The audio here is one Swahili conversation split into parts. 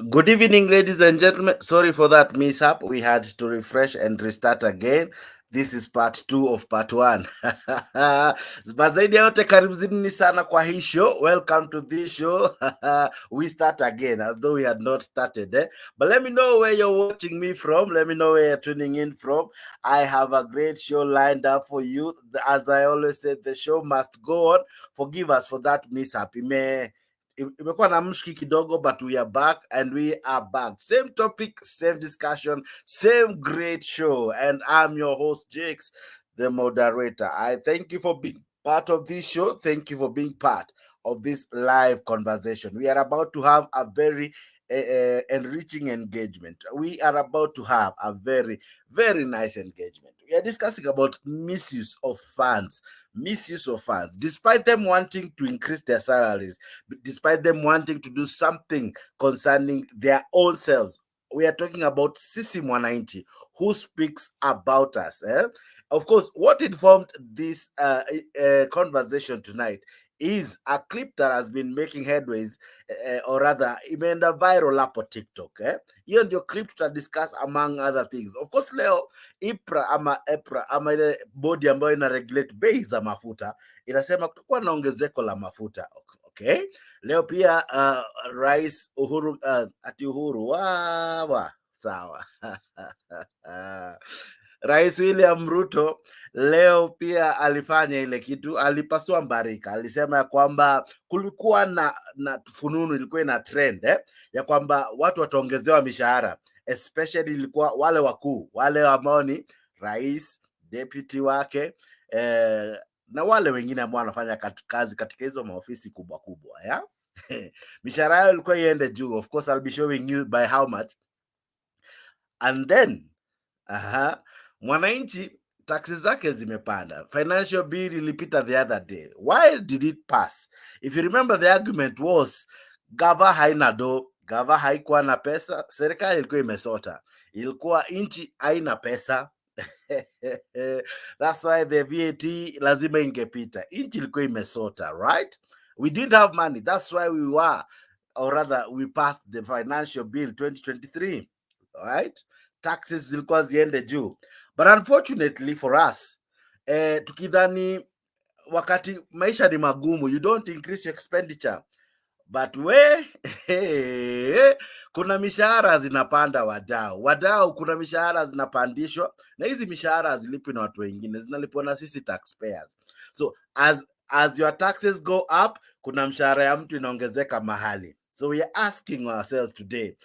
Good evening, ladies and gentlemen. Sorry for that mishap. We had to refresh and restart again. This is part 2 of part 1. But zaidi ya yote karibuni sana kwa hii show. Welcome to this show. We start again as though we had not started. But let me know where you're watching me from. Let me know where you're tuning in from. I have a great show lined up for you. As I always said, the show must go on. Forgive us for that mishap. Imekuwa na mshki kidogo, but we are back and we are back. Same topic, same discussion, same great show. And I'm your host, Jakes, the moderator. I thank you for being part of this show. Thank you for being part of this live conversation. We are about to have a very enriching engagement. We are about to have a very, very nice engagement. We are discussing about misuse of funds. Misuse of funds, despite them wanting to increase their salaries, despite them wanting to do something concerning their own selves. We are talking about Sisi Mwananchi, who speaks about us. Of course, what informed this conversation tonight is a clip that has been making headways, or rather, imeenda viral hapo TikTok. Hiyo ndio clip tutadiscuss among other things. Of course, leo EPRA ama ile bodi ambayo ina regulate bei za mafuta inasema kutakuwa na ongezeko la mafuta. Okay, leo pia Rais Uhuru sawa Rais William Ruto leo pia alifanya ile kitu, alipasua mbarika. Alisema ya kwamba kulikuwa na fununu, ilikuwa ina trend ya kwamba watu wataongezewa mishahara, especially ilikuwa wale wakuu, wale ambao ni rais, deputy wake, na wale wengine ambao wanafanya kazi katika hizo maofisi kubwa kubwa ya mishahara yao ilikuwa iende juu. Of course, I'll be showing you by how much. And then mwananchi taxes zake zimepanda. Financial bill ilipita the other day. Why did it pass? If you remember, the argument was gava haina do, gava haikuwa na pesa, serikali ilikuwa imesota, ilikuwa nchi haina pesa. That's why the VAT lazima ingepita, nchi ilikuwa imesota, right? We didn't have money, that's why we were, or rather we passed the financial bill 2023, right? Taxes zilikuwa ziende juu, but unfortunately for us, tukidhani wakati maisha ni magumu, you don't increase your expenditure, but kuna mishahara zinapanda, wadau, kuna mishahara zinapandishwa, na hizi mishahara hazilipwi na watu wengine, zinalipwa na sisi taxpayers. So as your taxes go up, kuna mshahara ya mtu inaongezeka mahali. So we are asking ourselves today,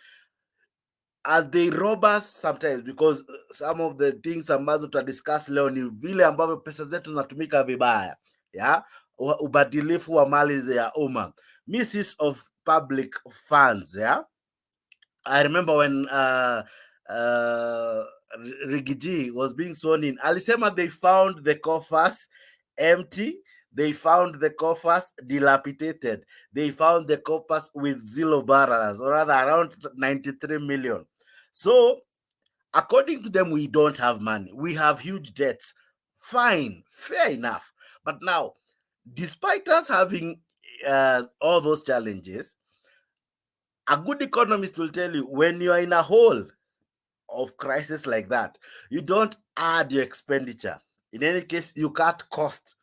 as they rob us sometimes, because some of the things ambazo tutadiscuss leo ni vile ambavyo pesa zetu zinatumika vibaya, ubadilifu wa mali ya umma, misuse of public funds. I remember when Rigiji was being sworn in, alisema they found the coffers empty, they found the coffers dilapidated, they found the coffers with zero balance, or rather around 93 million. So according to them, we don't have money, we have huge debts. Fine, fair enough. But now, despite us having all those challenges, a good economist will tell you, when you are in a hole of crisis like that, you don't add your expenditure. In any case, you cut cost.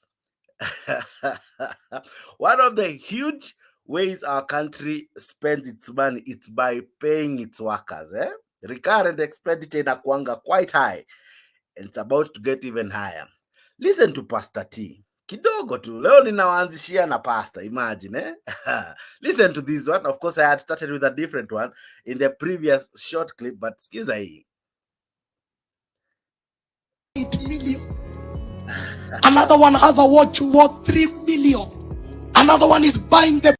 One of the huge ways our country spends its money, it's by paying its workers. Recurrent expenditure inakuanga quite high, and it's about to get even higher. Listen to Pastor T. Kidogo tu. Leo ninawaanzishia na pastor, imagine. Listen to this one. Of course, I had started with a different one in the previous short clip, but skiza hii. 8 million. Another one has a watch worth 3 million. Another one is buying the...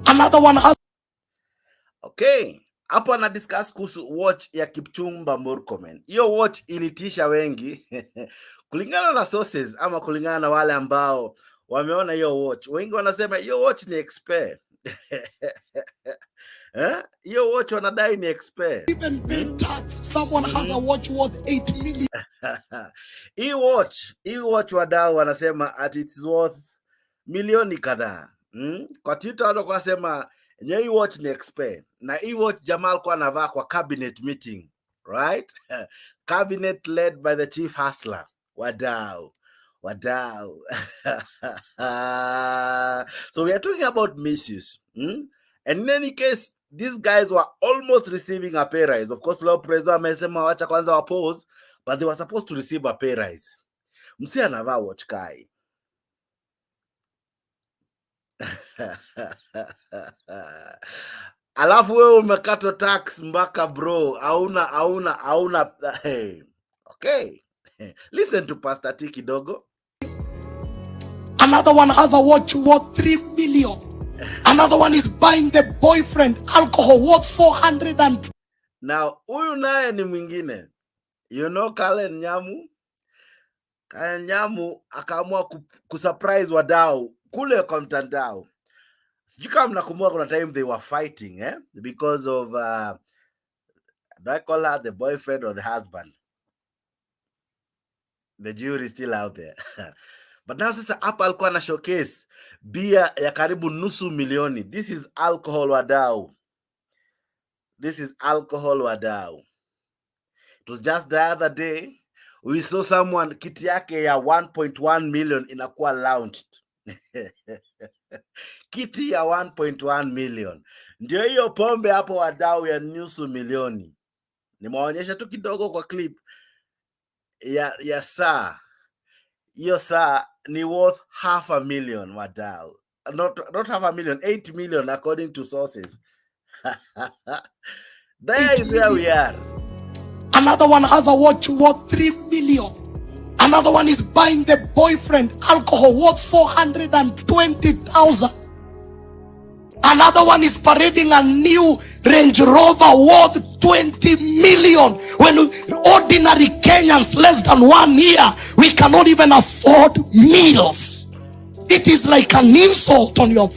Another one has... Okay. Hapo ana discuss kuhusu watch ya Kipchumba Murkomen. Hiyo watch ilitisha wengi kulingana na sources ama kulingana na wale ambao wameona hiyo watch. Wengi wanasema hiyo watch ni expert. Hiyo watch wanadai ni expert. Even pay tax. Someone has a watch worth 8 million. Hii watch wadau wanasema at it's worth milioni kadhaa. Kwa Twitter watu wanasema Nye hii watch ni expe. Na hii watch jamaa alikuwa anavaa kwa cabinet meeting, right? Cabinet led by the chief hustler. Wadau. So we are talking about misuse. And in any case, these guys were almost receiving a pay rise. Of course, Lord President amesema wacha kwanza wa pause, but they were supposed to receive a pay rise. Msi anavaa watch kai. Alafu wewe umekatwa tax mpaka bro, hauna hey. Okay. Listen to Pastor T kidogo. Another one has a watch worth 3 million. Another one is buying the boyfriend alcohol worth 400 and... Now, huyu naye ni mwingine. You know Kalen Nyamu? Kalen Nyamu akaamua kusurprise wadau kule kwa mtandao. Sijui kama mnakumbuka kuna time they were fighting, because of do I call her the boyfriend or the husband? The jury is still out there. But now sasa hapa alikuwa na showcase bia ya karibu nusu milioni. This is alcohol wadau. This is alcohol wadau. It was just the other day we saw someone kiti yake ya 1.1 million inakuwa launched. Kiti ya 1.1 million. Ndio hiyo pombe hapo wadau ya nusu milioni. Nimewaonyesha tu kidogo kwa clip ya saa. Hiyo saa ni worth 500,000 wadau. Not 500,000, 8 million according to sources. There is where we are. Another one has a watch worth 3 million. Another one is buying the boyfriend alcohol worth 420,000. Another one is parading a new Range Rover worth 20 million. When ordinary Kenyans, less than 1 year, we cannot even afford meals. It is like an insult on your...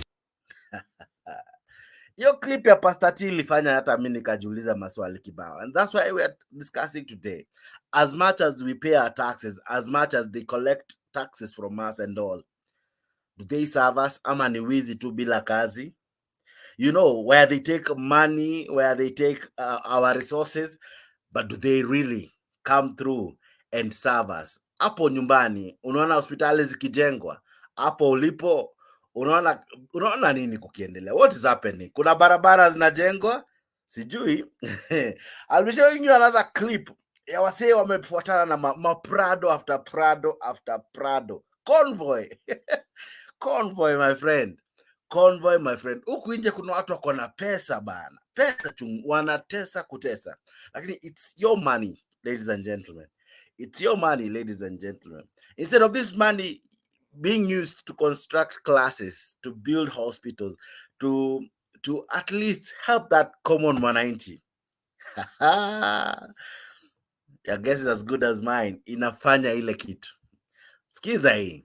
Yo clip ya Pastor T ilifanya hata mimi nikajiuliza maswali kibao. And that's why we are discussing today. As much as we pay our taxes, as much as they collect taxes from us and all, do they serve us? Ama ni wizi tu bila kazi? You know, where they take money, where they take our resources, but do they really come through and serve us? Hapo nyumbani, unaona hospitali zikijengwa. Hapo ulipo, unaona nini kukiendelea? What is happening? Kuna barabara zinajengwa? Sijui. I'll be showing you another clip. Ya wasee wamefuatana na Prado after Prado after Prado. Convoy. Convoy, my friend. Convoy, my friend. Huku nje kuna watu wako na pesa bana. Pesa wanatesa kutesa. Lakini it's your money, ladies and gentlemen. It's your money, ladies and gentlemen. Instead of this money being used to construct classes, to build hospitals, to at least help that common mwananchi. Your guess is as good as mine. Inafanya ile kitu. Sikiza hii.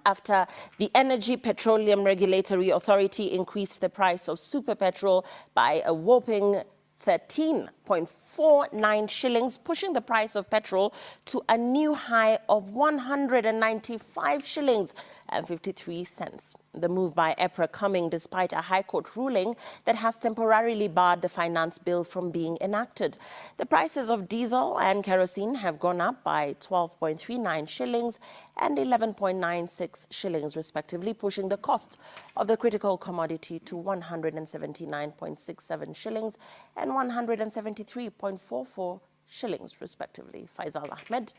After the Energy Petroleum Regulatory Authority increased the price of super petrol by a whopping 13.49 shillings, pushing the price of petrol to a new high of 195 shillings and 53 cents. The move by EPRA coming despite a High Court ruling that has temporarily barred the finance bill from being enacted. The prices of diesel and kerosene have gone up by 12.39 shillings and 11.96 shillings respectively, pushing the cost of the critical commodity to 179.67 shillings and 173.44 shillings respectively. Faisal Ahmed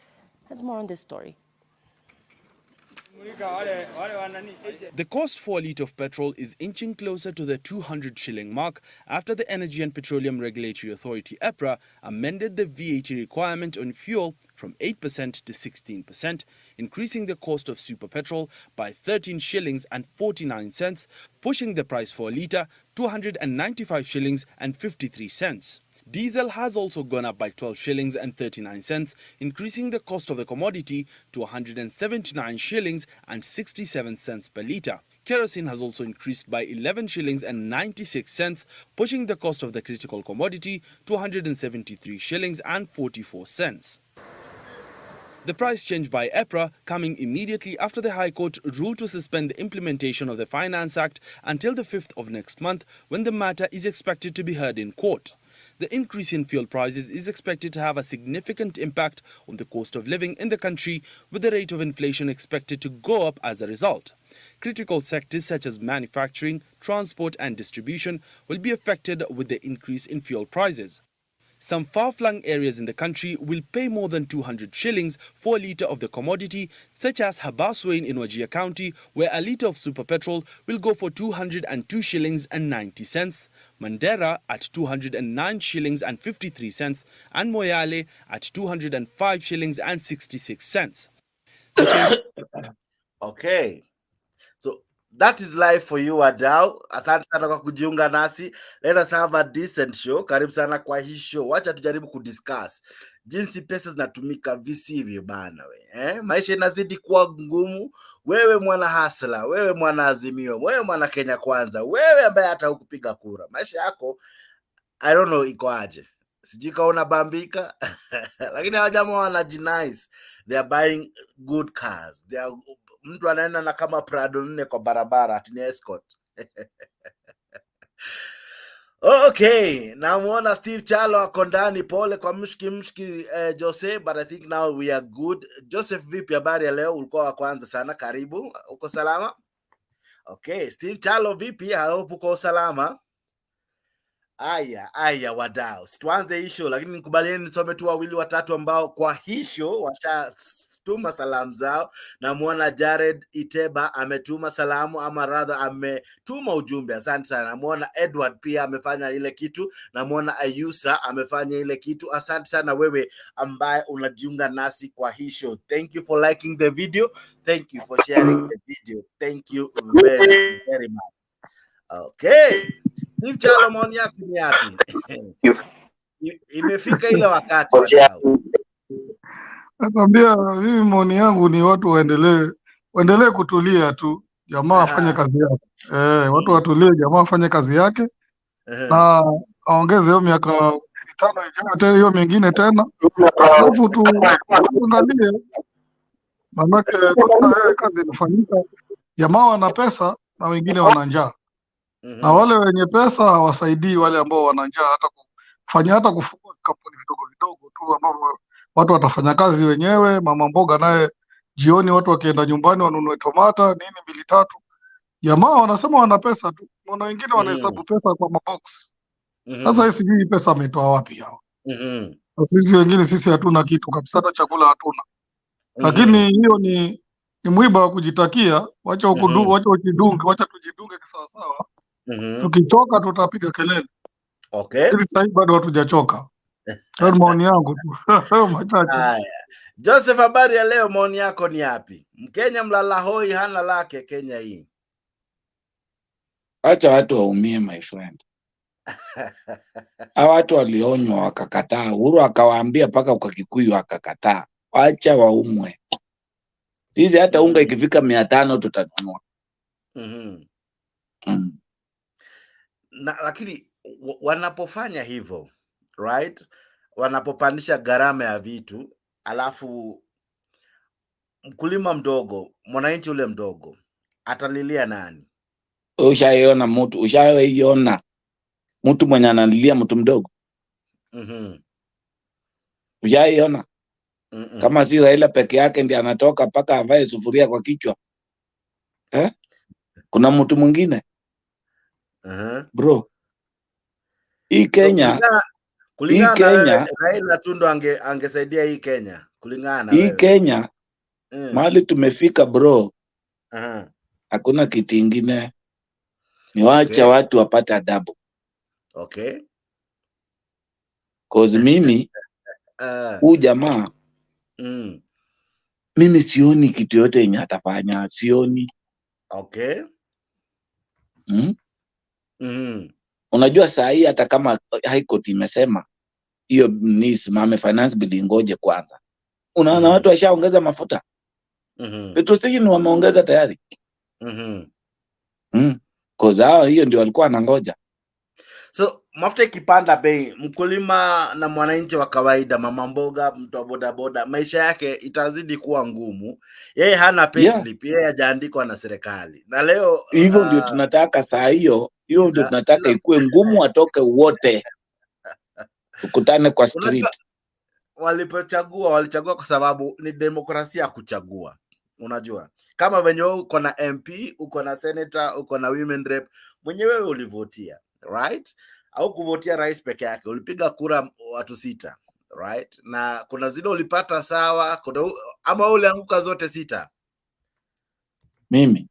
has more on this story. The cost for a litre of petrol is inching closer to the 200 shilling mark after the Energy and Petroleum Regulatory Authority EPRA amended the VAT requirement on fuel from 8% to 16%, increasing the cost of super petrol by 13 shillings and 49 cents, pushing the price for a litre to 295 shillings and 53 cents. Diesel has also gone up by 12 shillings and 39 cents, increasing the cost of the commodity to 179 shillings and 67 cents per litre. Kerosene has also increased by 11 shillings and 96 cents, pushing the cost of the critical commodity to 173 shillings and 44 cents. The price change by EPRA coming immediately after the High Court ruled to suspend the implementation of the Finance Act until the 5th of next month, when the matter is expected to be heard in court. The increase in fuel prices is expected to have a significant impact on the cost of living in the country, with the rate of inflation expected to go up as a result. Critical sectors such as manufacturing, transport and distribution will be affected with the increase in fuel prices. Some far-flung areas in the country will pay more than 200 shillings for a litre of the commodity, such as Habaswein in Wajir County, where a litre of super petrol will go for 202 shillings and 90 cents, Mandera at 209 shillings and 53 cents, and Moyale at 205 shillings and 66 cents. Okay. So that is life for you wadau. Asante sana kwa kujiunga nasi. Let us have a decent show. Karibu sana kwa hii show. Wacha tujaribu kudiscuss jinsi pesa zinatumika visivyo bana we. Maisha inazidi kuwa ngumu. Wewe mwana hasla, wewe mwana Azimio, wewe mwana Kenya Kwanza, wewe ambaye hata hukupiga kura. Maisha yako I don't know iko aje. Sijui kama unabambika lakini hawa jamaa wanajinice. They are buying good cars. They are mtu anaenda na kama Prado 4 kwa barabara ati ni escort. Okay, namuona Steve Chalo ako ndani. Pole kwa mshki Jose, but I think now we are good. Joseph, vipi habari ya leo? Ulikuwa wa kwanza sana, karibu. Uko salama? Okay, Steve Chalo vipi? I hope uko salama. Aya wadau, situanze hisho, lakini nikubalieni nisome tu wawili watatu ambao kwa hisho washatuma salamu zao. Namuona Jared Iteba ametuma salamu, ama rather ametuma ujumbe, asante sana. Namuona Edward pia amefanya ile kitu. Namuona Ayusa amefanya ile kitu. Asante sana wewe ambaye unajiunga nasi kwa hisho. Thank you for liking the video. Thank you for sharing the video. Thank you very, very much. Okay. Chalo, maoni yako ni yapi? Imefika ile wakati wadau. Nakwambia mimi maoni yangu ni watu waendelee kutulia tu, jamaa afanye kazi yake. Watu watulie, jamaa afanye kazi yake na aongeze hiyo miaka 5 ijayo tena, hiyo mingine tena, alafu tuangalie, manake kazi inafanyika. Jamaa wana pesa na wengine wana njaa. Na wale wenye pesa hawasaidii wale ambao wana njaa, hata kufungua kampuni vidogo tu ambao watu watafanya kazi wenyewe. Mama mboga naye jioni watu wakienda nyumbani wanunue tomata nini 2-3. Jamaa wanasema wana pesa tu, na wengine wanahesabu pesa kwa mabox. Sasa sijui pesa ametoa wapi hao. Sisi wengine hatuna kitu kabisa, hata chakula hatuna. Lakini hiyo ni mwiba wa kujitakia. Wacha tujidunge kisawasawa. Tukichoka tutapiga kelele. Okay. Lakini sasa bado hatujachoka. Hayo maoni yangu tu. Machache. Joseph, habari ya leo, maoni yako ni yapi? Mkenya mlala hoi hana lake Kenya hii. Acha watu waumie, my friend. Hawa watu walionywa wakakataa. Uhuru akawaambia paka kwa Kikuyu akakataa. Acha waumwe. Sisi hata unga ikifika 500 tutanunua. Lakini wanapofanya hivyo, right? Wanapopandisha gharama ya vitu, alafu mkulima mdogo, mwananchi ule mdogo, atalilia nani? Ushaiona mtu mwenye analilia mtu mdogo? Ushaiona? Kama si Raila peke yake ndiye anatoka paka avae sufuria kwa kichwa. Kuna mtu mwingine? Bro. Hii Kenya, so, kulingana Raila tu ndo angesaidia hii Kenya kulingana hii wewe. Kenya mahali tumefika bro. Hakuna kitu kingine. Niwacha watu wapate adabu. Okay. Cause mimi huu jamaa mimi sioni kitu yote yenye atafanya, sioni. Okay. Unajua saa hii hata kama High Court imesema hiyo ni simame finance bill ngoje kwanza. Unaona watu washaongeza mafuta. Petrol station wameongeza tayari. Cause hiyo ndio walikuwa wanangoja. So mafuta ikipanda bei, mkulima na mwananchi wa kawaida, mama mboga, mtu wa bodaboda, maisha yake itazidi kuwa ngumu. Yeye hana payslip, yeye hajaandikwa na serikali. Na leo hivyo ndio tunataka saa hiyo ndio tunataka ikuwe ngumu, watoke wote tukutane kwa street. Walichagua kwa sababu ni demokrasia ya kuchagua. Unajua, kama venye uko na MP, uko na senator, uko na women rep, mwenyewe ulivotia, right? Au kuvotia rais peke yake, ulipiga kura watu 6, right? Na kuna zile ulipata sawa, kuna ama ulianguka zote 6. Mimi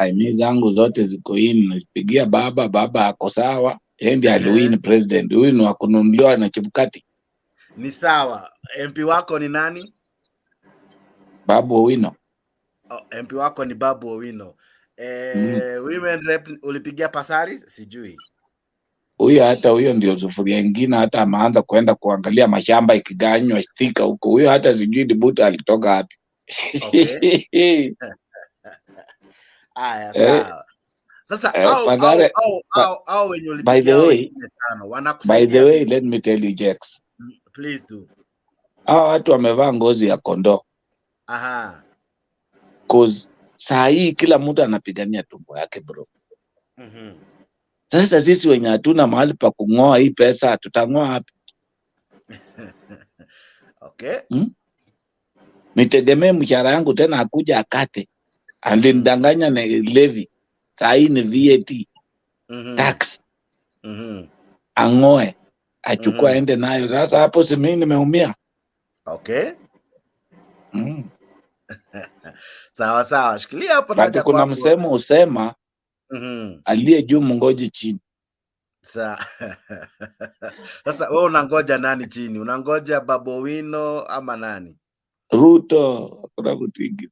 mimi zangu zote ziko in, nipigia baba ako sawa, endi aliwin president. Huyu ni wakununuliwa na Chebukati. Ni sawa. MP wako ni nani? Babu Owino. MP wako ni Babu Owino. Women rep ulipigia Pasaris? Sijui. Huyo ndio sufuria nyingine, hata ameanza kwenda kuangalia mashamba ikiganywa stika huko. Huyo hata sijui Dibuta alitoka wapi. Okay. Aya, sawa. Sasa au wenye ulipigia by the way, let me tell you Jex. Please do. Watu wamevaa ngozi ya kondoo. Aha. Cause saa hii kila mtu anapigania tumbo yake bro. Sasa sisi wenye hatuna mahali pa kung'oa hii pesa, tutang'oa wapi? Okay. Nitegemee mshahara yangu tena akuja akate. Andindanganya na levy. Saa hii ni VAT. Tax. Ang'oe. Achukua ende nayo. Sasa hapo si mimi nimeumia. Okay. Sawa. Shikilia hapo na kuna msemo usema aliye juu mngoje chini. Sasa wewe unangoja nani chini? Unangoja Babu Owino ama nani? Ruto. Kuna mtingi.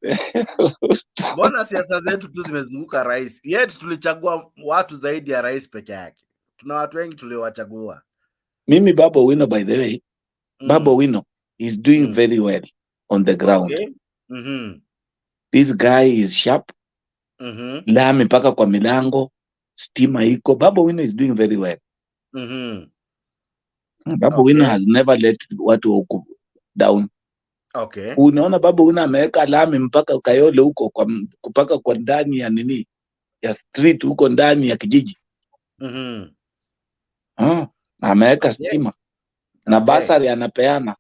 Mbona siasa zetu tu zimezunguka rais? Yet tulichagua watu zaidi ya rais peke yake. Tuna watu wengi tuliowachagua. Mimi Babu Owino, by the way, Babu Owino is doing very well on the ground. Okay. This guy is sharp. Lami mpaka kwa milango, stima iko. Babu Owino is doing very well. Babu Owino has never let watu huko down. Okay. Unaona Babu Owino ameweka lami mpaka Kayole huko kupaka kwa ndani ya nini? Ya street huko ndani ya kijiji. Ameweka stima. Na basari anapeana.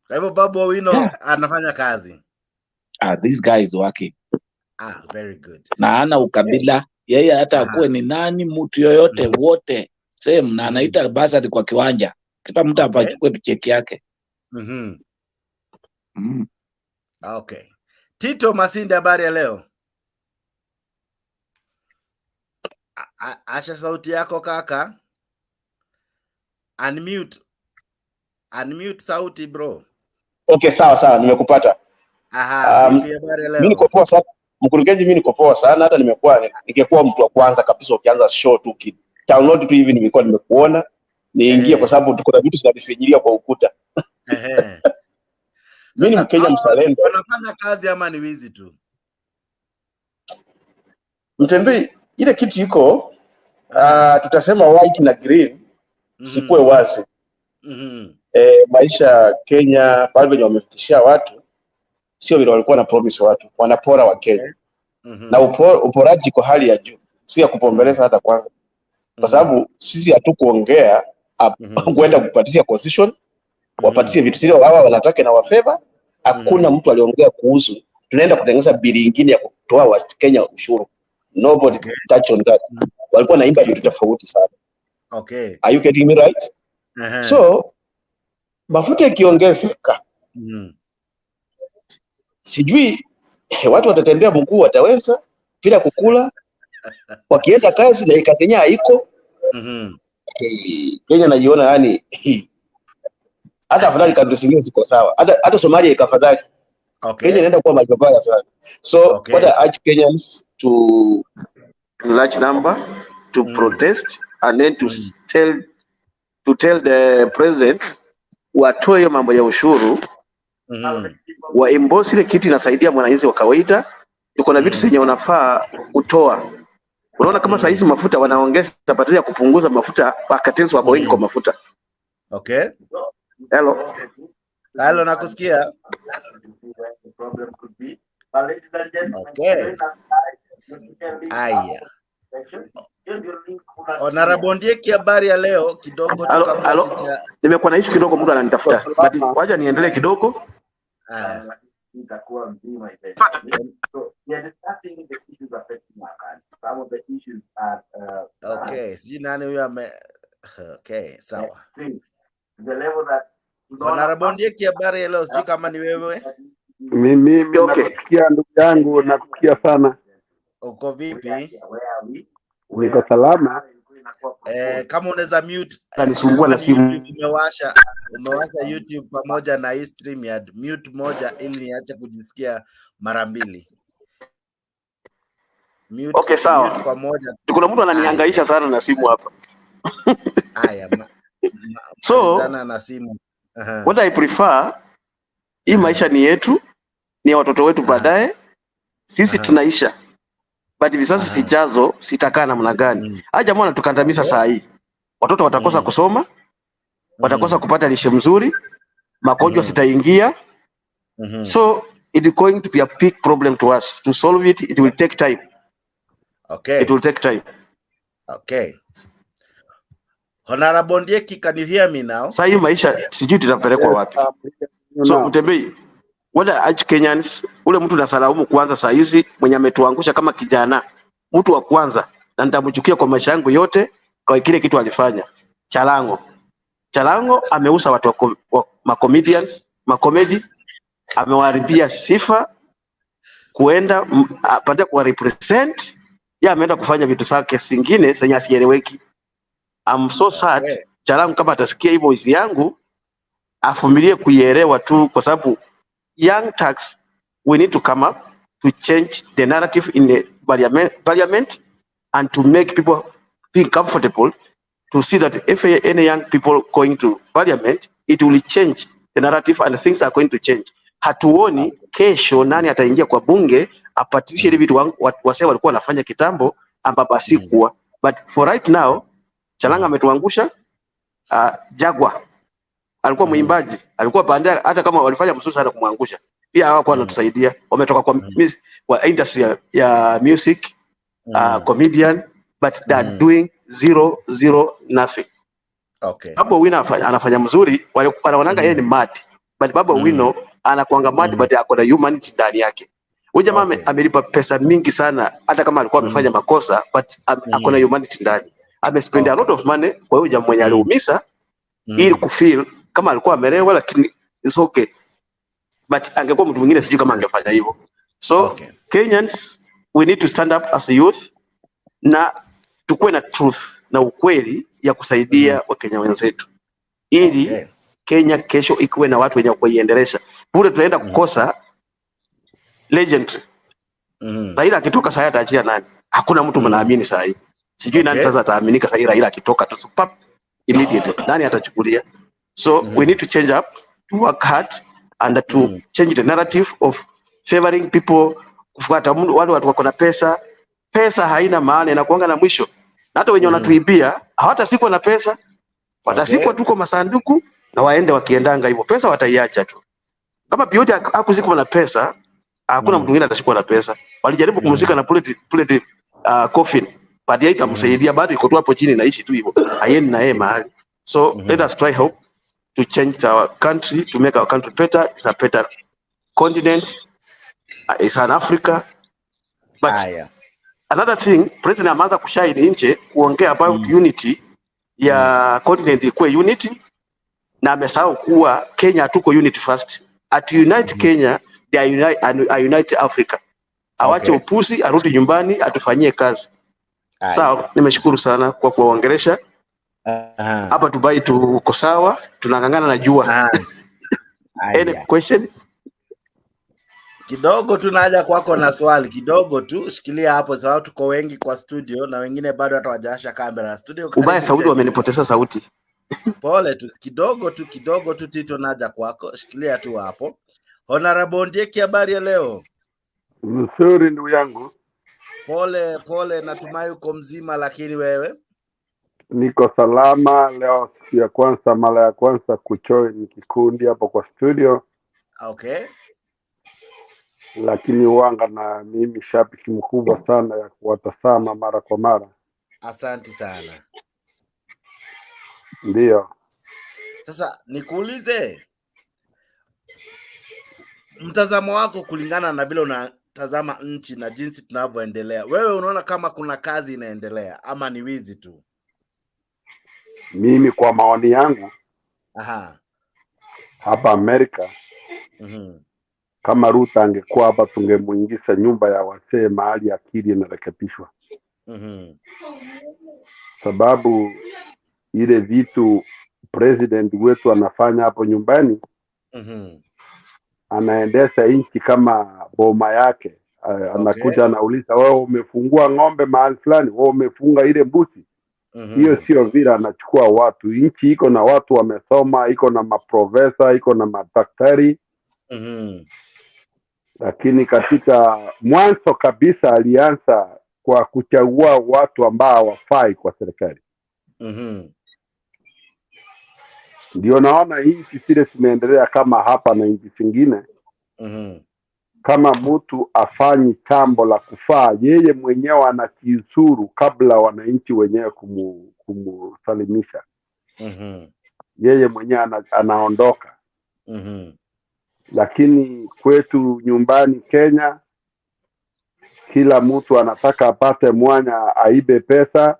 Kwa hivyo Babu Owino anafanya kazi. This guy is working. Very good. Na ana ukabila, yeye hata akuwe ni nani, mtu yoyote wote same, na anaita basari kwa kiwanja. Kila mtu apachukue cheki yake. Okay. Tito Masinde, habari ya leo? Acha sauti yako kaka. Unmute sauti bro. Okay, sawa, nimekupata. Vipi habari ya leo? Mimi niko poa sana. Mkurugenzi, mimi niko poa sana, hata ningekuwa mtu wa kwanza kabisa ukianza show tu download tu hivi nilikuwa nimekuona niingie kwa sababu kuna vitu zinavifinyilia kwa ukuta. Mimi ni Mkenya mzalendo. Wanafanya kazi ama ni wizi tu? Mtembei ile kitu iko tutasema white na green sikuwe wazi. Maisha Kenya bado wenye wamefikishia watu sio vile walikuwa na promise watu, wanapora wa Kenya. Na uporaji kwa hali ya juu, si ya kupombeleza hata kwanza. Kwa sababu sisi hatukuongea kwenda kupatia position, wapatie vitu zile hawa wanataka na wafeva. Hakuna mtu aliongea kuhusu tunaenda kutengeneza bili nyingine ya kutoa wa Kenya ushuru. Nobody touch on that. Walikuwa naimba vitu tofauti sana. Okay. Are you getting me right? So mafuta yakiongezeka, sijui watu watatembea mguu wataweza bila kukula, wakienda kazi na kazi yenyewe haiko. Kenya najiona yani hata afadhali kadri zingine ziko sawa, hata Somalia ikafadhali. Kenya inaenda kuwa malipabaya sana. So what I urge Kenyans to large number to protest and then to tell the president watoe hiyo mambo ya ushuru, wa emboss ile kitu inasaidia mwananchi wa kawaida. Tuko na vitu zenye unafaa kutoa Unaona kama saa hizi mafuta wanaongeza badala ya kupunguza mafuta, Kenyans wako wengi kwa mafuta. Okay. Hello, nakusikia. Okay. Aya. Honorable Ndieki, habari ya leo kidogo tu kabla sija. Nimekuwa naishi kidogo, mtu ananitafuta. But wacha niendelee kidogo. Aya. Okay, si nani huyo okay, sawa. Honorable Ndieki, habari ya leo, sijui kama ni wewe. Mimi nakusikia ndugu yangu, nakusikia sana. Uko vipi? Niko salama. Kama unaweza mute, nisumbua na simu. Umewasha YouTube pamoja na hii stream ya mute moja ili niache kujisikia mara mbili. Mute, okay, sawa. Mute kwa moja. Kuna mtu ananihangaisha sana na simu hapa. Haya. So, sana na simu. What I prefer, hii maisha ni yetu, ni watoto wetu baadaye. Sisi tunaisha. But visasi sijazo sitakaa namna gani? Jamaa wanatukandamiza saa hii. Watoto watakosa kusoma, watakosa kupata lishe mzuri, magonjwa sitaingia. So it is going to be a big problem to us. To solve it, it will take time. Okay. It will take time. Okay. Honorable Ndieki, can you hear me now? Saa hii maisha sijui tutapelekwa wapi. So Mtembei, wala Kenyans, ule mtu nasalaumu kwanza saa hizi mwenye ametuangusha kama kijana. Mtu wa kwanza na nitamchukia kwa maisha yangu yote kwa kile kitu alifanya. Chalango ameuza watu wa comedians, makomedi, amewaharibia sifa kuenda baada kwa represent, ameenda kufanya vitu zake zingine zenye asieleweki. I'm so sad. Okay. Chalango kama atasikia hii voice yangu afumilie kuielewa tu, kwa sababu young tax, we need to come up to change the narrative in the parliament and to make people feel comfortable to see that if any young people going to parliament, it will change the narrative and things are going to change. Hatuoni kesho nani ataingia kwa bunge apatishe ile vitu wase walikuwa wanafanya kitambo ambapo asikuwa. But for right now, Chalanga ametuangusha. Jagwa alikuwa mwimbaji, alikuwa bandia, hata kama walifanya msusi sana kumwangusha. Pia hawakuwa wanatusaidia. Wametoka kwa industry ya music, comedian, but they are doing zero nothing. Okay. Babu Wino anafanya mzuri, wanaonanga yeye ni mad. But Babu Wino anakuanga mad, but akona humanity ndani yake. Huyu jamaa amelipa pesa mingi sana, hata kama alikuwa amefanya makosa, but akona humanity ndani. Amespend a lot of money kwa huyu jamaa mwenye aliumisa ili kufeel kama alikuwa amelewa, lakini it's okay. But angekuwa mtu mwingine sijui kama angefanya hivyo. So Kenyans, we need to stand up as a youth na tukue na truth na ukweli ya kusaidia Wakenya wenzetu ili Kenya kesho ikuwe na watu wenye kuiendeleza. Bure tunaenda kukosa legend. Raila akitoka sasa ataachia nani? Hakuna mtu mnaamini sasa hivi. Sijui nani sasa ataaminika sasa Raila akitoka tu pap immediately. Nani atachukulia? So we need to change up, to work hard and to change the narrative of favoring people, kufuata wale watu wako na pesa. Pesa haina maana, inakuanga na mwisho. Na hata wenye wanatuibia hawatasikwa na pesa, watasikwa tuko masanduku na waende wakiendanga hivyo. Pesa wataiacha tu. Kama Bioti hakuzikwa na pesa, hakuna mtu mwingine atashikwa na pesa. Walijaribu kumzika na bullet coffin, baadaye itamsaidia, bado iko tu hapo chini naishi tu hivyo. Hayendi na yeye mahali. So let us try hope to change our country, to make our country better. It's a better continent. It's an Africa. But another thing, President ameanza kushine nje kuongea about unity ya continent ikuwe unity, na amesahau kuwa Kenya hatuko unity first. At unite Kenya, they are unite Africa. Awache upusi, arudi nyumbani, atufanyie kazi. Sawa, nimeshukuru sana kwa kuwaongelesha. Hapa Dubai tuko sawa, tunangangana na jua. Any question? Kidogo tu naja kwako na swali kidogo tu, shikilia hapo sababu tuko wengi kwa studio na wengine bado hata hawajawasha kamera studio. Ubaya sauti wamenipoteza sauti. Pole tu kidogo tu Tito, naja kwako, shikilia tu hapo. Honorable Ndieki, habari ya leo? Nzuri ndugu yangu. Pole, natumai uko mzima, lakini wewe? Niko salama. Leo siku ya kwanza, mara ya kwanza kujoin kikundi hapo kwa studio. Okay. Lakini wanga na mimi shabiki mkubwa sana ya kuwatazama mara kwa mara. Asante sana. Ndio. Sasa nikuulize, mtazamo wako kulingana na vile unatazama nchi na jinsi tunavyoendelea, wewe unaona kama kuna kazi inaendelea ama ni wizi tu? Mimi kwa maoni yangu, hapa Amerika, kama Ruto angekuwa hapa tungemuingiza nyumba ya wasee mahali akili inarekebishwa. Sababu ile vitu president wetu anafanya hapo nyumbani, anaendesha nchi kama boma yake. Anakuja anauliza, wewe umefungua ng'ombe mahali fulani, wewe umefunga ile mbuzi. Hiyo sio vile anachukua watu. Nchi iko na watu wamesoma, iko na maprofesa, iko na madaktari. Lakini katika mwanzo kabisa alianza kwa kuchagua watu ambao hawafai kwa serikali. Ndio naona nchi zile zimeendelea kama hapa na nchi zingine. Kama mtu afanyi jambo la kufaa, yeye mwenyewe anajizuru kabla wananchi wenyewe kumusalimisha. Yeye mwenyewe anaondoka. Lakini kwetu nyumbani Kenya, kila mtu anataka apate mwanya aibe pesa,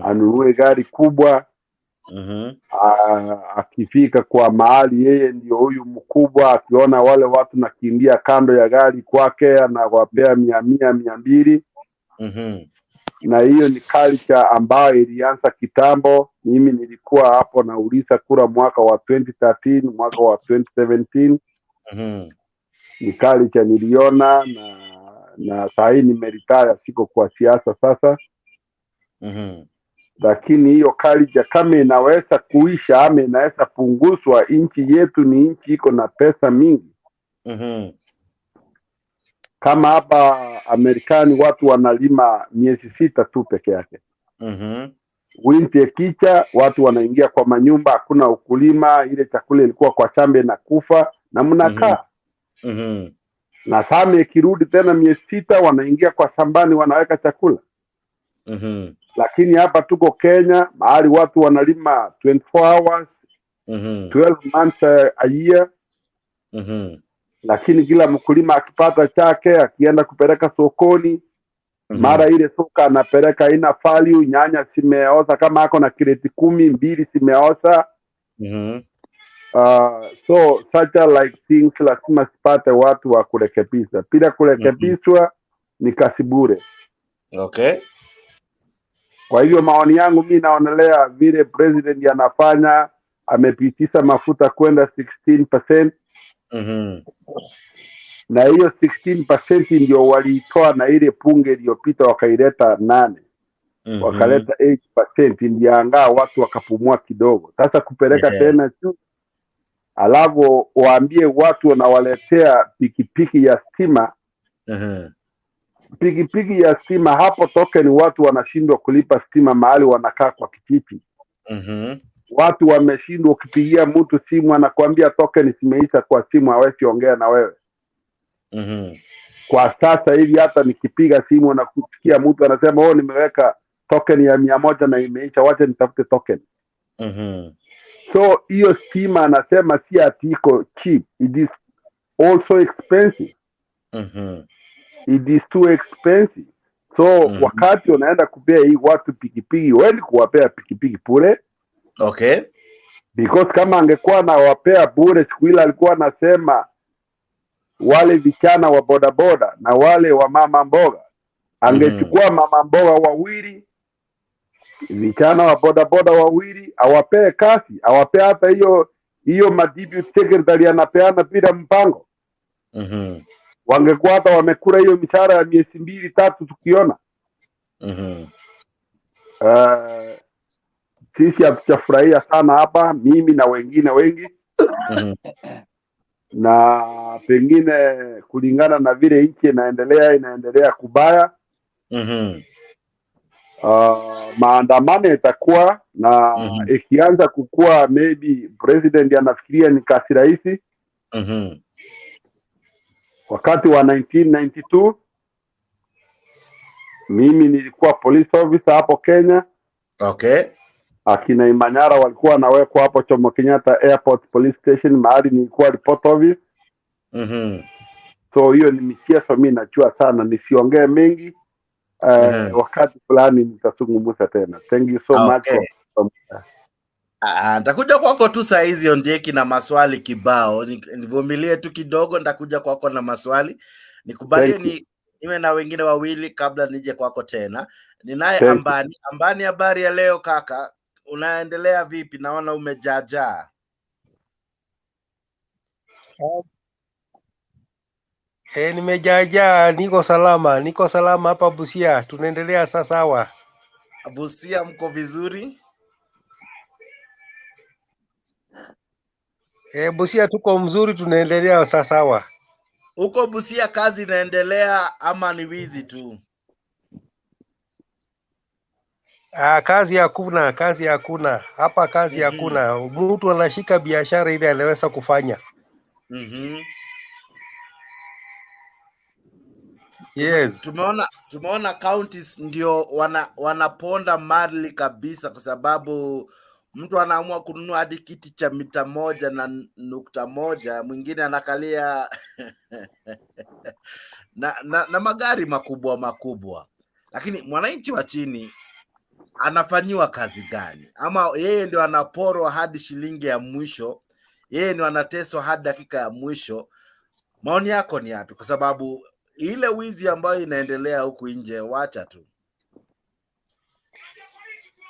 anunue gari kubwa. Akifika kwa mahali yeye ndio huyu mkubwa, akiona wale watu nakimbia kando ya gari kwake anawapea 100, 200. Na hiyo ni culture ambayo ilianza kitambo. Mimi nilikuwa hapo nauliza kura mwaka wa 2013, mwaka wa 2017. Ni culture niliona na saa hii nimeretire, siko kwa siasa sasa. Lakini hiyo culture kama inaweza kuisha ama inaweza punguzwa, nchi yetu ni nchi iko na pesa mingi. Kama hapa Amerikani watu wanalima miezi 6 tu peke yake. Winter ikicha watu wanaingia kwa manyumba, hakuna ukulima, ile chakula ilikuwa kwa shamba na kufa na mnakaa. Na same ikirudi tena miezi 6 wanaingia kwa shambani wanaweka chakula. Lakini hapa tuko Kenya, mahali watu wanalima 24 hours, 12 months a year. Lakini kila mkulima akipata chake, akienda kupeleka sokoni, mara ile soka anapeleka ina value, nyanya simeoza kama ako na kreti 10, 2 simeoza. So such like things lazima sipate watu wa kurekebisha. Bila kurekebishwa ni kasi bure. Okay. Kwa hivyo maoni yangu mimi naonelea vile president anafanya, amepitisha mafuta kwenda 16%. Na hiyo 16% ndio walitoa na ile punge iliyopita wakaileta 8. Wakaleta 8%, ndio angaa watu wakapumua kidogo. Sasa kupeleka tena juu, alafu waambie watu wanawaletea pikipiki ya stima. Pikipiki ya stima hapo token, watu wanashindwa kulipa stima mahali wanakaa kwa kijiji. Watu wameshindwa, ukipigia mtu simu anakuambia token zimeisha kwa simu, hawezi ongea na wewe. Kwa sasa hivi hata nikipiga simu na kusikia mtu anasema nimeweka token ya 100 na imeisha, wacha nitafute token. So hiyo stima anasema si ati iko cheap, it is also expensive. It is too expensive. So wakati unaenda kupea hii watu pikipiki, wewe kuwapea pikipiki bure. Okay. Because kama angekuwa na wapea bure, siku ile alikuwa anasema wale vijana wa bodaboda na wale wa mama mboga, angechukua mama mboga wawili, vijana wa bodaboda wawili, awapee kazi, awapee hata hiyo deputy secretary anapeana bila mpango. Wangekuwa hata wamekula hiyo mishahara ya miezi 2, 3 tukiona. Sisi hatujafurahia sana hapa, mimi na wengine wengi. Na pengine kulingana na vile nchi inaendelea kubaya. Maandamano itakuwa na ikianza kukua, maybe president anafikiria ni kasi rahisi. Wakati wa 1992 mimi nilikuwa police officer hapo Kenya. Okay. Akina Imanyara walikuwa wanawekwa hapo Jomo Kenyatta Airport Police Station, mahali nilikuwa report office. So hiyo ni michezo mimi najua sana, nisiongee mengi. Wakati fulani nitazungumza tena. Thank you so much. Nitakuja kwako tu saa hizi Ondieki na maswali kibao. Nivumilie tu kidogo, nitakuja kwako na maswali. Nikubalie niwe na wengine wawili kabla nije kwako tena. Ninaye Ambani. Ambani, habari ya leo kaka? Unaendelea vipi? Naona umejaajaa. Nimejaajaa, niko salama hapa Busia. Tunaendelea sasa. Sawa. Busia mko vizuri? Busia tuko mzuri, tunaendelea sasa. Sawa. Uko Busia kazi inaendelea ama ni wizi tu? Kazi hakuna. Hapa kazi hakuna. Mtu anashika biashara ile anaweza kufanya. Yes. Tumeona counties ndio wanaponda mali kabisa, kwa sababu mtu anaamua kununua hadi kiti cha mita 1.1, mwingine anakalia na magari makubwa. Lakini mwananchi wa chini anafanyiwa kazi gani? Ama yeye ndio anaporwa hadi shilingi ya mwisho, yeye ndio anateswa hadi dakika ya mwisho? Maoni yako ni yapi? Kwa sababu ile wizi ambayo inaendelea huku nje, wacha tu.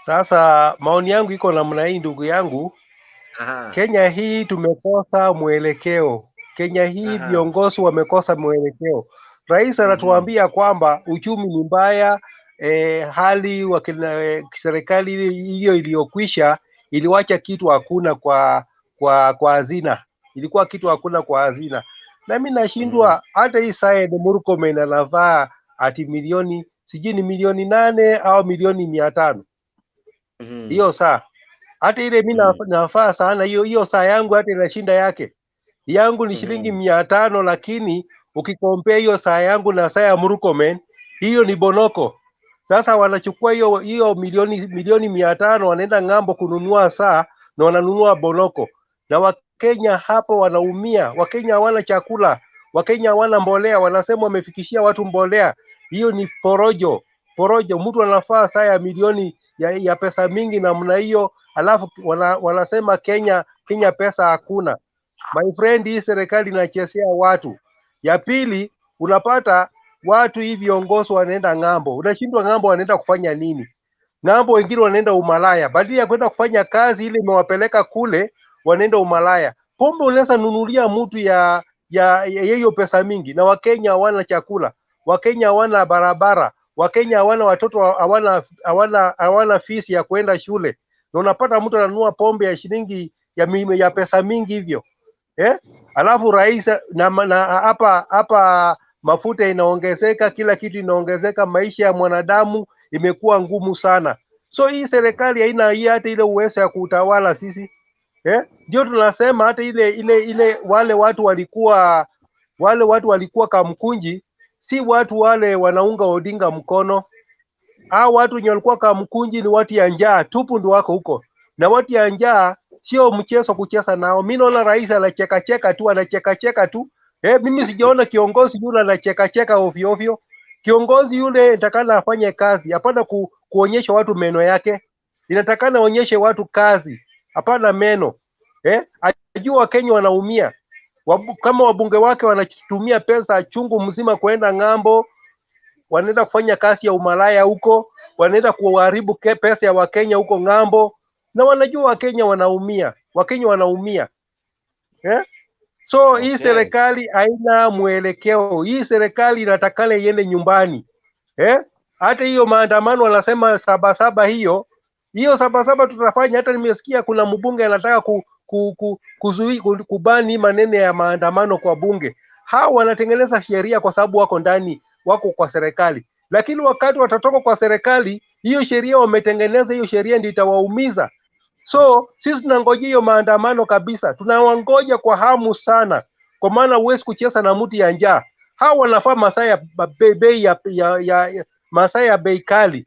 Sasa maoni yangu iko namna hii, ndugu yangu. Kenya hii tumekosa mwelekeo. Kenya hii viongozi wamekosa mwelekeo. Rais anatuambia kwamba uchumi ni mbaya, hali wa serikali hiyo iliyokwisha iliwacha kitu hakuna kwa hazina. Ilikuwa kitu hakuna kwa hazina. Na mimi nashindwa, hata hii saa ni Murkomen anavaa ati milioni, sijui ni milioni 8 au milioni 500. Hiyo saa hata ile mimi nafaa sana hiyo saa yangu hata inashinda yake. Yangu ni shilingi 500, lakini ukikompea hiyo saa yangu na saa ya Murkomen, hiyo ni bonoko. Sasa wanachukua hiyo milioni 500 wanaenda ng'ambo kununua saa na wananunua bonoko. Na Wakenya hapo wanaumia. Wakenya hawana chakula, Wakenya hawana mbolea, wanasema wamefikishia watu mbolea. Hiyo ni porojo. Mtu anafaa saa ya milioni ya pesa mingi namna hiyo, alafu wanasema Kenya pesa hakuna. My friend, hii serikali inachezea watu. Ya pili, unapata watu hivi viongozi wanaenda ng'ambo. Unashindwa ng'ambo wanaenda kufanya nini? Ng'ambo wengine wanaenda umalaya. Badala ya kwenda kufanya kazi ile imewapeleka kule, wanaenda umalaya. Pombe unaweza nunulia mtu ya hiyo pesa mingi, na Wakenya hawana chakula. Wakenya hawana barabara. Wakenya hawana watoto, hawana fees ya kwenda shule. Na unapata mtu ananunua pombe ya shilingi ya pesa mingi hivyo. Alafu rais na hapa mafuta inaongezeka, kila kitu inaongezeka, maisha ya mwanadamu imekuwa ngumu sana. So hii serikali haina hata ile uwezo ya kutawala sisi. Ndio tunasema hata ile wale watu walikuwa Kamkunji, si watu wale wanaunga Odinga mkono. Hao watu wenye walikuwa Kamkunji ni watu ya njaa tupu ndio wako huko. Na watu ya njaa sio mchezo kucheza nao. Mimi naona rais anacheka tu. Mimi sijaona kiongozi yule anacheka ovyo. Kiongozi yule inatakana afanye kazi, hapana kuonyesha watu meno yake. Inatakana aonyeshe watu kazi, hapana meno. Ajua Wakenya wanaumia. Kama wabunge wake wanatumia pesa chungu mzima kwenda ng'ambo, wanaenda kufanya kazi ya umalaya huko, wanaenda kuharibu pesa ya Wakenya huko ng'ambo, na wanajua Wakenya wanaumia. So hii serikali haina mwelekeo. Hii serikali inatakana iende nyumbani. Hata hiyo maandamano wanasema 7 hiyo 7 tutafanya. Hata nimesikia kuna mbunge anataka kubani maneno ya maandamano kwa bunge. Hao wanatengeneza sheria kwa sababu wako ndani, wako kwa serikali. lakini wakati watatoka kwa serikali, hiyo sheria wametengeneza, hiyo sheria ndio itawaumiza. So sisi tunangojea hiyo maandamano kabisa, tunawangoja kwa hamu sana, kwa maana huwezi kucheza na mtu ya njaa. Hao wanafaa masaa ya bei ya masaa ya bei kali,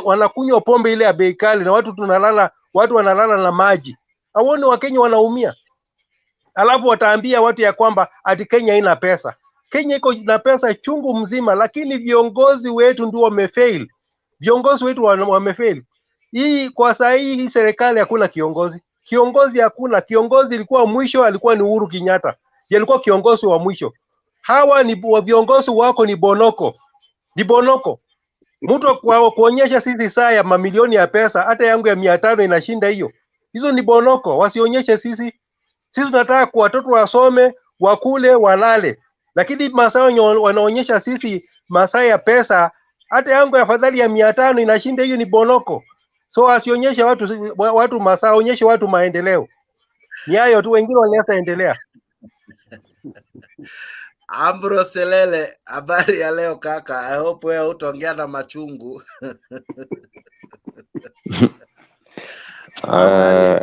wanakunywa pombe ile ya bei kali, na watu wanalala na maji. Hauoni Wakenya wanaumia? Alafu wataambia watu ya kwamba ati Kenya haina pesa. Kenya iko na pesa chungu mzima, lakini viongozi wetu ndio wamefail. Viongozi wetu wamefail. Hii kwa saa hii serikali hakuna kiongozi. Kiongozi hakuna. Kiongozi ilikuwa mwisho alikuwa ni Uhuru Kenyatta. Yeye alikuwa kiongozi wa mwisho. Hawa ni viongozi wako ni bonoko. Ni bonoko. Mtu kuonyesha sisi saa ya mamilioni ya pesa, hata yangu ya 500 inashinda hiyo. Hizo ni bonoko, wasionyeshe sisi. Sisi tunataka kwa watoto wasome, wakule, walale. Lakini masaa wanaonyesha sisi masaa ya pesa, hata yangu afadhali ya 500 inashinda hiyo, ni bonoko. So asionyeshe watu masaa, onyeshe watu maendeleo. Ni hayo tu, wengine wanaweza endelea. Ambro Selele, habari ya leo kaka. I hope wewe utaongea na machungu.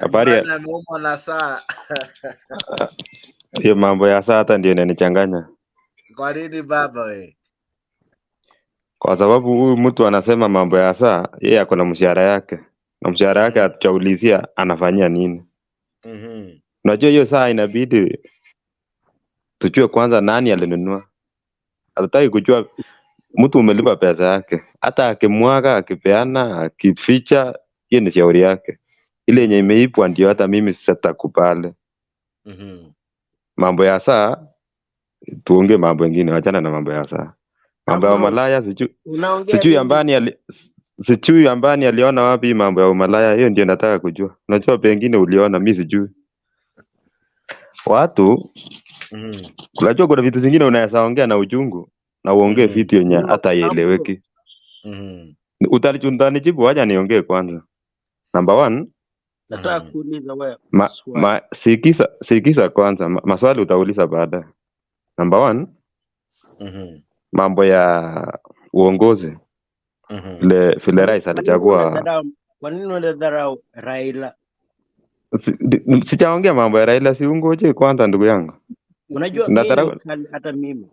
Habari ya ameumwa na saa. Hiyo mambo ya saa hata ndio inanichanganya. Kwa nini baba we? Kwa sababu huyu mtu anasema mambo ya saa, yeye ako na mshahara yake. Na mshahara yake ataulizia anafanyia nini. Unajua hiyo saa inabidi tujue kwanza nani alinunua. Hatutaki kujua mtu umelipa pesa yake. Hata akimwaga, akipeana, akificha, hiyo ni shauri yake. Ile yenye imeipwa ndio hata mimi sitakubali. Mambo ya saa tuongee mambo mengine, achana na mambo ya saa. Mambo ya malaya sijui Ambani aliona wapi mambo ya malaya, hiyo ndio nataka kujua. Unajua pengine uliona, mimi sijui. Watu unajua kuna vitu zingine unaweza ongea na ujungu na uongee vitu yenye hata ieleweki. Utanijibu, acha niongee kwanza. Number 1, nataka kuuliza wewe sikiza kwanza, maswali utauliza baada. Number 1, mambo ya uongozi. Vile rais alichagua. Kwa nini unadharau Raila? Sijaongea mambo ya Raila, siungoje kwanza ndugu yangu. Unajua hata mimi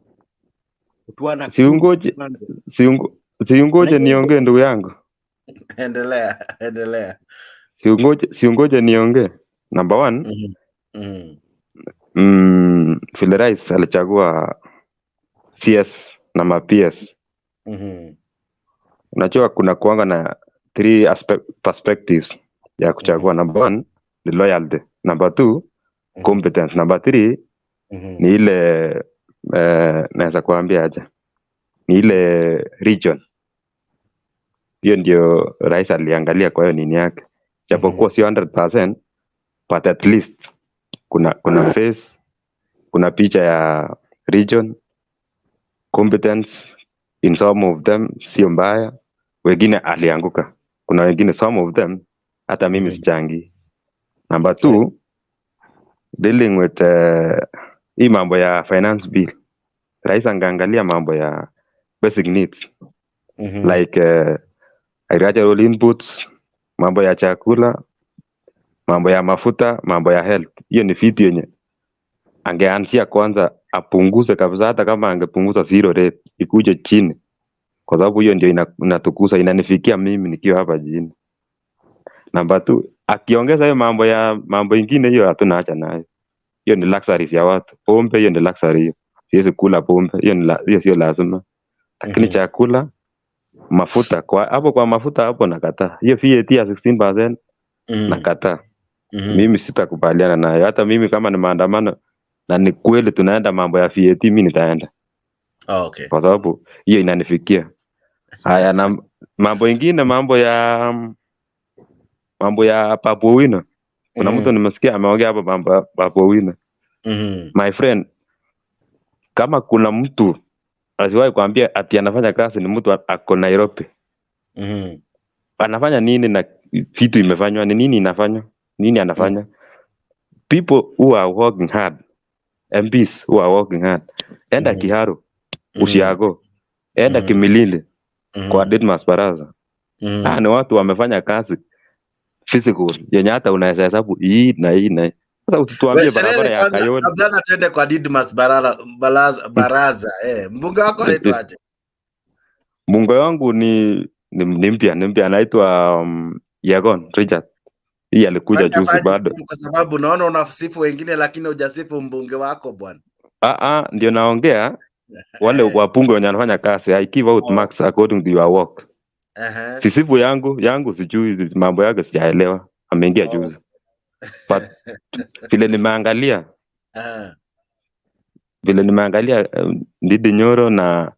tuana siungoje niongee ndugu yangu. Endelea. Siungoje niongee. Number 1, vile rais alichagua CS na ma-PS. Unajua kuna kuanga na 3 perspectives ya kuchagua. Number 1 ni loyalty. Number 2 competence. Number 3 ni ile naweza kuambia aje, ni ile region. Hiyo ndio rais aliangalia, kwa hiyo nini yake. Japokuwa sio 100%, but at least kuna face, kuna picha ya region, competence in some of them sio mbaya, wengine alianguka. Kuna wengine some of them hata mimi sichangi. Number 2, dealing with hii mambo ya finance bill. Rais angaangalia mambo ya basic needs. Like agricultural inputs, mambo ya chakula, mambo ya mafuta, mambo ya health. Hiyo ni vitu yenye angeanzia kwanza apunguze kabisa, hata kama angepunguza 0 rate ikuje chini. Kwa sababu hiyo ndio inatukuza, inanifikia mimi nikiwa hapa jini. Number 2, akiongeza hiyo mambo ingine, hiyo hatuna haja nayo. Hiyo ni luxuries ya watu. Pombe hiyo ni luxury hiyo. Siwezi kula pombe, hiyo sio lazima. Lakini chakula, mafuta, kwa mafuta hapo nakataa. Hiyo VAT ya 16% nakataa. Mimi sitakubaliana nayo. Hata mimi kama ni maandamano na ni kweli tunaenda mambo ya VAT, mimi nitaenda. Okay. Kwa sababu hiyo inanifikia. Haya, na mambo ingine, mambo ya Papua Wina. Kuna mtu nimesikia ameongea hapo mambo ya Papua Wina. My friend, kama kuna mtu asiwahi kuambia ati anafanya kazi ni mtu ako Nairobi. Anafanya nini na vitu imefanywa ni nini inafanywa? Nini anafanya? People who are working hard, MPs who are working hard. Enda Kiharu, Ushago, enda Kimilili, kwa Didmas Baraza. Ni watu wamefanya kazi Fiscal yenye hata unaweza hesabu hii na hii na hii. Sasa usituambie barabara ya Kayole. Kabla tuende kwa Didmas Baraza, mbunge wako anaitwaje? Mbunge wangu ni mpya anaitwa Yagon Richard. Hii alikuja juzi bado. Kwa sababu naona unasifu wengine lakini hujasifu mbunge wako bwana. Ndio naongea wale wabunge wenye wanafanya kazi. I give out marks according to your work. Sisifu yangu sijui mambo yake sijaelewa. Ameingia juzi. But vile nimeangalia Ndidi Nyoro na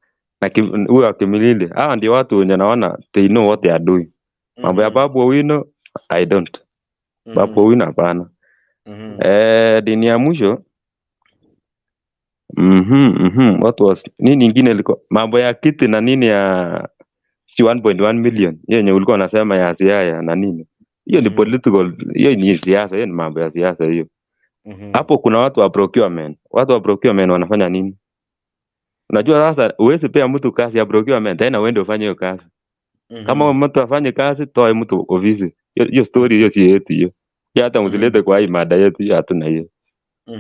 huyo Akimilili. Ndio watu wenye naona they know what they are doing. Mambo ya Babu Owino I don't. Babu Owino hapana. Dini ya mwisho what was nini nyingine ilikuwa mambo ya kiti na nini ya 1.1 million yenye ulikuwa unasema ya siasa na nini. Hiyo ni political, hiyo ni siasa, hiyo ni mambo ya siasa hiyo. Hapo kuna watu wa procurement. Watu wa procurement wanafanya nini? Unajua sasa uwezi pea mtu kazi ya procurement tena uende ufanye hiyo kazi. Kama mtu afanye kazi toa mtu ofisi. Hiyo story hiyo si yetu hiyo. Hata msilete kwa hii mada yetu hiyo hatuna hiyo.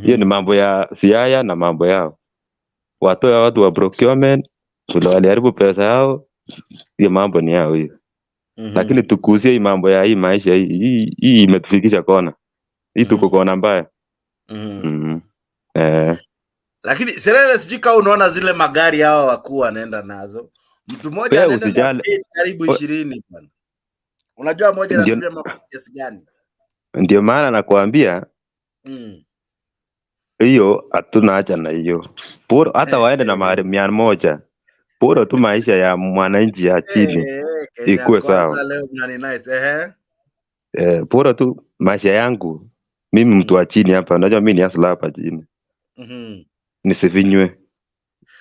Hiyo ni mambo ya siasa na mambo yao. Watoe watu wa procurement wale waliharibu pesa yao. Hiyo mambo ni yao hiyo. Lakini tukuzie hii mambo ya hii maisha hii imetufikisha kona. Hii tuko kona mbaya. Lakini Serere sijui kama unaona zile magari hao wakuu wanaenda nazo. Mtu mmoja anaenda karibu 20 bwana. Unajua mmoja anatumia mafuta kiasi gani? Ndio maana nakwambia hiyo hatuna haja na hiyo. Bora hata waende na magari 100. Bora tu maisha ya mwananchi ya chini ikuwe sawa. Leo ni nice. Bora tu maisha yangu mimi mtu wa chini hapa, unajua mimi ni asla hapa chini. Nisifinywe.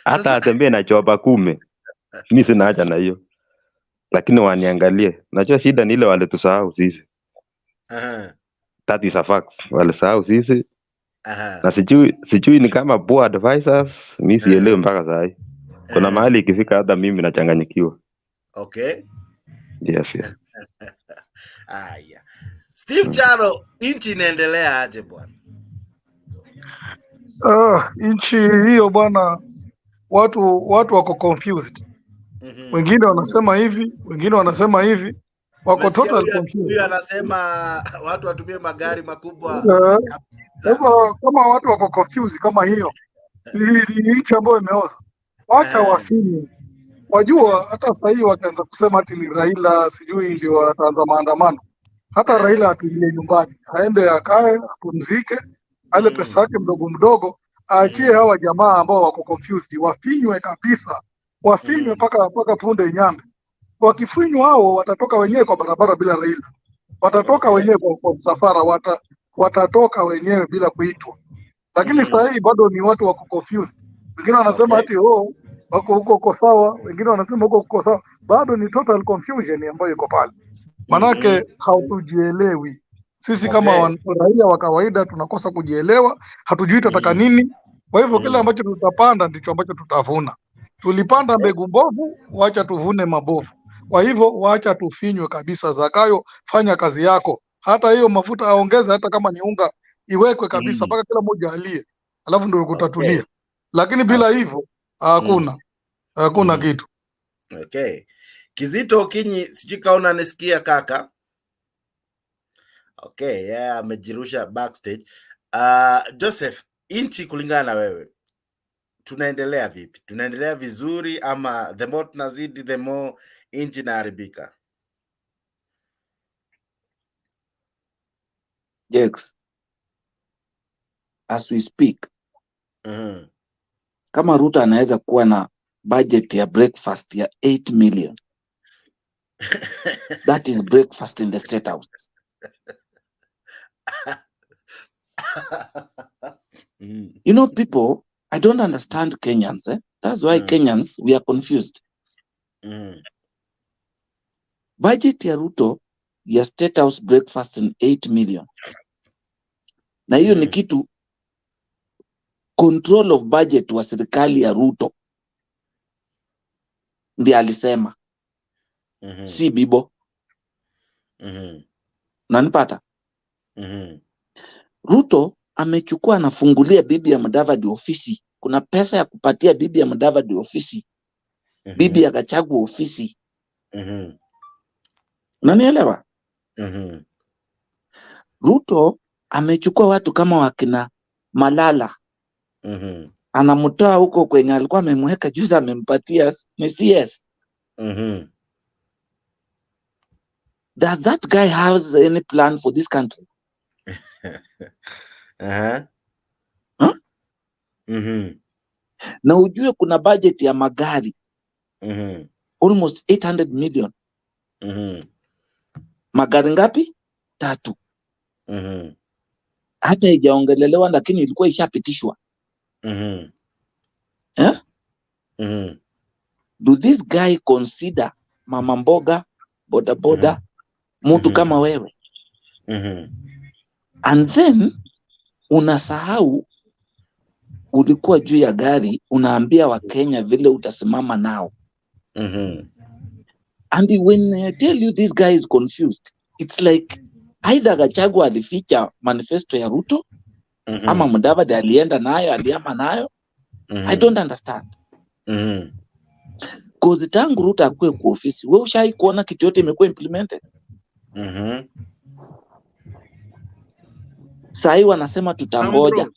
Hata atembee na chopa 10. Mimi sina haja na hiyo. Lakini waniangalie. Najua shida ni ile wale tusahau sisi. That is a fact. Wale sahau sisi. Na sijui ni kama poor advisors, mimi sielewi mpaka sasa hivi. Kuna mahali ikifika hata mimi nachanganyikiwa. Okay. Yes. Steve Charo, nchi inaendelea aje bwana? Nchi hiyo bwana, watu wako confused. Wengine wanasema hivi, wengine wanasema hivi. Wako total confused. Huyu anasema watu watumie magari makubwa. Sasa kama watu wako confused kama hiyo, ni nchi ambayo imeoza. Wacha wafinye. Wajua hata sasa hivi wakaanza kusema ati ni Raila sijui ndio ataanza maandamano. Hata Raila atulie nyumbani, aende akae, apumzike, ale pesa yake mdogo mdogo, aachie hawa jamaa ambao wako confused, wafinywe kabisa. Wafinywe paka punde nyambe. Wakifinywa hao watatoka wenyewe kwa barabara bila Raila. Watatoka wenyewe kwa msafara, watatoka wenyewe bila kuitwa. Lakini sasa hii bado ni watu wako confused. Wengine wanasema ati wako huko sawa, wengine wanasema huko sawa. Bado ni total confusion ambayo iko pale. Manake hatujielewi. Sisi kama raia wa kawaida tunakosa kujielewa, hatujui tutataka nini. Kwa hivyo kile ambacho tutapanda ndicho ambacho tutavuna. Tulipanda mbegu mbovu, wacha tuvune mabovu. Kwa hivyo wacha tufinywe kabisa. Zakayo, fanya kazi yako. Hata hiyo mafuta aongeze, hata kama ni unga iwekwe kabisa mpaka kila mmoja alie. Alafu ndio kutatulia. Lakini bila hivyo hakuna kitu. Okay. Kizito Kinyi, sijui kama unanisikia kaka. Okay, amejirusha backstage. Joseph, nchi kulingana na wewe tunaendelea vipi? Tunaendelea vizuri ama the more tunazidi the more nchi inaharibika? Jex, as we speak, kama Ruto anaweza kuwa na budget ya breakfast ya 8 million, that is breakfast in the State House. You know, people, I don't understand Kenyans. That's why Kenyans, we are confused. Budget ya Ruto ya State House breakfast in 8 million. Na hiyo ni kitu control of budget wa serikali ya Ruto ndiye alisema. si bibo. Nanipata? Ruto amechukua anafungulia bibi ya Mudavadi ofisi. Kuna pesa ya kupatia bibi ya Mudavadi ofisi. Bibi ya Gachagua ofisi. Unanielewa? Ruto amechukua watu kama wakina Malala. Anamtoa huko kwenye alikuwa amemweka juzi, amempatia Misuse. Does that guy have any plan for this country? Na ujue kuna budget ya magari almost 800 million. Magari ngapi? 3. Hata haijaongelelewa lakini ilikuwa ishapitishwa. Do this guy consider mama mboga, boda boda, mtu kama wewe? And then unasahau ulikuwa juu ya gari, unaambia Wakenya vile utasimama nao. And when I tell you this guy is confused, it's like either Gachagua alificha manifesto ya Ruto ama Mudavadi alienda nayo, aliama nayo. I don't understand. Cause tangu Ruto akue kwa ofisi, wewe ushai kuona kitu yote imekuwa implemented? Sahi wanasema tutangoja.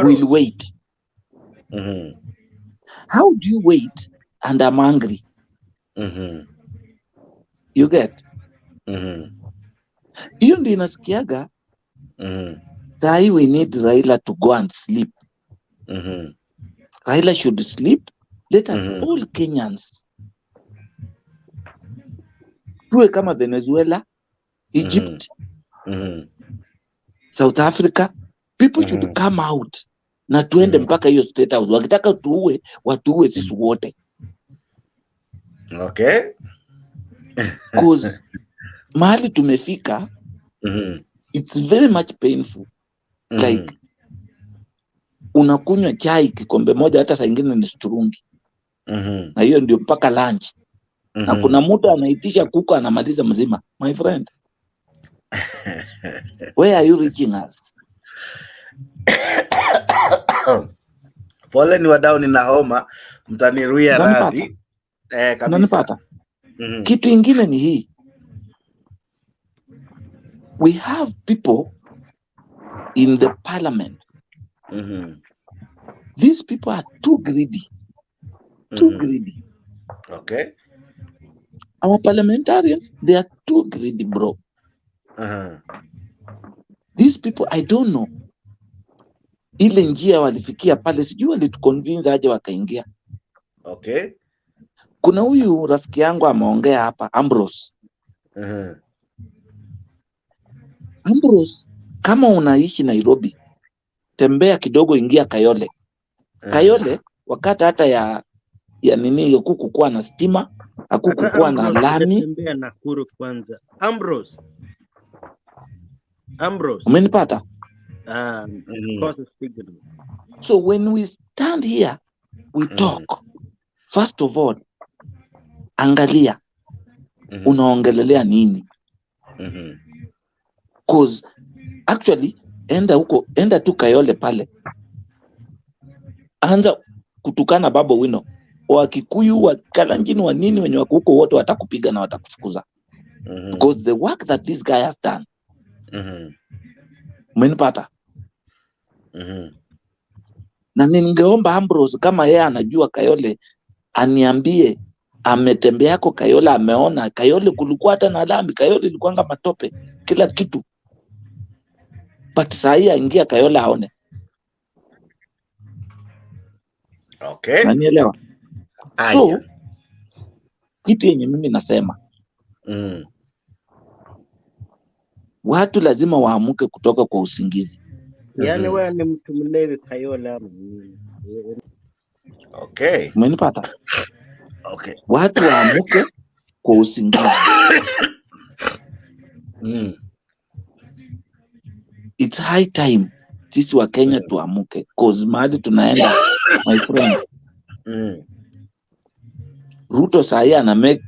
We'll wait. How do you wait and I'm angry? You get? Hiyo ndio inasikiaga. Sahi we need Raila to go and sleep. Raila should sleep. Let us all Kenyans tuwe kama Venezuela, Egypt, South Africa. People should come out na tuende mpaka hiyo State House. Wakitaka tuue, watuue sisi wote. Okay. Cause mahali tumefika, it's very much painful. Like unakunywa chai kikombe moja, hata saa ingine ni strungi. Na hiyo ndio mpaka lunch. Na kuna mtu anaitisha kuku anamaliza mzima. My friend, where are you reaching us? Pole ni wadau, nina homa, mtaniruia radhi. Kabisa. Kitu ingine ni hii. We have people in the parliament. These people are too greedy. Too greedy. Okay. Our parliamentarians, they are too greedy, bro. These people, I don't know. Ile njia walifikia pale, sijui walituconvince aje wakaingia. Okay. Kuna huyu rafiki yangu ameongea hapa, Ambrose. Ambrose, kama unaishi Nairobi, tembea kidogo, ingia Kayole. Kayole, wakati hata ya nini hakukuwa na stima, hakukuwa na lami. Tembea Nakuru kwanza. Ambrose. Umenipata? So when we stand here, we talk. First of all, angalia unaongelelea nini? Cause actually enda tu Kayole pale, anza kutukana Babu Wino, wa Kikuyu, wa Kalenjin, wa nini, wenye wako huko wote watakupiga na watakufukuza. Because the work that this guy has done. Umenipata? Na ningeomba Ambrose, kama yeye anajua Kayole, aniambie ametembea yako Kayole, ameona Kayole kulikuwa hata na lami, Kayole ilikuwa matope, kila kitu. But sahi aingia Kayole aone. Okay. Unanielewa? So kitu yenye mimi nasema, watu lazima waamuke kutoka kwa usingizi. Yani wewe ni mtu mlevi Kayole ama nini? Okay. Umenipata? Okay. Watu waamuke kwa usingizi. It's high time sisi wa Kenya tuamuke, cause mahali tunaenda, my friend. Ruto sahi ana make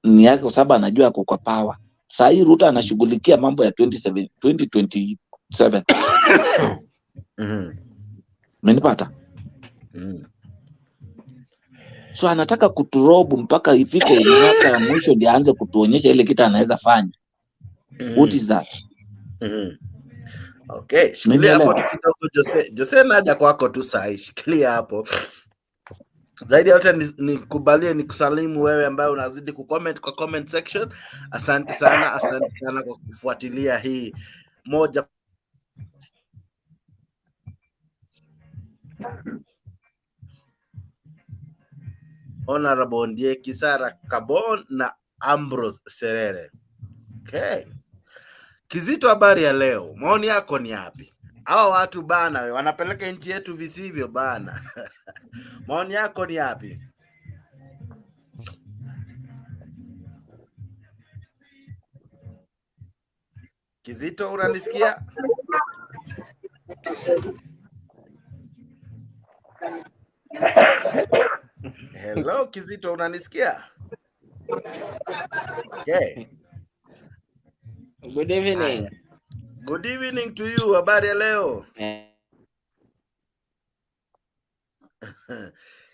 ni yake kwa sababu anajua ako kwa power. Sahi Ruto anashughulikia mambo ya 2027. Umenipata? So anataka kuturobu mpaka ifike mwaka ya mwisho ndio aanze kutuonyesha ile kitu anaweza fanya. What is that? Okay, shikilia hapo tu kidogo Jose. Jose naja kwako tu sahi. Shikilia hapo. Zaidi ya yote nikubalie nikusalimu wewe ambaye unazidi kucomment kwa comment section. Asante sana kwa kufuatilia hii moja Honorable Ndieki, Sara Kabon na Ambrose Serere. Okay. Kizito, habari ya leo. Maoni yako ni yapi? Hawa watu bana wanapeleka nchi yetu visivyo bana. Maoni yako ni yapi? Kizito, unanisikia? Hello Kizito, unanisikia? Okay. Good evening. Good evening to you. Habari ya leo?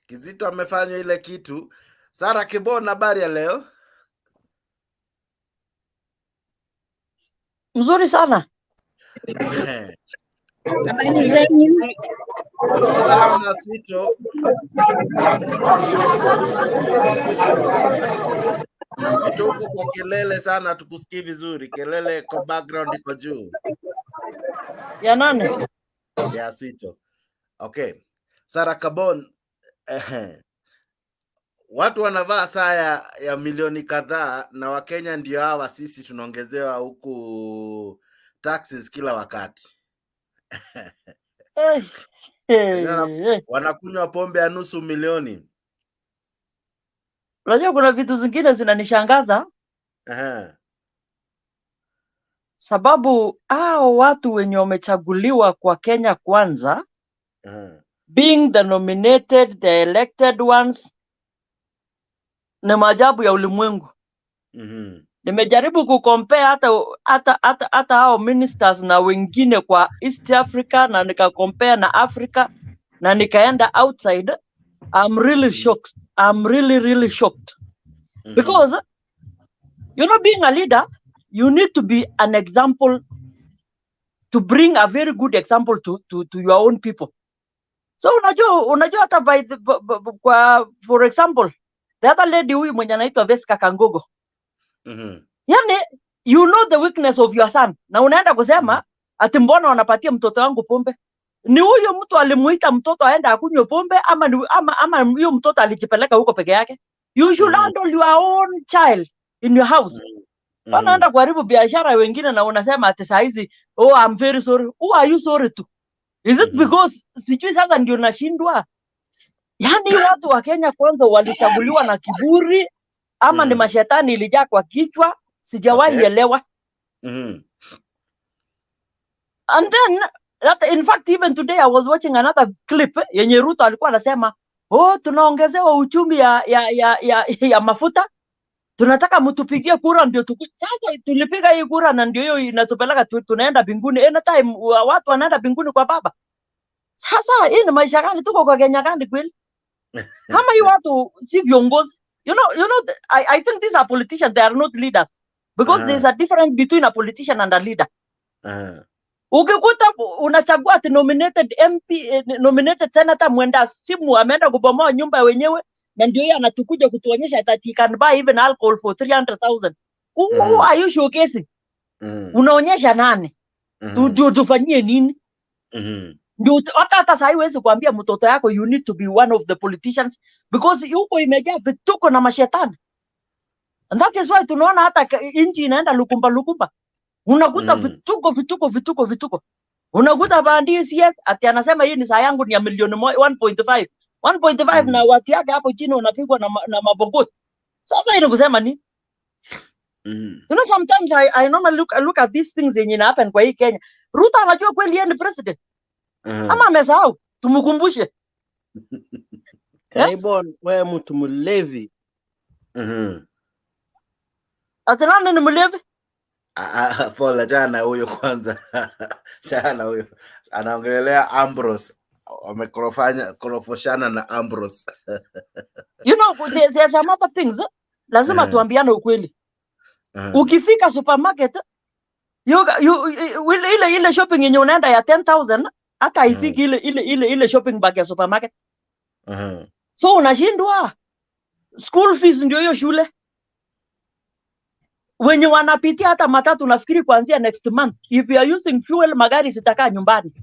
Kizito amefanya ile kitu. Sara Kibon, habari ya leo? Mzuri sana. Tuko salama Swito. Swito huko kwa kelele sana, tukusikii vizuri. Kelele kwa background iko juu. Ya nani? Ya Swito. Okay. Sara Kabon, watu wanavaa saa ya milioni kadhaa na Wakenya ndio hawa sisi tunaongezewa huku taxes kila wakati. Wanakunywa pombe ya nusu milioni. Unajua kuna vitu zingine zinanishangaza. Sababu hao watu wenye wamechaguliwa kwa Kenya Kwanza, being the nominated, the elected ones, ni maajabu ya ulimwengu. Nimejaribu kucompare hata hao ministers na wengine kwa East Africa, na nikacompare na Africa, na nikaenda outside. I'm really shocked. I'm really shocked. Because being a leader, you need to be an example, to bring a very good example to your own people. So unajua hata for example, the other lady huyu mwenye anaitwa Fiscal Kangogo. Yani, you know the weakness of your son. Na unaenda kusema ati mbona wanapatia mtoto wangu pombe? Ni huyo mtu alimuita mtoto aenda akunywe pombe ama huyo mtoto alijipeleka huko peke yake? You should handle your own child in your house. Wanaenda kuharibu biashara wengine na unasema ati saa hizi, oh I'm very sorry. Who are you sorry to? Is it because sijui sasa ndio nashindwa? Yani watu wa Kenya Kwanza walichaguliwa na kiburi ama ni mashetani ilijaa kwa kichwa? Sijawahi elewa. And then in fact even today I was watching another clip yenye Ruto alikuwa anasema, oh tunaongezewa uchumi ya mafuta, tunataka mtupigie kura ndio sasa tulipiga hii kura na ndio hiyo inatupeleka tunaenda mbinguni. Anytime watu wanaenda mbinguni kwa baba. Sasa hii ni maisha gani tuko kwa Kenya gani kweli? Kama hii watu si viongozi. You know I think these are politicians, they are not leaders, because there's a difference between a politician and a leader. Ukikuta unachagua ati nominated MP, nominated senator mwenda simu ameenda kubomoa nyumba wenyewe na ndio yeye anatukuja kutuonyesha that he can buy even alcohol for 300,000. Who are you showcasing? Unaonyesha nani? Tufanyie nini? Ndio hata sasa haiwezi kuambia mtoto yako you need to be one of the politicians, because huko imejaa vituko na mashetani. And that is why tunaona hata inchi inaenda lukumba. Unakuta vituko. Unakuta bandisi yes, ati anasema hii ni saa yangu ni ya milioni 1.5. 1.5 na watu yake hapo chini unapigwa na mabogoti. Sasa ile kusema ni sometimes I normally look at these things yenye happen kwa hii Kenya. Ruto anajua kweli yeye ni president. Ama amesahau? Tumkumbushe. Kaibon, wewe mtu mlevi. Ati nani ni mlevi? Pole, jana huyo kwanza. Jana huyo anaongelea Ambrose. Wamekorofishana na Ambrose. You know, there's some other things. Lazima tuambiane ukweli. Ukifika supermarket, ile shopping yenye unaenda ya 10,000 hata haifiki ile shopping bag ya supermarket. So unashindwa. School fees ndio hiyo shule. Wenye wanapitia hata matatu nafikiri kuanzia next month. If you are using fuel, magari zitakaa nyumbani.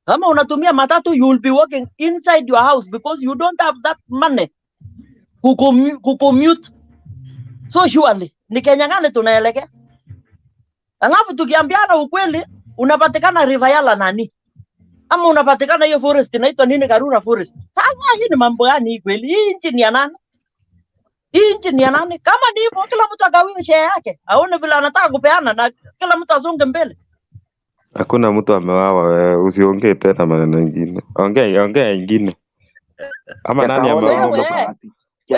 Kama unatumia matatu, you will be working inside your house because you don't have that money kucommute. So surely, ni Kenya gani tunaelekea? Alafu tukiambiana ukweli, unapatikana River Yala nani? Ama unapatikana hiyo forest inaitwa nini, Karura Forest. Sasa hii ni mambo gani kweli? Hii nchi ni ya nani? Hii nchi ni ya nani? Kama ni hivyo, kila mtu agawiwe share yake. Aone vile anataka kupeana na kila mtu asonge mbele. Hakuna mtu amewawa, usiongee tena maneno mengine. Ongea ingine. Ama nani amewawa? You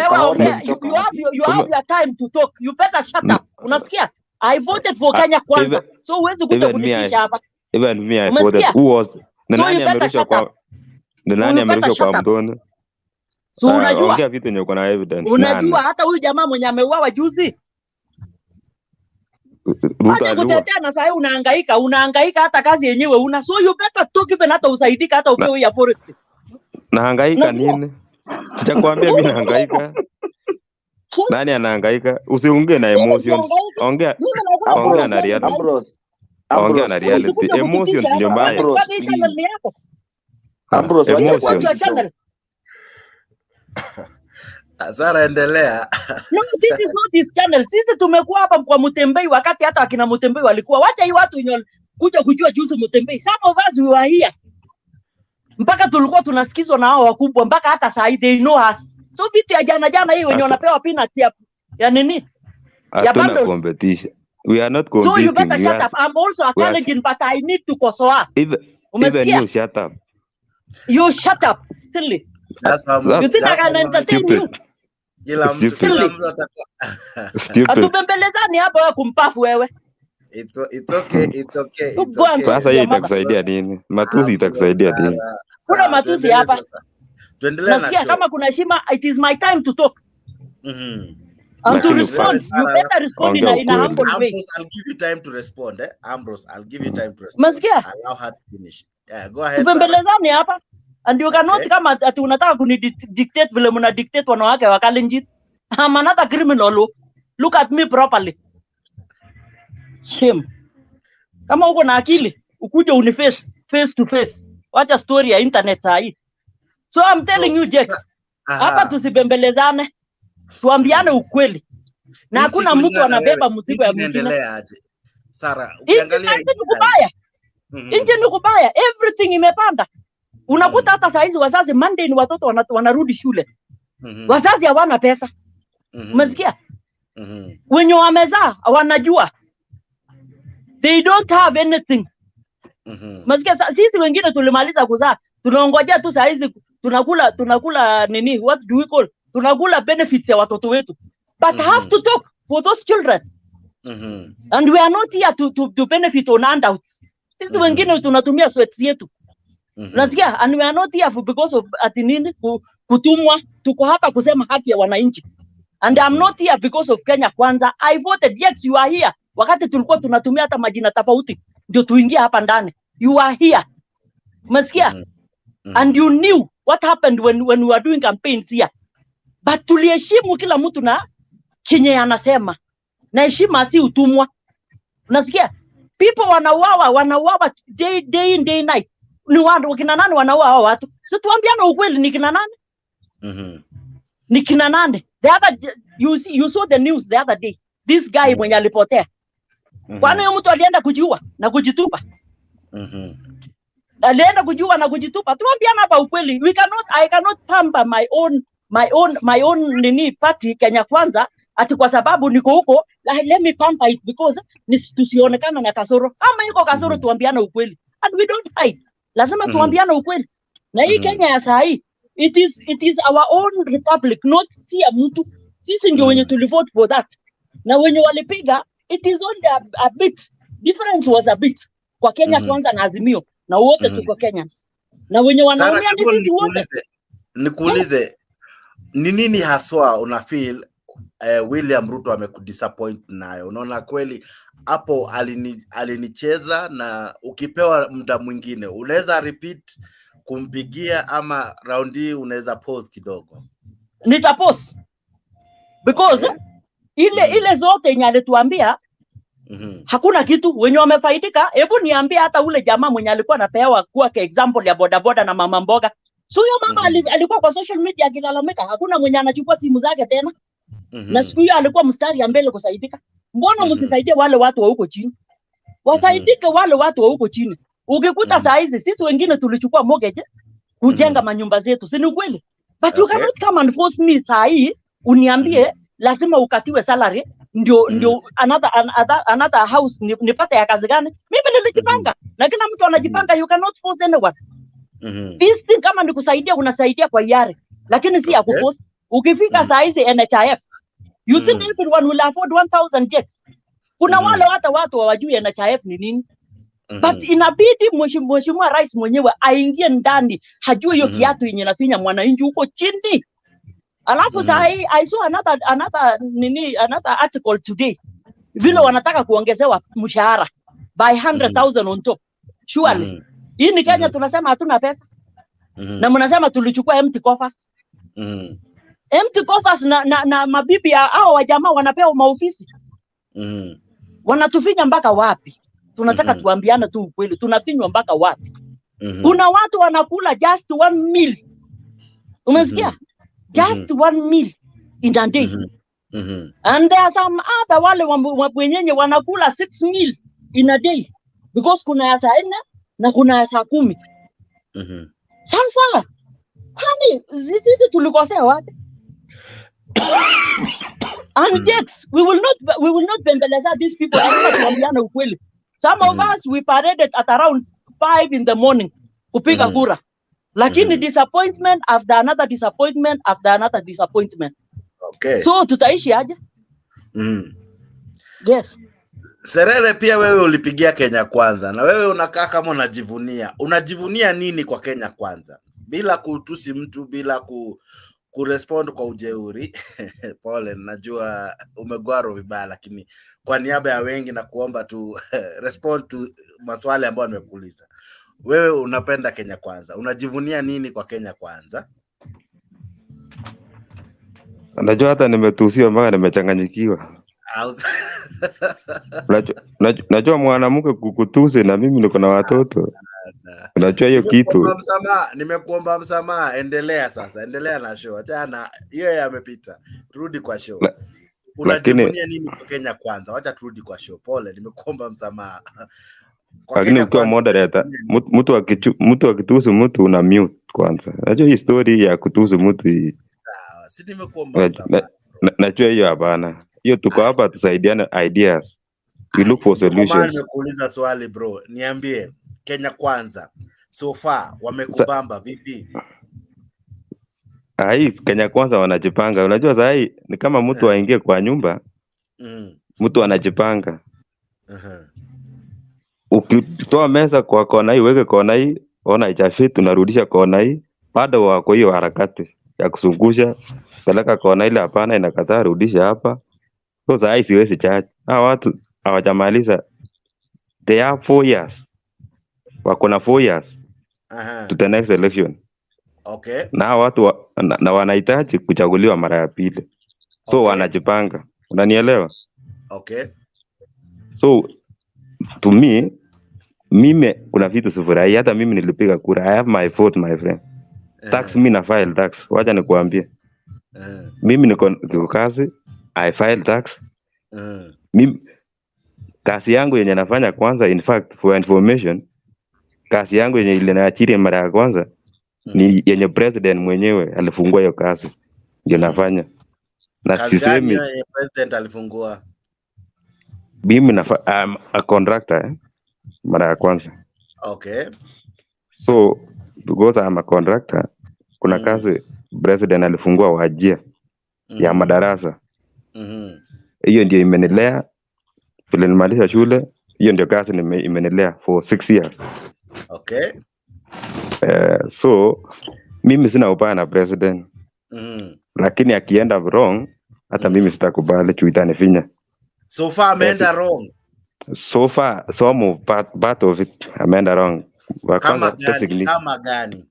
have your time to talk. You better shut up. Unasikia? I voted for Kenya kwanza. So huwezi kuja kunitisha hapa. Even me, I voted. Who was? Nani amerusha kwa mtoni? So unajua? Ongea vitu yenye uko na evidence. Unajua hata huyu jamaa mwenye ameuawa juzi. Acha kutetea na sasa unahangaika hata kazi yenyewe una. So you better talk even hata usaidika hata upewe ya forest. Nahangaika nini? Sijakwambia mimi nahangaika. Nani anahangaika? Usiongee na emotions. Ongea na reality. Ongea na reality. Emotions ndio mbaya. Emotions. Sara, endelea. No, this is not this channel. Sisi tumekuwa hapa kwa Mutembei wakati hata akina Mutembei walikuwa. Wacha hii watu kuja kujua juzi Mutembei. Some of us we were here. Mpaka tulikuwa tunasikizwa na hao wakubwa mpaka hata saa hii they know us. So vitu ya jana hii wenye wanapewa peanuts ya nini? Ya bundles. Competition. We are not competing. So you better shut up. I'm also acknowledging but I need to kosoa. Even you shut up. You shut up. Silly. That's how you think I can entertain you? Kila mtu atubembelezani hapa wewe kumpafu wewe. It's okay. Sasa hii itakusaidia nini? Matusi itakusaidia nini? Kuna matusi hapa. Tuendelee na show. Kama kuna heshima, it is my time to talk. And to respond, you better respond in a humble way. Ambrose, I'll give you time to respond. Ambrose, I'll give you time to respond. Masikia? Allow her to finish. Yeah, go ahead. Tubembelezani hapa. And you cannot kama ati unataka kunidictate vile mna dictate wanawake wa Kalenjin. I'm another criminal. Look at me properly. Shame. Kama uko na akili, ukuje uniface face to face. Wacha story ya internet sahi. So I'm telling you, Jack. Hapa tusibembelezane. Tuambiane ukweli. Na hakuna mtu anabeba mzigo ya mwingine. Sara, ukiangalia nje ni kubaya. Everything imepanda. Unakuta hata saa hizi wazazi Monday ni watoto wanarudi shule. Wazazi hawana pesa. Umesikia? Wenye wamezaa wanajua. They don't have anything. Umesikia? Sisi wengine tulimaliza kuzaa. Tunaongojea tu saa hizi tunakula nini? What do we call? Tunakula benefits ya watoto wetu. But have to talk for those children. And we are not here to benefit on handouts. Sisi wengine tunatumia sweat yetu. Unasikia? And we are not here because of ati nini kutumwa. Tuko hapa kusema haki ya wananchi. And I'm not here because of Kenya kwanza. I voted. Yes, you are here. Wakati tulikuwa tunatumia hata majina tofauti ndio tuingie hapa ndani. You are here. Umesikia? And you knew what happened when we were doing campaigns here. But tuliheshimu kila mtu na kenye anasema. Na heshima si utumwa. Unasikia? People wanauawa day in day night. Ni watu kina nani wanaua hao watu? Si tuambiane ukweli, ni kina nani? Ni kina nani? The other you saw the news the other day. This guy mwenye alipotea. Kwani mtu alienda kujiua na kujitupa? Alienda kujiua na kujitupa. Tuambiane hapa ukweli. I cannot pamper my own nini party Kenya kwanza ati kwa sababu niko huko, let me pamper it because tusionekana na kasoro. Ama yuko kasoro, tuambiane ukweli. And we don't hide. Lazima tuambiane ukweli. Na hii Kenya ya saa hii, it is our own republic, not si ya mtu. Sisi ndio wenye tulivote for that. Na wenye walipiga, it is only a bit. Difference was a bit. Kwa Kenya Kwanza na Azimio. Na wote tuko Kenyans. Na wenye wanaumia ni sisi wote. Nikuulize, ni nini haswa una feel William Ruto amekudisappoint nayo? Unaona kweli hapo alinicheza, na ukipewa muda mwingine unaweza repeat kumpigia, ama round hii unaweza pause kidogo? Nita pause. Because ile zote yenye alituambia hakuna kitu. Wenye wamefaidika, hebu niambie hata ule jamaa mwenye alikuwa anapewa kuwa example ya bodaboda na mama mboga. So huyo mama alikuwa kwa social media akilalamika, hakuna mwenye anachukua simu zake tena. Na siku hiyo alikuwa mstari ya mbele kusaidika. Mbona msisaidie wale watu wa huko chini? Wasaidike wale watu wa huko chini. Ukikuta saa hizi sisi wengine tulichukua mortgage kujenga manyumba zetu, si ni kweli? But you cannot come and force me saa hii uniambie lazima ukatiwe salary ndio another house nipate ya kazi gani? Mimi nilijipanga. Na kila mtu anajipanga, you cannot force anyone. This thing kama ni kusaidia unasaidia kwa hiari, lakini si ya kuforce. Ukifika saa hizi NHIF, you think everyone will afford 1000 jets? Kuna wale hata watu hawajui NHIF ni nini. But inabidi mheshimiwa rais mwenyewe aingie ndani, hajui hiyo kiatu yenye nafinya mwananchi huko chini. Alafu saa hii I saw another article today. Vile wanataka kuongezewa mshahara by 100,000 on top. Surely hii ni Kenya tunasema hatuna pesa. Na mnasema tulichukua empty coffers. Empty coffers na mabibi ya hao wajamaa wanapewa maofisi. Wanatufinya mpaka wapi? Tunataka tuambiane tu ukweli, tunafinywa mpaka wapi? Kuna watu wanakula just 1 meal. Umesikia? Just 1 meal in a day. And there are some other wale wenyenye wanakula 6 meal in a day. Because kuna ya saa 4 na kuna ya saa 10. Sasa, kwani sisi tulikosea wapi? And yes, we will not bembeleza these people. Tuambiane ukweli. Some of us, we paraded at around 5 in the morning kupiga kura. Lakini disappointment after another disappointment after another disappointment. Okay. So tutaishi aje? Yes. Serere, pia wewe ulipigia Kenya Kwanza, na wewe unakaa kama unajivunia. Unajivunia nini kwa Kenya Kwanza? Bila kutusi mtu, bila kurespond kwa ujeuri. Pole, najua umegwaro vibaya, lakini kwa niaba ya wengi na kuomba tu respond to maswali ambayo nimekuuliza. Wewe unapenda Kenya Kwanza, unajivunia nini kwa Kenya Kwanza? Najua hata nimetusiwa mpaka nimechanganyikiwa. Najua mwanamke kukutusi na mimi niko na watoto. Unajua hiyo kitu. Nimekuomba msamaha, endelea sasa. Endelea na show. Achana hiyo yamepita. Rudi kwa show. Unajivunia nini kwa Kenya Kwanza? Wacha turudi kwa show. Pole, nimekuomba msamaha. Lakini ukiwa moderator, mtu akitusi mtu una mute kwanza. Najua hii story ya kutusi mtu hii. Sawa, si nimekuomba msamaha. Najua hiyo hapana. Hiyo tuko hapa tusaidiane ideas. We look for solutions. Nimekuuliza swali bro. Niambie, Kenya Kwanza so far wamekubamba vipi? Hii Kenya Kwanza wanajipanga. Unajua sasa hii ni kama mtu aingie kwa nyumba. Mtu anajipanga. Ukitoa meza kwa kona hii, weke kona hii, ona haijafit, unarudisha kona hii, bado wako hiyo harakati ya kusungusha, peleka kona ile, hapana inakataa, rudisha hapa. So sasa hii siwezi charge. Hawa watu hawajamaliza. They have 4 years. Wako na 4 years to the next election. Okay. Na watu na wanahitaji kuchaguliwa mara ya pili. So wanajipanga. Unanielewa? Okay. So to me, mimi kuna vitu sifurahi. Hata mimi nilipiga kura. I have my vote, my friend. Tax mimi na file tax. Wacha nikuambie. Mimi niko kazi, I file tax. Mimi kazi yangu yenye nafanya kwanza, in fact for information, kazi yangu yenye ile naachiri mara ya kwanza ni yenye president mwenyewe alifungua hiyo kazi. Ndio nafanya. Na sisemi president alifungua. Mimi a contractor mara ya kwanza. Okay. So because I'm a contractor, kuna kazi president alifungua Wajir. ya madarasa. Hiyo ndio imenilea vile nimaliza shule, hiyo ndio kazi imenilea for 6 years. Okay. So mimi sina ubaya na president. Lakini akienda wrong, hata mimi sitakubali chuitane finya. So far ameenda wrong. So far, some part of it ameenda wrong. Kama gani?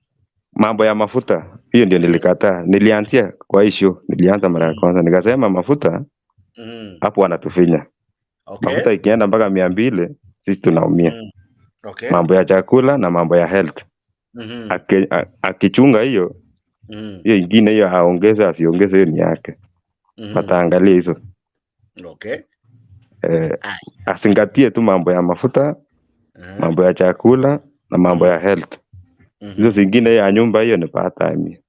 Mambo ya mafuta, hiyo ndio nilikataa. Nilianzia kwa issue, nilianza mara ya kwanza nikasema mafuta hapo wanatufinya. Okay. Mafuta ikienda mpaka 200, sisi tunaumia. Okay. Mambo ya chakula na mambo ya health. Akichunga hiyo, hiyo ingine hiyo aongeze asiongeze, hiyo ni yake. Ataangalia hizo. Okay. Asingatie tu mambo ya mafuta, mambo ya chakula na mambo ya health. Hizo zingine ya nyumba hiyo ni part time.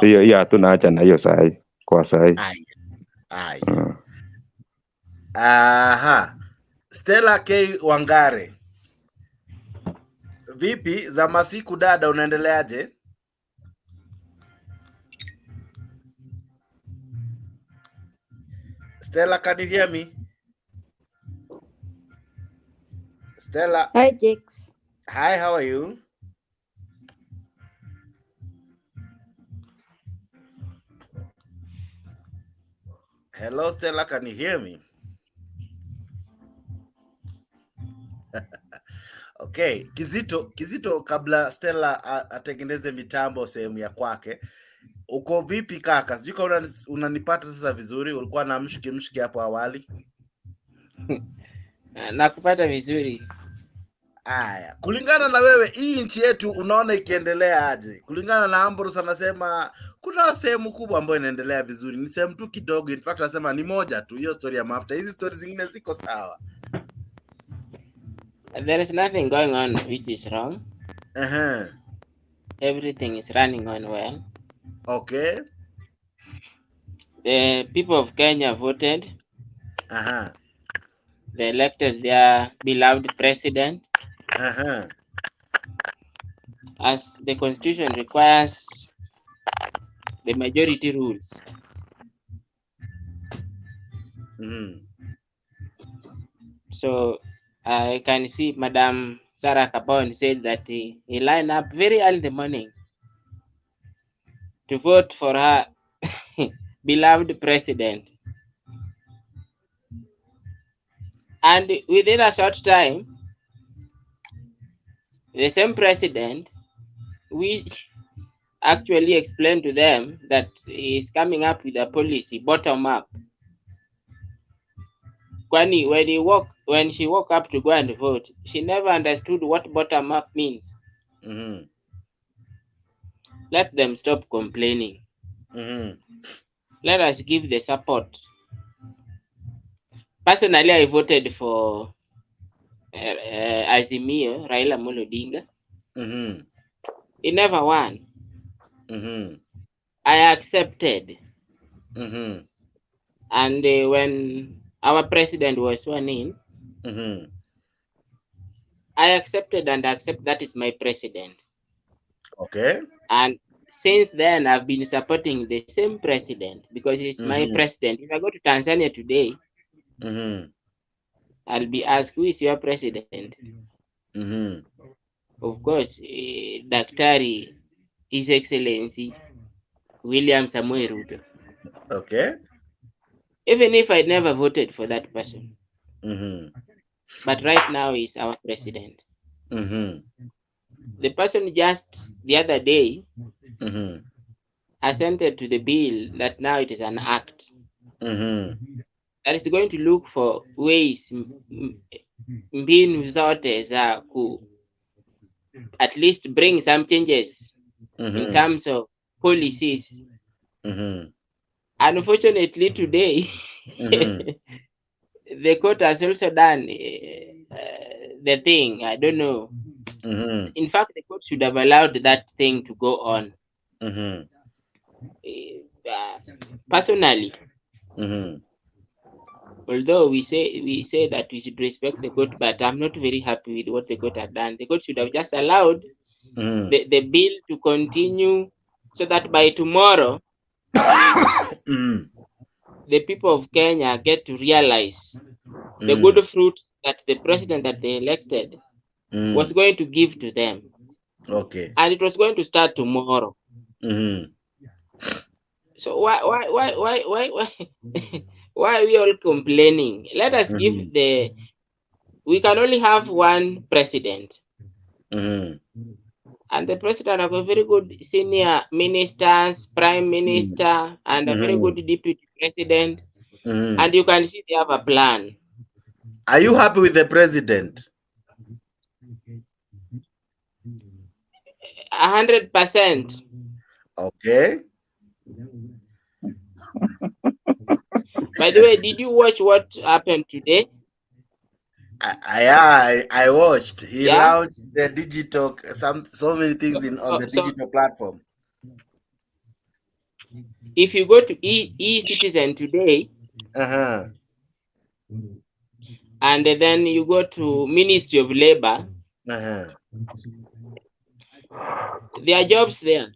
Hiyo hatuna haja na hiyo sahi kwa sahi. Aha. Stella K Wangare. Vipi za masiku dada, unaendeleaje? Stella, can you hear me? Stella. Hi, Jakes. Hi, how are you? Hello, Stella, can you hear me? Okay, Kizito, kabla Stella atengeneze mitambo sehemu ya kwake. Uko vipi kaka? Sijui kama unanipata sasa vizuri, ulikuwa na mshiki hapo awali. Nakupata vizuri. Aya, kulingana na wewe hii nchi yetu unaona ikiendelea aje? Kulingana na Ambrose anasema kuna sehemu kubwa ambayo inaendelea vizuri, ni sehemu tu kidogo. In fact anasema ni moja tu, hiyo story ya mafuta. Hizi stories zingine ziko sawa. There is nothing going on which is wrong. Everything is running on well. Okay. The people of Kenya voted. They elected their beloved president. As the constitution requires, the majority rules. So I can see Madam Sarah Kapon said that he lined up very early in the morning to vote for her beloved president. And within a short time, the same president, we actually explained to them that he is coming up with a policy bottom up. When she woke up to go and vote, she never understood what bottom up means. Let them stop complaining. Let us give the support. Personally, I voted for Azimio, Raila Amolo Odinga. He never won. I accepted. And when our president was sworn in, I accepted and accept that is my president. Okay. And since then, I've been supporting the same president because he's my president. If I go to Tanzania today, I'll be asked, who is your president? Of course, Daktari, His Excellency William Samoei Ruto. Okay. Even if I never voted for that person. But right now he's our president. The person just the other day assented to the bill that now it is an act. That is going to look for ways, mbinu zote za at least bring some changes in terms of policies. Unfortunately today, the court has also done the thing. I don't know. In fact, the court should have allowed that thing to go on. Personally, although we say that we should respect the court, but I'm not very happy with what the court had done. The court should have just allowed the bill to continue so that by tomorrow the people of Kenya get to realize the good fruit that the president that they elected was going to give to them. Okay. And it was going to start tomorrow. So why why are we all complaining? Let us give we can only have one president. And the president have a very good senior ministers, prime minister, and a very good deputy president. And you can see they have a plan. Are you happy with the president? 100%. Okay. By the way, did you watch what happened today? I watched. He launched the digital so many things on the digital platform. If you go to e-citizen today, and then you go to Ministry of Labor, there are jobs there.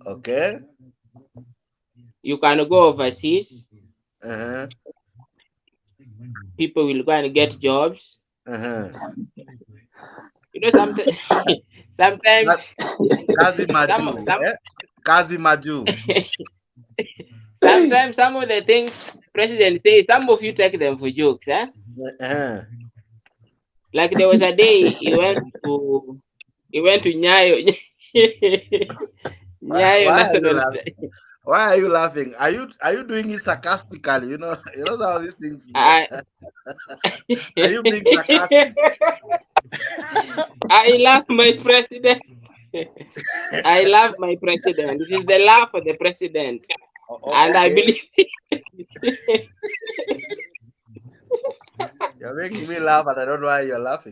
Okay. You can go overseas. People will go and get jobs. You know, sometimes Kazi Maju. Sometimes some of the things president says, some of you take them for jokes, eh? Like there was a day he went to Nyayo. Why are you laughing? Are you doing it sarcastically? You know how these things. Are you being sarcastic? I love my president. I love my president. It is the laugh of the president. And okay. I believe you're making me laugh, and I don't know why you're laughing.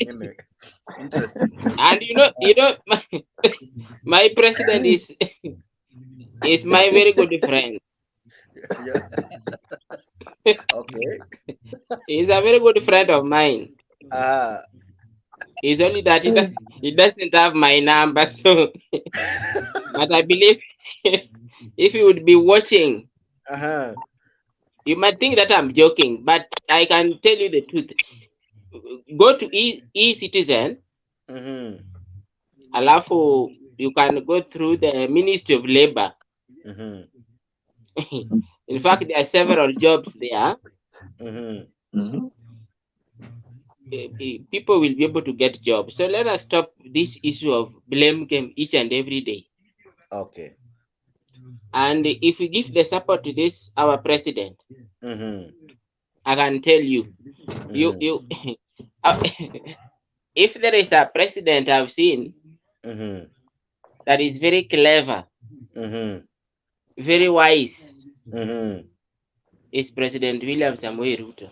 Interesting. And you know, my president is my very good friend. Okay. He's a very good friend of mine. It's only that he doesn't have my number, so. But I believe if you would be watching, you might think that I'm joking, but I can tell you the truth. Go to e-citizen, alafu you can go through the Ministry of Labor. In fact, there are several jobs there. People will be able to get jobs. So let us stop this issue of blame game each and every day. Okay. And if we give the support to this, our president, I can tell you, if there is a president I've seen that is very clever, very wise, is President William Samoei Ruto.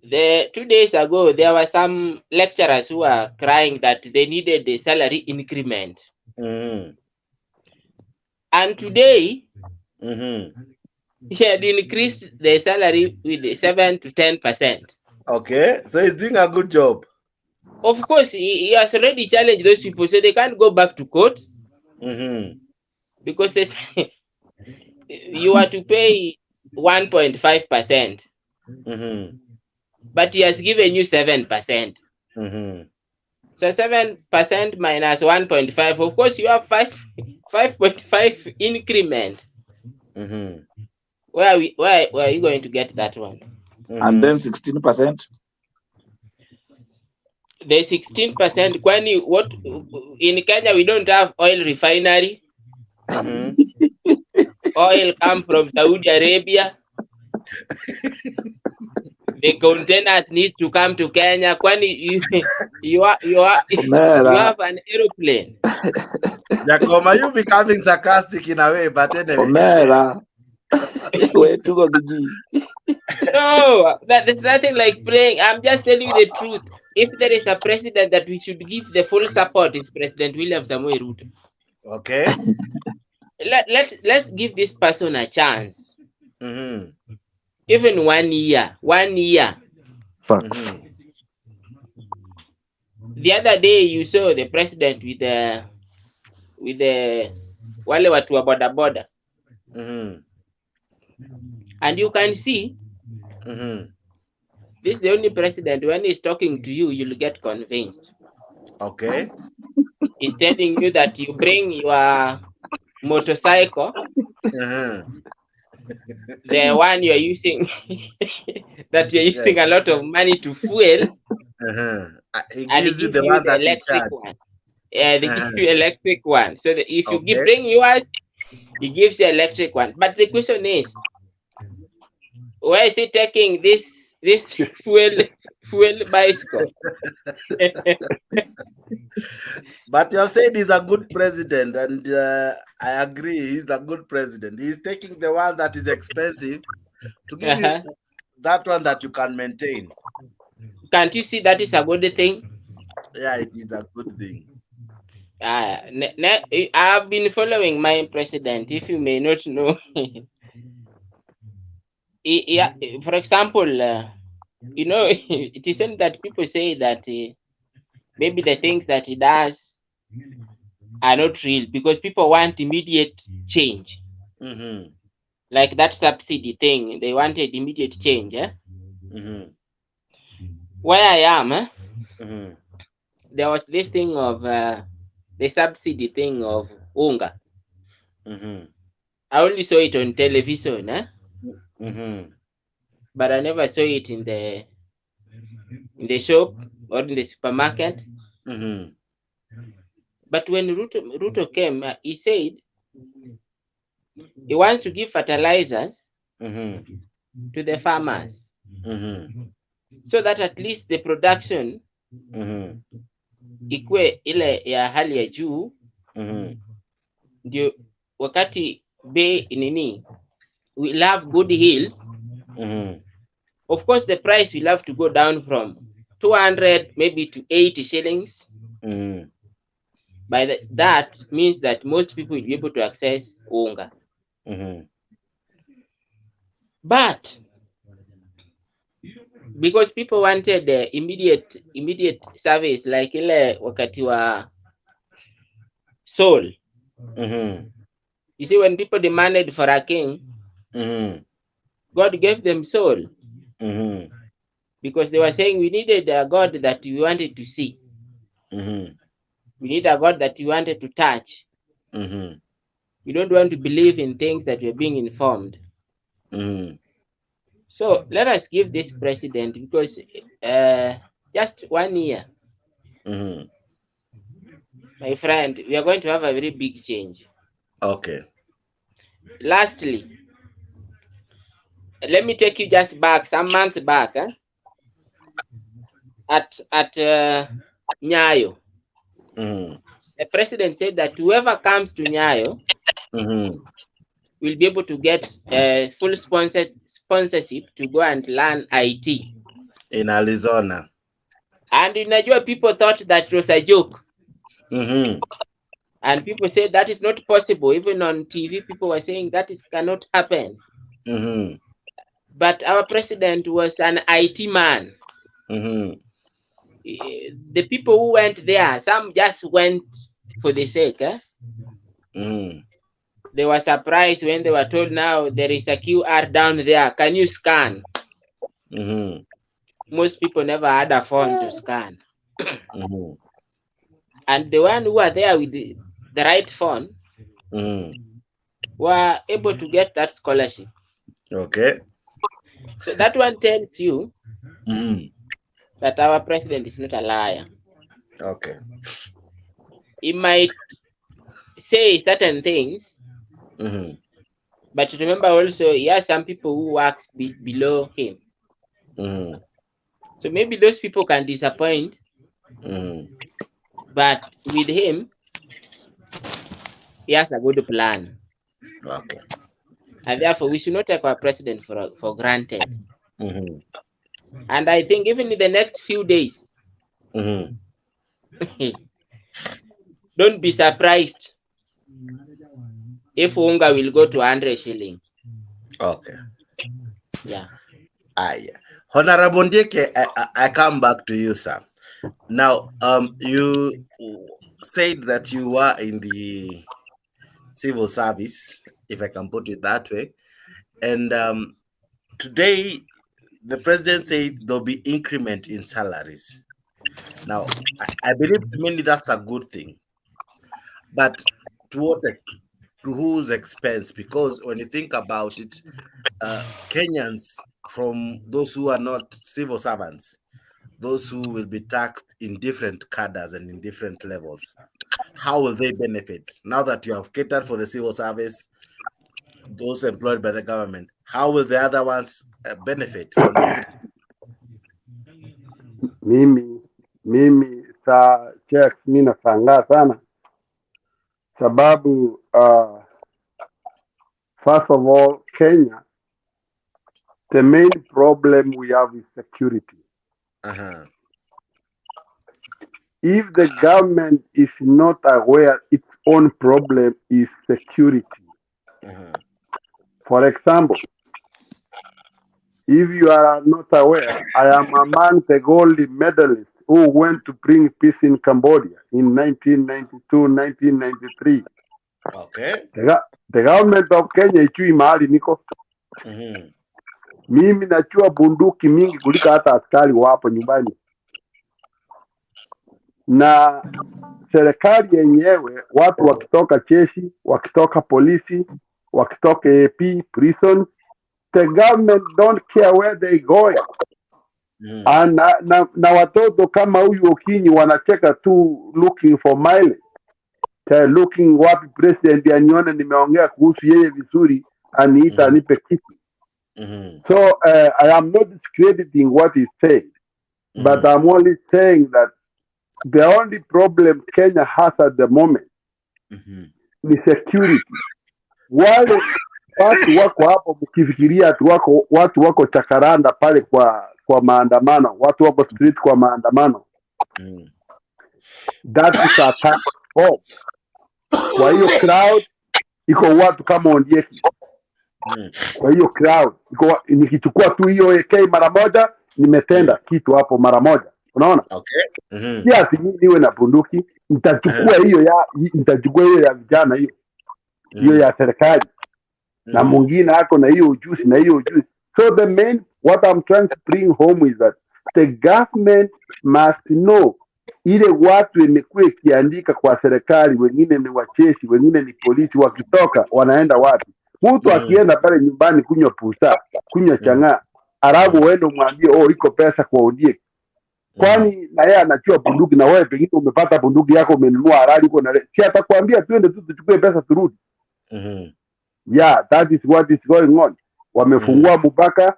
2 days ago, there were some lecturers who were crying that they needed a salary increment. And today, he had increased the salary with 7 to 10%. Okay, so he's doing a good job. Of course, he has already challenged those people, so they can't go back to court. Because you are to pay 1.5%. But he has given you 7%. So 7% minus 1.5, of course you have 5.5 increment. Where are you going to get that one? And then 16%. The 16%, what in Kenya we don't have oil refinery. Oil come from Saudi Arabia. The containers need to come to Kenya. You have an aeroplane. Jacob, are you becoming sarcastic in a way? But anyway. No, there's nothing like playing. I'm just telling you the truth. If there is a president that we should give the full support, it's President William Samoei Ruto. Okay. Let's give this person a chance. Even 1 year. Facts. The other day you saw the president with the wale watu wa boda boda. And you can see, this is the only president, when he's talking to you, you'll get convinced. Okay. He's telling you that you bring your motorcycle, the one you're using, that you're using a lot of money to fuel, He and he gives you gives the you one the that you electric charge. one. Yeah, they give you electric one. So that if you Okay. bring yours, he gives you electric one. But the question is, where is he taking this fuel bicycle? But you have said he's a good president, and I agree, he's a good president. He's taking the one that is expensive to give you that one that you can maintain. Can't you see that is a good thing? Yeah, it is a good thing. I've been following my president, if you may not know. For example, you know, it isn't that people say that maybe the things that he does are not real because people want immediate change. Like that subsidy thing, they wanted immediate change. Where I am, there was this thing of the subsidy thing of unga. I only saw it on television, but I never saw it in the shop or in the supermarket. But when Ruto came, he said he wants to give fertilizers to the farmers so that at least the production ikue ile ya hali ya juu, ndio wakati bei nini we'll have good yields. Of course the price will have to go down from 200 maybe to 80 shillings. By that means that most people will be able to access unga. But because people wanted the immediate service like ile wakati wa soul. You see, when people demanded for a king, God gave them soul. Because they were saying we needed a God that we wanted to see. We need a God that we wanted to touch. We don't want to believe in things that we're being informed. So let us give this president, because just 1 year, my friend, we are going to have a very big change. Okay. Lastly, let me take you just back, some months back, at Nyayo. The president said that whoever comes to Nyayo will be able to get full sponsorship to go and learn IT in Arizona. And unajua, people thought that was a joke. And people said that is not possible. Even on TV, people were saying that cannot happen. But our president was an IT man. The people who went there, some just went for the sake. They were surprised when they were told, now there is a QR down there. Can you scan? Most people never had a phone to scan. And the one who were there with the right phone were able to get that scholarship. Okay. So that one tells you that our president is not a liar. Okay. He might say certain things, but remember also he has some people who work below him. So maybe those people can disappoint, but with him, he has a good plan. Okay. And therefore, we should not take our president for granted. And I think even in the next few days, don't be surprised if unga will go to 100 shillings. Okay. Yeah. Honorable Ndeke, I come back to you, sir. Now, you said that you were in the civil service if I can put it that way. And today, the president said there'll be increment in salaries. Now, I believe to me that's a good thing. But to whose expense? Because when you think about it, Kenyans, from those who are not civil servants, those who will be taxed in different cadres and in different levels, how will they benefit? Now that you have catered for the civil service, those employed by the government, how will the other ones benefit from this? Mimi checks mimi nashangaa sana sababu first of all, Kenya, the main problem we have is security. If the government is not aware its own problem is security. For example, if you are not aware, I am among the gold medalists who went to bring peace in Cambodia in 1992, 1993. Okay. The government of Kenya ichui mahali niko. Mimi nachua bunduki mingi kuliko hata askari wapo nyumbani. Na serikali yenyewe, watu wakitoka jeshi, wakitoka polisi, wakitoka AP, prison, the government don't care where they going. Na watoto kama huyu Okinyi wanacheka tu looking for mileage. Looking wapi president anione nimeongea kuhusu yeye vizuri, aniita anipe kitu. So I am not discrediting what he said, but I'm only saying that the only problem Kenya has at the moment ni security. Wale watu wako hapo mkifikiria watu wako chakaranda pale kwa maandamano, watu wako street kwa maandamano. That is a attack. Kwa hiyo crowd iko watu kama Ondieki. Kwa hiyo crowd nikichukua tu hiyo AK mara moja, nimetenda kitu hapo mara moja. Unaona? Okay. Ati mimi niwe na bunduki, nitachukua hiyo ya vijana hiyo ya serikali. Na mwingine ako na hiyo ujuzi na hiyo ujuzi. So the main what I'm trying to bring home is that the government must know ile watu imekuwa ikiandika kwa serikali, wengine ni wacheshi, wengine ni polisi, wakitoka wanaenda wapi. Mtu akienda pale nyumbani kunywa pusa, kunywa chang'aa, alafu uende umwambie iko pesa kwa Ondieki. Kwani na yeye anachua bunduki na wewe pengine umepata bunduki yako umenunua halali uko na si atakwambia twende tu tuchukue pesa turudi. Yeah, that is what is going on. Wamefungua mpaka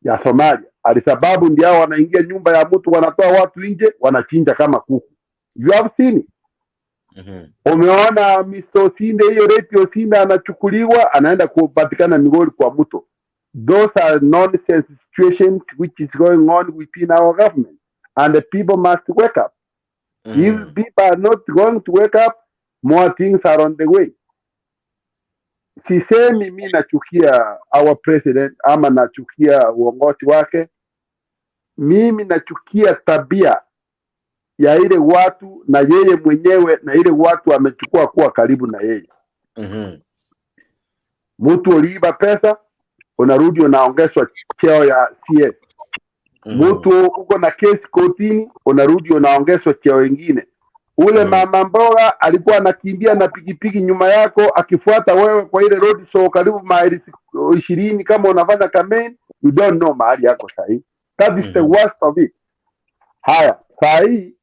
ya Somalia. Alisababu ndio wanaingia nyumba ya mtu, wanatoa watu nje, wanachinja kama kuku. You have seen it. Umeona Misuse hiyo radio Sinde anachukuliwa, anaenda kupatikana Migori kwa mto. Those are nonsense situations which is going on within our government, and the people must wake up. If people are not going to wake up, more things are on the way. Sisemi mimi nachukia our president ama nachukia uongozi wake. Mimi nachukia tabia ya ile watu na yeye mwenyewe na ile watu amechukua kuwa karibu na yeye. Mtu uliiba pesa, unarudi unaongezwa cheo ya CS. Mtu uko na kesi kotini, unarudi unaongezwa cheo ingine. Ule mama mboga alikuwa anakimbia na pikipiki nyuma yako akifuata wewe kwa ile road show karibu maili 20 kama unafanya campaign, you don't know mahali yako sahihi. That is the worst of it. Haya, sahihi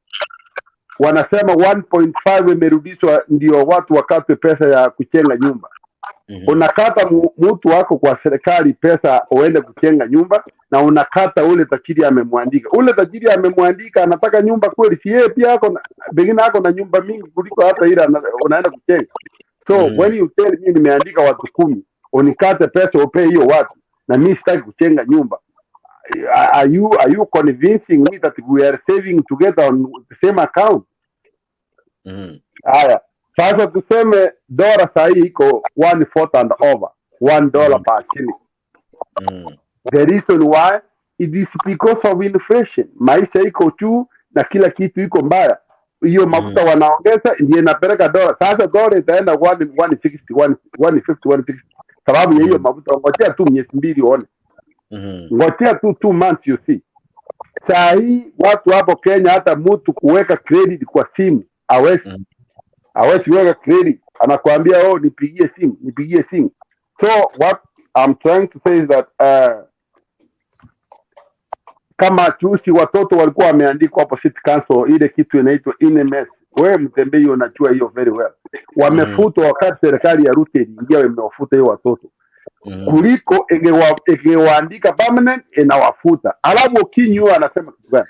wanasema 1.5 imerudishwa ndio watu wakate pesa ya kuchenga nyumba. Unakata mtu wako kwa serikali pesa uende kuchenga nyumba, na unakata ule tajiri amemwandika. Ule tajiri amemwandika anataka nyumba kweli, si yeye pia yako pengine yako na nyumba mingi kuliko hata ile unaenda kuchenga. So when you tell me nimeandika watu 10, unikate pesa upe hiyo watu na mimi sitaki kuchenga nyumba. Are you convincing me that we are saving together on the same account? Haya. Sasa tuseme dola sahi iko 1/4 and over $1 per shilling. The reason why it is because of inflation. Maisha iko juu na kila kitu iko mbaya. hiyo mafuta wanaongeza ndio inapeleka dola. Sasa dola itaenda 160 150 160 sababu ya hiyo mafuta. Ngojea tu miezi mbili uone, ngojea tu 2 months you see. Saa hii watu hapo Kenya, hata mtu kuweka credit kwa simu hawezi weka credit, anakuambia oh, nipigie simu. So what I'm trying to say is that kama chusi watoto walikuwa wameandikwa hapo City Council ile kitu inaitwa NMS, wewe Mtembei unajua hiyo very well, wamefutwa wakati serikali ya Ruto iliingia, wamewafuta hiyo watoto kuliko ingewaandika permanent inawafuta. Alafu Kinyu anasema kitu gani?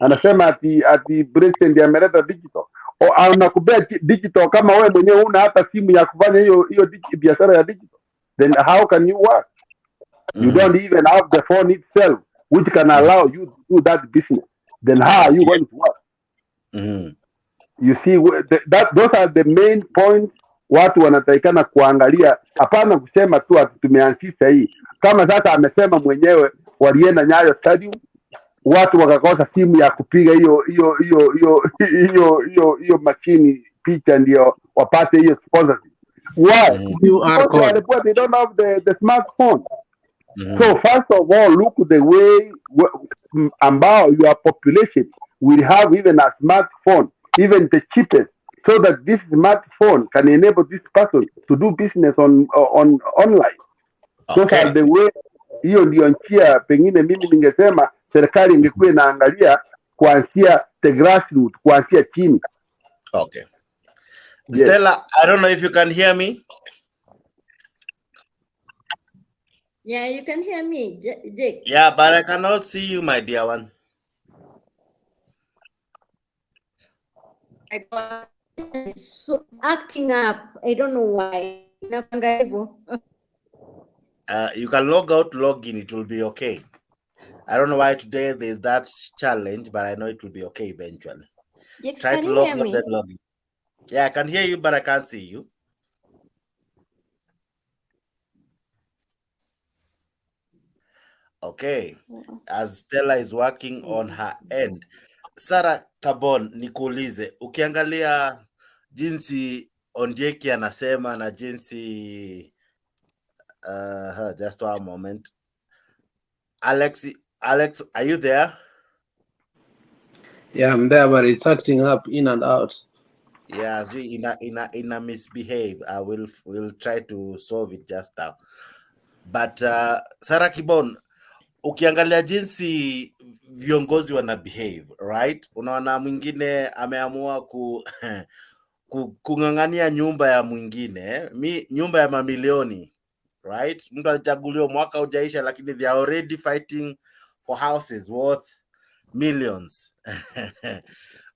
Anasema ati president ameleta digital o anakubea digital kama wewe mwenyewe una hata simu ya kufanya hiyo biashara ya digital, then how can you work? You don't even have the phone itself which can allow you to do that business. Then how are you going to work? You see, those are the main points watu wanatakikana kuangalia. Hapana kusema tu ati tumeanzisha hii. Kama sasa amesema mwenyewe walienda Nyayo Stadium, watu wakakosa simu ya kupiga hiyo machine picha ndio wapate hiyo sponsorship. Why? Because they don't have the smartphone. So first of all, look the way ambao your population will have even a smartphone, even the cheapest, so that this smartphone can enable this person to do business on online. So far the way, hiyo ndio njia pengine mimi ningesema serikali ingekuwa inaangalia kuanzia the grassroots, kuanzia chini. Okay. Yes. Stella, I don't know if you can hear me. Yeah, you can hear me, Jake. Yeah, but I cannot see you, my dear one. It's so acting up. I don't know why. You can log out, log in. It will be okay. I don't know why today there's that challenge, but I know it will be okay eventually. Jake, try to log out and log in. Yeah, I can hear you, but I can't see you. Okay, as Stella is working on her end. Sarah Kabon, nikuulize, ukiangalia jinsi Ondieki anasema na jinsi just one moment. Alex, are you there? Yeah, I'm there, but it's acting up in and out. Yeah, in a misbehave. We'll try to solve it just now. But Sarah Kibon, ukiangalia jinsi viongozi wana behave, right? Unaona mwingine ameamua kung'ang'ania nyumba ya mwingine, nyumba ya mamilioni, right? Mtu alichaguliwa mwaka hujaisha, lakini they are already fighting for houses worth millions.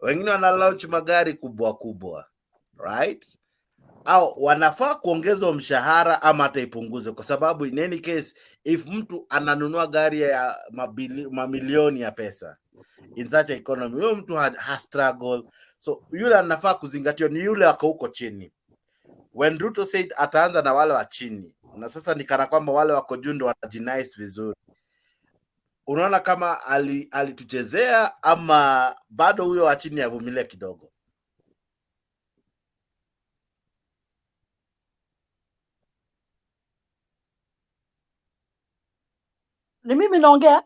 Wengine wana launch magari kubwa, right? Au wanafaa kuongezwa mshahara ama hata ipunguze, kwa sababu in any case if mtu ananunua gari ya mamilioni ya pesa in such a economy, huyo mtu ha struggle. So yule anafaa kuzingatiwa ni yule wako huko chini. When Ruto said ataanza na wale wa chini, na sasa ni kana kwamba wale wako juu ndio wanajinice vizuri. Unaona kama alituchezea ama bado huyo wa chini avumilie kidogo? Ni mimi naongea?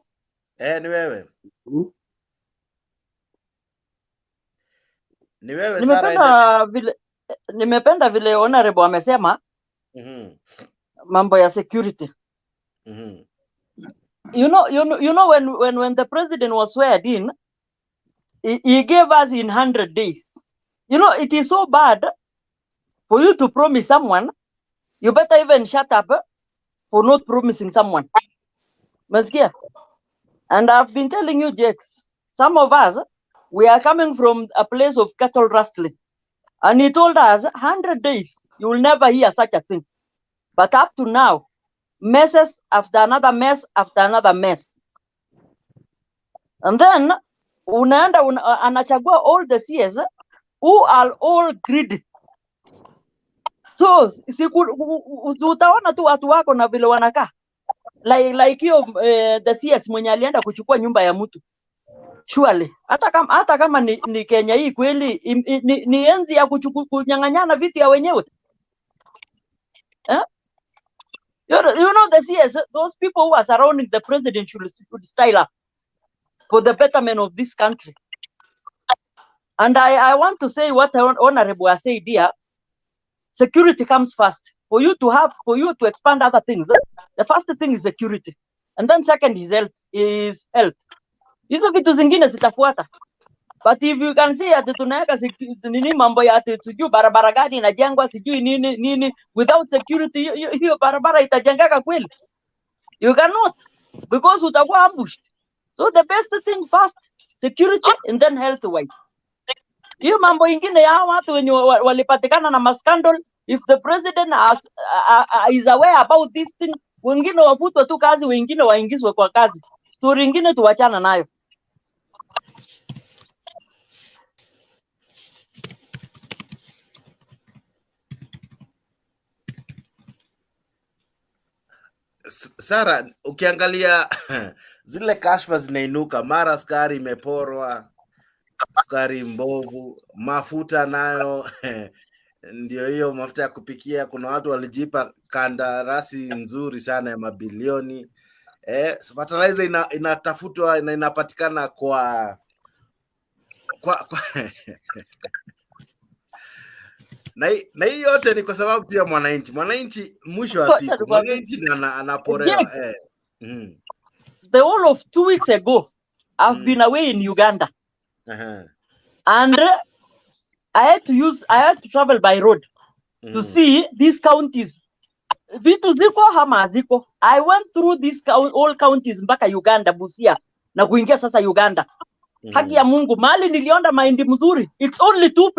Ni wewe. Ni wewe Sarah. Nimependa vile honorable amesema mambo ya security. You know when the president was sworn in, he gave us in 100 days. You know, it is so bad for you to promise someone. You better even shut up for not promising someone. Maskia? And I've been telling you, Jakes, some of us, we are coming from a place of cattle rustling. And he told us 100 days, you will never hear such a thing. But up to now, messes after another mess after another mess. And then, anachagua all the CS who are all greedy. So, utaona tu watu wako na vile wanakaa. Like hiyo the CS mwenye alienda kuchukua nyumba ya mtu. Surely hata kama ni Kenya hii kweli ni enzi ya kunyang'anyana vitu ya wenyewe. You know the CS, those people who are surrounding the president should style up for the betterment of this country. And I want to say what Honorable has said here. Security comes first. For you to expand other things, the first thing is security, and then second is health. Hizo vitu zingine zitafuata. But if you can see ati tunaweka nini mambo ya ati sijui barabara gani inajengwa sijui nini without security, hiyo barabara itajengeka kweli? You cannot, because utakuwa ambushed. So the best thing first, security and then health wise. Hiyo mambo ingine ya watu wenye walipatikana na maskandal, if the president is aware about this thing, wengine wafutwe tu kazi, wengine waingizwe kwa kazi. Story ingine tuwachana nayo. Sara, ukiangalia zile kashfa zinainuka, mara sukari imeporwa, sukari mbovu, mafuta nayo ndio hiyo mafuta ya kupikia. Kuna watu walijipa kandarasi nzuri sana ya mabilioni. Fertilizer inatafutwa na inapatikana kwa na hii yote ni kwa sababu tu ya mwananchi mwisho wa siku mwananchi anaporewa. The whole of 2 weeks ago I've been away in Uganda. And I had to travel by road to see these counties. Vitu ziko hama ziko. I went through these all counties mpaka Uganda, Busia na kuingia sasa Uganda. Haki ya Mungu, mali niliona mahindi mzuri. It's only 2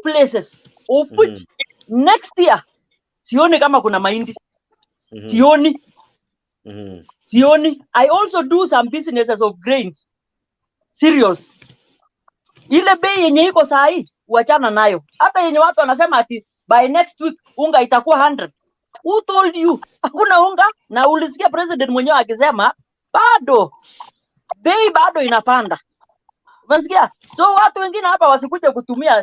places of which next year sioni kama kuna mahindi. Sioni. I also do some businesses of grains, cereals. Ile bei yenye iko saa hii uachana nayo. Hata yenye watu wanasema ati by next week unga itakuwa 100. Who told you? Hakuna unga, na ulisikia president mwenyewe akisema bado bei bado inapanda. Unasikia? So watu wengine hapa wasikuje kutumia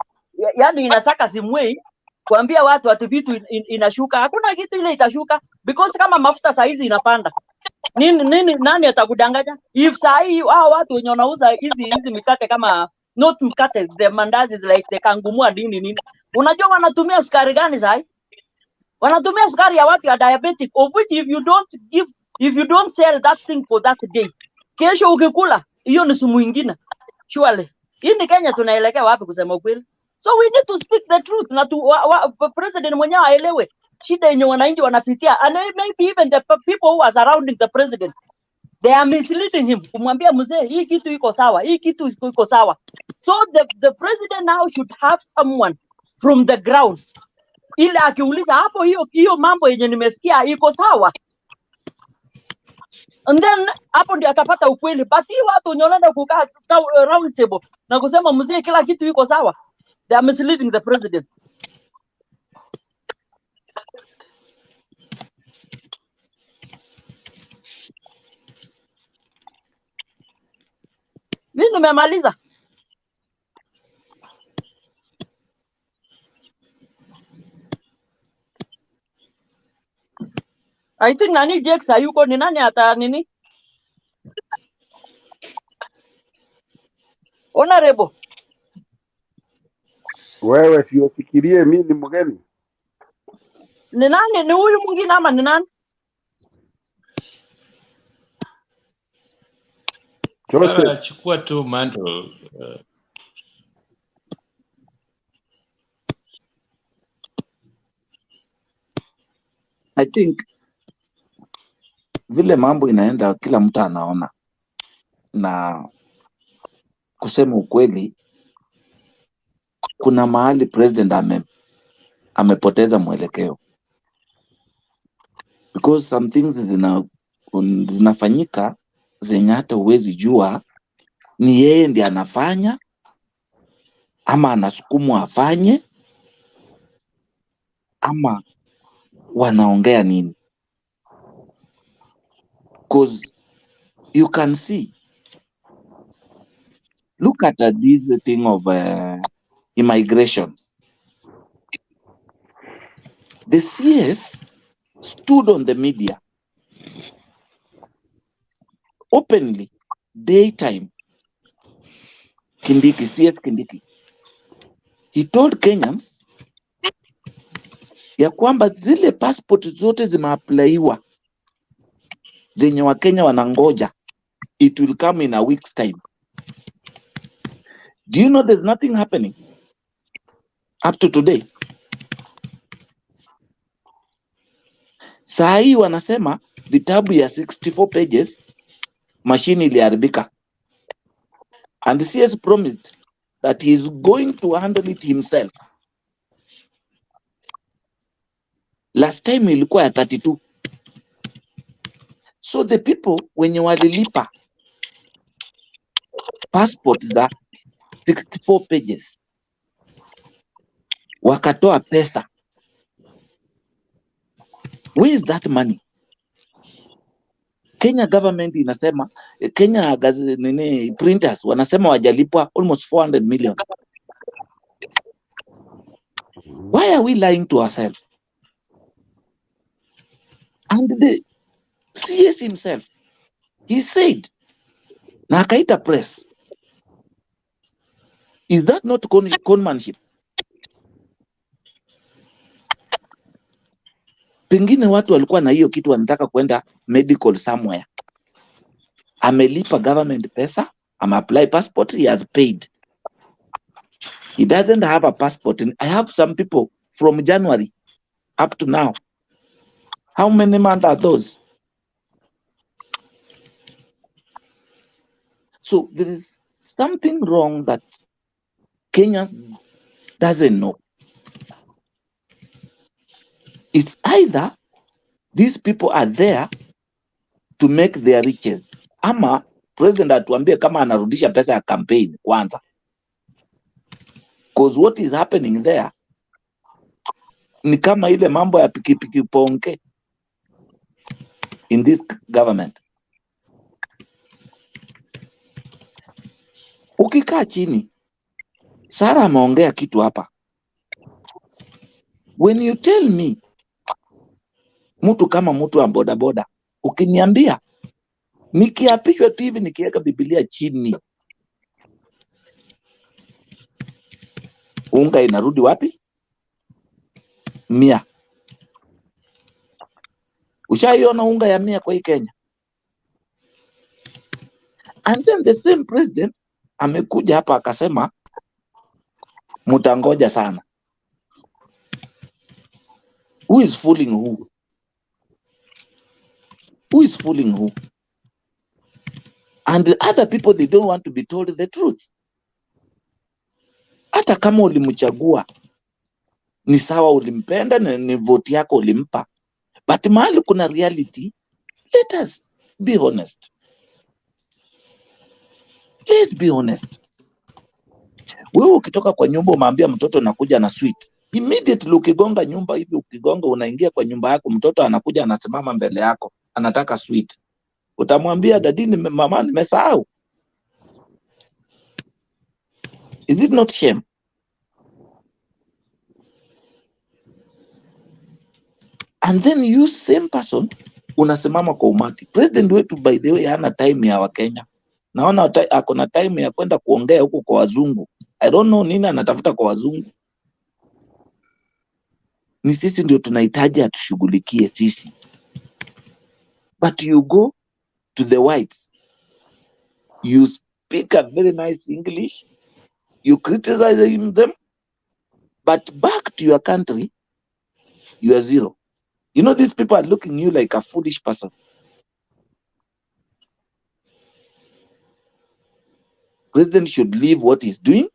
yani inasaka simwei kuambia watu ati vitu inashuka. Hakuna kitu ile itashuka, because kama mafuta saa hizi inapanda. Nani atakudanganya? If saa hii hao watu wenye wanauza hizi mikate kama not mkate, the mandazi like the kangumua nini. Unajua wanatumia sukari gani saa hii? Wanatumia sukari ya watu ya diabetic, of which if you don't sell that thing for that day, kesho ukikula hiyo ni sumu ingine. Surely hii ni Kenya, tunaelekea wapi kusema ukweli? So we need to speak the truth na president mwenyewe aelewe shida yenye wananchi wanapitia, and maybe even the people who are surrounding the president, they are misleading him, kumwambia mzee hii kitu iko sawa, hii kitu iko sawa. So the president now should have someone from the ground, ile akiuliza hapo hiyo mambo yenye nimesikia iko sawa, and then hapo ndio atapata ukweli. But hii watu wanaenda kukaa round table na kusema mzee kila kitu iko sawa, they are misleading the president. Mimi nimemaliza. I think nani Jex hayuko, ni nani hata nini? Honorable. Wewe siufikirie mimi ni mgeni. Ni nani? Ni huyu mwingine ama ni nani? Sasa chukua tu mantle. I think vile mambo inaenda kila mtu anaona, na kusema ukweli kuna mahali president amepoteza mwelekeo, because some things zinafanyika zenye hata uwezi jua ni yeye ndiye anafanya ama anasukumwa afanye ama wanaongea nini. Because you can see look at this thing of immigration. The CS stood on the media openly, daytime. Kindiki, CS Kindiki. He told Kenyans ya kwamba zile passport zote zimeaplaiwa zenye Wakenya wanangoja, it will come in a week's time. Do you know there's nothing happening up to today? Saa hii wanasema vitabu ya 64 pages machine iliharibika, and CS promised that he is going to handle it himself. Last time ilikuwa ya 32. So the people wenye walilipa passport za 64 pages wakatoa pesa. Where is that money? Kenya government inasema, Kenya printers wanasema wajalipwa almost 400 million. Why are we lying to ourselves? And the CS himself, he said, na akaita press, is that not conmanship? Pengine watu walikuwa na hiyo kitu wanataka kwenda medical somewhere. Amelipa government pesa, apply passport, he has paid. He doesn't have a passport. And I have some people from January up to now. How many months are those? So there is something wrong that Kenyans doesn't know. It's either these people are there to make their riches, ama president atuambie kama anarudisha pesa ya campaign kwanza. Because what is happening there ni kama ile mambo ya pikipiki ponke in this government. Ukikaa chini, Sara ameongea kitu hapa. When you tell me mtu kama mtu wa boda boda, ukiniambia nikiapishwa tu hivi nikiweka Biblia chini, unga inarudi wapi? 100. Ushaiona unga ya 100 kwa hii Kenya? And then the same president amekuja hapa akasema mutangoja sana. Who is fooling who? Who is fooling who? And the other people, they don't want to be told the truth. Hata kama ulimchagua, ni sawa, ulimpenda na ni vote yako ulimpa. But mahali kuna reality, let us be honest. Let's be honest. Wewe ukitoka kwa nyumba umeambia mtoto nakuja na sweet, immediately ukigonga nyumba hivi, ukigonga unaingia kwa nyumba yako, mtoto anakuja anasimama mbele yako anataka sweet, utamwambia dadini, mama nimesahau? Is it not shame? And then you same person unasimama kwa umati. President wetu by the way hana time ya Wakenya. Naona ako na time ya kwenda kuongea huko kwa wazungu. I don't know nini anatafuta kwa wazungu. Ni sisi ndio tunahitaji atushughulikie sisi. But you go to the whites, you speak a very nice English, you criticize them, but back to your country, you are zero. You know, these people are looking at you like a foolish person. President should leave what he's doing,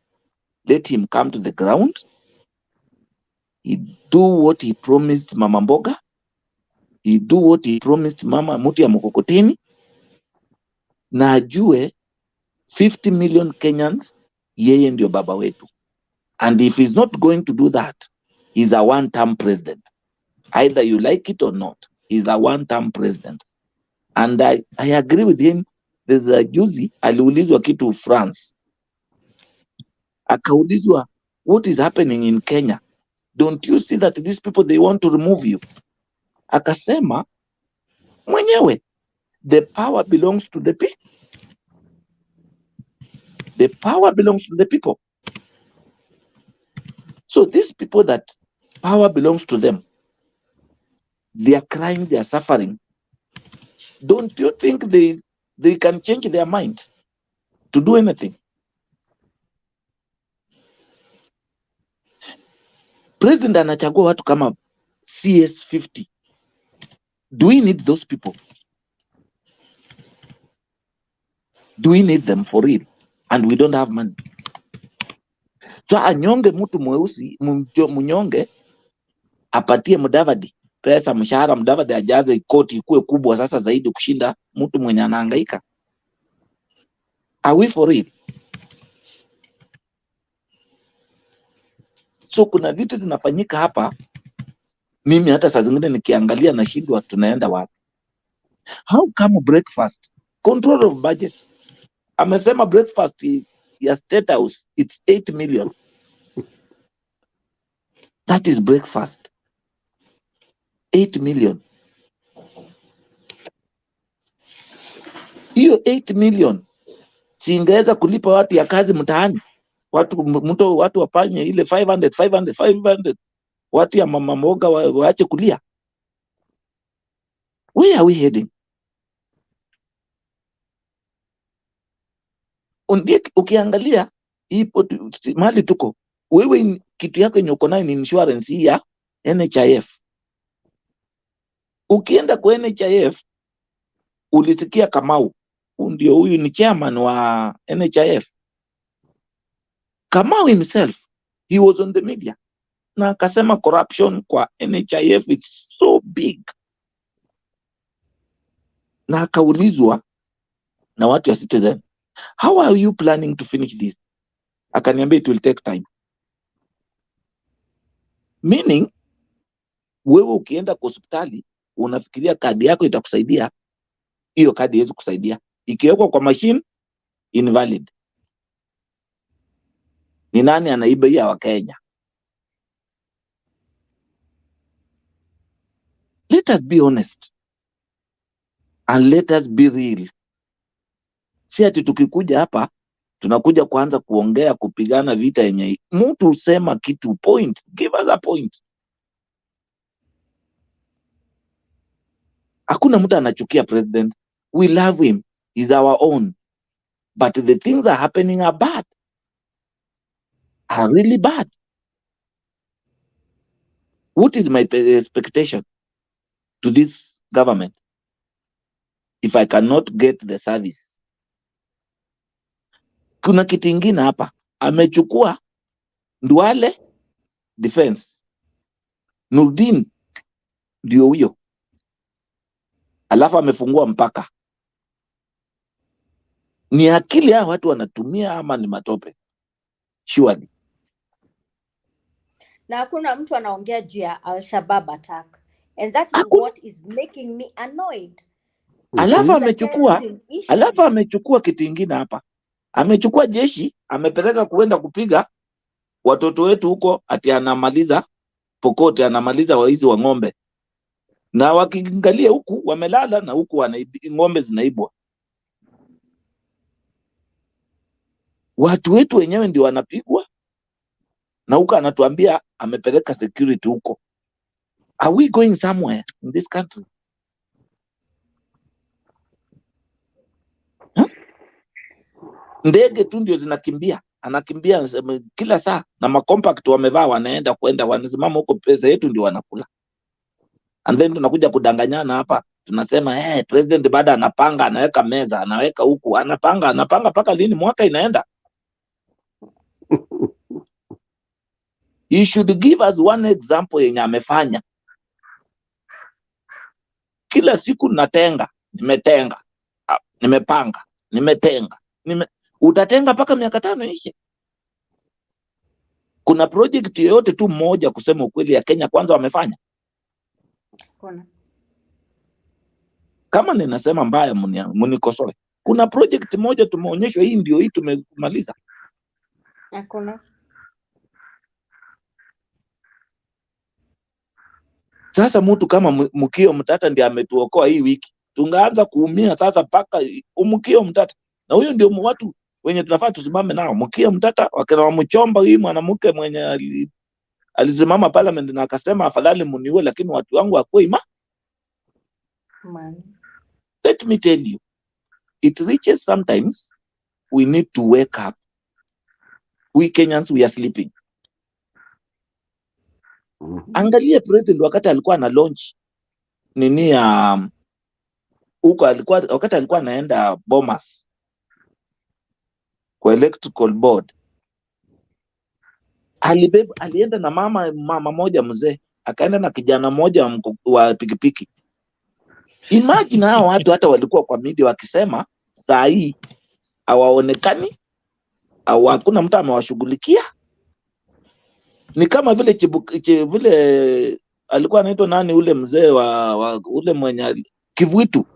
let him come to the ground, he do what he promised Mama Mboga, he do what he promised Mama Muti ya Mkokoteni, na ajue 50 million Kenyans, yeye ndio baba wetu. And if he's not going to do that, he's a one-term president. Either you like it or not, he's a one-term president. And I agree with him. There's a juzi aliulizwa kitu France. Akaulizwa, what is happening in Kenya? Don't you see that these people, they want to remove you? Akasema, mwenyewe, the power belongs to the people. The power belongs to the people. So these people that power belongs to them, they are crying, they are suffering. Don't you think they can change their mind to do anything? President anachagua watu kama CS50. Do we need those people? Do we need them for real? And we don't have money. So anyonge mtu mweusi, mnyonge, apatie Mudavadi pesa, mshahara, Mudavadi ajaze koti ikuwe kubwa sasa zaidi kushinda mtu mwenye anahangaika. Are we for real? So kuna vitu zinafanyika hapa, mimi hata saa zingine nikiangalia nashindwa tunaenda wapi. How come breakfast, control of budget, amesema breakfast ya State House it's 8 million. That is breakfast. 8 million. Hiyo 8 million singeweza kulipa watu ya kazi mtaani. Watu wapanye ile 500. Watu ya mama mboga waache kulia. Where are we heading? Ukiangalia mali tuko, wewe kitu yako yenye uko nayo ni insurance ya NHIF. Ukienda kwa NHIF, ulisikia Kamau, ndio huyu ni chairman wa NHIF. Kamau himself, he was on the media na akasema corruption kwa NHIF is so big. Na akaulizwa na watu ya Citizen, how are you planning to finish this? Akaniambia it will take time. Meaning, wewe ukienda kwa hospitali unafikiria kadi yako itakusaidia, hiyo kadi haiwezi kusaidia. Ikiwekwa kwa machine, invalid. Ni nani anaiba ya Wakenya? Let us be honest and let us be real. Si ati tukikuja hapa tunakuja kuanza kuongea kupigana vita yenye mtu usema kitu point, give us a point. Hakuna mtu anachukia president. We love him. He's our own. But the things that are happening are bad. Are really bad. What is my expectation to this government if I cannot get the service? Kuna kitu ingine hapa. Amechukua Nduale defense. Nurdin ndio huyo. Alafu amefungua mpaka. Ni akili ya watu wanatumia ama ni matope? Surely. Na hakuna mtu anaongea juu ya Al-Shabaab attack. And that is what is making me annoyed. Alafu amechukua kitu ingine hapa. Amechukua jeshi, amepeleka kuenda kupiga watoto wetu huko, ati anamaliza Pokote, anamaliza waizi wa ng'ombe. Na wakiangalia huku wamelala na huku ng'ombe zinaibwa. Watu wetu wenyewe ndio wanapigwa. Na huko anatuambia amepeleka security huko. Are we going somewhere in this country? Ndege tu ndio zinakimbia. Anakimbia kila saa na macompact wamevaa wanaenda kwenda wanasimama huko, pesa yetu ndio wanakula. And then tunakuja kudanganyana hapa. Tunasema president baada anapanga, anaweka meza, anaweka huku, anapanga paka lini? Mwaka inaenda. He should give us one example yenye amefanya. Kila siku nimetenga, nimepanga, nimetenga. Utatenga paka miaka 5 ishe. Kuna project yoyote tu moja kusema ukweli ya Kenya kwanza wamefanya? Kuna. Kama ninasema mbaya munikosoe. Kuna project moja tumeonyeshwa hii ndio hii tumemaliza? Hakuna. Sasa mtu kama Mkio Mtata ndiye ametuokoa hii wiki, tungeanza kuumia sasa paka Mkio Mtata. Na huyo ndio watu wenye tunafaa tusimame nao, Mkio Mtata, wakina Mchomba, huyu mwanamke mwenye alisimama parliament na akasema afadhali muniue lakini watu wangu wakuwe ima. Let me tell you, it reaches sometimes we need to wake up. We Kenyans, we are sleeping. Angalia president wakati alikuwa na launch nini huko, alikuwa wakati alikuwa anaenda Bomas kwa electrical board, alienda na mama moja mzee, akaenda na kijana moja wa pikipiki. Imagine hao watu hata walikuwa kwa media wakisema saa hii hawaonekani au hakuna mtu amewashughulikia. Ni kama vile vile alikuwa anaitwa nani ule mzee wa ule mwenye Kivuitu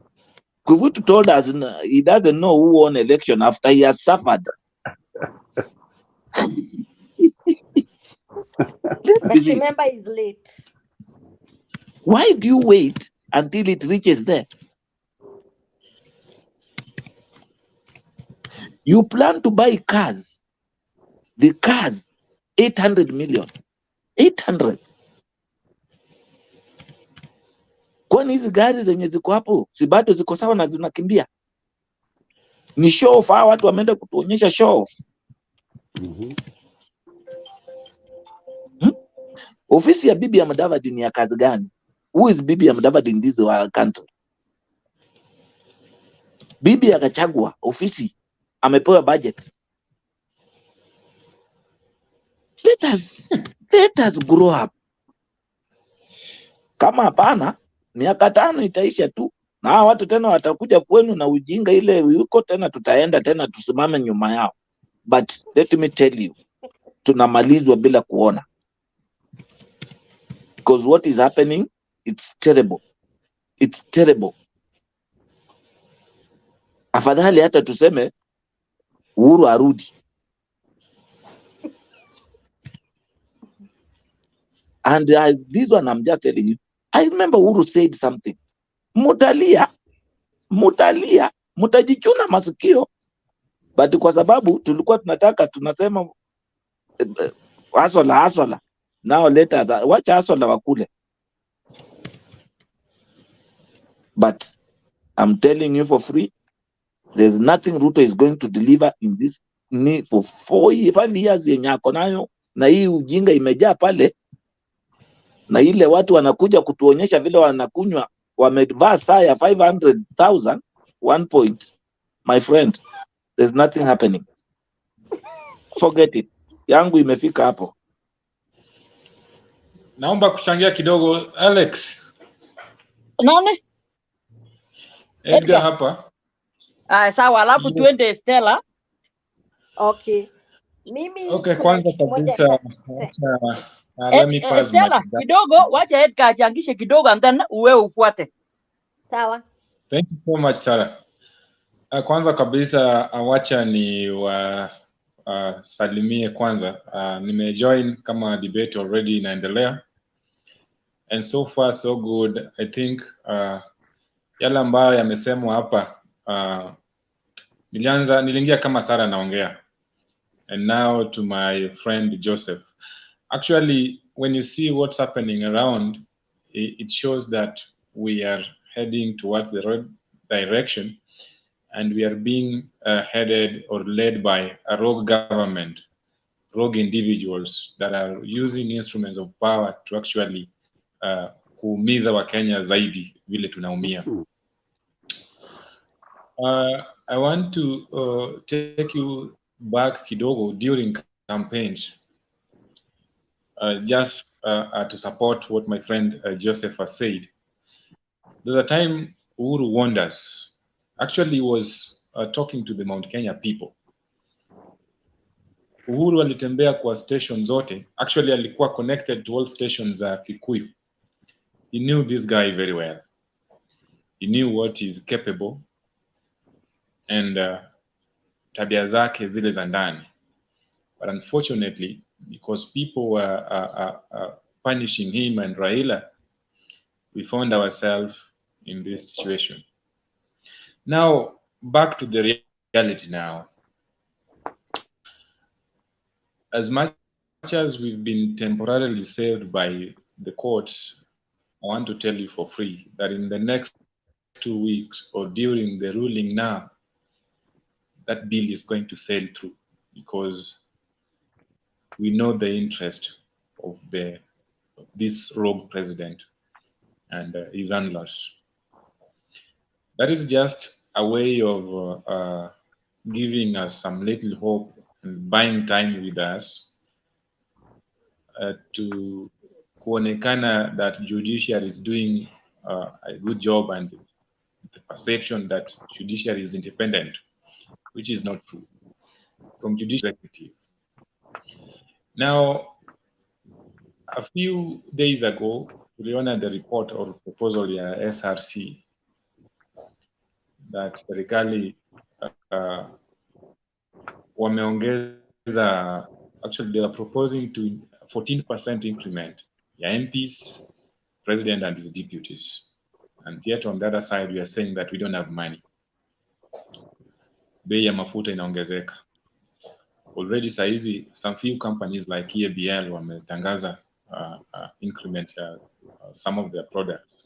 told us he doesn't know who won election after he has suffered. But remember, he's late. Why do you wait until it reaches there? You plan to buy cars. The cars, 800 million. 800. Kwani hizi gari zenye ziko hapo si bado ziko sawa na zinakimbia? Ni show off, hawa watu wameenda kutuonyesha show off. Ofisi ya bibi ya Mudavadi ni ya kazi gani? Who is bibi ya Mudavadi in this country? Bibi akachagua ofisi, amepewa budget. Let us grow up. Kama hapana, miaka 5 itaisha tu. Na hawa watu tena watakuja kwenu na ujinga ile yuko tena, tutaenda tena tusimame nyuma yao. But let me tell you, tunamalizwa bila kuona. Because what is happening, it's terrible. It's terrible. Afadhali hata tuseme Uhuru arudi. And this one I'm just telling you, I remember Uhuru said something. Mutalia, mutajichuna masikio. But kwa sababu tulikuwa tunasema asola. Now let us watch asola wakule. But I'm telling you for free, there's nothing Ruto is going to deliver in this for 5 years yenye ako nayo, na hii ujinga imejaa pale, na ile watu wanakuja kutuonyesha vile wanakunywa, wamevaa saa ya 500,000 1 point. My friend, there's nothing happening. Forget it. Yangu imefika hapo. Naomba kuchangia kidogo Alex. Nani? Edgar hapa. Sawa, alafu tuende Stella. Okay. Mimi okay, kwanza kabisa let me pass Stella, kidogo wacha Edgar achangishe kidogo and then wewe ufuate. Sawa. Thank you so much Sarah. Kwanza kabisa wacha ni salimie kwanza. Nimejoin kama debate already inaendelea. And so far so good. I think yale ambayo yamesemwa hapa niliingia kama Sarah naongea. And now to my friend Joseph. Actually, when you see what's happening around, it shows that we are heading towards the right direction, and we are being headed or led by a rogue government, rogue individuals that are using instruments of power to actually kuumiza Wakenya zaidi vile tunaumia. I want to take you back kidogo during campaigns, just to support what my friend Joseph has said. There's a time Uhuru warned us. Actually, he was talking to the Mount Kenya people. Uhuru alitembea kwa station zote. Actually, alikuwa connected to all stations za Kikuyu. He knew this guy very well. He knew what he's capable and tabia zake zile za ndani. But unfortunately, because people were punishing him and Raila, we found ourselves in this situation. Now, back to the reality now. As much as we've been temporarily saved by the courts, I want to tell you for free that in the next 2 weeks or during the ruling now, that bill is going to sail through, because we know the interest of this rogue president and his handlers. That is just a way of giving us some little hope and buying time with us to kuonekana that judiciary is doing a good job, and the perception that judiciary is independent, which is not true, from judicial executive. Now, a few days ago, tuliona the report or proposal ya SRC that serikali wameongeza, actually they are proposing to 14% increment ya MPs, president and his deputies. And yet on the other side, we are saying that we don't have money. Bei ya mafuta inaongezeka. Already saizi, some few companies like EABL wametangaza increment some of their products.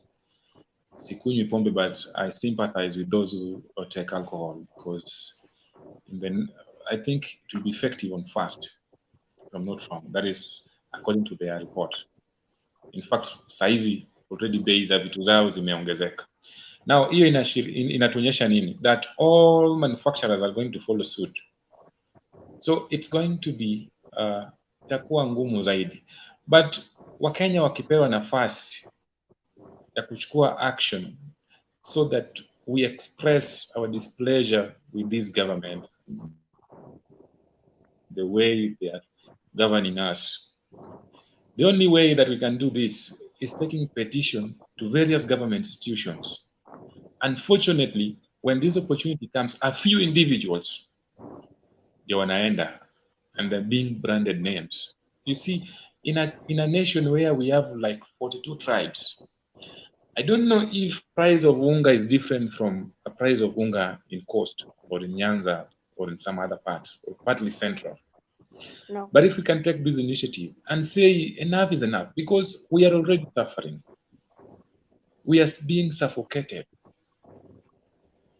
Sikunywi pombe, but I sympathize with those who take alcohol, because I think it will be effective on first, if I'm not wrong. That is according to their report. In fact, saizi already bei za vitu zao zimeongezeka. Now, hiyo inatuonyesha nini? That all manufacturers are going to follow suit. So it's going to be itakuwa ngumu zaidi. But Wakenya wakipewa nafasi ya kuchukua action so that we express our displeasure with this government, the way they are governing us. The only way that we can do this is taking petition to various government institutions. Unfortunately, when this opportunity comes, a few individuals, ndio wanaenda and they're being branded names. You see, in a nation where we have like 42 tribes, I don't know if price of unga is different from a price of unga in Coast or in Nyanza or in some other parts, or partly central. No. But if we can take this initiative and say enough is enough, because we are already suffering. We are being suffocated.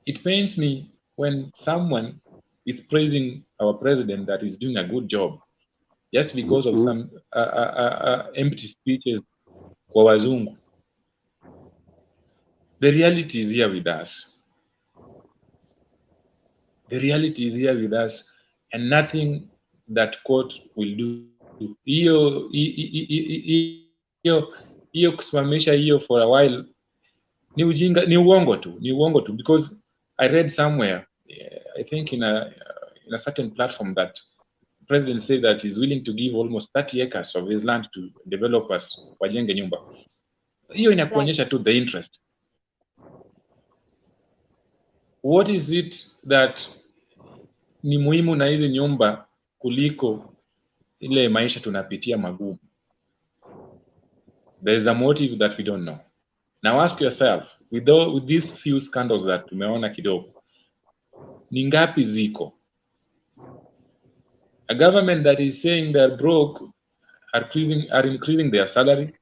It pains me when someone is praising our president that is doing a good job just because of some empty speeches kwa wazungu. The reality is here with us. The reality is here with us, and nothing that court will do. Hiyo kusimamisha hiyo for a while ni ujinga, ni uongo tu, because I read somewhere, I think in a certain platform, that the president said that he's willing to give almost 30 acres of his land to developers wajenge nyumba. Hiyo inakuonyesha tu the interest. What is it that ni muhimu na hizi nyumba kuliko ile maisha tunapitia magumu? There is a motive that we don't know. Now ask yourself, with these few scandals that tumeona kidogo, ni ngapi ziko? A government that is saying they're broke are increasing their salary,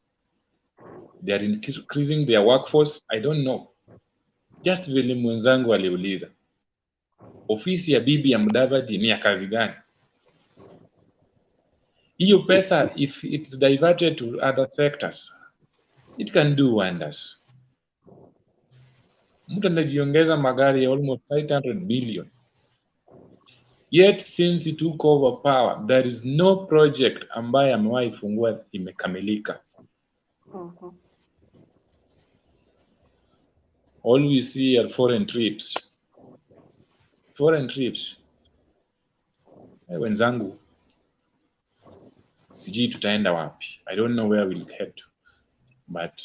they are increasing their workforce. I don't know. Just vile mwenzangu aliuliza, ofisi ya bibi ya Mudavadi ni ya kazi gani? Hiyo pesa, if it's diverted to other sectors, it can do wonders. Mtu anajiongeza magari ya almost 500 billion. Yet since he took over power, there is no project ambaye amewahi fungua imekamilika. All we see are foreign trips. Foreign trips. Wenzangu, sijui tutaenda wapi. I don't know where we'll head to. But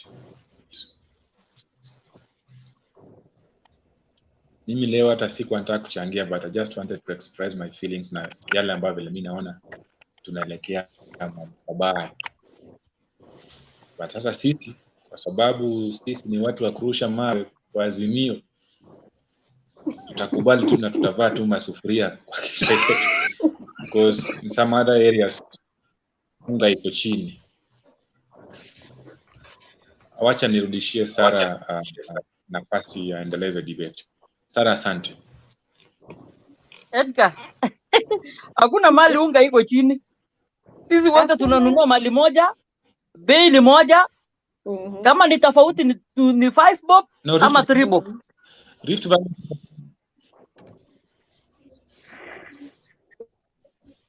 mimi leo hata siku nataka kuchangia, but I just wanted to express my feelings na yale ambayo vile mimi naona tunaelekea mabaya. But sasa sisi, kwa sababu sisi ni watu wa kurusha mawe kwa Azimio, tutakubali tu na tutavaa tu masufuria kwa kichwa yetu, because in some other areas unga iko chini. Wacha nirudishie Sara nafasi ya endeleza debate. Sara, asante. Edgar, hakuna mali unga iko chini. Sisi wote tunanunua mali moja, bei ni moja. Kama ni tofauti ni 5 bob ama 3 bob.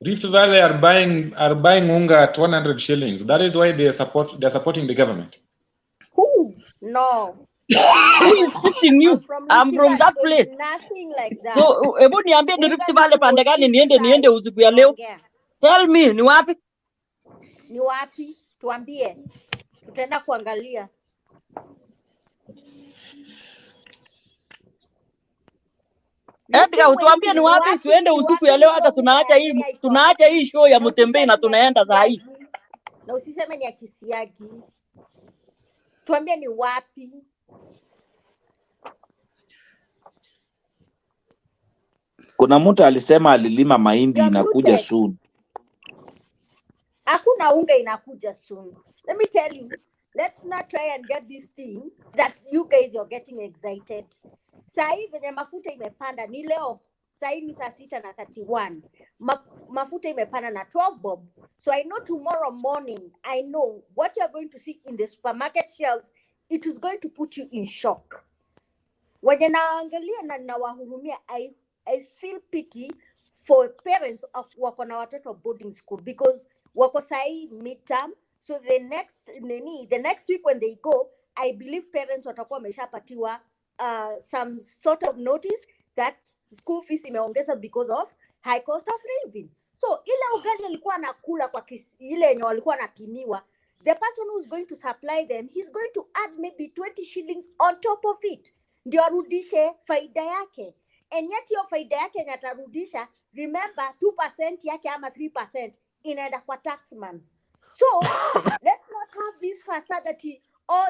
Rift Valley are buying unga at 100 shillings. That is why they're supporting the government. Who? No. Who is teaching you? I'm from that place. Nothing like that. So, hebu niambie ni Rift Valley pande gani niende usiku ya leo? Tell me, ni wapi? Ni wapi? Tuambie. Tutaenda kuangalia. Edgar, utuambie ni wapi tuende usiku ya leo, hata tunaacha hii show ya Mutembei na tunaenda saa hii. Na usiseme ni ya kisiagi. Tuambie ni wapi? Kuna mtu alisema alilima mahindi inakuja soon. Hakuna unga inakuja soon. Let me tell you, let's not try and get this thing that you guys are getting excited. Sahi venye mafuta imepanda ni leo. Sahi ni saa 6:31. Mafuta imepanda na 12 bob. So I know tomorrow morning, I know what you're going to see in the supermarket shelves, it is going to put you in shock. Wenye naangalia na nawahurumia, I feel pity for parents wako na watoto boarding school because wako sahi midterm. So the next week when they go, I believe parents watakuwa wameshapatiwa some sort of notice that school fees imeongeza because of high cost of living. So ile ugali alikuwa anakula kwa ile yenye walikuwa napimiwa, the person who is going to supply them, he's going to add maybe 20 shillings on top of it. Ndio arudishe faida yake. And yet your faida yake yenye atarudisha, remember 2% yake ama 3% inaenda kwa taxman. So let's not have this facility.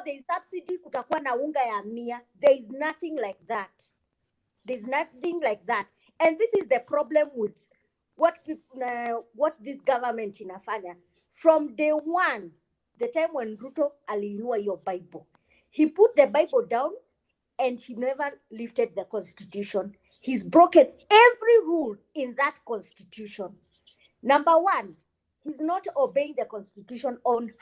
There is subsidy kutakuwa na unga ya 100. There is nothing like that. There's nothing like that. And this is the problem with what this government inafanya. From day one, the time when Ruto aliinua your Bible, he put the Bible down and he never lifted the constitution. He's broken every rule in that constitution. Number one, he's not obeying the constitution on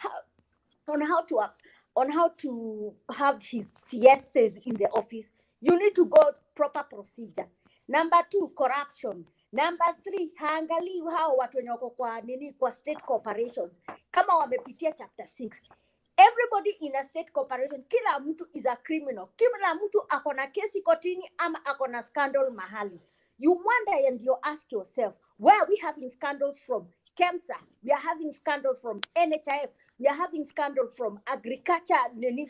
how to have his CSs in the office. You need to go proper procedure. Number two, corruption. Number three, haangalii hao watu wenye wako kwa state corporations kama wamepitia chapter 6. Everybody in a state corporation, kila mtu is a criminal. Kila mtu akona kesi kotini ama akona scandal mahali. You wonder and you ask yourself, where are we having scandals from? KEMSA, we are having scandals from NHIF, we are having scandals from agriculture,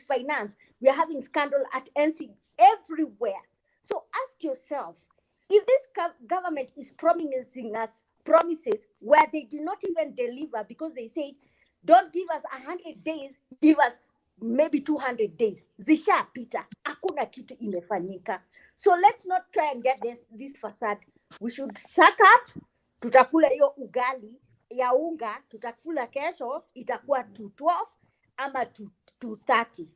finance, we are having scandal at NC, everywhere. So ask yourself, if this government is promising us promises where they do not even deliver because they say, don't give us 100 days, give us maybe 200 days. Zisha pita, hakuna kitu imefanyika. So let's not try and get this facade. We should suck up, tutakula hiyo ugali ya unga, tutakula kesho, itakuwa 212 ama 230.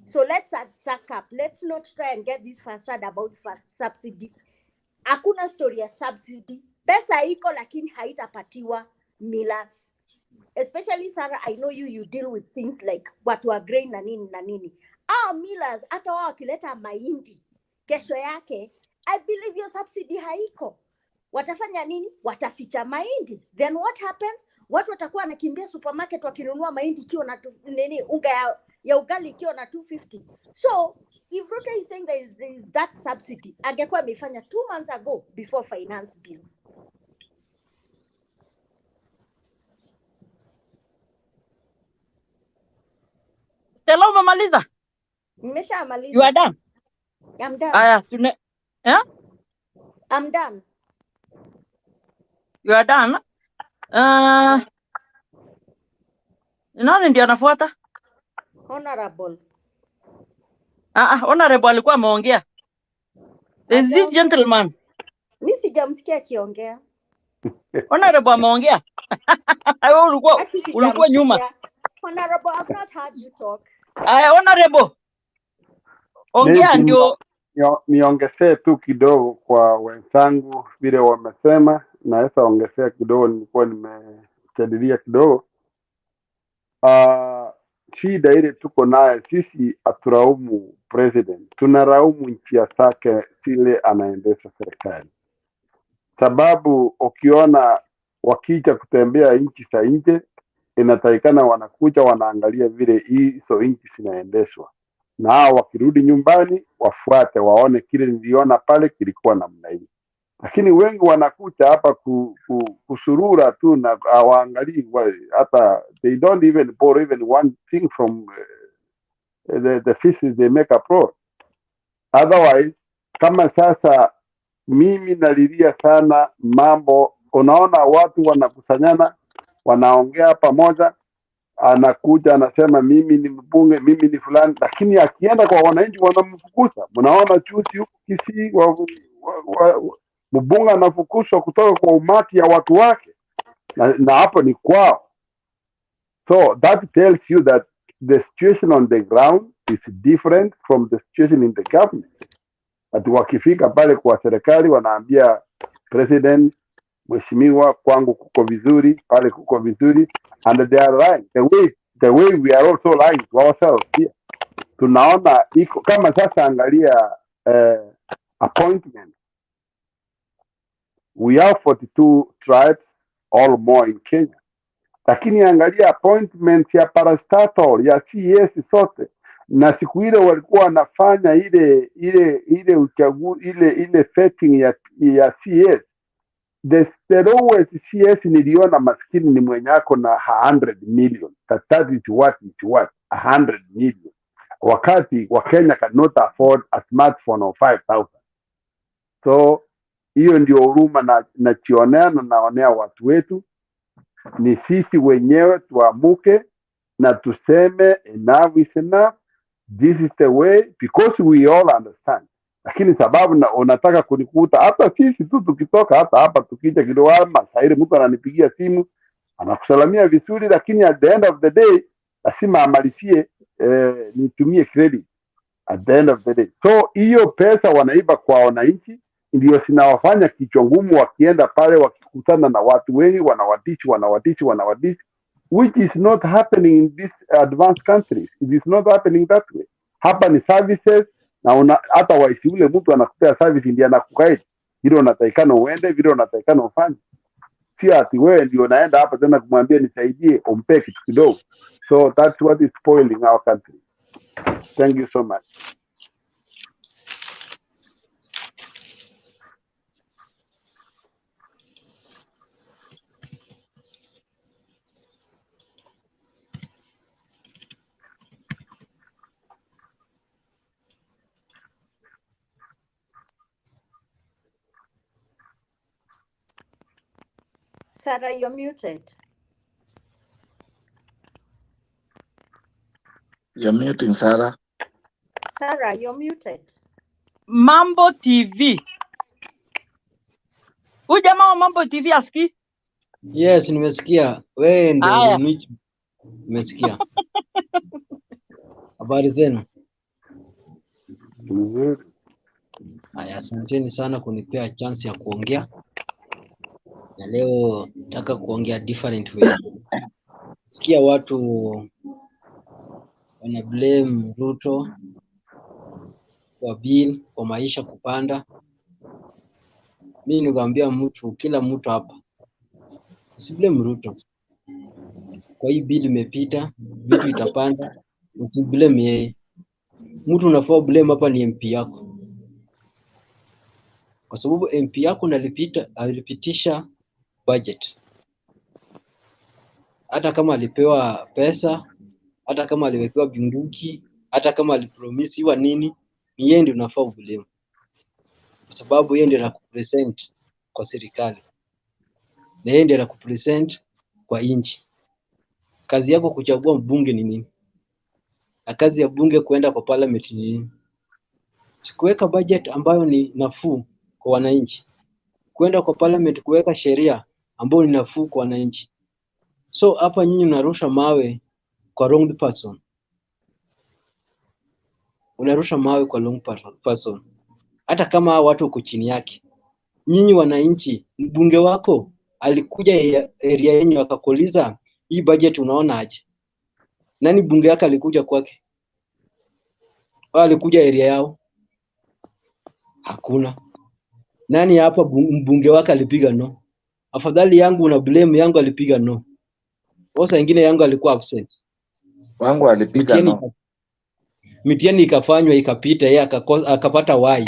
So let's suck up. Let's not try and get this facade about subsidy. Hakuna story ya subsidy. Pesa iko lakini haitapatiwa millers. Especially Sarah, I know you deal with things like watu wa grain na nini. Millers, hata wao wakileta mahindi kesho yake, I believe your subsidy haiko. Watafanya nini? Wataficha mahindi. Then what happens? Watu watakuwa wanakimbia supermarket wakinunua mahindi ikiwa na unga ya ugali ikiwa na 250. So if Ruto is saying there is that subsidy, angekuwa amefanya 2 months ago before finance bill. Stella, umemaliza? Nimeshamaliza. You are done? I'm done. Aya, I'm done. You are done? Nani ndio anafuata? Honorable. Honorable alikuwa ameongea. Is this gentleman? Mimi sijamsikia akiongea. Honorable ameongea. Ulikuwa nyuma. Honorable, I've not heard you talk. Honorable. Ongea ndio niongezee tu kidogo kwa wenzangu vile wamesema, naweza ongezea kidogo, nilikuwa nimejadilia kidogo. Shida ile tuko naye sisi, aturaumu president, tunaraumu njia zake zile anaendesha serikali, sababu ukiona wakija kutembea nchi za nje, inatakikana wanakuja wanaangalia vile hizo nchi zinaendeshwa, na hao wakirudi nyumbani wafuate waone kile niliona pale kilikuwa namna hii. Lakini wengi wanakuja hapa kusurura tu na hawaangalii hata, they don't even borrow even one thing from the fishes they make abroad. Otherwise, kama sasa mimi nalilia sana mambo, unaona watu wanakusanyana wanaongea pamoja, anakuja anasema mimi ni mbunge, mimi ni fulani, lakini akienda kwa wananchi wanamfukuza. Mnaona juzi huko Kisii mbunge anafukuzwa kutoka kwa umati ya watu wake, na hapo ni kwao. So that tells you that the situation on the ground is different from the situation in the government. Ati wakifika pale kwa serikali wanaambia president, mheshimiwa, kwangu kuko vizuri, pale kuko vizuri, and they are lying. The way we are also lying to ourselves here. Tunaona iko kama sasa, angalia appointment. We have 42 tribes or more in Kenya. Lakini angalia appointment ya parastatal ya CS sote, na siku ile walikuwa wanafanya ile uchaguzi ile setting ya CS, the lowest CS niliona maskini ni mwenye ako na 100 million. That is what 100 million, wakati wa Kenya cannot afford a smartphone of 5,000. So hiyo ndio huruma nachionea na naonea watu wetu. Ni sisi wenyewe tuamuke na tuseme enough is enough, this is the way, because we all understand. Lakini sababu unataka kunikuta hata sisi tu tukitoka hata hapa tukija kidogo, masairi mtu ananipigia simu anakusalamia vizuri, lakini at the end of the day lazima amalizie nitumie credit at the end of the day. So hiyo pesa wanaiba kwa wananchi, ndio sinawafanya kichwa ngumu wakienda pale wakikutana na watu wengi wanawadishi, which is not happening in these advanced countries. It is not happening that way. Hapa ni services, na hata waisi ule mtu anakupea service ndiye anakuguide vile unatakikana uende, vile unatakikana ufanye. Sio ati wewe ndio unaenda hapa tena kumwambia nisaidie umpe kitu kidogo. So that's what is spoiling our country. Thank you so much. Sarah, you're muted. You're muting, Sarah. Sarah, you're muted. Mambo TV. Huyu jamaa wa Mambo TV asikii? Yes, nimesikia. Wewe ndio nimesikia. Habari zenu? Haya, asanteni sana kunipea chance ya kuongea. Na leo nataka kuongea different way. Sikia watu wana blame Ruto kwa bill, kwa maisha kupanda. Mimi nikwambia kila mtu hapa, usiblame Ruto. Kwa hii bill imepita, vitu itapanda, usiblame yeye. Mtu unafaa blame hapa ni MP yako. Kwa sababu MP yako alipitisha budget. Hata kama alipewa pesa, hata kama aliwekewa bunduki, hata kama alipromisiwa nini, ni yeye ndiye unafaa blame. Kwa sababu yeye ndiye anakupresent kwa serikali. na yeye ndiye anakupresent kwa inchi. Kazi yako kuchagua mbunge ni nini? Na kazi ya bunge kuenda kwa parliament ni nini? Sikuweka budget ambayo ni nafuu kwa wananchi. Kwenda kwa parliament kuweka sheria ambayo ni nafuu kwa wananchi. So hapa nyinyi mnarusha mawe kwa wrong person. Unarusha mawe kwa wrong person. Hata kama watu uko chini yake. Nyinyi wananchi, mbunge wako alikuja area yenu akakuuliza hii budget unaona aje? Nani bunge yake alikuja kwake? Alikuja area yao? Hakuna. Nani hapa mbunge wake alipiga no? Afadhali yangu una blame yangu alipiga no. Osa ingine yangu alikuwa absent. Wangu alipiga no. Mitihani ikafanywa ikapita, yeye akapata wai.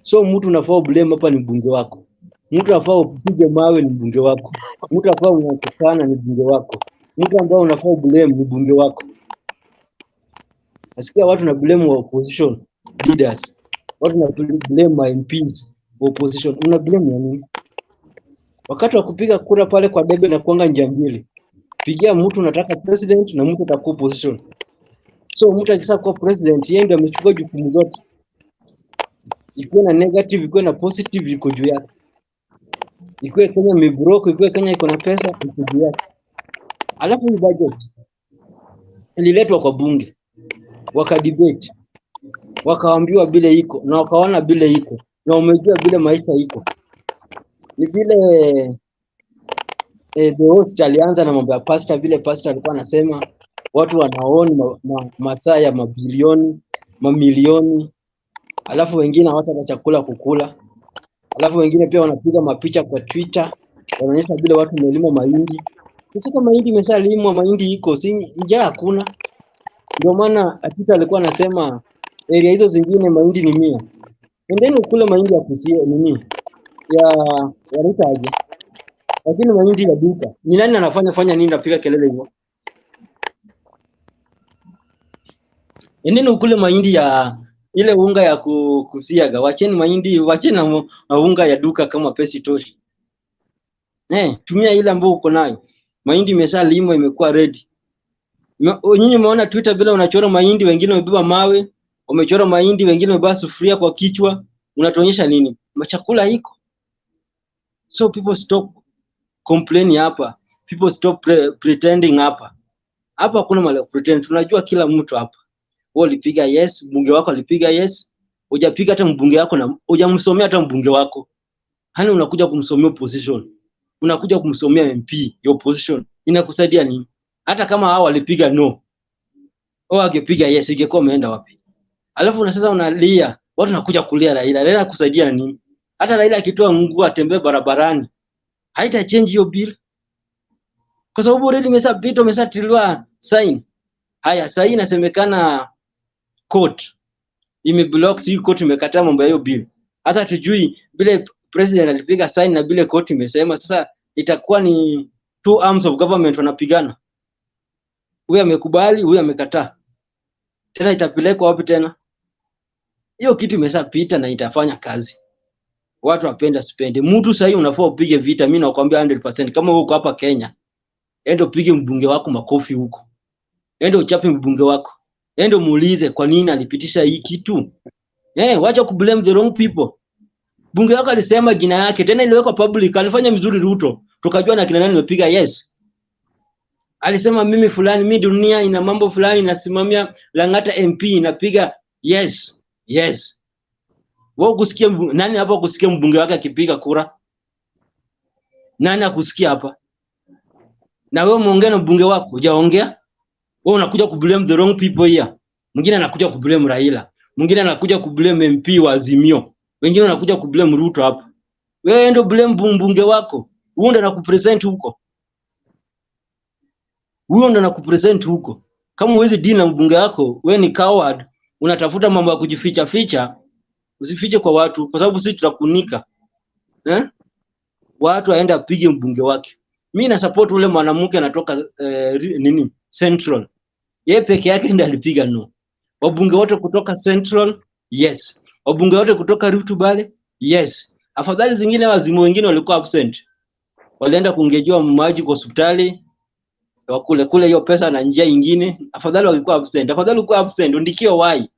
So mtu unafaa blame hapa ni mbunge wako. Mtu unafaa upige mawe ni mbunge wako. Mtu unafaa unakutana ni mbunge wako. Mtu ambao unafaa blame ni mbunge wako. Nasikia watu na blame wa opposition leaders. Watu na blame my MPs opposition. Una blame ya nini? Wakati wa kupiga kura pale kwa debe na kuanga njia mbili. Pigia mtu unataka president na mtu atakuwa opposition. So mtu akisema kuwa president yeye ndiye amechukua jukumu zote. Ikuwe na negative, ikuwe na positive, iko juu yake. Ikuwe Kenya imebroke, ikuwe Kenya iko na pesa, iko juu yake. Alafu ni budget ililetwa kwa bunge, wakadebate, wakaambiwa bile iko na wakaona bile iko na umejua bile maisha iko. Ni vile the host alianza na mambo ya pasta, vile pasta alikuwa anasema watu wanaoni masaa ya mabilioni, mamilioni. Alafu wengine hawataka chakula kukula. Alafu wengine pia wanapiga mapicha kwa Twitter, wanaonyesha vile watu wamelima mahindi. Sasa mahindi imeshalimwa, mahindi iko, si njaa hakuna. Ndio maana Atita alikuwa anasema area hizo zingine mahindi ni 100. Endeni ukule mahindi ya kusia nini? Ya Ruto aje. Lakini mahindi ya duka. Ni nani anafanya nini napiga kelele hivyo? Endeni ukule mahindi ya ile unga ya kusiaga. Wacheni mahindi, wacheni na unga ya duka kama pesa toshi. Tumia ile ambayo uko nayo. Mahindi imeshalimwa imekuwa ready. Nyinyi umeona Twitter bila unachora mahindi, wengine wamebeba mawe, wamechora mahindi, wengine wamebeba sufuria kwa kichwa. Unatuonyesha nini? Machakula iko. So people stop complaining hapa. People stop pretending hapa. Hapa hakuna mali pretend. Tunajua kila mtu hapa. Wewe ulipiga yes, mbunge wako alipiga yes. Hujapiga hata mbunge wako na hujamsomea hata mbunge wako. Hani unakuja kumsomea opposition. Unakuja kumsomea MP ya opposition. Inakusaidia nini? Hata kama hao walipiga no. Au angepiga yes, ingekuwa umeenda wapi? Alafu na sasa unalia, watu nakuja kulia Raila. Raila kusaidia nini? Hata Raila akitoa nguo atembee barabarani, haita change hiyo bill. Kwa sababu already imeshatiliwa sign. Haya, sasa inasemekana court imeblock, si court imekataa mambo ya hiyo bill. Hata tujui vile president alipiga sign na vile court imesema, sasa itakuwa ni two arms of government wanapigana. Huyu amekubali, huyu amekataa. Tena itapelekwa wapi tena? Hiyo kitu imeshapita na itafanya kazi. Watu wapenda spende. Mtu sasa unafaa upige vita, mimi nakwambia 100%. Kama uko hapa Kenya, enda upige mbunge wako makofi huko. Enda uchape mbunge wako. Enda muulize kwa nini alipitisha hii kitu. Wacha ku blame the wrong people. Bunge wako alisema jina yake, tena iliwekwa public, alifanya mzuri Ruto. Tukajua na kina nani wamepiga yes. Alisema mimi fulani, mimi dunia ina mambo fulani nasimamia Lang'ata MP inapiga yes. Yes. Wewe kusikia nani hapa kusikia mbunge wake akipiga kura? Nani akusikia hapa? Na wewe muongea na mbunge wako, hujaongea? Wewe unakuja ku blame the wrong people here. Mwingine anakuja ku blame Raila. Mwingine anakuja ku blame MP wa Azimio. Wengine wanakuja ku blame Ruto hapa. Wewe ndio blame mbunge wako. Huyo ndo anakupresent huko. Huyo ndo anakupresent huko. Kama huwezi deal na mbunge wako, wewe ni coward, unatafuta mambo ya kujificha ficha, usifiche kwa watu kwa sababu sisi tutakunika. Watu waenda apige mbunge wake. Mimi na support ule mwanamke anatoka Central. Yeye peke yake ndiye alipiga no. Wabunge wote kutoka Central, yes. Wabunge wote kutoka Rift Valley, yes. Afadhali zingine wazimu wengine walikuwa absent. Walienda kuongejwa maji kwa hospitali. Wakule kule hiyo pesa na njia nyingine. Afadhali walikuwa absent. Afadhali ulikuwa absent ndikio why.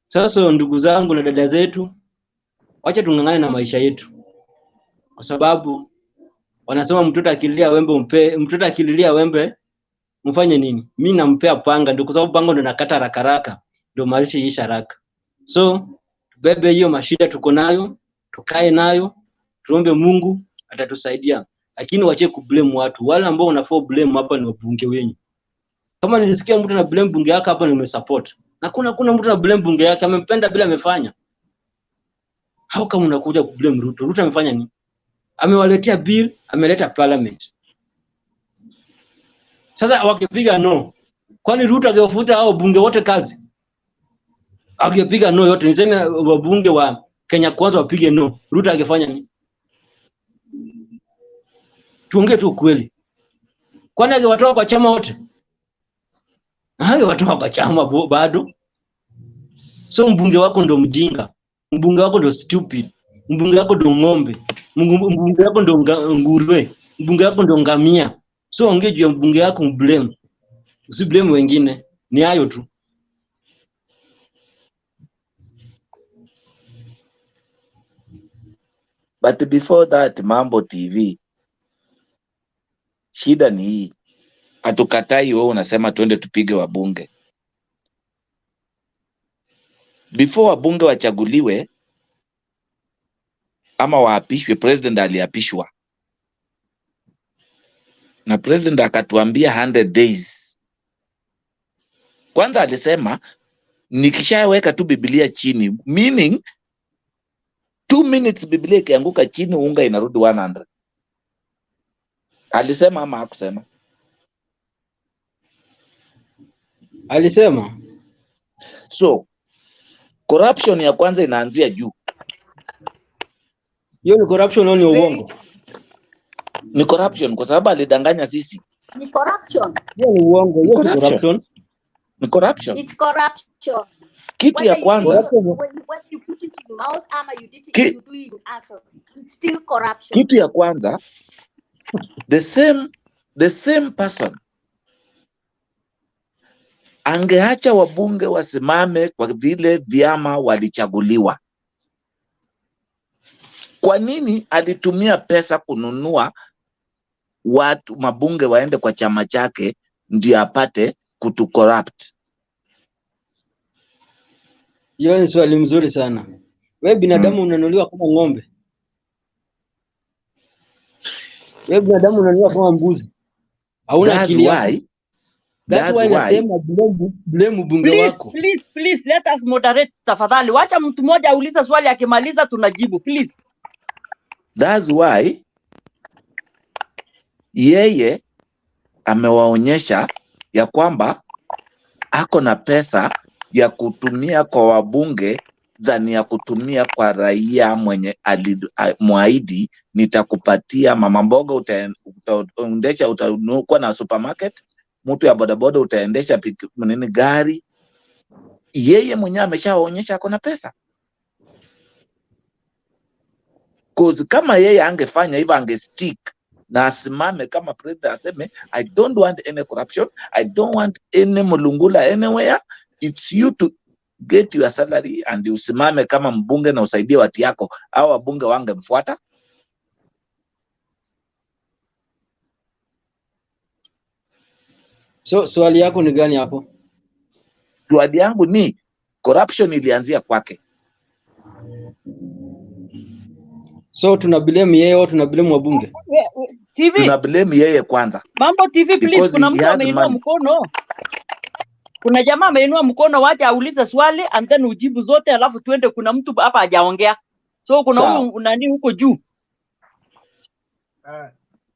Sasa ndugu zangu na dada zetu, wacha tungangane na maisha yetu. Kwa sababu wanasema mtoto akililia wembe mtoto akililia wembe mfanye nini? Mimi nampea panga, ndio kwa sababu panga ndo nakata rakaraka, ndio maisha yisha haraka. So bebe hiyo mashida tuko nayo, tukae nayo, tuombe Mungu atatusaidia. Lakini wache kublame watu. Wale ambao unafaa blame hapa ni wabunge wenyu. Kama nilisikia mtu na blame bunge yake hapa nimesupport. Na kuna mtu na blame bunge yake amempenda bila amefanya. How kama unakuja kublame Ruto? Ruto amefanya nini? Amewaletea bill, ameleta parliament. Sasa wakipiga no. Kwani Ruto angewafuta hao bunge wote kazi? Angepiga no yote, niseme wabunge wa Kenya Kwanza wapige no. Ruto angefanya nini? Tuongee tu kweli. Kwani angewatoa kwa chama wote? Angewatoa kwa chama bado. So mbunge wako ndo mjinga. Mbunge wako ndo stupid. Mbunge wako ndo ng'ombe. Mbunge wako ndo nguruwe. Mbunge wako ndo ngamia. So ongea juu ya mbunge wako mblame. Usiblame wengine. Ni hayo tu. But before that, Mambo TV, shida ni hii. Hatukatai wewe unasema twende tupige wabunge. Before wabunge wachaguliwe ama waapishwe, president aliapishwa. Na president akatuambia 100 days. Kwanza alisema nikishaweka tu Biblia chini, meaning 2 minutes Biblia ikianguka chini unga inarudi 100. Alisema ama hakusema? Alisema. So corruption ya kwanza inaanzia juu. Hiyo ni corruption, ni uongo. Ni corruption kwa sababu alidanganya sisi. Ni corruption. Hiyo ni uongo, hiyo ni corruption. Ni corruption. It's corruption. Kitu ya kwanza when you put it in mouth ama you do it in action, it's still corruption. Kitu ya kwanza the same person angeacha wabunge wasimame kwa vile vyama walichaguliwa. Kwa nini alitumia pesa kununua watu mabunge waende kwa chama chake ndio apate kutu corrupt? Hiyo ni swali mzuri sana. Wewe binadamu unanunuliwa kama ng'ombe. Wewe binadamu unanunuliwa kama mbuzi. Hauna akili yako. That's why nasema blame bunge wako. Please let us moderate tafadhali. Wacha mtu mmoja auliza swali akimaliza tunajibu please. That's why yeye amewaonyesha ya kwamba ako na pesa ya kutumia kwa wabunge dhani ya kutumia kwa raia mwenye muahidi nitakupatia mama mboga utaendesha utakuwa na supermarket, mtu ya bodaboda utaendesha gari. Yeye mwenyewe ameshaonyesha ako na pesa. Kama yeye angefanya hivyo angestick na asimame kama president aseme I don't want any corruption, I don't want any mulungula anywhere, it's you to get your salary and usimame kama mbunge na usaidie watu yako, au wabunge wangemfuata. So swali yako ni gani hapo? Swali yangu ni corruption ilianzia kwake. So tuna blame yeye au tuna blame wabunge? TV. Tuna blame yeye kwanza. Mambo TV please, kuna mtu ameinua mkono. Kuna jamaa ameinua mkono, waje aulize swali and then ujibu zote alafu tuende. Kuna mtu hapa hajaongea. So kuna huyu nani huko juu.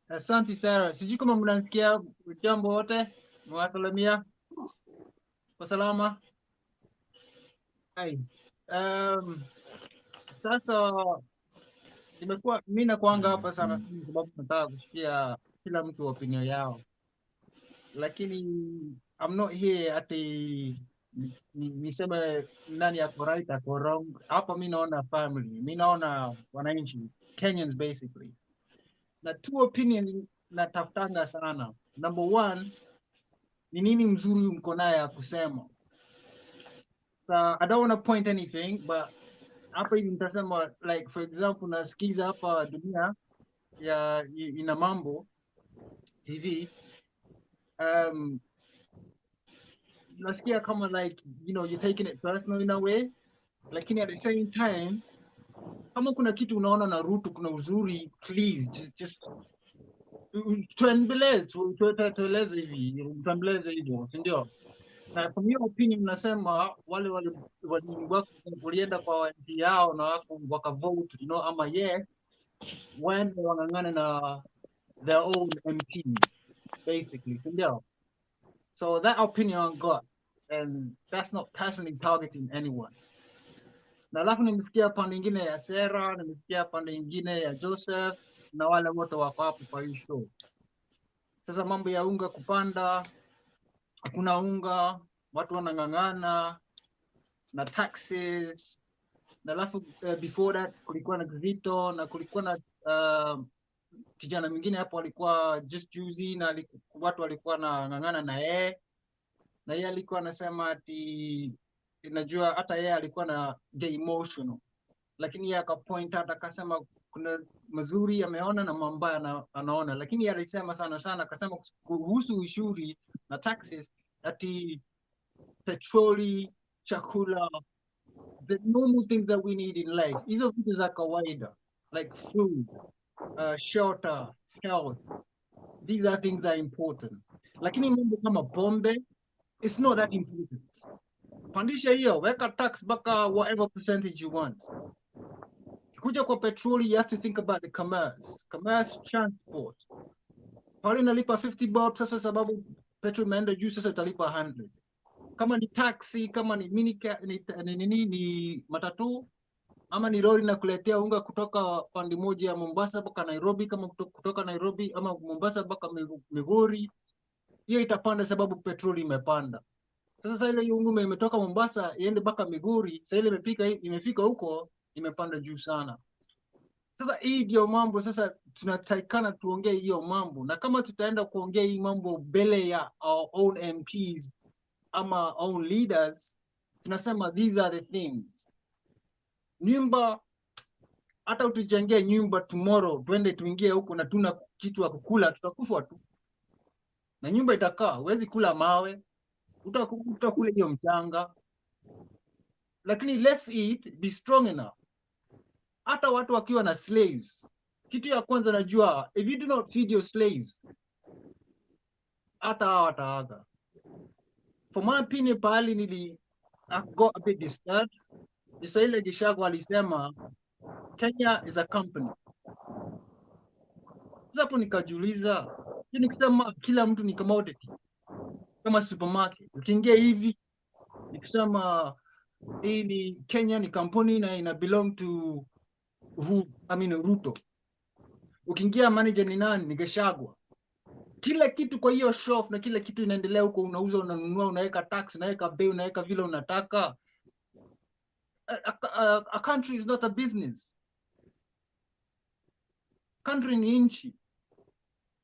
Asante sana. Sijui kama mnasikia jambo wote. Mwasalamia. Kwa salama. Hai. Sasa nimekuwa mimi nakuanga hapa sana sababu nataka kusikia kila mtu opinion yao. Lakini I'm not here ati niseme nani yako right ako wrong. Hapa mimi naona family, mimi naona wananchi, Kenyans basically. Na two opinions natafutanga sana. Number one, ni nini mzuri mko naye ya kusema. So I don't want to point anything, but hapa hivi nitasema, like for example, nasikiza hapa Dunia ya ina mambo hivi, nasikia kama like, you know, you're taking it personal in a way, lakini at the same time kama kuna kitu unaona na Ruto kuna uzuri, please just tueleze hivi, tuambeleze hivyo, si ndio? Na from your opinion nasema wale walienda kwa MP yao na wakavote, you know, ama waende wang'ang'ane na their own MPs basically, si ndio? So that opinion I got, and that's not personally targeting anyone. Na alafu nimesikia pande ingine ya Sera, nimesikia pande ingine ya Joseph na wale wote wako hapo kwa hii show. Sasa mambo ya unga kupanda, hakuna unga, watu wanang'ang'ana na taxes. Na alafu before that kulikuwa na Ruto na kulikuwa na kijana mwingine hapo alikuwa just juzi na watu walikuwa na ng'ang'ana na yeye. Na yeye alikuwa anasema ati najua hata yeye alikuwa na get emotional, lakini yeye akapoint out akasema kuna mazuri ameona na mambaya anaona, lakini yeye alisema sana akasema kuhusu ushuru na taxes ati petroli, chakula, the normal things that we need in life, hizo vitu za kawaida like food, shelter, health, these are things that are important. Lakini mambo kama pombe, it's not that important. Pandisha hiyo, weka tax baka whatever percentage you want. Kuja kwa petroli, you have to think about the commerce transport. Pale nalipa 50 bob sasa sababu petrol imeenda juu, sasa utalipa 100. Kama ni taxi, kama ni ni matatu, ama ni lori na kuletea unga kutoka pande moja ya Mombasa mpaka Nairobi, kama kutoka Nairobi ama Mombasa mpaka Migori, hiyo itapanda sababu petroli imepanda. Sasa ile unga imetoka Mombasa iende mpaka Migori, sasa ile imefika huko imepanda juu sana. Sasa hii ndio mambo sasa tunatakikana tuongee hiyo mambo, na kama tutaenda kuongea hii mambo mbele ya our own MPs ama own leaders, tunasema these are the things. Nyumba, hata utujengee nyumba tomorrow, twende tuingie huko na tuna kitu ya kukula, tutakufa tu. Na nyumba itakaa, huwezi kula mawe, utakula hiyo mchanga. Lakini let's eat, be strong enough. Hata watu wakiwa na slaves, kitu ya kwanza najua, if you do not feed your slaves, hata hawa wataaga. For my opinion, pahali I got a bit disturbed. Isaile Gishago alisema Kenya is a company. Sasa hapo nikajiuliza, nikisema kila mtu ni commodity kama supermarket, ukiingia hivi nikisema hii ni Kenya ni kampuni na ina belong to Ruto, ukiingia manager ni nani? Ni Gachagua. Kila kitu kwa hiyo shelf na kila kitu inaendelea huko, unauza, unanunua, unaweka tax, unaweka bei, unaweka vile unataka. A country is not a business. Country ni nchi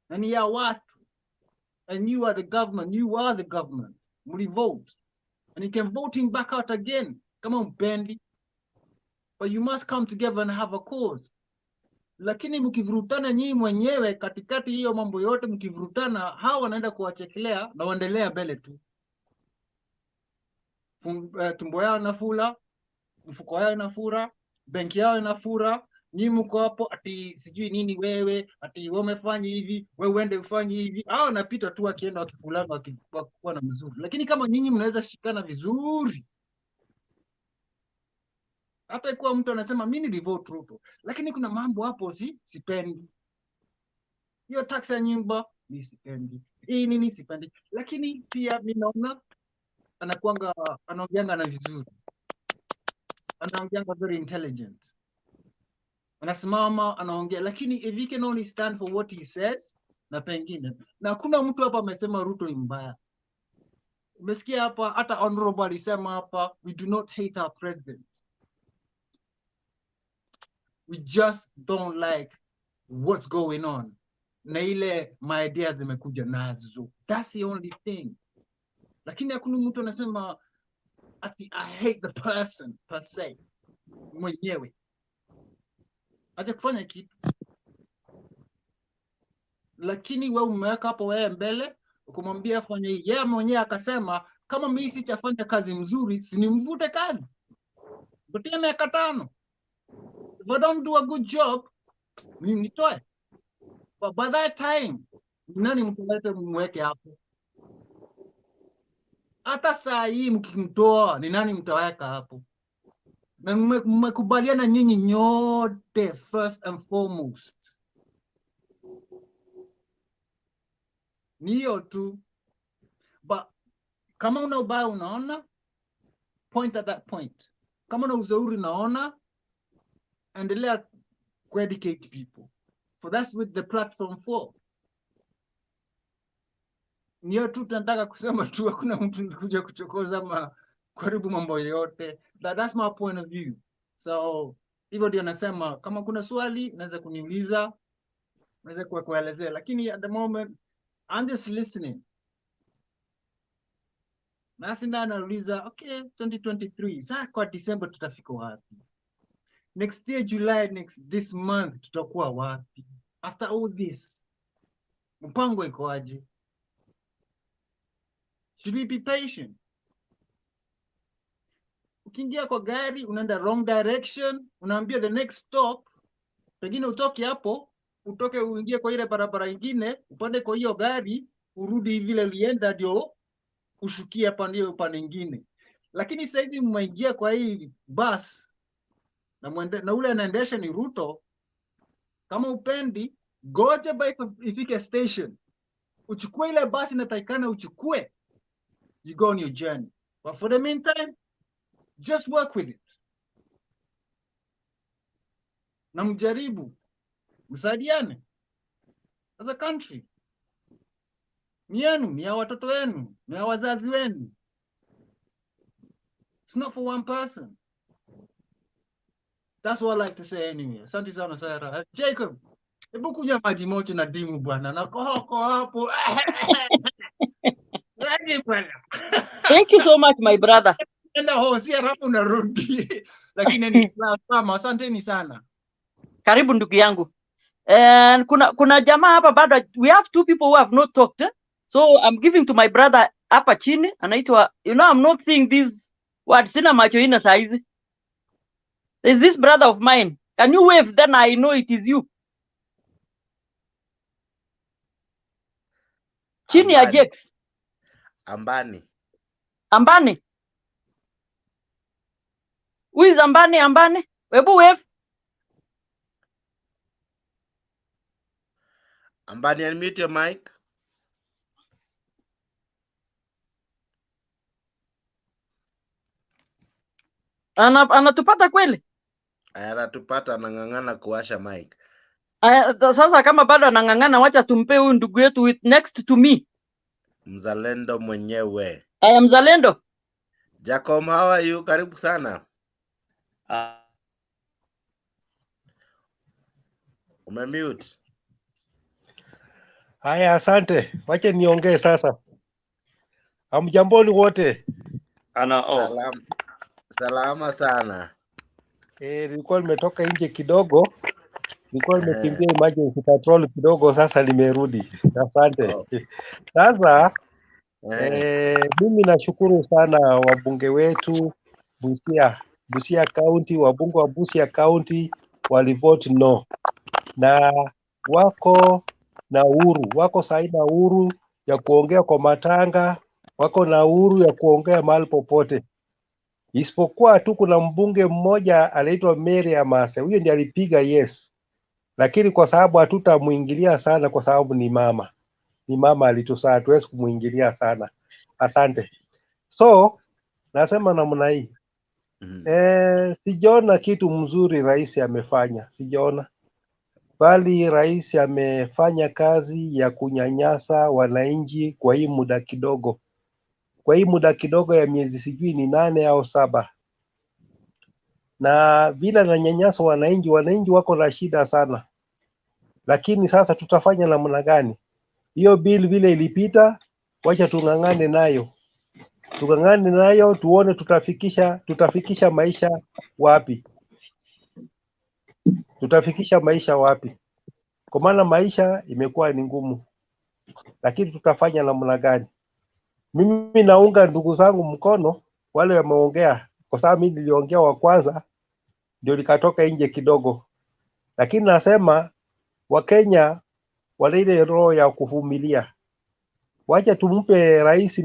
na ni ya watu, and you are the government. You are the government. Mlivote and you can vote him back out again kama mpendi, but you must come together and have a cause. Lakini mkivurutana nyinyi mwenyewe katikati hiyo mambo yote, mkivurutana, hawa wanaenda kuwachekelea na waendelea mbele tu. Tumbo yao inafura, mfuko yao inafura, benki yao inafura, nyinyi mko hapo ati sijui nini, wewe ati wewe umefanya hivi, wewe uende ufanye hivi. Hao wanapita tu wakienda wakikulana wakikuwa na mzuri. Lakini kama nyinyi mnaweza shikana vizuri, hata ikuwa mtu anasema mimi nilivote Ruto, lakini kuna mambo hapo sipendi. Hiyo tax ya nyumba mimi sipendi, hii nini sipendi, lakini pia mimi naona anaongeanga na vizuri, anaongeanga very intelligent, anasimama anaongea, lakini if he can only stand for what he says, na pengine na kuna mtu hapa amesema Ruto ni mbaya. Umesikia hapa hata honorable alisema hapa, we do not hate our president. We just don't like what's going on. Na ile my ideas zimekuja nazo. That's the only thing. Lakini hakuna mtu anasema ati I hate the person per se. Mwenyewe. Acha kufanya kitu. Lakini wewe umeweka hapo wewe mbele, ukamwambia afanye hii. Yeye mwenyewe akasema kama mimi sitafanya kazi mzuri, sinimvute kazi. But miaka 5. If I don't do a good job, mimi nitoe. But by that time, nani mtalete mweke hapo? Hata saa hii mkimtoa, ni nani mtaweka hapo? Na mmekubaliana nyinyi nyote first and foremost. Niyo tu. But kama una ubaya unaona, point at that point. Kama una uzuri unaona, endelea educate people. For that's what the platform for. Niyo tu tunataka kusema tu hakuna mtu kuja kuchokoza ama karibu mambo yote. That's my point of view. So hivyo ndio nasema kama kuna swali naweza kuniuliza, naweza kuelezea, lakini at the moment I'm just listening. Nasi ndio anauliza okay 2023 sasa kwa December tutafika wapi? Next year July, this month tutakuwa wapi? After all this mpango iko aje? Should we be patient? Ukiingia kwa gari unaenda wrong direction, unaambia the next stop, pengine utoke hapo, utoke uingie kwa ile barabara nyingine, upande kwa hiyo gari, urudi vile ulienda ndio ushukie pande upande nyingine. Lakini sasa hivi mmeingia kwa hii bus na ule anaendesha ni Ruto, kama upendi goje ifike station, uchukue ile basi inatakikana uchukue, you go on your journey. But for the meantime, just work with it. Na mjaribu, msaidiane. As a country. Ni yenu, ni ya watoto wenu, ni ya wazazi wenu. It's not for one person. That's what I like to say anyway. Asante sana Sarah. Jacob, hebu kunywa maji moto na dimu bwana. Na kohoko hapo. Thank you so much my brother. Enda hosia hapo narudi. Lakini ni kama asanteni sana. Karibu ndugu yangu. And kuna jamaa hapa bado, we have 2 people who have not talked. So I'm giving to my brother hapa chini, anaitwa, you know, I'm not seeing this word, sina macho ina size. There's this brother of mine. Can you wave, then I know it is you. Chini ya Jex. Ambani. Who is Ambani? Webu wave. Ambani, unmute your mic. Anatupata kweli? Anatupata, anang'ang'ana kuwasha mic. Sasa kama bado anang'ang'ana, wacha tumpe huyu ndugu yetu with next to me. Mzalendo mwenyewe. I am Mzalendo. Jacob, how are you? Karibu sana. Umemute. Haya, asante. Wache niongee sasa. Hamjamboni wote? Salama sana. Nilikuwa nimetoka nje kidogo. Nilikuwa nimekimbia emergency patrol kidogo, sasa nimerudi. Asante. Sasa mimi nashukuru sana wabunge wetu Busia County, wabunge wa Busia County walivote no. Na wako na uhuru, wako sahi na uhuru ya kuongea kwa matanga, wako na uhuru ya kuongea mahali popote. Isipokuwa tu kuna mbunge mmoja anaitwa Mary Amase, huyo ndiye alipiga yes. Lakini kwa sababu hatutamuingilia sana kwa sababu ni mama alituzaa, hatuwezi kumuingilia sana. Asante. So nasema namna hii. Sijaona kitu mzuri rais amefanya, sijaona. Bali rais amefanya kazi ya kunyanyasa wananchi kwa hii muda kidogo. kwa hii muda kidogo ya miezi sijui ni 8 au 7, na vile nanyanyasa wananchi wako na shida sana. Lakini sasa tutafanya namna gani? Hiyo bill vile ilipita, wacha tung'ang'ane nayo tuone tutafikisha maisha wapi, kwa maana maisha imekuwa ni ngumu, lakini tutafanya namna gani? Mimi naunga ndugu zangu mkono wale wameongea, kwa sababu mimi niliongea wa kwanza ndio nikatoka nje kidogo, lakini nasema Wakenya wale ile roho ya kuvumilia. Wacha tumpe rais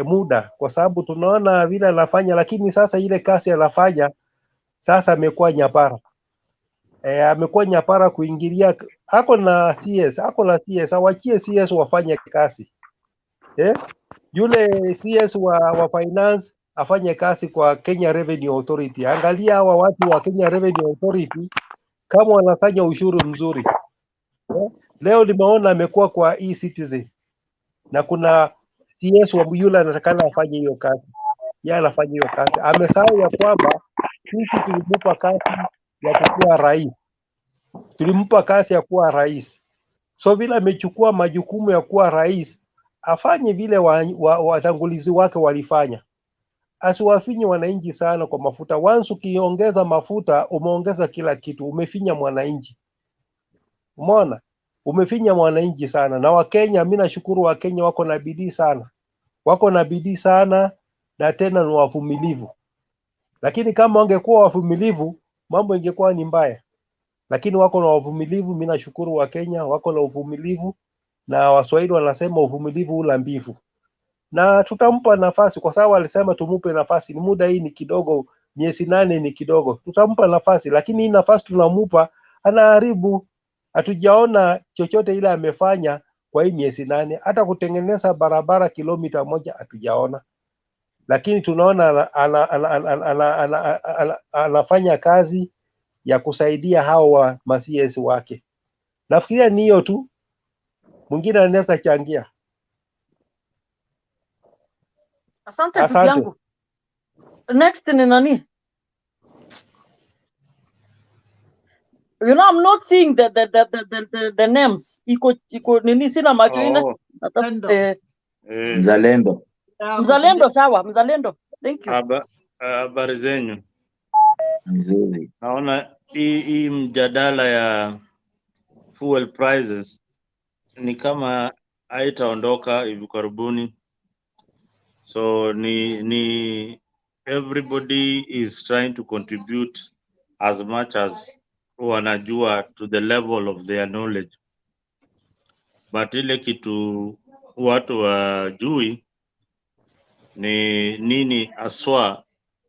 muda, kwa sababu tunaona vile anafanya, lakini sasa ile kazi anafanya sasa amekuwa nyapara. Amekuwa nyapara kuingilia, ako na CS, awachie CS wafanye kazi. Yule CS wa finance afanye kazi kwa Kenya Revenue Authority. Angalia hawa watu wa Kenya Revenue Authority kama wanafanya ushuru mzuri. Leo nimeona amekuwa kwa e-Citizen na kuna CS wa yule anatakana afanye hiyo kazi. Yeye anafanya hiyo kazi. Amesahau ya kwamba sisi tulimpa kazi ya kuwa rais. So vile amechukua majukumu ya kuwa rais, afanye vile watangulizi wake walifanya. Asiwafinye wananchi sana kwa mafuta. Once ukiongeza mafuta, umeongeza kila kitu, umefinya mwananchi. Umeona? Umefinya mwananchi sana. Na Wakenya, mimi nashukuru Wakenya wako na bidii sana, na tena ni wavumilivu. Lakini kama wangekuwa wavumilivu, mambo ingekuwa ni mbaya. Lakini wako na wavumilivu, mimi nashukuru Wakenya wako na uvumilivu, na Waswahili wanasema uvumilivu hula mbivu. Na tutampa nafasi, kwa sababu alisema tumupe nafasi. Ni muda hii ni kidogo, miezi 8 ni kidogo. Tutampa nafasi, lakini hii nafasi tunamupa anaharibu. Hatujaona chochote ile amefanya kwa hii miezi 8, hata kutengeneza barabara kilomita 1 hatujaona. Lakini tunaona anafanya kazi ya kusaidia hao wa CS wake. Nafikiria ni hiyo tu. Mwingine anaweza changia. Asante ndugu yangu. Next ni nani? You know, I'm not seeing the names. Iko nini, sina macho ine. Mzalendo, sawa, Mzalendo. Thank you. Habari zenyu. Nzuri. Naona hii mjadala ya fuel prices ni kama haitaondoka hivi karibuni. So ni everybody is trying to contribute as much as wanajua to the level of their knowledge. But ile kitu watu wajui ni nini aswa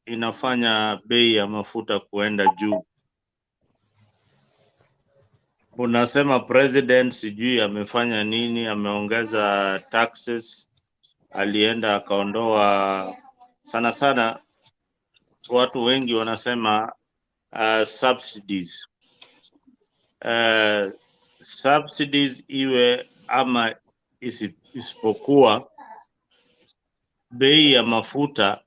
inafanya bei ya mafuta kuenda juu. Unasema president sijui amefanya nini, ameongeza taxes, alienda akaondoa sana watu wengi wanasema subsidies. Subsidies iwe ama isipokuwa, bei ya mafuta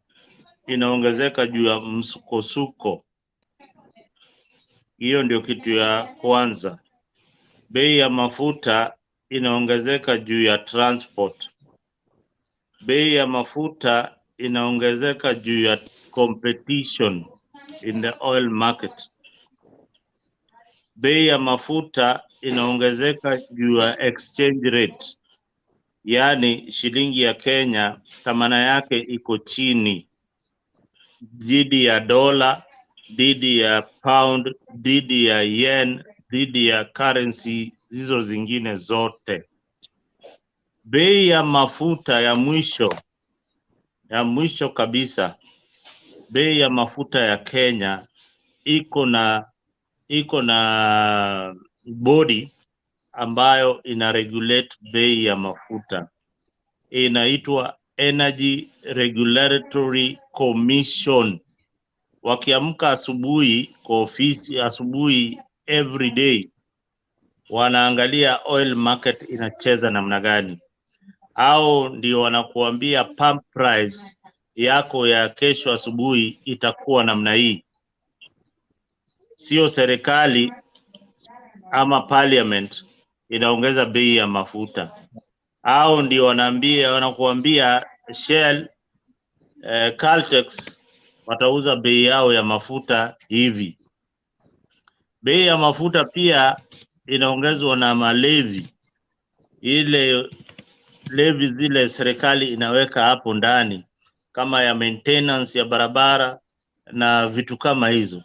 inaongezeka juu ya msukosuko. Hiyo ndio kitu ya kwanza. Bei ya mafuta inaongezeka juu ya transport. Bei ya mafuta inaongezeka juu ya competition in the oil market. Bei ya mafuta inaongezeka juu ya exchange rate. Yani shilingi ya Kenya thamana yake iko chini dhidi ya dola, dhidi ya pound, dhidi ya yen, dhidi ya currency hizo zingine zote. Bei ya mafuta ya mwisho kabisa, bei ya mafuta ya Kenya iko na body ambayo ina regulate bei ya mafuta. Inaitwa Energy Regulatory Commission. Wakiamka asubuhi kwa ofisi asubuhi every day, wanaangalia oil market inacheza namna gani. au ndio wanakuambia pump price yako ya kesho asubuhi itakuwa namna hii. Sio serikali ama parliament inaongeza bei ya mafuta, au ndio wanakuambia Shell, Caltex watauza bei yao ya mafuta hivi. Bei ya mafuta pia inaongezwa na malevi, ile levi zile serikali inaweka hapo ndani kama ya maintenance ya barabara na vitu kama hizo,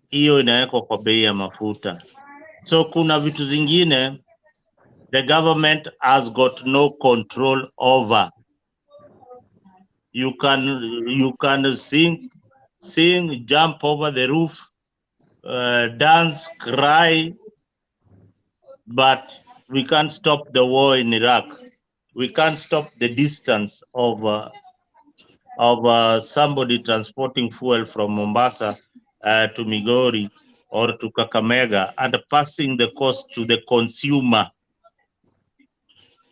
hiyo inawekwa kwa bei ya mafuta. So kuna vitu zingine the government has got no control over. You can sing, jump over the roof, dance, cry, but we can't stop the war in Iraq. We can't stop the distance of somebody transporting fuel from Mombasa to Migori or to Kakamega and passing the cost to the consumer.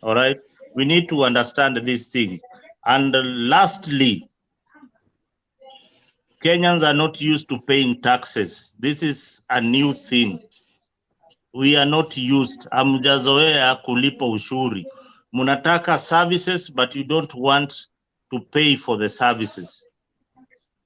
All right, we need to understand these things. And lastly, Kenyans are not used to paying taxes. This is a new thing. We are not used. Hamjazoea kulipa ushuru. Munataka services, but you don't want to pay for the services.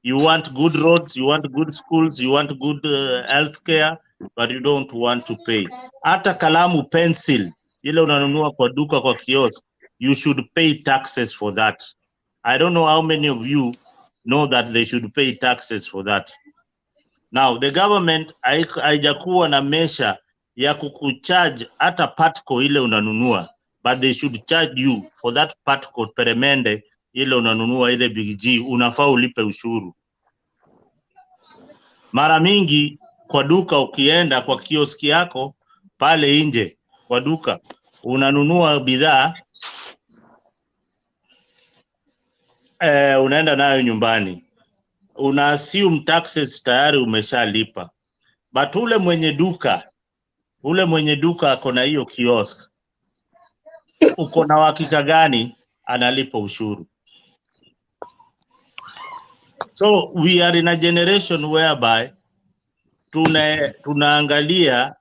You want good roads, you want good schools, you want good healthcare, but you don't want to pay. Hata kalamu pencil, ile unanunua kwa duka kwa kiosk, you should pay taxes for that. I don't know how many of you know that they should pay taxes for that. Now, the government haijakuwa na measure ya kukucharge hata patco ile unanunua, but they should charge you for that patco peremende ile unanunua ile Big G, unafaa ulipe ushuru. Mara mingi kwa duka ukienda kwa kioski yako pale nje kwa duka unanunua bidhaa unaenda nayo nyumbani, una assume taxes tayari umeshalipa, but ule mwenye duka ako na hiyo kiosk, uko na hakika gani analipa ushuru? So we are in a generation whereby tunaangalia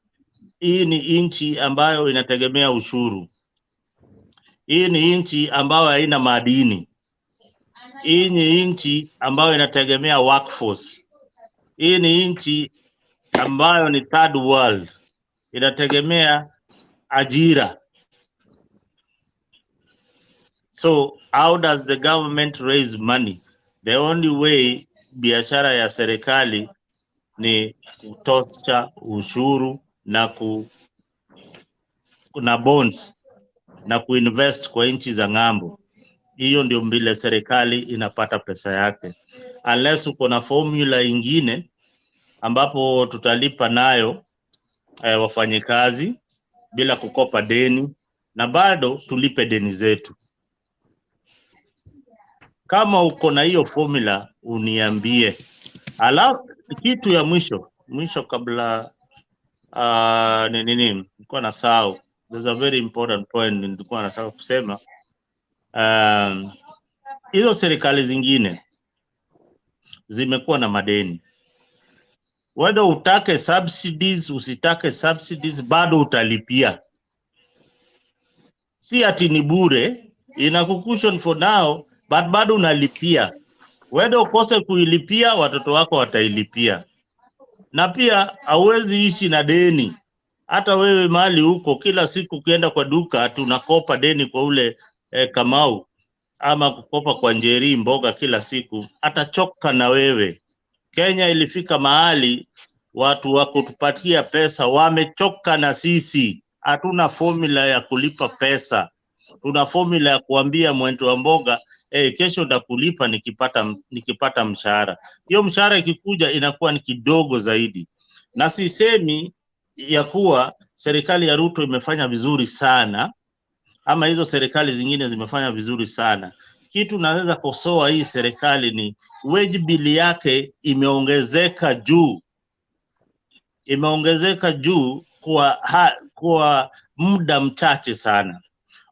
hii ni inchi ambayo inategemea ushuru. Hii ni inchi ambayo haina madini. Hii ni inchi ambayo inategemea workforce. Hii ni inchi ambayo ni third world. Inategemea ajira. So how does the government raise money? The only way biashara ya serikali ni kutosha ushuru na bonds na kuinvest kwa nchi za ng'ambo. Hiyo ndio mbile serikali inapata pesa yake. Unless uko na formula ingine ambapo tutalipa nayo wafanyikazi bila kukopa deni na bado tulipe deni zetu. Kama uko na hiyo formula uniambie. Alafu kitu ya mwisho kabla nilikuwa nasahau. There's a very important point nilikuwa nataka kusema. Hizo serikali zingine zimekuwa na madeni. Whether utake subsidies, usitake subsidies, bado utalipia. Si ati ni bure, inakucushion for now, but bado unalipia. Whether ukose kuilipia, watoto wako watailipia. Na pia hauwezi ishi na deni. Hata wewe mali huko kila siku ukienda kwa duka tunakopa deni kwa ule Kamau ama kukopa kwa Njeri mboga kila siku, atachoka na wewe. Kenya ilifika mahali watu wako tupatia pesa wamechoka na sisi. Hatuna formula ya kulipa pesa. Tuna formula ya kuambia mwendo wa mboga kesho ndakulipa nikipata mshahara. Hiyo mshahara ikikuja inakuwa ni kidogo zaidi. Na sisemi ya kuwa serikali ya Ruto imefanya vizuri sana ama hizo serikali zingine zimefanya vizuri sana. Kitu naweza kosoa hii serikali ni wage bill yake imeongezeka juu. Imeongezeka juu kwa muda mchache sana.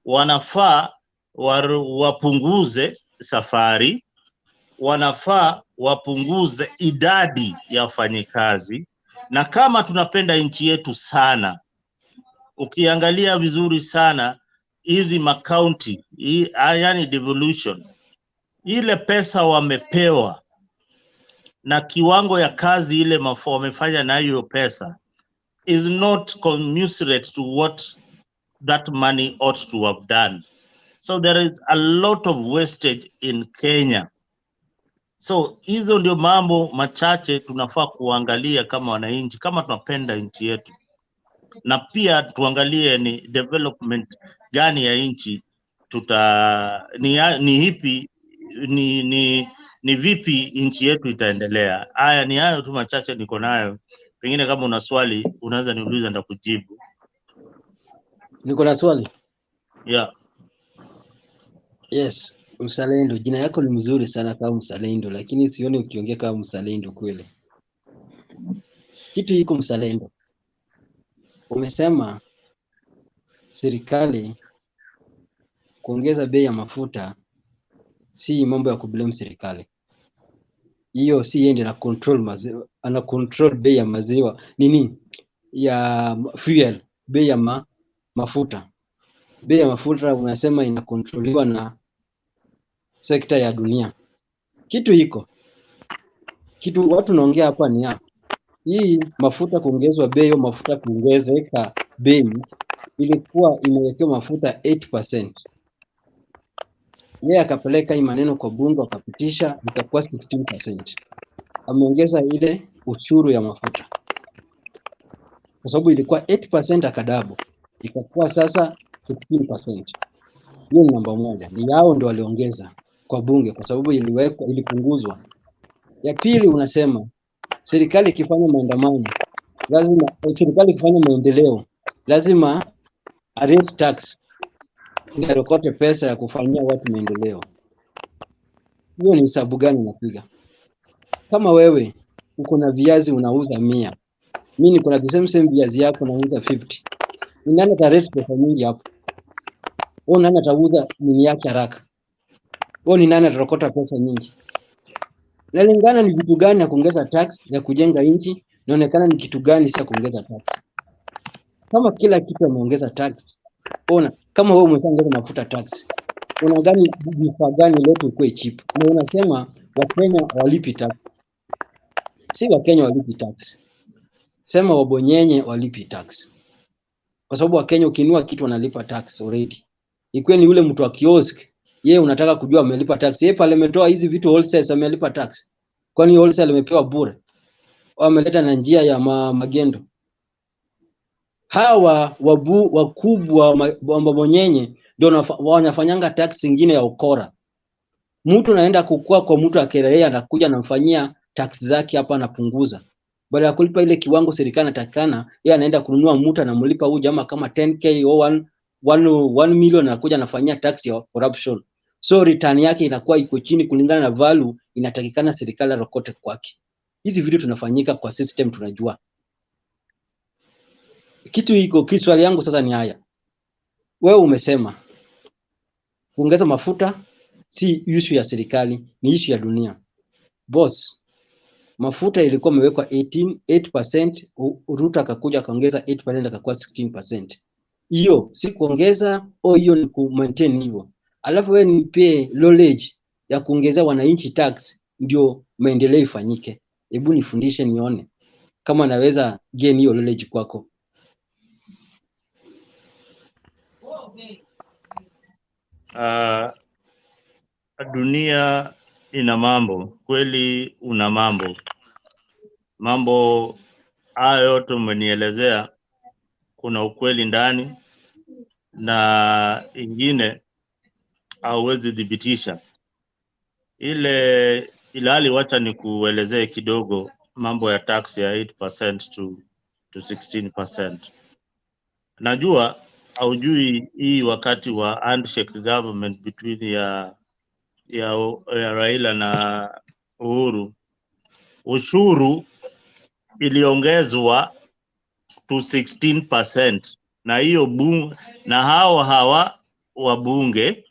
wanafaa wapunguze safari, wanafaa wapunguze idadi ya wafanyikazi. Na kama tunapenda nchi yetu sana, ukiangalia vizuri sana hizi makaunti, yani devolution, ile pesa wamepewa na kiwango ya kazi ile wamefanya na hiyo pesa is not commensurate to what that money ought to have done. So there is a lot of wastage in Kenya. So hizo ndio mambo machache tunafaa kuangalia kama wananchi, kama tunapenda nchi yetu. Na pia tuangalie ni development gani ya nchi ni vipi nchi yetu itaendelea. Haya ni hayo tu machache niko nayo. Pengine kama una swali unaweza niuliza nitakujibu. Niko na swali. Yeah. Yes, mzalendo. Jina yako ni mzuri sana kama mzalendo, lakini sioni ukiongea kama mzalendo kweli. Kitu iko mzalendo. Umesema serikali kuongeza bei ya mafuta si mambo ya kublame serikali. Hiyo si yende na control maziwa, ana control bei ya maziwa nini ya fuel, bei ya mafuta. Bei ya mafuta unasema inakontroliwa na sekta ya dunia. Kitu hiko, kitu watu naongea hapa ni hii mafuta kuongezwa bei, mafuta kuongezeka bei ilikuwa imewekewa mafuta 8%. Yeye akapeleka hii maneno kwa bunge akapitisha, itakuwa 16%. Ameongeza ile ushuru ya mafuta. Kwa sababu ilikuwa 8% akadabu, itakuwa sasa 16%. Hiyo ni namba moja. Ni yao ndio waliongeza kwa bunge kwa sababu ilipunguzwa. Ya pili unasema serikali ikifanya maandamano lazima, serikali ikifanya maendeleo lazima raise tax ndio arokote pesa ya kufanyia watu maendeleo. Hiyo ni hesabu gani unapiga? Kama wewe uko na viazi unauza 100, mimi niko na the same viazi yako nauza 50. Ni nani atarate pesa nyingi hapo? Wewe nani atauza nini yake haraka? Wewe ni nani atarokota pesa nyingi? Nalingana ni vitu gani ya kuongeza tax ya kujenga nchi, inaonekana ni kitu gani si ya kuongeza tax. Kama kila kitu ameongeza tax, ona kama wewe umeshaongeza mafuta tax, una gani vifaa gani leo ikuwe cheap? Na unasema Wakenya walipi tax. Si Wakenya walipi tax. Sema wabonyenye walipi tax. Kwa sababu Wakenya ukinua kitu wanalipa tax already. Ikiwa ni yule mtu wa kiosk, yeye unataka kujua amelipa tax. Yeye pale ametoa hizi vitu wholesale amelipa tax. Kwani wholesale amepewa bure? Wameleta na njia ya magendo. Hawa wakubwa mabonyenye ndio wanafanyanga tax nyingine ya ukora. Mtu anaenda kukua kwa mtu akerehea anakuja anamfanyia tax zake hapa anapunguza. Baada ya kulipa ile kiwango serikali inatakana, yeye anaenda kununua mtu anamlipa huyu jamaa kama 10k au 1 million anakuja anafanyia tax ya corruption. So return yake inakuwa iko chini kulingana na value inatakikana serikali arokote kwake. Hizi vitu tunafanyika kwa system tunajua. Kitu hiko kiswali yangu sasa ni haya. Wewe umesema kuongeza mafuta si issue ya serikali, ni issue ya dunia. Boss, mafuta ilikuwa imewekwa 8%, Ruto akakuja akaongeza 8% akakuwa 16%. Hiyo si kuongeza au hiyo ni ku maintain hivyo. Alafu wewe nipe knowledge ya kuongeza wananchi tax ndio maendeleo ifanyike. Hebu nifundishe nione kama naweza gain hiyo knowledge kwako. Dunia ina mambo, kweli una mambo hayo yote umenielezea, kuna ukweli ndani na ingine hauwezi dhibitisha. Ilhali wacha nikuelezee kidogo mambo ya tax ya 8% to 16%. Najua haujui hii wakati wa handshake government between ya Raila na Uhuru, ushuru iliongezwa to 16%, na hiyo na hawa wabunge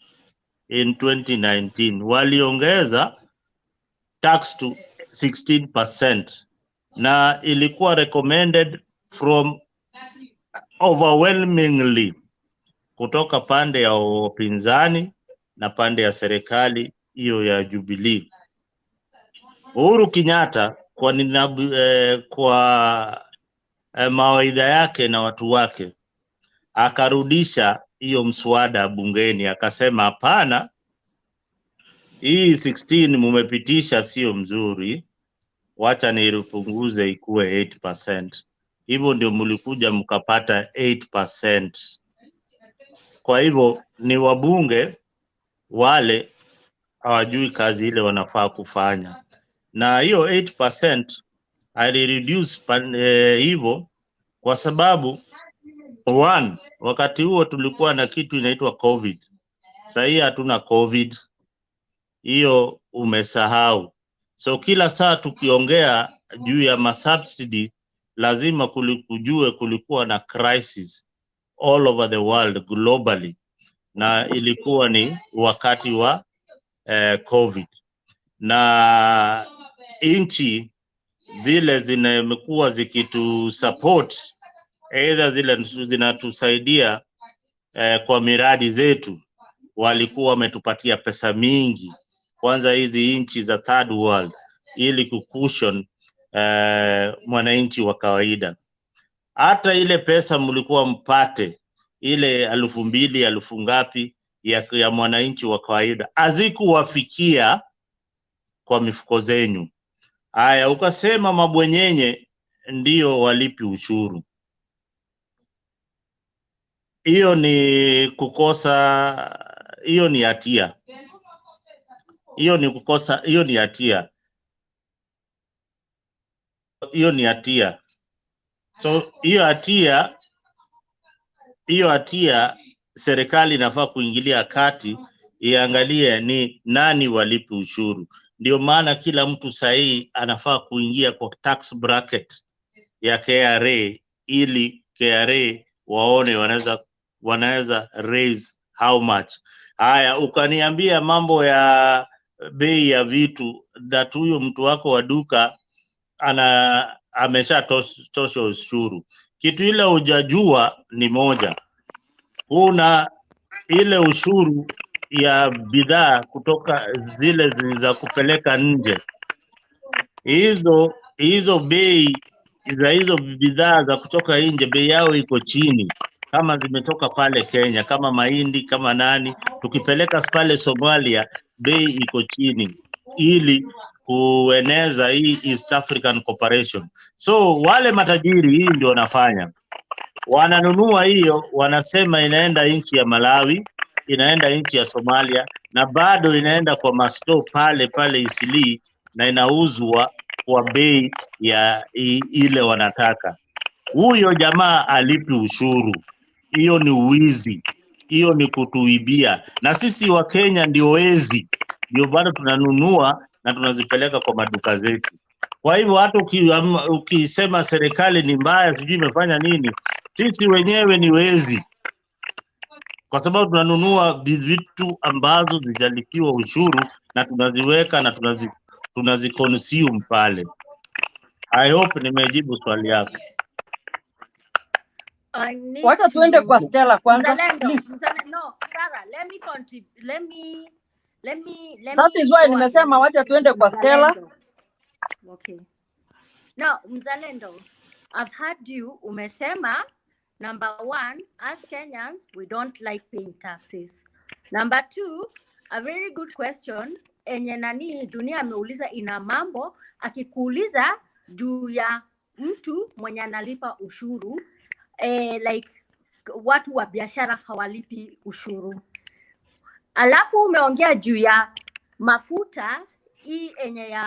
in 2019 waliongeza tax to 16%, na ilikuwa recommended from overwhelmingly kutoka pande ya upinzani na pande ya serikali hiyo ya Jubilee. Uhuru Kenyatta kwa mawaidha yake na watu wake akarudisha hiyo mswada bungeni, akasema hapana, hii 16 mumepitisha sio mzuri, wacha nirupunguze ikuwe 8%. Hivyo ndio mlikuja mkapata 8%. Kwa hivyo ni wabunge wale hawajui kazi ile wanafaa kufanya, na hiyo 8% alireduce hivyo kwa sababu one, wakati huo tulikuwa na kitu inaitwa COVID. Sasa hii hatuna COVID, hiyo umesahau. So kila saa tukiongea juu ya masubsidy lazima kulikuwa na crisis all over the world globally, na ilikuwa ni wakati wa COVID, na inchi zile zimekuwa zikitu support, either zile zinatusaidia kwa miradi zetu, walikuwa wametupatia pesa mingi, kwanza hizi inchi za third world, ili kucushion mwananchi wa kawaida. Hata ile pesa mlikuwa mpate ile 2,000 elfu ngapi ya mwananchi wa kawaida hazikuwafikia kwa mifuko zenyu. Haya, ukasema mabwenyenye ndio walipi ushuru. Hiyo ni kukosa, hiyo ni hatia. Hiyo ni kukosa, hiyo ni hatia. Hiyo ni hatia. So hiyo hatia serikali inafaa kuingilia kati, iangalie ni nani walipi ushuru. Ndio maana kila mtu sahihi anafaa kuingia kwa tax bracket ya KRA, ili KRA waone wanaweza raise how much. Haya, ukaniambia mambo ya bei ya vitu, that huyo mtu wako wa duka amesha tosha ushuru. Kitu ile hujajua ni moja, kuna ile ushuru ya bidhaa kutoka zile za kupeleka nje. Hizo bei za hizo bidhaa za kutoka nje, bei yao iko chini kama zimetoka pale Kenya, kama mahindi, kama nani, tukipeleka pale Somalia bei iko chini, ili kueneza hii East African Cooperation. So wale matajiri hii ndio wanafanya, wananunua hiyo, wanasema inaenda nchi ya Malawi, inaenda nchi ya Somalia, na bado inaenda kwa masto pale Isili, na inauzwa kwa bei ya ile wanataka. Huyo jamaa alipi ushuru. Hiyo ni uwizi, hiyo ni kutuibia. Na sisi wa Kenya ndio wezi, ndio bado tunanunua na tunazipeleka kwa maduka zetu. Kwa hivyo hata ukisema serikali ni mbaya, sijui imefanya nini, sisi wenyewe ni wezi, kwa sababu tunanunua vitu ambazo zijalipiwa ushuru na tunaziweka na tunaziconsume pale. I hope nimejibu swali yako. Wacha tuende kwa Stella kwanza. No, Sarah, let me That is why nimesema wacha tuende kwa Stella. Okay. Now, Mzalendo, I've heard you umesema, number one, as Kenyans, we don't like paying taxes. Number two, a very good question, enye nani dunia ameuliza ina mambo, akikuuliza juu ya mtu mwenye analipa ushuru, like watu wa biashara hawalipi ushuru. Alafu umeongea juu ya mafuta hii enye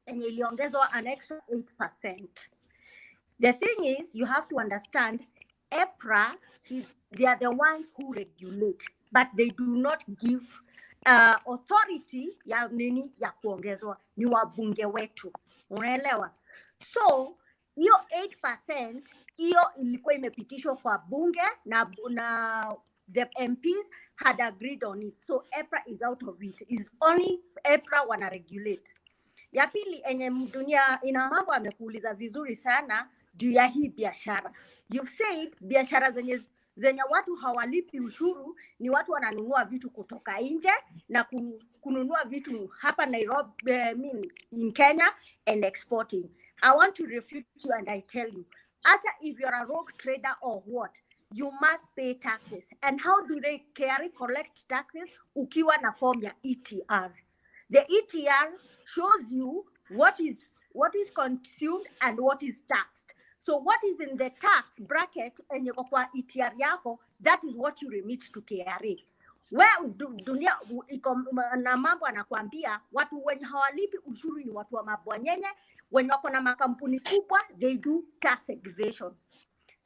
enye iliongezwa an extra 8%. The thing is, you have to understand, EPRA, they are the ones who regulate, but they do not give authority ya nini ya kuongezwa, ni wabunge wetu. Unaelewa? So, hiyo 8%, hiyo ilikuwa imepitishwa kwa bunge na the MPs had agreed on it. So EPRA is out of it. Is only EPRA wana regulate. Ya pili enye dunia ina mambo amekuuliza vizuri sana juu ya hii biashara. You've said biashara zenye watu hawalipi ushuru ni watu wananunua vitu kutoka nje na kununua vitu hapa Nairobi, in Kenya and exporting. I want to refute you and I tell you, after if you're a rogue trader or what, you must pay taxes. And how do they collect taxes? Ukiwa na form ya ETR. The ETR shows you what is consumed and what is taxed. So what is in the tax bracket and you kwa ETR yako, that is what you remit to KRA. Well, dunia na mambo anakuambia watu wenye hawalipi ushuru ni watu wa mabwanyenye, wenye wako na makampuni kubwa, they do tax evasion.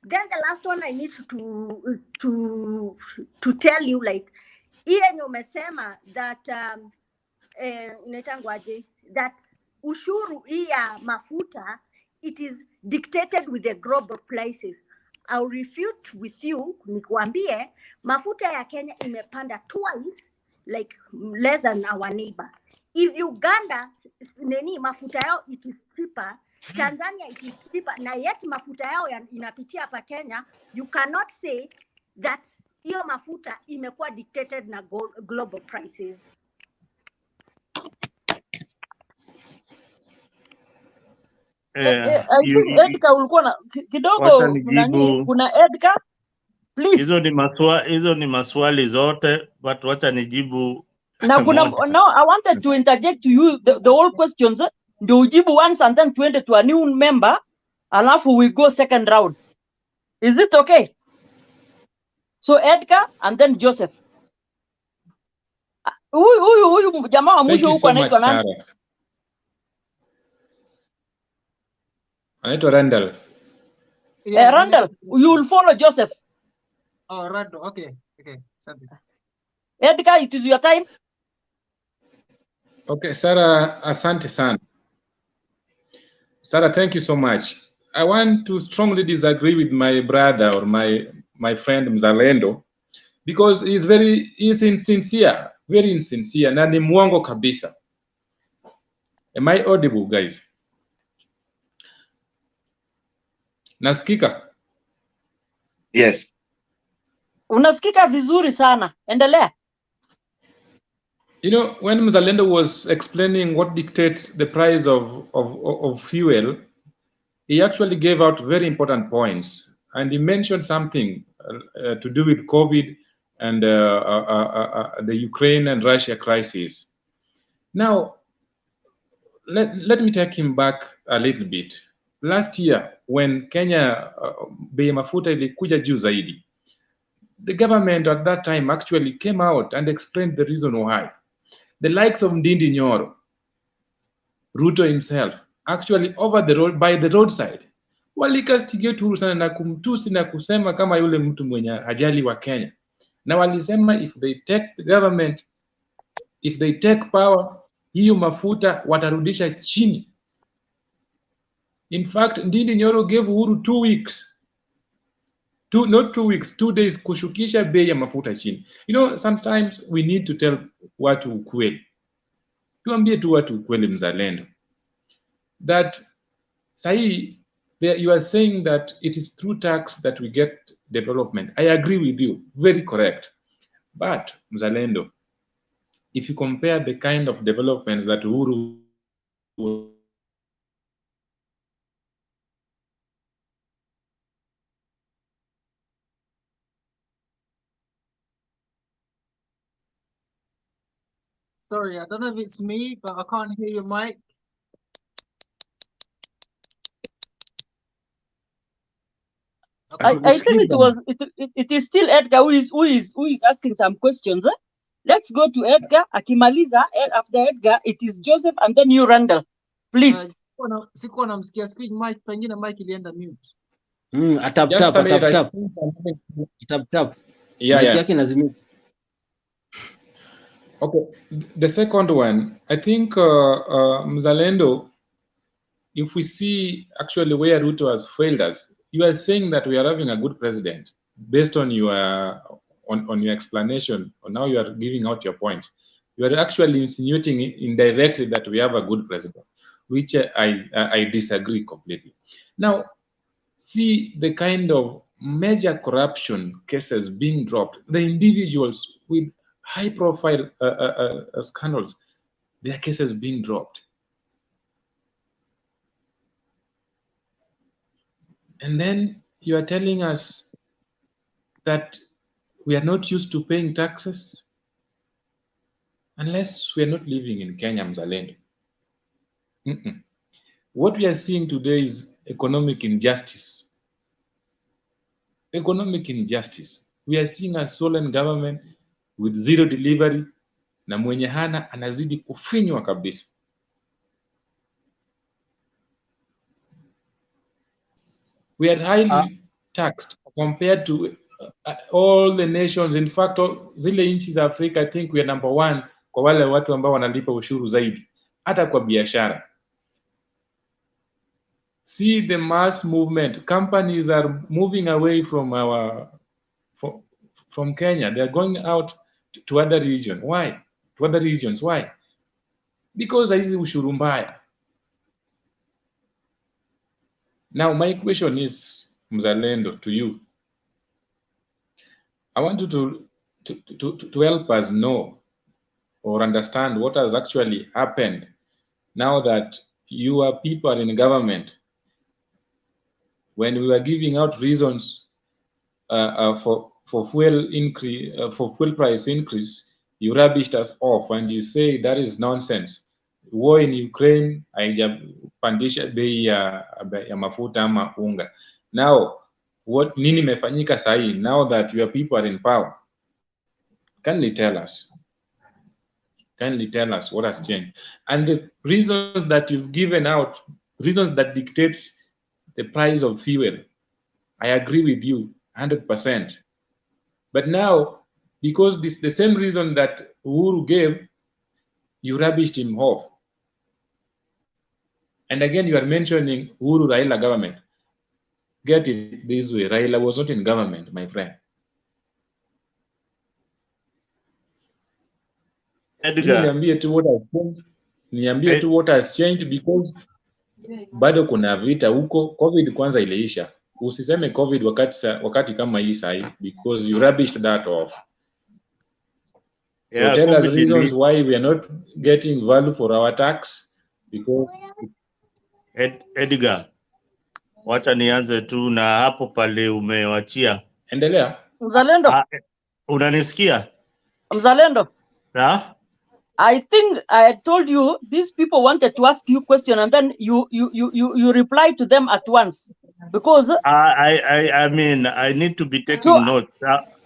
Then the last one I need to tell you, like, yenye umesema that that ushuru ya mafuta, it is dictated with the global prices. I'll refute with you, nikuambie, mafuta ya Kenya imepanda twice, like less than our neighbor. If Uganda, mafuta yao it is cheaper, Tanzania it is cheaper, na yet mafuta yao inapitia hapa Kenya, you cannot say that hiyo mafuta imekuwa dictated na global prices. I think Edgar ulikuwa na kidogo nani, kuna Edgar, please. Hizo ni maswali zote, but wacha nijibu. Na kuna no, I wanted to interject to you the whole questions, ndio ujibu once and then tuende to a new member, alafu we go second round. Is it okay? So Edgar and then Joseph. Huyu jamaa wa mwisho huko anaitwa nani? Anaitwa Randall. Randall, you will follow Joseph. Oh, Randall, okay. Edgar, it is your time. Okay, Sarah, asante sana. Sarah, thank you so much. I want to strongly disagree with my brother or my friend Mzalendo, because he's insincere, very insincere, na ni mwongo kabisa. Am I audible, guys? Nasikika? Yes. Unasikika vizuri sana. Endelea. You know, when Mzalendo was explaining what dictates the price of fuel, he actually gave out very important points. And he mentioned something to do with COVID and the Ukraine and Russia crisis. Now, let me take him back a little bit. Last year, when Kenya bei mafuta ilikuja juu zaidi, the government at that time actually came out and explained the reason why. The likes of Ndindi Nyoro, Ruto himself, actually over the road, by the roadside, walikastigate Uhuru sana na kumtusi na kusema kama yule mtu mwenye hajali wa Kenya. Na walisema if they take the government, if they take power, hiyo mafuta watarudisha chini. In fact, Ndindi Nyoro gave Uhuru 2 weeks. Not 2 weeks, 2 days kushukisha bei ya mafuta chini. You know, sometimes we need to tell watu ukweli. Tuambie tu watu ukweli, Mzalendo. That sahi, you are saying that it is through tax that we get development. I agree with you, very correct. But Mzalendo, if you compare the kind of developments that Uhuru Sorry, I don't know if it's me, but I can't hear your mic. I think it is still Edgar who is asking some questions. Let's go to Edgar. Akimaliza, after Edgar, it is Joseph and then you, Randall. Please. Sikuwa namsikia speech, mic pengine mic ilienda mute. Tap. Yeah. Yake lazima. Okay, the second one, I think Mzalendo, if we see actually where Ruto has failed us, you are saying that we are having a good president based on your on your explanation, or now you are giving out your point. You are actually insinuating indirectly that we have a good president, which I disagree completely. Now, see the kind of major corruption cases being dropped. The individuals with high-profile scandals, their cases being dropped. And then you are telling us that we are not used to paying taxes unless we are not living in Kenya, Mzalendo. What we are seeing today is economic injustice. Economic injustice. We are seeing a stolen government with zero delivery, na mwenye hana anazidi kufinywa kabisa. We are highly taxed compared to all the nations. In fact, zile nchi za Afrika, I think we are number one kwa wale watu ambao wanalipa ushuru zaidi, hata kwa biashara. See the mass movement. Companies are moving away from from Kenya. They are going out to other regions. Why? To other regions. Why? Because hizi ushuru mbaya. Now my question is, Mzalendo, to you. I want you to help us know or understand what has actually happened now that your people are in government. When we were giving out reasons for fuel increase, for fuel price increase, you rubbished us off and you say that is nonsense. War in Ukraine haijapandisha bei ya mafuta ama unga. Now, what nini imefanyika sahi now that your people are in power? Kindly tell us. Kindly tell us what has changed. And the reasons that you've given out, reasons that dictate the price of fuel, I agree with you 100%. But now, because this the same reason that Uhuru gave, you rubbished him off. And again, you are mentioning Uhuru Raila government. Get it this way, Raila was not in government, my friend. Niambie tu what has changed. Niambie tu what has changed because bado kuna vita huko. COVID kwanza iliisha. Usiseme COVID wakati kama hii sahi because you rubbished that off. So yeah, tell us reasons why we are not getting value for our tax because Edgar, wacha nianze tu na hapo pale umewachia. Endelea. Mzalendo. Unanisikia? Mzalendo. Na? I think I told you these people wanted to ask you question and then you reply to them at once because I mean I need to be taking notes.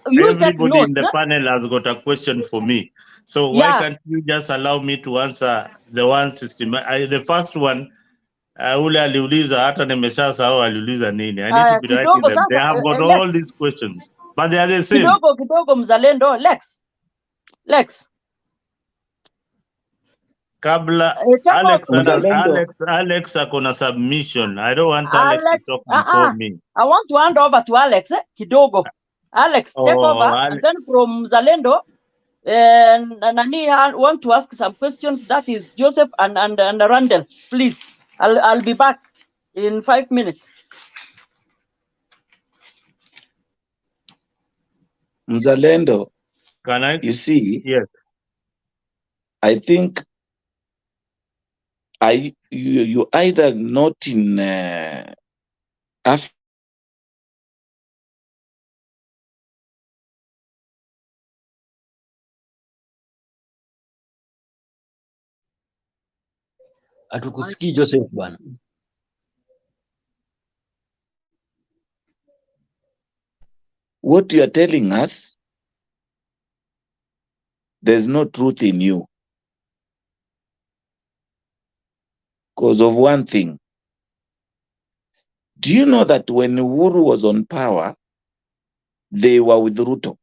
Everybody in the panel has got a question for me, so why can't you just allow me to answer the one system? The first one ule aliuliza hata nimeshasahau aliuliza nini. I need to be writing them. They have got all these questions but they are the same. Kidogo Mzalendo. Lex Kabla Alex akona submission. I don't want Alex to talk before me. I want to hand over to Alex kidogo. Alex, take over. And then from Mzalendo, Nani, I want to ask some questions. That is Joseph and Randall. Please, I'll be back in 5 minutes. Mzalendo, can I? You see, yes. I think you either not in Africa. Hatukusikii Joseph bwana. What you are telling us, there's no truth in you. Because of one thing. Do you know that when Uhuru was on power, they were with Ruto?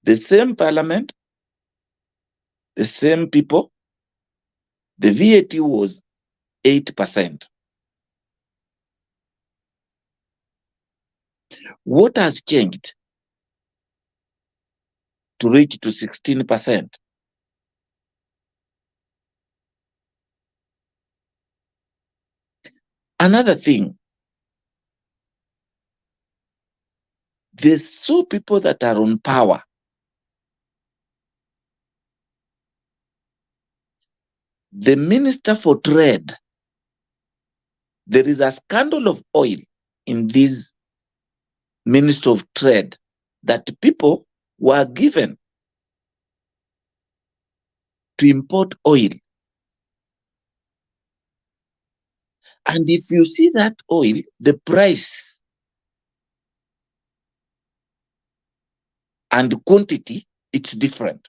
The same parliament, the same people, the VAT was 8%. What has changed to reach to 16%? Another thing, there's so people that are on power. The Minister for Trade, there is a scandal of oil in this Minister of Trade that people were given to import oil. And if you see that oil, the price and quantity, it's different.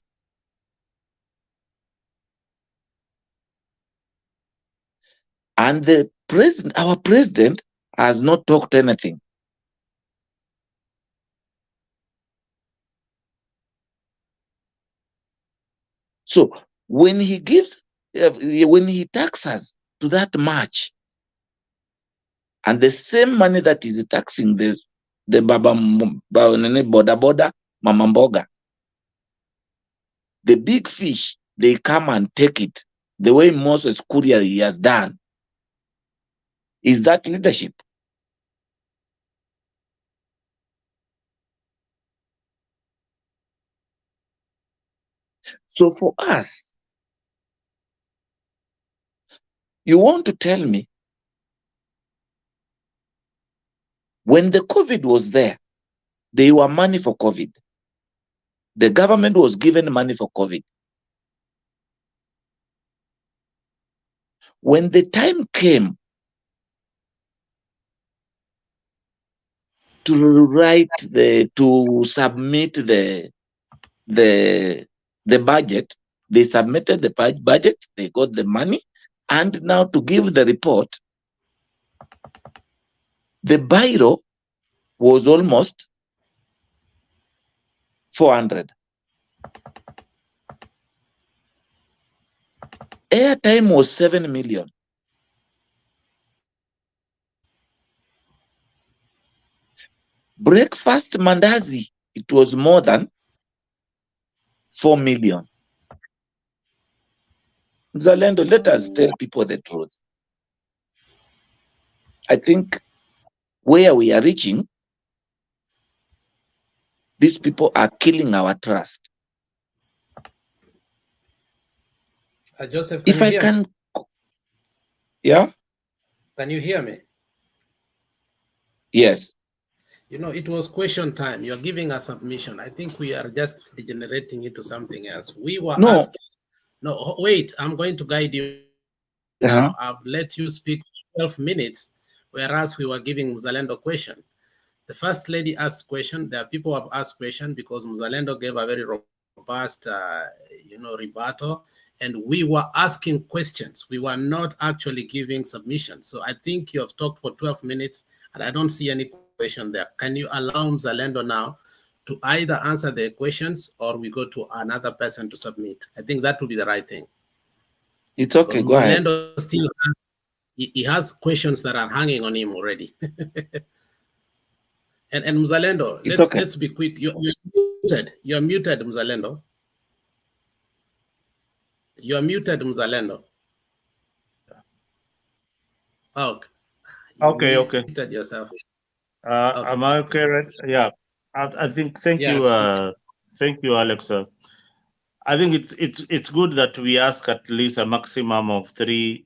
And the president, our president, has not talked anything. So when he gives, when he taxes to that much, and the same money that is taxing the boda mama mboga, the big fish, they come and take it the way Moses Kuria he has done. Is that leadership? So for us, you want to tell me when the COVID was there, they were money for COVID. The government was given money for COVID. When the time came to submit the budget, they submitted the budget, they got the money, and now to give the report, the biro was almost 400. Airtime was 7 million. Breakfast mandazi, it was more than 4 million. Zalendo, let us tell people the truth. I think where we are reaching, these people are killing our trust. Joseph, can If you I hear can, me? yeah? Can you hear me? Yes. You know, it was question time. You're giving a submission. I think we are just degenerating into something else. We were asking. No, wait, I'm going to guide you now. I've let you speak 12 minutes, whereas we were giving Mzalendo question. The first lady asked question. There are people who have asked question because Mzalendo gave a very robust, rebuttal, and we were asking questions. We were not actually giving submissions. So I think you have talked for 12 minutes, and I don't see any question there. Can you allow Mzalendo now to either answer the questions or we go to another person to submit? I think that would be the right thing. It's okay, go ahead. Mzalendo still he has questions that are hanging on him already. And Mzalendo, let's be quick. You're muted. You're muted, Mzalendo. You're muted, Mzalendo. Oh, Okay. muted yourself. Am I okay? Yeah. I think. Thank you. Thank you, Alexa. I think it's good that we ask at least a maximum of three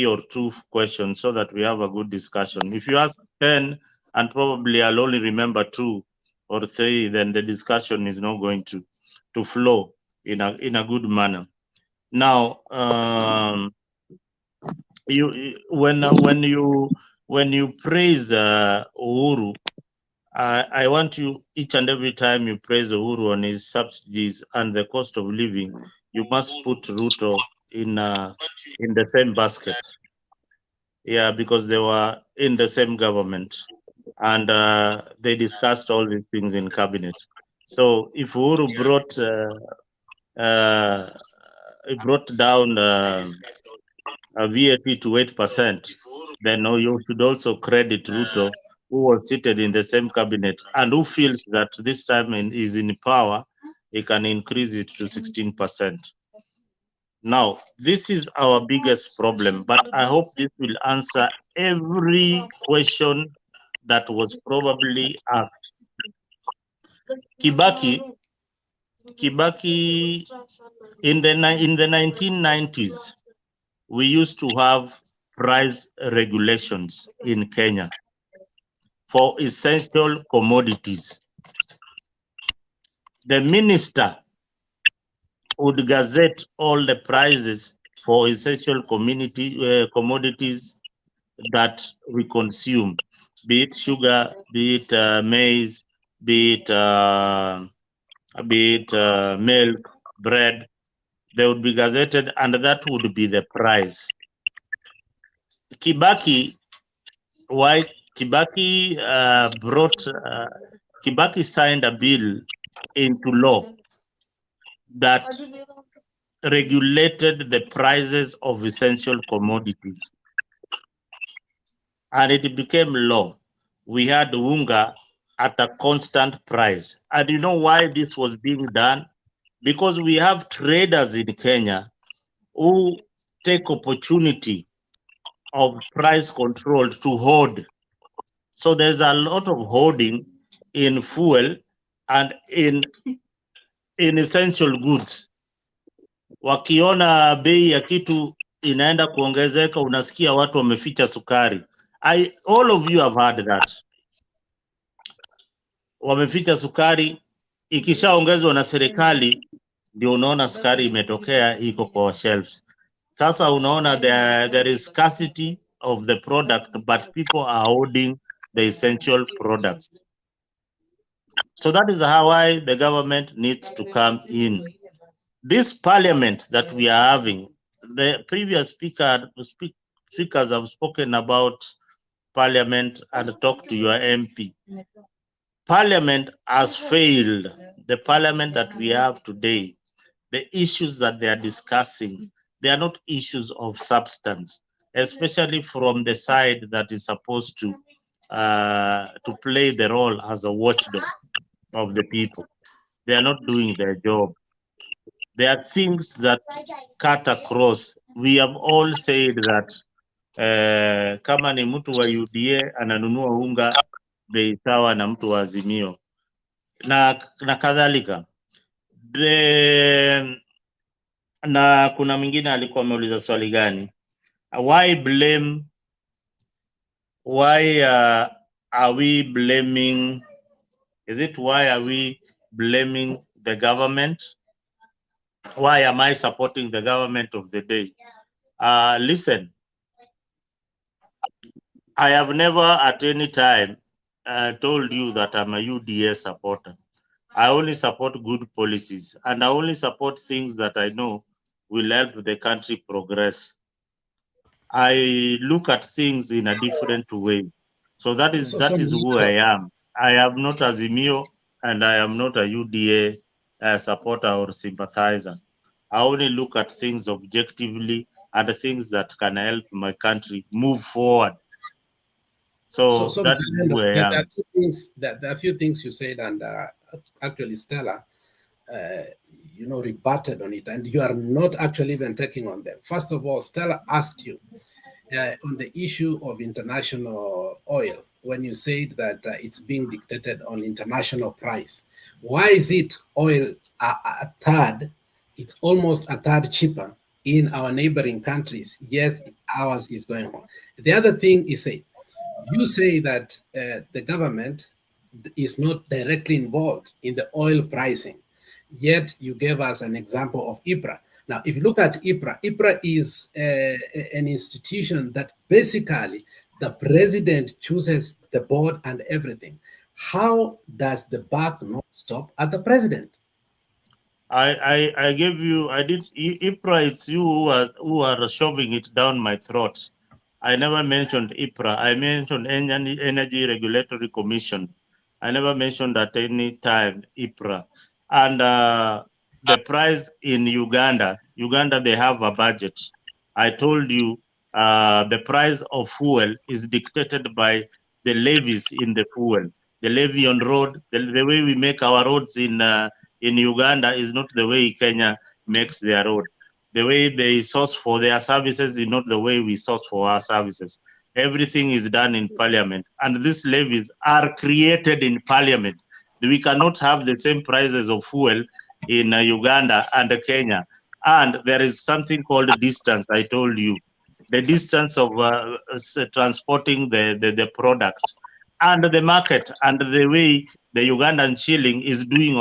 or two questions so that we have a good discussion. If you ask 10 and probably I'll only remember 2 or 3, then the discussion is not going to flow in a good manner. Now, when you praise Uhuru, I want you, each and every time you praise Uhuru on his subsidies and the cost of living, you must put Ruto in the same basket. Yeah, because they were in the same government and they discussed all these things in cabinet. So if Uhuru brought down VAT to 8%, then you should also credit Ruto who was seated in the same cabinet and who feels that this time is in power, he can increase it to 16%. Now, this is our biggest problem, but I hope this will answer every question that was probably asked. Kibaki, in the 1990s, we used to have price regulations in Kenya for essential commodities. The minister would gazette all the prices for essential commodities that we consume, be it sugar, be it maize, be it milk, bread. They would be gazetted, and that would be the price. Kibaki signed a bill into law that regulated the prices of essential commodities, and it became law. We had unga at a constant price. And you know why this was being done? Because we have traders in Kenya who take opportunity of price control to hoard. So there's a lot of hoarding in fuel and in essential goods. Wakiona bei ya kitu inaenda kuongezeka, unasikia watu wameficha sukari. All of you have heard that. Wameficha sukari, ikishaongezwa na serikali ndio unaona sukari imetokea iko kwa shelves. Sasa unaona there is scarcity of the product, but people are holding the essential products. So that is why the government needs to come in. This parliament that we are having, the previous speakers have spoken about parliament and talked to your MP. Parliament has failed. The parliament that we have today, the issues that they are discussing, they are not issues of substance, especially from the side that is supposed to play the role as a watchdog of the people. They are not doing their job. There are things that cut across. We have all said that kama ni mtu wa UDA ananunua unga bei sawa na mtu wa Azimio na kadhalika. Na kuna mwingine alikuwa ameuliza swali gani? Why are we blaming? Is it why are we blaming the government? Why am I supporting the government of the day? Listen, I have never at any time told you that I'm a UDA supporter. I only support good policies, and I only support things that I know will help the country progress. I look at things in a different way. So that is who I am. I am not Azimio, and I am not a UDA supporter or sympathizer. I only look at things objectively and the things that can help my country move forward. So that is who I am. There are a few things you said, and actually Stella, rebutted on it, and you are not actually even taking on them. First of all, Stella asked you on the issue of international oil, when you said that it's being dictated on international price. Why is it oil a third? It's almost a third cheaper in our neighboring countries. Yes, ours is going on. The other thing is, you say that the government is not directly involved in the oil pricing, yet you gave us an example of IPRA. Now, if you look at IPRA, IPRA is an institution that basically the president chooses the board and everything. How does the buck not stop at the president? I gave you, IPRA, it's you who are shoving it down my throat. I never mentioned IPRA. I mentioned Energy Regulatory Commission. I never mentioned at any time IPRA. And the price in Uganda, they have a budget. I told you the price of fuel is dictated by the levies in the fuel. The levy on road, the way we make our roads in Uganda is not the way Kenya makes their road. The way they source for their services is not the way we source for our services. Everything is done in parliament, and these levies are created in parliament. We cannot have the same prices of fuel in Uganda and Kenya. And there is something called distance, I told you. The distance of transporting the product and the market and the way the Ugandan shilling is doing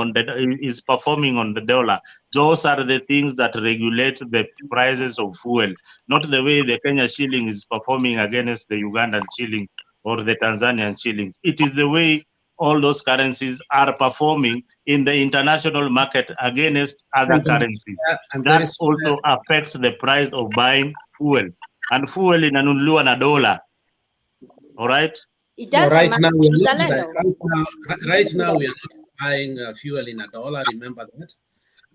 is performing on the dollar. Those are the things that regulate the prices of fuel, not the way the Kenya shilling is performing against the Ugandan shilling or the Tanzanian shillings. It is the way all those currencies are performing in the international market against other currencies. That also affects the price of buying fuel. And fuel inanunuliwa na dollar. All right? It doesn't right matter. now we are not, Zalendo. right now we are not buying fuel in $1. Remember that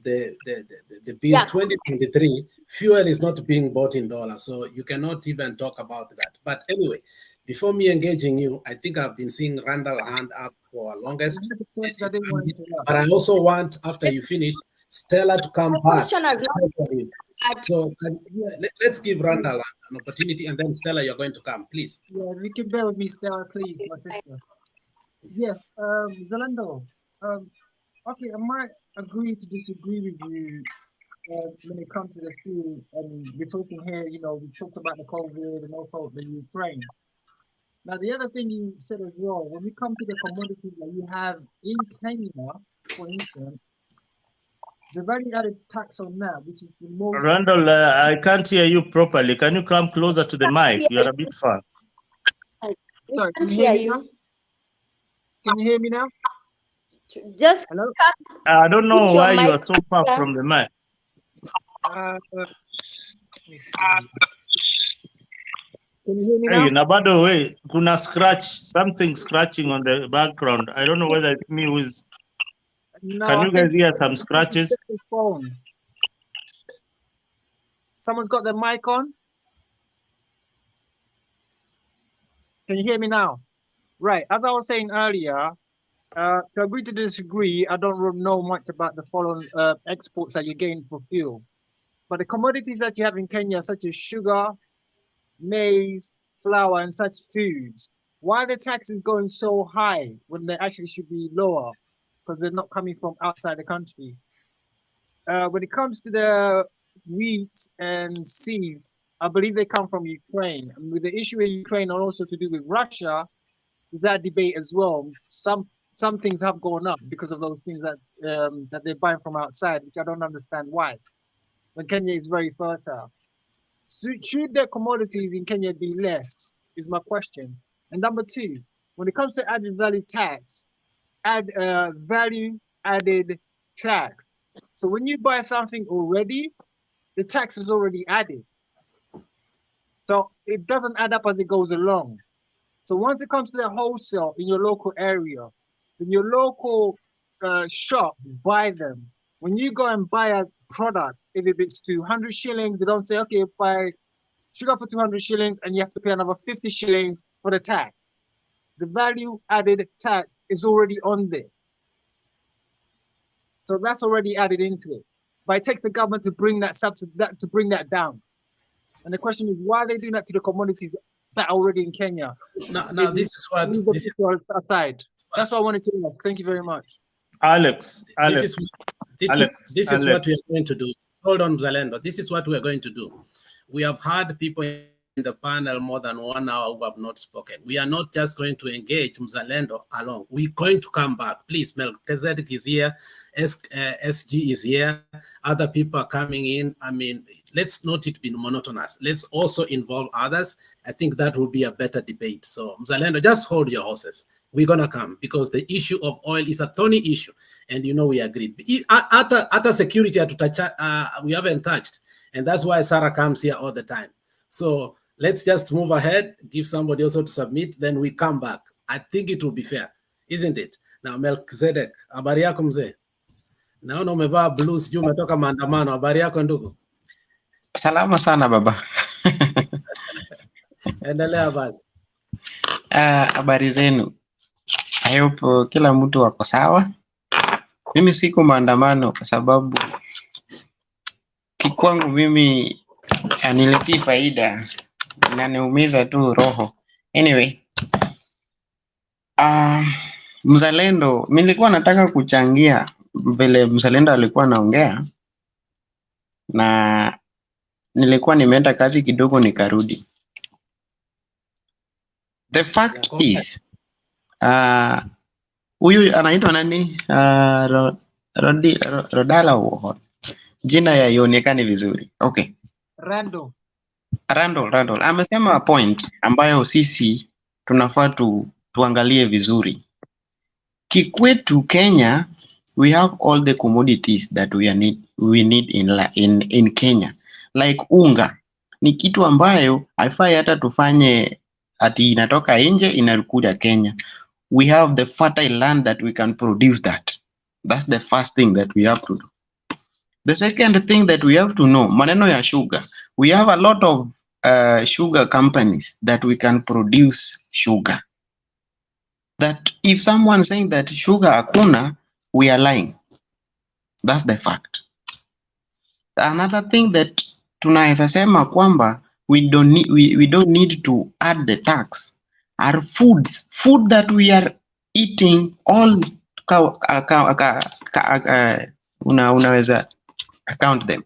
the bill 2023 fuel is not being bought in dollars, so you cannot even talk about that. But anyway, before me engaging you, I think I've been seeing Randall hand up for longest. But I also want, after you finish, Stella to come back. So let's give Randall an opportunity, and then Stella, you're going to come, please. Yeah, you can bear with me, Stella, please, my sister. Yes, Zalando. Okay, I might agree to disagree with you when it comes to the food. And we're talking here, you know, we talked about the COVID and also the Ukraine. Now, the other thing you said as well, when we come to the commodities that you have in Kenya, for instance, the value-added tax on that, which is the most... Randall, I can't hear you properly. Can you come closer to the mic? You are a bit far. Sorry, can you hear me now? Can you hear me now? Just hello. I don't know why you are so far from the mic. Let me see. Can you hear me now? Hey, na bado way, kuna scratch, something scratching on the background. I don't know whether it's me who is. No, Can you guys hear some scratches? Phone. Someone's got their mic on. Can you hear me now? Right. As I was saying earlier, to agree to disagree, I don't know much about the following exports that you gain for fuel. But the commodities that you have in Kenya, such as sugar, maize, flour, and such foods, why are the taxes going so high when they actually should be lower? Because they're not coming from outside the country. When it comes to the wheat and seeds, I believe they come from Ukraine. And with the issue in Ukraine and also to do with Russia, is that debate as well. Some things have gone up because of those things that that they're buying from outside, which I don't understand why. When Kenya is very fertile. So should the commodities in Kenya be less, is my question. And number two, when it comes to added value tax, value added tax. So when you buy something already, the tax is already added. So it doesn't add up as it goes along. So once it comes to the wholesale in your local area, in your local shop, buy them. When you go and buy a product, if it's 200 shillings, they don't say, okay, buy sugar for 200 shillings and you have to pay another 50 shillings for the tax. The value added tax is already on there. So that's already added into it. But it takes the government to bring that to bring that down. And the question is, why are they doing that to the commodities that are already in Kenya? Now this is what this aside. That's what I wanted to ask. Thank you very much. Alex. This is what we are going to do. Hold on, Zalendo. This is what we are going to do. We have had people in the panel more than 1 hour who have not spoken. We are not just going to engage Mzalendo alone. We're going to come back. Please, Melchizedek is here. SG is here. Other people are coming in. I mean, let's not it be monotonous. Let's also involve others. I think that will be a better debate. So, Mzalendo, just hold your horses. We're going to come because the issue of oil is a thorny issue. And, you know, we agreed. At security, we haven't touched. And that's why Sarah comes here all the time. So let's just move ahead, give somebody also to submit, then we come back. I think it will be fair, isn't it? Now, Melchizedek, habari yako mzee? Naona umevaa blues, juu umetoka maandamano. Habari yako ndugu? Salama sana baba. Endelea basi. Habari zenu. I hope kila mtu wako sawa. Mimi siku maandamano kwa sababu kikwangu mimi aniletii faida, inaniumiza tu roho. Anyway, mzalendo, nilikuwa nataka kuchangia vile mzalendo alikuwa anaongea, na nilikuwa nimeenda kazi kidogo nikarudi. The fact is, huyu anaitwa nani? Rodala, jina ya ionekani vizuri. Okay. Randall amesema point ambayo sisi tunafaa tuangalie vizuri. Kikwetu Kenya, we have all the commodities that we need in Kenya. Like unga ni kitu ambayo haifai hata tufanye ati inatoka nje inakuja Kenya. We have the fertile land that we can produce that. That's the first thing that we have to do. The second thing that we have to know, maneno ya sugar. We have a lot of sugar companies that we can produce sugar. That if someone saying that sugar hakuna, we are lying. That's the fact. Another thing that tunaweza sema kwamba we don't need to add the tax are food that we are eating all unaweza account them.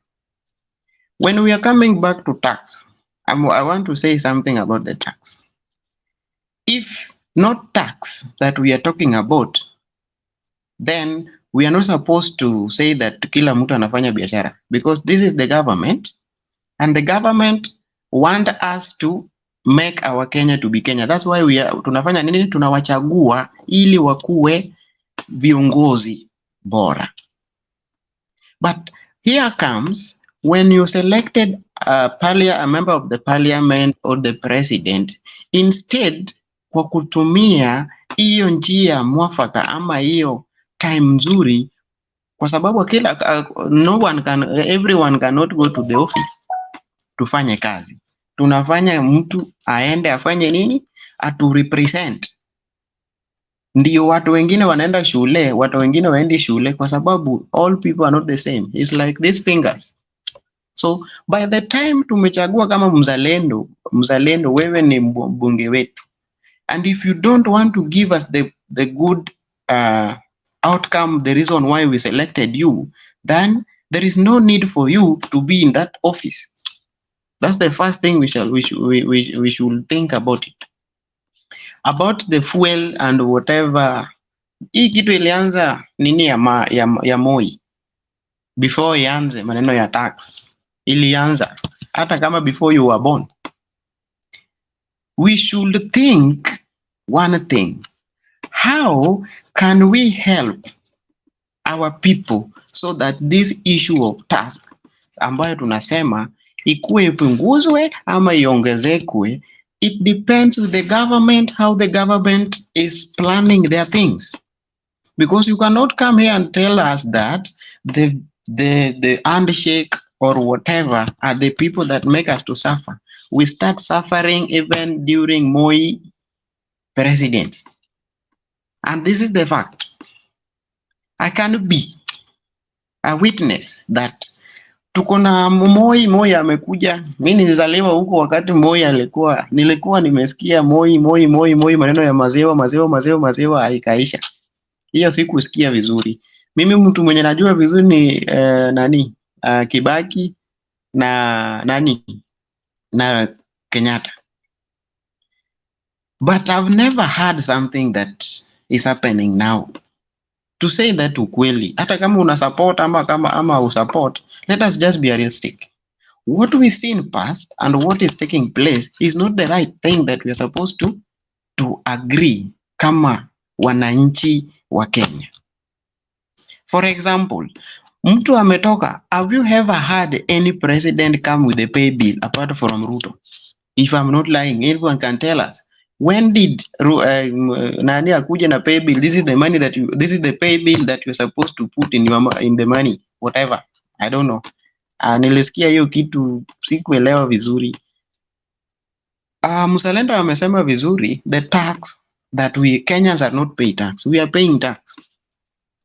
When we are coming back to tax, I want to say something about the tax. If not tax that we are talking about, then we are not supposed to say that kila mtu anafanya biashara, because this is the government and the government want us to make our Kenya to be Kenya. That's why tunafanya nini? Tunawachagua ili wakuwe viongozi bora. But here comes when you selected a member of the parliament or the president, instead kwa kutumia hiyo njia mwafaka ama hiyo time nzuri, kwa sababu everyone cannot go to the office tufanye kazi. Tunafanya mtu aende afanye nini? Atu represent. Ndio watu wengine wanaenda shule, watu wengine waendi shule, kwa sababu all people are not the same. It's like these fingers. So by the time tumechagua kama mzalendo, wewe ni mbunge wetu. And if you don't want to give us the good outcome, the reason why we selected you, then there is no need for you to be in that office. That's the first thing we should think about it. About the fuel and whatever. Hii kitu ilianza nini ya Moi. Before ianze maneno ya tax. Ilianza hata kama before you were born. We should think one thing. How can we help our people so that this issue of tax ambayo tunasema ikuwe ipunguzwe ama iongezekwe? It depends with the government, how the government is planning their things. Because you cannot come here and tell us that the handshake or whatever are the people that make us to suffer. We start suffering even during Moi president. And this is the fact. I can be a witness that tuko na Moi amekuja. Mimi nilizaliwa huko wakati Moi nilikuwa nimesikia Moi maneno ya maziwa haikaisha. Hiyo sikusikia vizuri. Mimi mtu mwenye najua vizuri ni Kibaki na Kenyatta. But I've never heard something that is happening now. To say that ukweli, hata kama una support ama usupport, let us just be realistic. What we see in past and what is taking place is not the right thing that we are supposed to agree kama wananchi wa Kenya. For example, mtu ametoka, have you ever had any president come with a pay bill apart from Ruto? If I'm not lying, everyone can tell us. When did nani akuja na pay bill? This is the pay bill that you're supposed to put in the money, whatever. I don't know. Nilisikia hiyo kitu sikuelewa vizuri. Mzalendo amesema vizuri, the tax that we Kenyans are not paying tax. We are paying tax.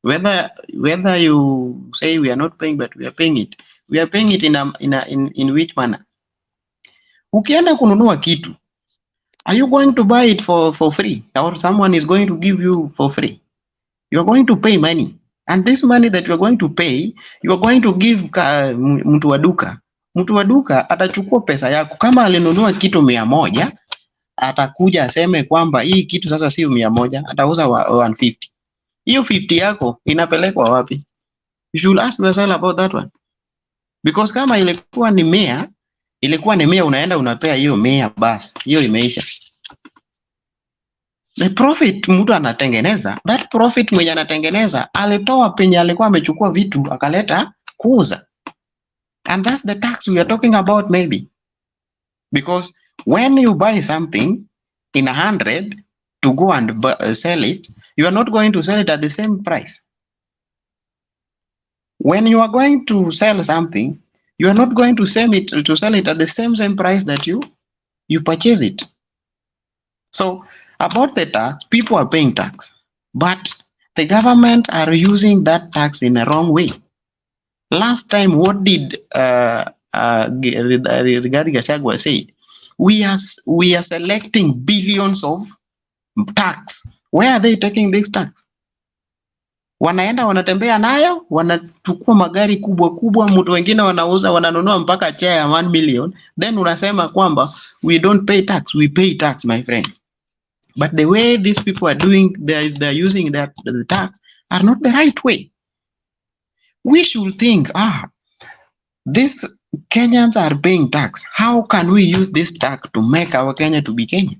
Whether you say we are not paying, but we are paying it. We are paying it in which manner? Ukienda kununua kitu, are you going to buy it for free, or someone is going to give you for free? You are going to pay money, and this money that you are going to pay, you are going to give mtu wa duka. Mtu wa duka atachukua pesa yako. Kama alinunua kitu 100, atakuja aseme kwamba hii kitu sasa sio 100, atauza 150. Hiyo 50 yako inapelekwa wapi? You should ask yourself about that one. Because kama ilikuwa ni 100, unaenda unapea hiyo 100, basi hiyo imeisha. The profit mtu anatengeneza, that profit mwenye anatengeneza alitoa penye alikuwa amechukua vitu akaleta kuuza. And that's the tax we are talking about maybe. Because when you buy something in 100 to go and sell it, you are not going to sell it at the same price. When you are going to sell something, you are not going to sell it at the same price that you purchase it. So about the tax, people are paying tax, but the government are using that tax in a wrong way. Last time, what did Rigathi Gachagua say? We are selecting billions of tax. Where are they taking this tax? Wanaenda wanatembea nayo, wanachukua magari kubwa kubwa, mtu wengine wananunua mpaka chair ya 1 million, then unasema kwamba we don't pay tax. We pay tax, my friend. But the way these people are doing, they're using the tax are not the right way. We should think, these Kenyans are paying tax. How can we use this tax to make our Kenya to be Kenya?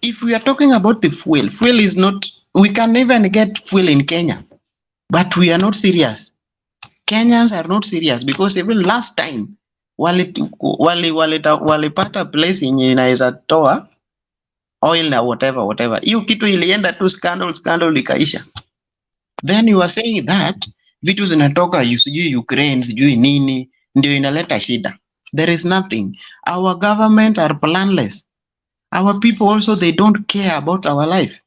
If we are talking about the fuel is not, we can even get fuel in Kenya, but we are not serious. Kenyans are not serious because even last time, walipata place yenye inaweza toa oil na whatever. Hiyo kitu ilienda tu scandal ikaisha. Then you are saying that vitu zinatoka sijui Ukraine sijui nini ndio inaleta shida. There is nothing. Our government are planless. Our people also, they don't care about our life.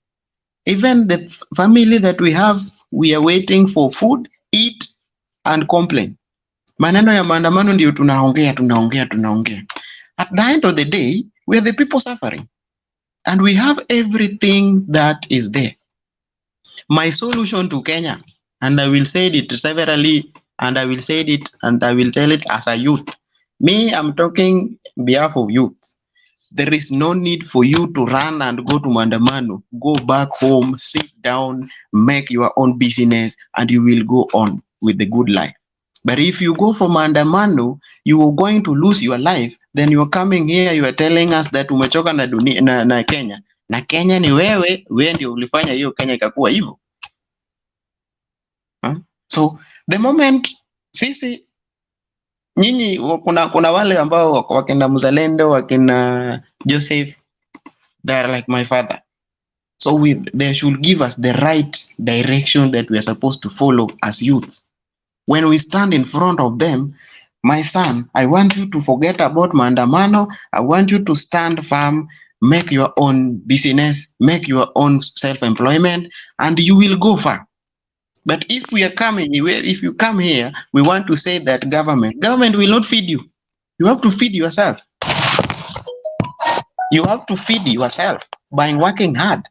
Even the family that we have, we are waiting for food, eat and complain. Maneno ya maandamano ndio tunaongea. At the end of the day, we are the people suffering. And we have everything that is there. My solution to Kenya, and I will say it severally, and I will say it, and I will tell it as a youth. Me, I'm talking on behalf of youth. There is no need for you to run and go to maandamano. Go back home, sit down, make your own business, and you will go on with the good life. But if you go for maandamano, you are going to lose your life. Then you are coming here, you are telling us that umechoka na Kenya. Na Kenya ni wewe ndio ulifanya hiyo Kenya ikakuwa hivyo. So the moment sisi nyinyi kuna wale ambao wakina Mzalendo, wakina Joseph, they are like my father. So they should give us the right direction that we are supposed to follow as youths. When we stand in front of them, my son, I want you to forget about maandamano. I want you to stand firm, make your own business, make your own self-employment, and you will go far. But if you come here, we want to say that government will not feed you. You have to feed yourself. You have to feed yourself by working hard.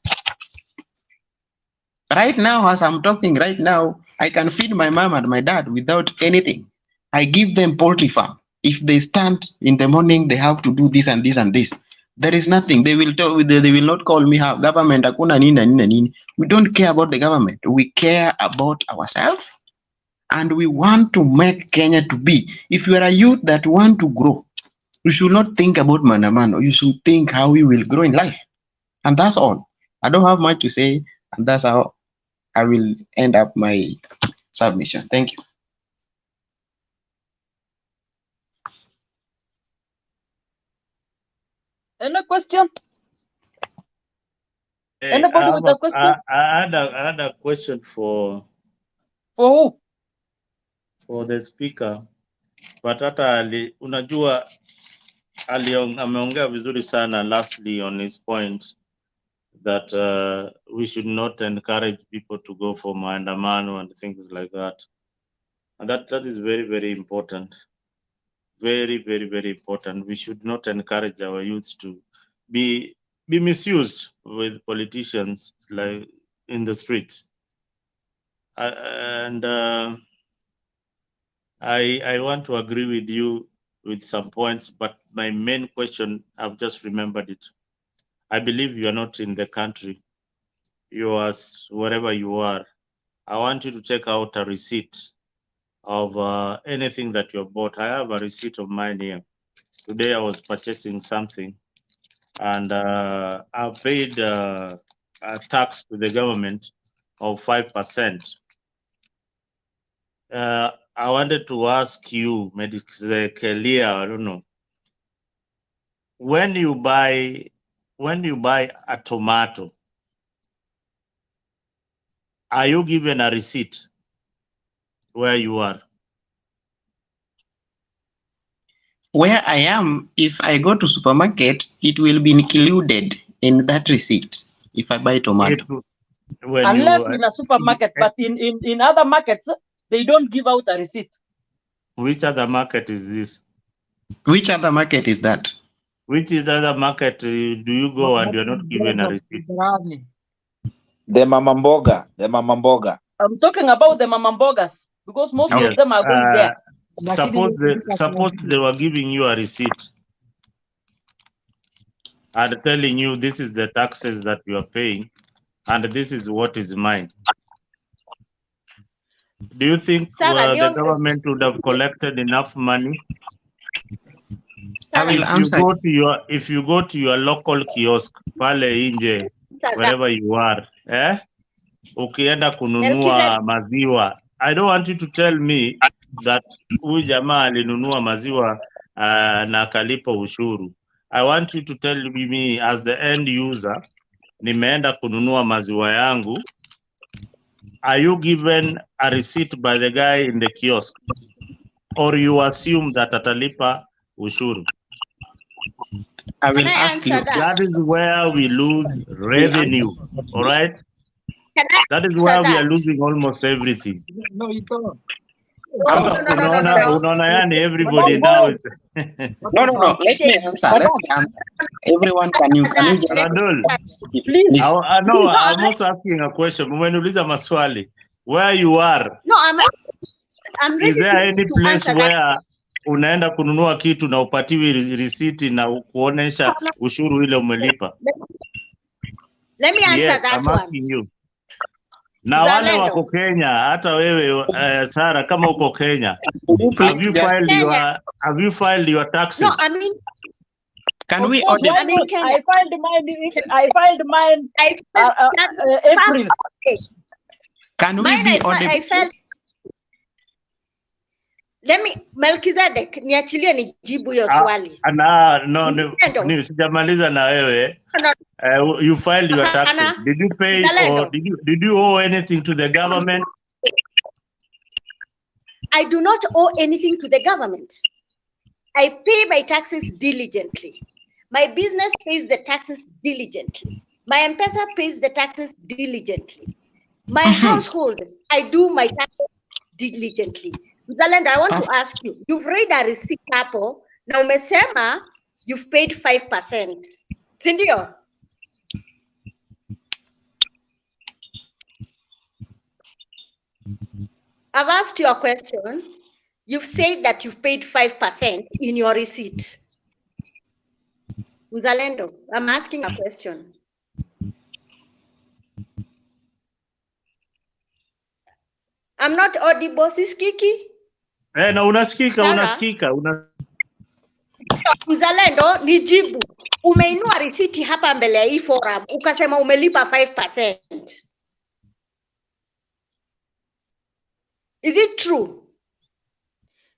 Right now, as I'm talking right now, I can feed my mom and my dad without anything. I give them poultry farm. If they stand in the morning, they have to do this and this and this. There is nothing. They will not call me government. Hakuna nini. We don't care about the government. We care about ourselves, and we want to make Kenya to be. If you are a youth that want to grow, you should not think about maandamano. You should think how you will grow in life. And that's all. I don't have much to say, and that's how I will end up my submission. Thank you. Any question? Anybody with a question? I had a question for who? For the speaker. But hata unajua ameongea vizuri sana lastly on his point that we should not encourage people to go for maandamano and things like that. And that is very, very important. Very, very, very important. We should not encourage our youths to be misused with politicians like in the streets. I want to agree with you with some points, but my main question, I've just remembered it. I believe you are not in the country. You are wherever you are. I want you to take out a receipt of anything that you bought. I have a receipt of mine here. Today I was purchasing something, and I paid a tax to the government of 5%. I wanted to ask you, Medikelia, I don't know, when you buy a tomato, are you given a receipt where you are? Where I am, if I go to supermarket, it will be included in that receipt if I buy tomato. Unless in a supermarket, but in other markets, they don't give out a receipt. Which other market is this? Which other market is that? Which is the other market do you go and you're not given a receipt? The mama mboga. I'm talking about the mama mbogas because most of them are going there. Suppose they were giving you a receipt and telling you this is the taxes that you are paying and this is what is mine. Do you think the government would have collected enough money? If you go to your local kiosk pale inje, wherever you are, ukienda kununua maziwa, I don't want you to tell me that huyu jamaa alinunua maziwa na akalipa ushuru. I want you to tell me as the end user, nimeenda kununua maziwa yangu, are you given a receipt by the guy in the kiosk, or you assume that atalipa ushuru? I will ask you. That is where we lose revenue. All right. That is where we are losing almost everything. No, you don't. Unaona yani everybody now is No. Let me answer. Everyone, can you just Radul, please? No, I'm also asking a question. Umeniuliza maswali. Where you are? No, I'm ready. Is there any place where unaenda kununua kitu na upatiwi risiti na kuonesha ushuru ile umelipa? Let me answer that I'm asking you. Na wale wako Kenya, hata wewe Sara, kama uko Kenya, have you filed your taxes? No, I mean, can we audit? I filed mine April. Can we be audited? Let me, Melchizedek, niachilie nijibu hiyo swali. No, sijamaliza na wewe. You filed your taxes. Did you pay or did you owe anything to the government? I do not owe anything to the government. I pay my taxes diligently. My business pays the taxes diligently. My M-Pesa pays the taxes diligently. My household, I do my taxes diligently. Mzalendo, I want to ask you, you've read a receipt hapo, na umesema you've paid 5%. Sindio? I've asked you a question. You've said that you've paid 5% in your receipt. Mzalendo, I'm asking a question. I'm not audible, siskiki? Na unasikika. Mzalendo, nijibu. Umeinua risiti hapa mbele ya hii forum, ukasema umelipa 5%. Is it true?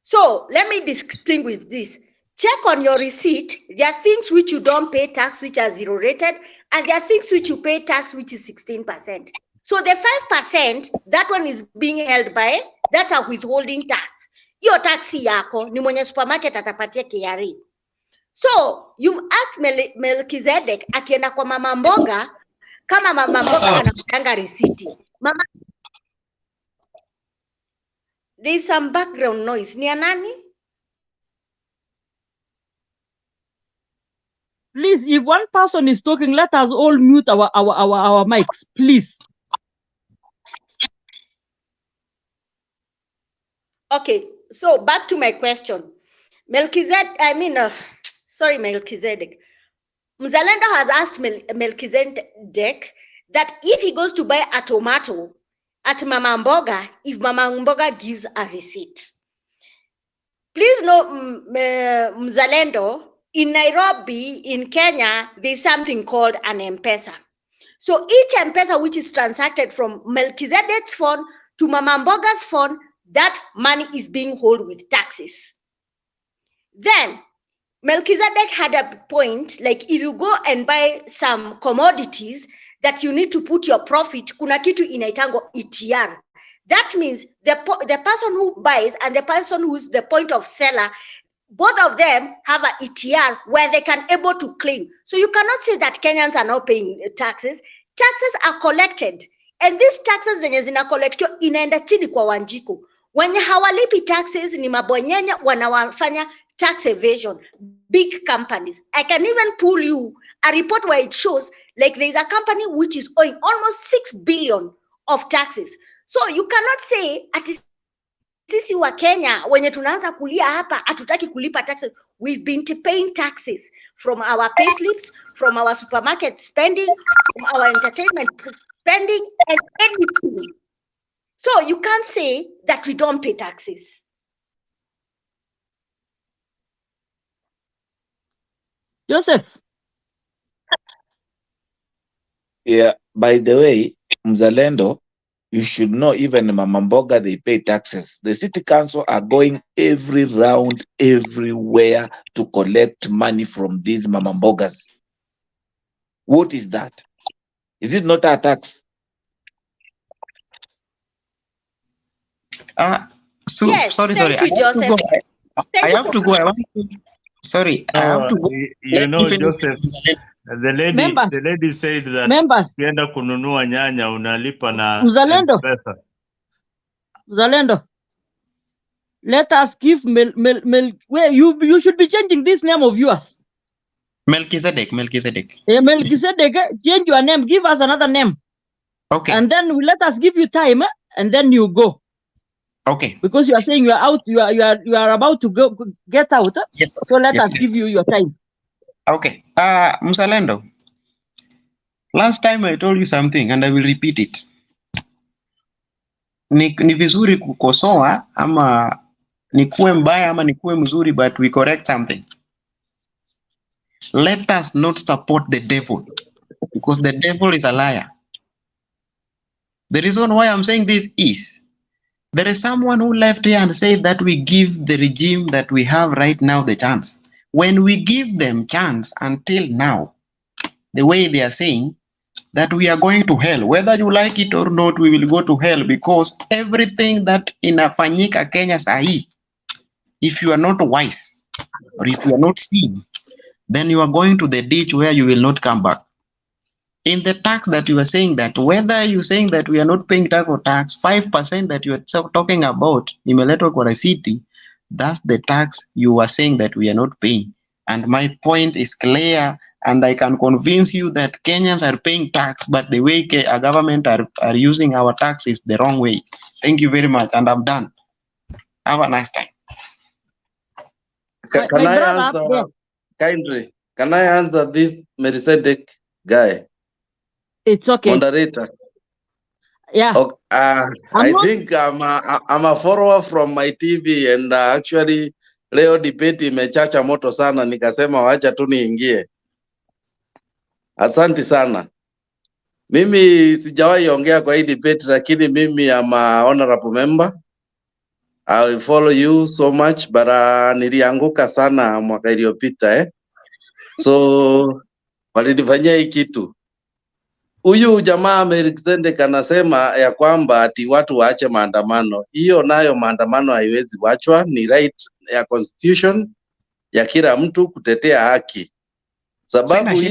So, let me distinguish this. Check on your receipt. There are things which you don't pay tax, which are zero rated, and there are things which you pay tax, which is 16%. So the 5%, that one is being held by, that's a withholding tax. Your taxi yako, ni mwenye supermarket atapatia KRA. So you've asked Melchizedek akienda kwa mama mboga kama mama mboga anapanga risiti. Mama, there's some background noise. Ni nani? Please, if one person is talking, let us all mute our mics, please. Okay, so back to my question. Melchizedek, Melchizedek. Mzalendo has asked Melchizedek that if he goes to buy a tomato at Mama Mboga, if Mama Mboga gives a receipt. Please know, Mzalendo, in Nairobi, in Kenya, there's something called an M-Pesa. So each M-Pesa which is transacted from Melchizedek's phone to Mama Mboga's phone, that money is being held with taxes. Then, Melchizedek had a point, like if you go and buy some commodities that you need to put your profit, kuna kitu inaitango ETR. That means the person who buys and the person who's the point of seller, both of them have an ETR where they can able to claim. So you cannot say that Kenyans are not paying taxes. Taxes are collected. And these taxes zenye zina collectio inaenda chini kwa Wanjiku. Wenye hawalipi taxes ni mabonyenye wanawafanya tax evasion, big companies. I can even pull you a report where it shows like there's a company which is owing almost 6 billion of taxes. So you cannot say at sisi wa Kenya wenye tunaanza kulia hapa hatutaki kulipa taxes. We've been paying taxes from our payslips, from our supermarket spending, from our entertainment spending, and anything. So you can't say that we don't pay taxes. Joseph. Yeah, by the way, Mzalendo, you should know even Mama Mboga, they pay taxes. The city council are going every round, everywhere to collect money from these Mama Mbogas. What is that? Is it not a tax? Yes, sorry. Thank you, Joseph. I have to go. I want to. Sorry, I have to go. You know, Joseph, the lady said that ukienda kununua nyanya unalipa na M-Pesa. Mzalendo, let us give you should be changing this name of yours. Melchizedek. Melchizedek, change your name. Give us another name. Okay. And then let us give you time, and then you go. Okay. Because you are saying you are out, you are about to go get out. Yes. So let us give you your time. Okay. Mzalendo, last time I told you something and I will repeat it. Ni vizuri kukosoa ama nikuwe mbaya ama nikuwe mzuri, but we correct something. Let us not support the devil, because the devil is a liar. The reason why I'm saying this is there is someone who left here and said that we give the regime that we have right now the chance. When we give them chance until now, the way they are saying that we are going to hell, whether you like it or not, we will go to hell, because everything that inafanyika Kenya sahi, if you are not wise or if you are not seeing, then you are going to the ditch where you will not come back. In the tax that you are saying, that whether you're saying that we are not paying tax or tax, 5% that you are talking about, imeletwa kwa receipt, that's the tax you are saying that we are not paying. And my point is clear, and I can convince you that Kenyans are paying tax, but the way our government are using our tax is the wrong way. Thank you very much, and I'm done. Have a nice time. Can I answer kindly? Can I answer this Melchizedek guy? It's okay. Moderator. Yeah. Okay. I think I'm a follower from my TV, and actually leo debate imechacha moto sana, nikasema wacha tu niingie. Asante sana. Mimi sijawahi ongea kwa hii debate, lakini mimi am a honorable member. I will follow you so much, but nilianguka sana mwaka iliyopita So walinifanyia hii kitu. Huyu jamaa Melchizedek anasema ya kwamba ati watu waache maandamano. Hiyo nayo maandamano haiwezi wachwa, ni right ya constitution. ya kila mtu kutetea haki, sababu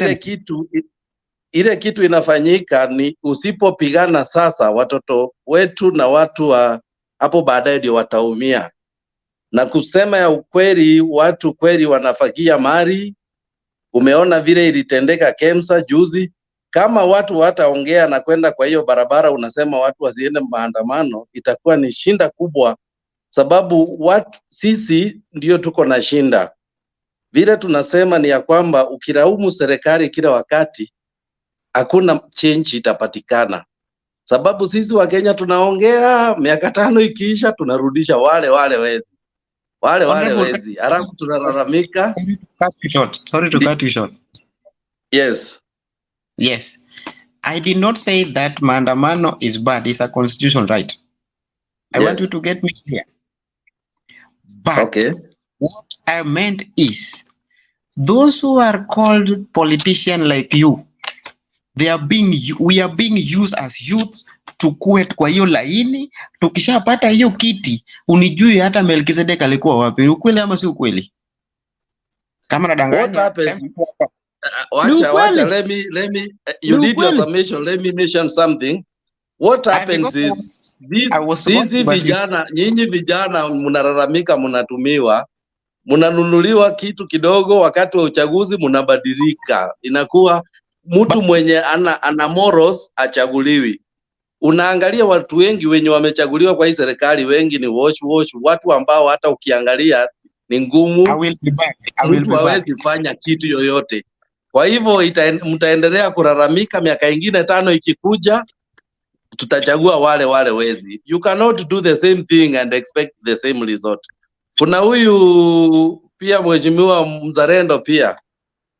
ile kitu inafanyika ni usipopigana sasa, watoto wetu na watu wa hapo baadaye ndio wataumia. Na kusema ya ukweli, watu kweli wanafagia mali. Umeona vile ilitendeka Kemsa juzi. Kama watu wataongea na kwenda kwa hiyo barabara, unasema watu wasiende maandamano, itakuwa ni shinda kubwa, sababu sisi ndio tuko na shinda. Vile tunasema ni ya kwamba ukilaumu serikali kila wakati, hakuna change itapatikana, sababu sisi wa Kenya tunaongea, miaka 5 ikiisha tunarudisha wale wezi, wale wezi, halafu tunalalamika. Sorry to cut you short. Yes. I did not say that maandamano is bad. It's a constitutional right. I want you to get me clear. But what I meant is, those who are called politicians like you, we are being used as youths to quit kwa hiyo laini. Tukishapata hiyo kiti, unijui hata Melkizedek alikuwa wapi? Ukweli ama si ukweli? Kama nadanganya, wacha, let me you did your summation, let me mention something. What happens is, nyinyi vijana mnalalamika, mnatumiwa, mnanunuliwa kitu kidogo, wakati wa uchaguzi mnabadilika, inakuwa mtu mwenye ana morals achaguliwi. Unaangalia watu wengi wenye wamechaguliwa kwa hii serikali, wengi ni wash, watu ambao hata ukiangalia ni ngumu, mtu hawezi fanya kitu yoyote. Kwa hivyo mtaendelea kulalamika, miaka ingine 5 ikikuja, tutachagua wale wezi. You cannot do the same thing and expect the same result. Kuna huyu pia mheshimiwa mzalendo pia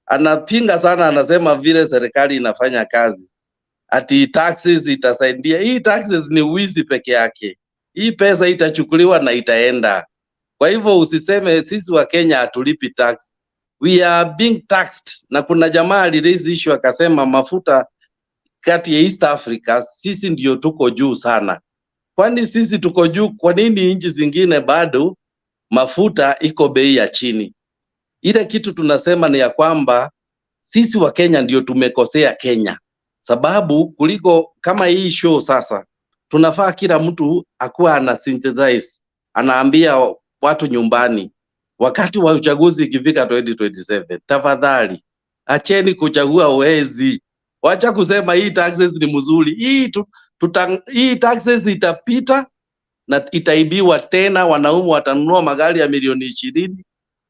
anapinga sana, anasema vile serikali inafanya kazi, ati taxes itasaidia. Hii taxes ni wizi peke yake. Hii pesa itachukuliwa na itaenda. Kwa hivyo usiseme sisi wa Kenya hatulipi tax. We are being taxed. Na kuna jamaa aliraise issue akasema mafuta kati ya East Africa sisi ndio tuko juu sana. Kwani sisi tuko juu, kwa nini nchi zingine bado mafuta iko bei ya chini? Ile kitu tunasema ni ya kwamba sisi wa Kenya ndio tumekosea Kenya, sababu kuliko kama hii show sasa, tunafaa kila mtu akuwa ana synthesize, anaambia watu nyumbani, wakati wa uchaguzi ikifika 2027, tafadhali acheni kuchagua wezi, wacha kusema hii taxes ni mzuri. Hii taxes itapita na itaibiwa tena, wanaume watanunua magari ya milioni 20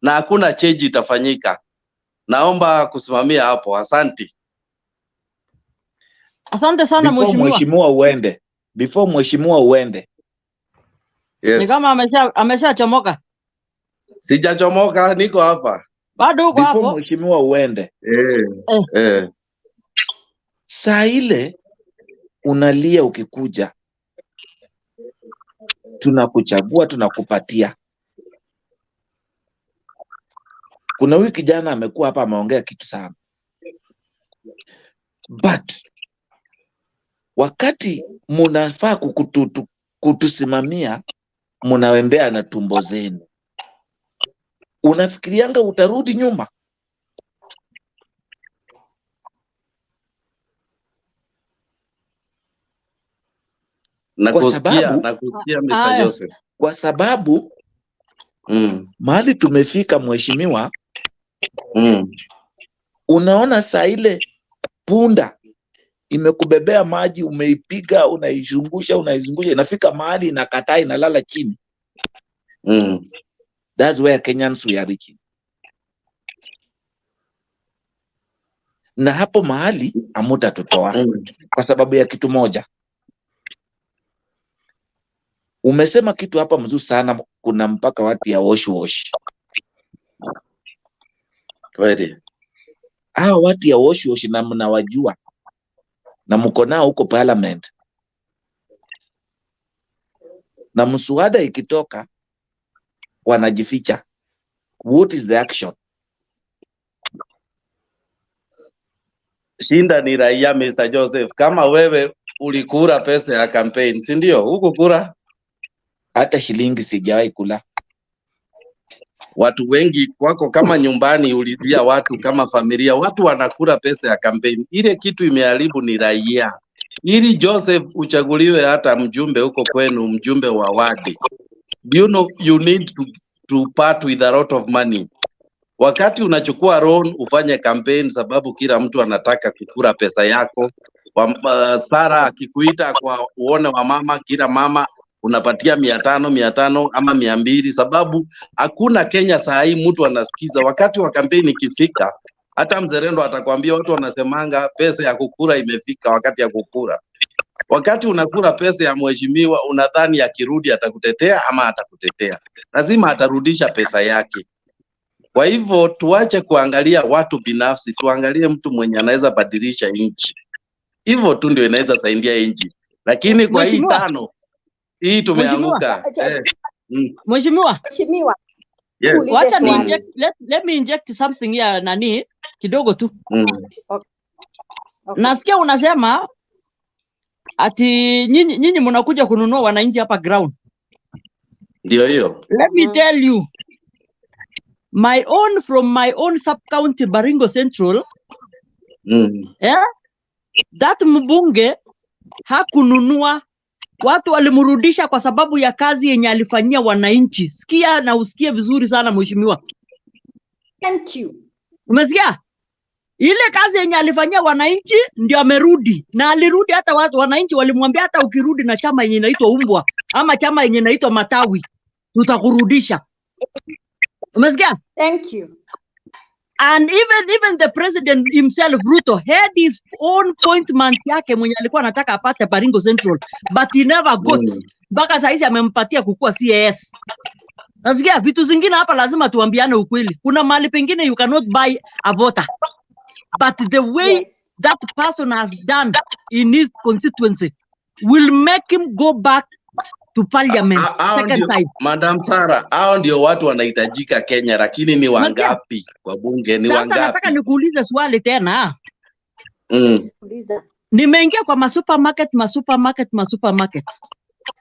na hakuna change itafanyika. Naomba kusimamia hapo. Asante. Asante sana mheshimiwa. Before mheshimiwa uende. Yes. Ni kama ameshachomoka. Sijachomoka, niko hapa. Bado uko hapo? Before mheshimiwa uende. Saa ile unalia ukikuja, tunakuchagua, tunakupatia. Kuna huyu kijana amekuwa hapa ameongea kitu sana. But wakati munafaa kutusimamia, munawembea na tumbo zenu. Unafikirianga utarudi nyuma? Nakusikia Mr. Joseph. Kwa sababu mahali tumefika mheshimiwa, unaona saa ile punda imekubebea maji, umeipiga, unaizungusha, inafika mahali inakataa, inalala chini. That's where Kenyans we are reaching. Na hapo mahali hamutatutoa kwa sababu ya kitu moja. Umesema kitu hapa mzuri sana, kuna mpaka watu ya wash. Kweli. Watu ya wash na mnawajua. Na mko nao huko parliament. Na mswada ikitoka wanajificha. What is the action? Shinda ni raia Mr. Joseph. Kama wewe ulikura pesa ya campaign, si ndio? Huko kura hata shilingi sijawahi kula. Watu wengi wako kama nyumbani, ulizia watu kama familia, watu wanakula pesa ya kampeni. Ile kitu imeharibu ni raia. Ili Joseph uchaguliwe hata mjumbe huko kwenu, mjumbe wa wadi, do you know you need to part with a lot of money. Wakati unachukua loan ufanye campaign, sababu kila mtu anataka kukula pesa yako. Sara akikuita kwa uone wa mama, kila mama unapatia 500 ama 200, sababu hakuna Kenya saa hii mtu anasikiza. Wakati wa campaign ikifika, hata mzalendo atakwambia watu wanasemanga pesa ya kukura imefika wakati ya kukura. Wakati unakula pesa ya mheshimiwa unadhani akirudi atakutetea ama atakutetea. Lazima atarudisha pesa yake. Kwa hivyo tuache kuangalia watu binafsi, tuangalie mtu mwenye anaweza badilisha nchi. Hivyo tu ndio inaweza saidia nchi. Lakini kwa hii tano hii tumeanguka. Mheshimiwa. Yes. Wacha ni let me inject something here nani kidogo tu. Okay. Nasikia unasema ati nyinyi mnakuja kununua wananchi hapa ground. Ndio hiyo. Let me tell you, from my own sub county Baringo Central, that mbunge hakununua, watu walimrudisha kwa sababu ya kazi yenye alifanyia wananchi. Sikia na usikie vizuri sana mheshimiwa. Thank you. Umesikia? Ile kazi yenye alifanyia wananchi ndio amerudi, na alirudi hata wananchi walimwambia hata ukirudi na chama yenye inaitwa umbwa ama chama yenye inaitwa matawi tutakurudisha. Umesikia? Thank you. And even the president himself Ruto had his own appointment yake mwenye alikuwa anataka apate Baringo Central, but he never got. Mpaka saizi amempatia kukua CAS. Nasikia vitu zingine hapa lazima tuambiane ukweli. Kuna mahali pengine you cannot buy a voter. But the way that person has done in his constituency will make him go back to parliament second time. Madam Sara, hao ndio watu wanahitajika Kenya, lakini ni wangapi kwa bunge? Ni wangapi? Sasa nataka nikuulize swali tena. Nimeingia kwa masupermarket.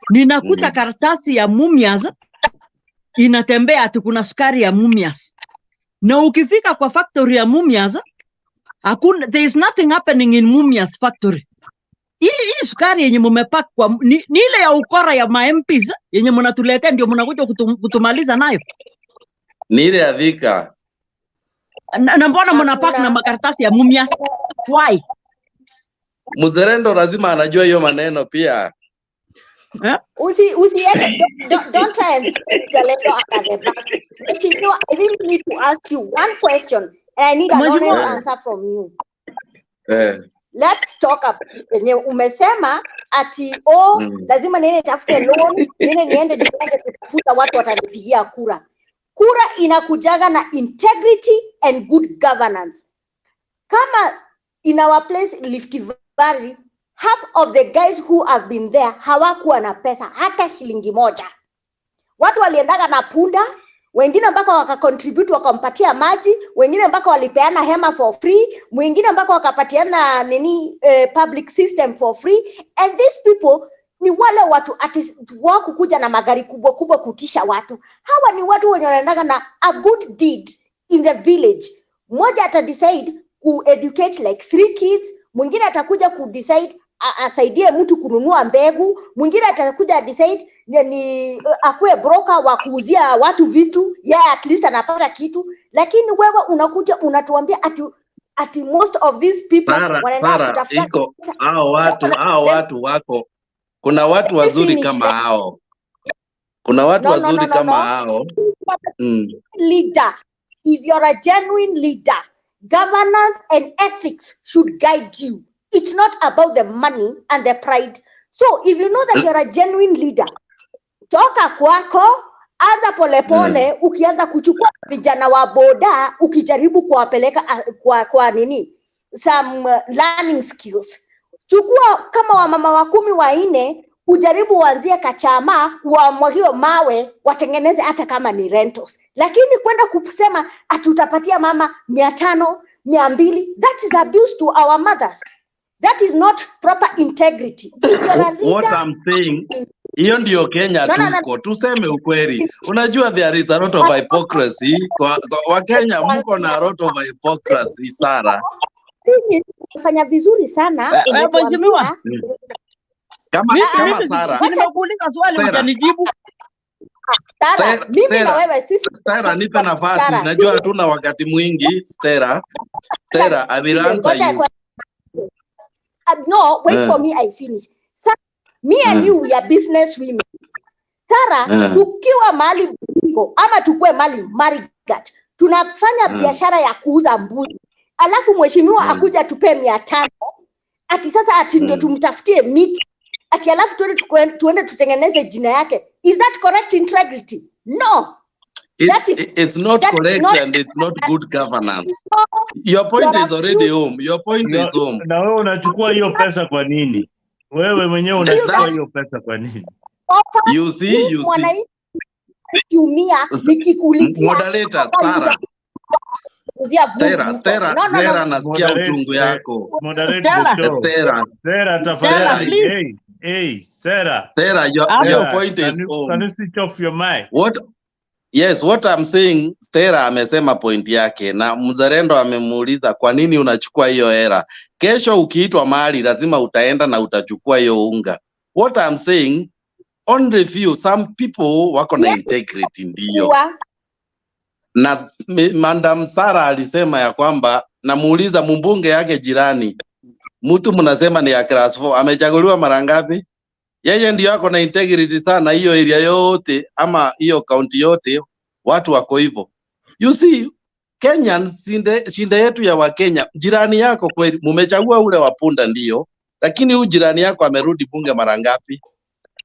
Ninakuta karatasi ya Mumias inatembea ati kuna sukari ya Mumias. Na ukifika kwa factory ya Mumias, there is nothing happening in Mumias factory. Hii sukari yenye mmepack kwa ni ile ya ukora ya MPs yenye mnatuletea ndio mnakuja kutumaliza nayo. Ni ile ya Thika. Na mbona mnapack na makaratasi ya Mumias? Why? Mzalendo lazima anajua hiyo maneno pia. Don't try and put Mzalendo under the bus. Mheshimiwa, I really need to ask you one question and I need an honest answer from you. Let's talk about yenye umesema ati lazima niende tafute loan, niende jipange kutafuta watu watanipigia kura. Kura inakujaga na integrity and good governance. Kama in our place Rift Valley, half of the guys who have been there hawakuwa na pesa hata shilingi moja. Watu waliendaga na punda, wengine mpaka wakacontribute wakampatia maji, wengine mpaka walipeana hema for free, mwingine mpaka wakapatiana public system for free. And these people ni wale watu wako kuja na magari kubwa kubwa kutisha watu. Hawa ni watu wenye wanaendaga na a good deed in the village. Mmoja ata decide ku educate like 3 kids, mwingine atakuja ku decide asaidie mtu kununua mbegu, mwingine atakuja decide ni akue broker wa kuuzia watu vitu, at least anapata kitu. Lakini wewe unakuja unatuambia ati most of these people wanaenda kutafuta hao watu wako. Kuna watu wazuri kama hao. Kuna watu wazuri kama hao. Leader, if you're a genuine leader, governance and ethics should guide you. It's not about the money and the pride. So if you know that you're a genuine leader, toka kwako, anza polepole, ukianza kuchukua vijana wa boda, ukijaribu kuwapeleka kwa some learning skills. Chukua kama wamama wa 10 4, ujaribu uanzie kachama, wamwagiwe mawe, watengeneze hata kama ni rentals. Lakini kwenda kusema ati utapatia mama 500, 200, that is abuse to our mothers. That is not proper integrity. If you're a leader, what I'm saying, hiyo ndio Kenya tuko. Tuseme ukweli. Unajua there is a lot of hypocrisy. Kwa Wakenya mko na a lot of hypocrisy, Sara. Fanya vizuri sana. Mheshimiwa, Kama Sara. Nimekuuliza swali hujanijibu. Stella, mimi na wewe sisi. Stella, nipe nafasi. Najua hatuna wakati mwingi. Stella, I will answer you. No, wait for me, I finish. Sarah, me and you, we are business women. Sarah, tukiwa mali bingo, ama tukue mali Marigat, tunafanya biashara ya kuuza mbuzi. Alafu mheshimiwa akuja tupe 500. Ati sasa ati ndio tumtafutie miti. Ati alafu tuende tutengeneze jina yake. Is that correct integrity? No. It's not correct and it's not good governance. Your point is already home. Your point is home. Na wewe unachukua hiyo pesa kwa nini? Wewe mwenyewe unachukua hiyo pesa kwa nini? You see. Kiumia nikikulipia. Moderator, Stella, nasikia uchungu yako. Stella, tafadhali. Hey, Sarah. Your point is home. Can you switch off your mic? What I'm saying, Stella amesema point yake na mzalendo amemuuliza kwa nini unachukua hiyo hela. Kesho ukiitwa mahali lazima utaenda na utachukua hiyo unga. What I'm saying, only few, some people wako na integrity ndio. Na Madam Sara alisema ya kwamba namuuliza mbunge yake jirani. Mtu mnasema ni ya class 4, amechaguliwa mara ngapi? Yeye ndio yako na integrity sana hiyo area yote ama hiyo county yote watu wako hivyo. You see, Kenyans shinde yetu ya Wakenya, jirani yako kweli mumechagua ule wapunda ndio, lakini huyu jirani yako amerudi bunge mara ngapi?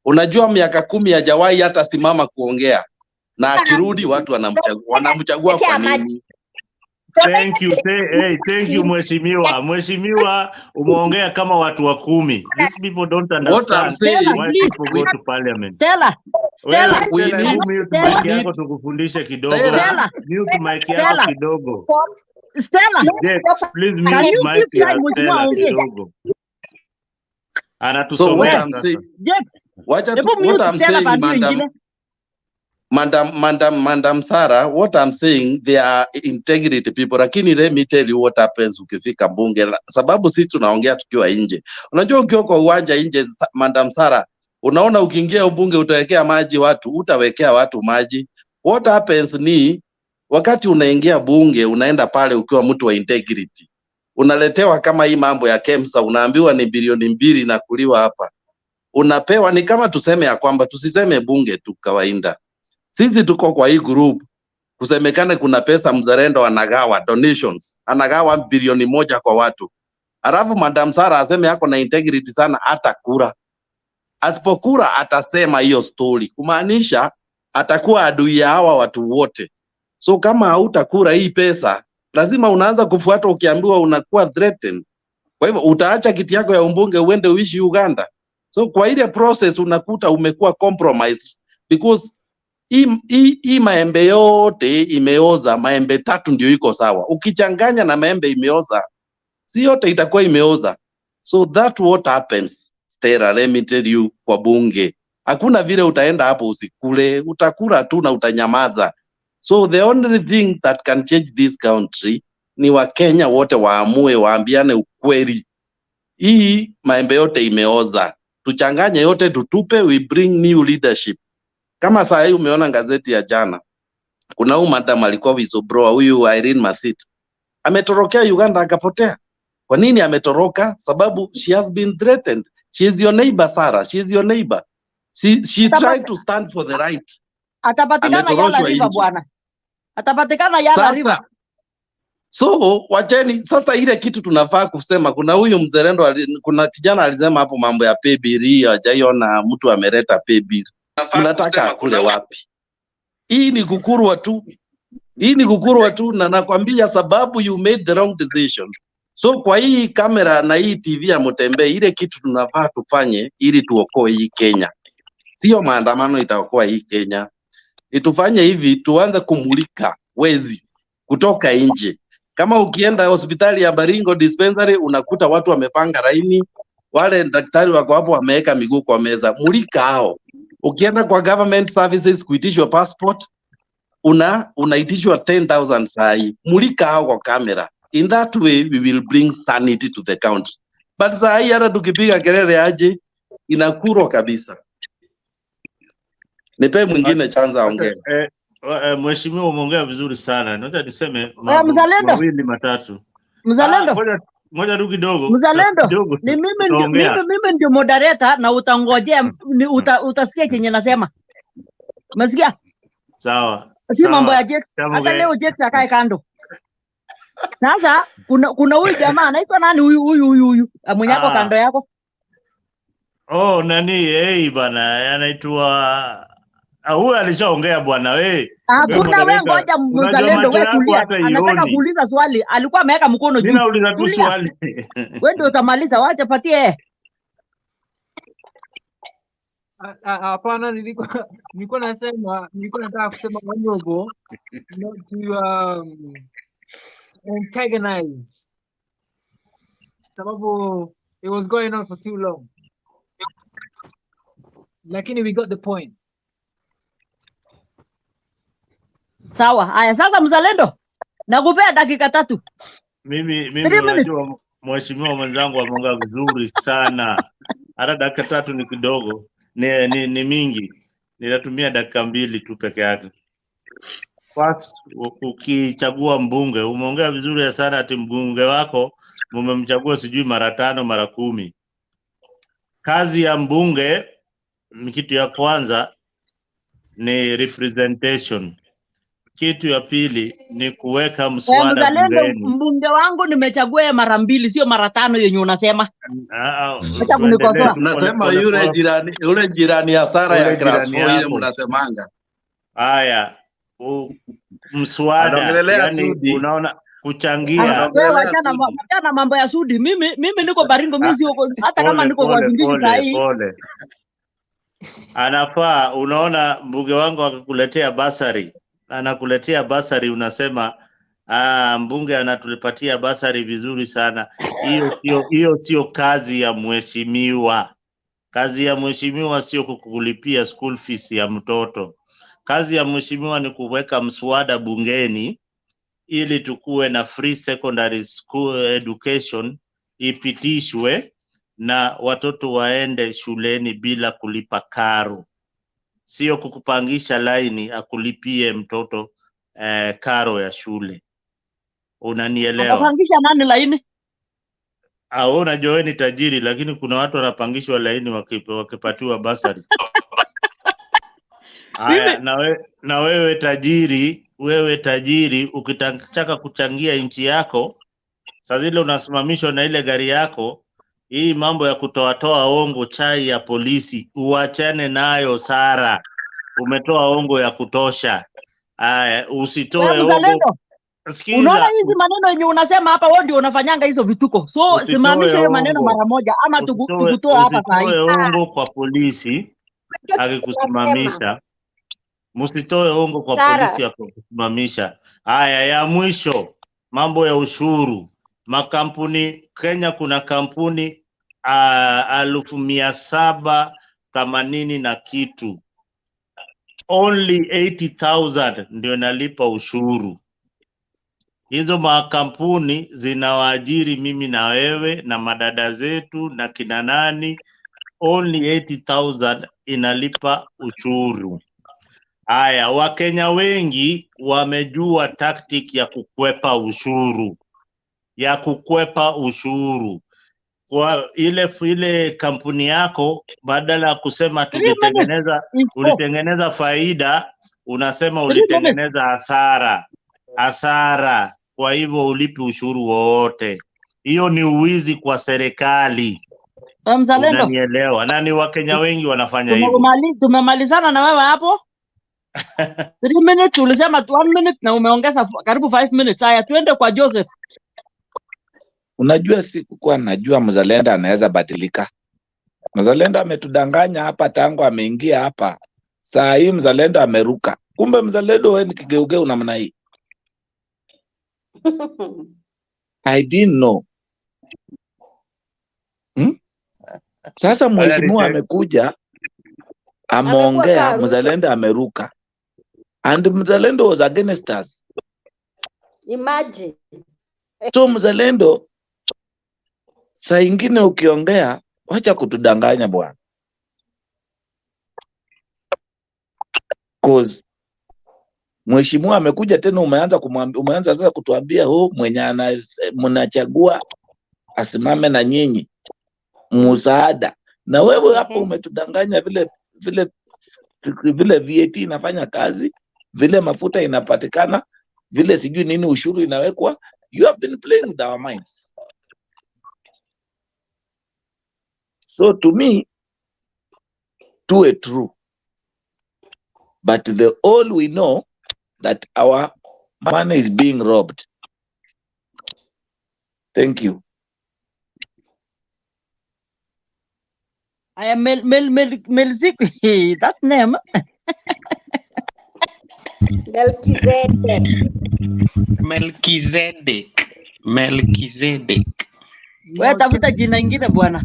Unajua miaka 10 hajawahi hata simama kuongea. Na akirudi watu wanamchagua kwa nini? Thank you mheshimiwa. Mheshimiwa, umeongea kama watu wa 10. These people don't understand why people go to parliament. Stella, we need mic yako tukufundishe kidogo. Mute mic yako kidogo. Stella, please mute mic yako kidogo. Anatusomea sasa. What I'm saying, Madam Sara, what I'm saying, they are integrity people. Lakini let me tell you what happens ukifika bunge. Sababu sisi tunaongea tukiwa nje. Unajua ukiwa kwa uwanja nje, Madam Sara, unaona ukiingia ubunge utawekea maji watu, utawekea watu maji. What happens ni wakati unaingia bunge, unaenda pale ukiwa mtu wa integrity. Unaletewa kama hii mambo ya KEMSA, unaambiwa ni bilioni 2 na kuliwa hapa. Unapewa ni kama tuseme ya kwamba tusiseme bunge tu kawaida. Sisi tuko kwa hii group, kusemekane kuna pesa mzalendo anagawa donations, anagawa bilioni 1 kwa watu. Alafu Madam Sara aseme yako na integrity sana, hata kura. Asipokura atasema hiyo story, kumaanisha atakuwa adui ya hawa watu wote. So kama hautakura hii pesa, lazima unaanza kufuata ukiambiwa unakuwa threatened. Kwa hivyo utaacha kiti yako ya umbunge uende uishi Uganda. So kwa ile process unakuta umekuwa compromised because hii maembe yote imeoza, maembe 3 ndio iko sawa. Ukichanganya na maembe imeoza, si yote itakuwa imeoza. So that what happens, Stella, let me tell you, kwa bunge. Hakuna vile utaenda hapo usikule, utakula tu na utanyamaza. So the only thing that can change this country ni Wakenya wote waamue, waambiane ukweli. Hii maembe yote imeoza. Tuchanganye yote tutupe, we bring new leadership. Kama saa hii umeona gazeti ya jana, kuna huyu madam alikuwa whistleblower, huyu Irene Masit. Ametorokea Uganda akapotea. Kwa nini ametoroka? Sababu she has been threatened. She is your neighbor, Sarah. She is your neighbor. She tried to stand for the right. Atapatikana Yala River bwana. Atapatikana Yala River. So wacheni sasa, ile kitu tunafaa kusema. Kuna huyu mzalendo, kuna kijana alisema hapo mambo ya pay bill, hajaiona mtu ameleta pay bill. Unataka kule wapi? Hii ni kukurwa tu. Hii ni kukurwa tu, na nakwambia sababu you made the wrong decision. So kwa hii kamera na hii TV ya Mutembe, ile kitu tunafaa tufanye ili tuokoe hii Kenya. Sio maandamano itaokoa hii Kenya. Itufanye hivi, tuanze kumulika wezi kutoka nje. Kama ukienda hospitali ya Baringo dispensary unakuta watu wamepanga laini, wale daktari wako hapo wameweka miguu kwa meza. Mulika hao. Ukienda kwa government services kuitishwa passport unaitishwa 10,000 sahi. Mulika hao kwa kamera. In that way we will bring sanity to the country. But sahi hata tukipiga kelele aje inakurwa kabisa. Nipe mwingine chanza ongea. Mheshimiwa umeongea vizuri sana. Nataka niseme mzalendo matatu. Mzalendo. Ngoja tu kidogo. Mzalendo. Ni mimi ndio moderator na utangojea utasikia chenye nasema. Umesikia? Sawa. Si mambo ya Jex. Hata leo Jex akae kando. Sasa kuna huyu jamaa anaitwa nani huyu mwenye yako kando yako? Oh, nani bana anaitwa huyu alishaongea bwana wewe. Hakuna wewe, ngoja Mzalendo wewe tulia. Anataka kuuliza swali. Alikuwa ameweka mkono juu. Mimi nauliza tu swali. Wewe ndio utamaliza, wacha patie. Hapana, nilikuwa nataka kusema Wanyogo not to antagonize. Sababu it was going on for too long. Lakini we got the point. Sawa. Haya sasa Mzalendo. Nakupea dakika 3. Mimi unajua mheshimiwa mwenzangu ameongea vizuri sana. Hata dakika 3 ni kidogo. Ni mingi. Nitatumia dakika 2 tu peke yake. First, ukichagua mbunge, umeongea vizuri sana ati mbunge wako mmemchagua sijui mara 5 mara 10. Kazi ya mbunge kitu ya kwanza ni representation. Kitu ya pili ni kuweka mswada bungeni. Mbunge wangu nimechagua mara 2 sio mara 5 yenye unasema. Unasema yule jirani ya Sara ya Grass ile mnasemanga. Haya, mswada yani unaona kuchangia. Wewe achana mambo ya Sudi. Mimi niko Baringo, mimi sio hata kama niko kwa Vindishi saa hii. Anafaa unaona mbunge wangu akakuletea basari. Anakuletea basari unasema mbunge anatulipatia basari vizuri sana. Hiyo sio kazi ya mheshimiwa. Kazi ya mheshimiwa sio kukulipia school fees ya mtoto. Kazi ya mheshimiwa ni kuweka mswada bungeni ili tukue na free secondary school education ipitishwe na watoto waende shuleni bila kulipa karo. Sio kukupangisha laini akulipie mtoto karo ya shule. Unanielewa? Anapangisha nani laini? Unajua ni tajiri lakini kuna watu wanapangishwa laini wakipatiwa basari. Haya, na wewe tajiri ukitaka kuchangia nchi yako, saa zile unasimamishwa na ile gari yako. Hii mambo ya kutoa ongo chai ya polisi uachane nayo Sara. Umetoa ongo ya kutosha. Usitoe ongo. Unaona hizi maneno yenye unasema hapa wewe ndio unafanyanga hizo vituko. So simamisha hiyo maneno mara moja ama tukutoa hapa saa hii. Usitoe ongo kwa polisi akikusimamisha. Msitoe ongo kwa polisi akikusimamisha. Haya, ya mwisho mambo ya ushuru. Makampuni Kenya kuna kampuni 1780 na kitu. Only 80,000 ndio nalipa ushuru. Hizo makampuni zinawaajiri mimi na wewe na madada zetu na kina nani. Only 80,000 inalipa ushuru. Haya, Wakenya wengi wamejua tactic ya kukwepa ushuru. Kwa ile kampuni yako badala ya kusema ulitengeneza faida, unasema ulitengeneza hasara. Kwa hivyo ulipi ushuru wote. Hiyo ni uwizi kwa serikali. Mzalendo. Unanielewa? Na ni Wakenya wengi wanafanya hivyo. Tumemalizana na wewe hapo. 3 minutes ulisema 1 minute na umeongeza karibu 5 minutes. Haya tuende kwa Joseph. Unajua sikuwa najua Mzalendo anaweza badilika. Mzalendo ametudanganya hapa tangu ameingia hapa. Saa hii Mzalendo ameruka. Kumbe Mzalendo wewe ni kigeugeu namna hii. I didn't know. Sasa mheshimiwa amekuja ameongea, mzalendo ameruka, and mzalendo was against us. Imagine. So mzalendo saa ingine ukiongea, wacha kutudanganya bwana. Cause mheshimiwa amekuja tena, umeanza sasa kutuambia mwenye mnachagua asimame na nyinyi msaada, na wewe hapo umetudanganya vile VAT inafanya kazi, vile mafuta inapatikana, vile sijui nini ushuru inawekwa. You have been playing with our minds. So to me, to a true, but all we know that our money is being robbed. Thank you. I am Melzik. That name. Melkizedek. Wewe tafuta jina ingine bwana.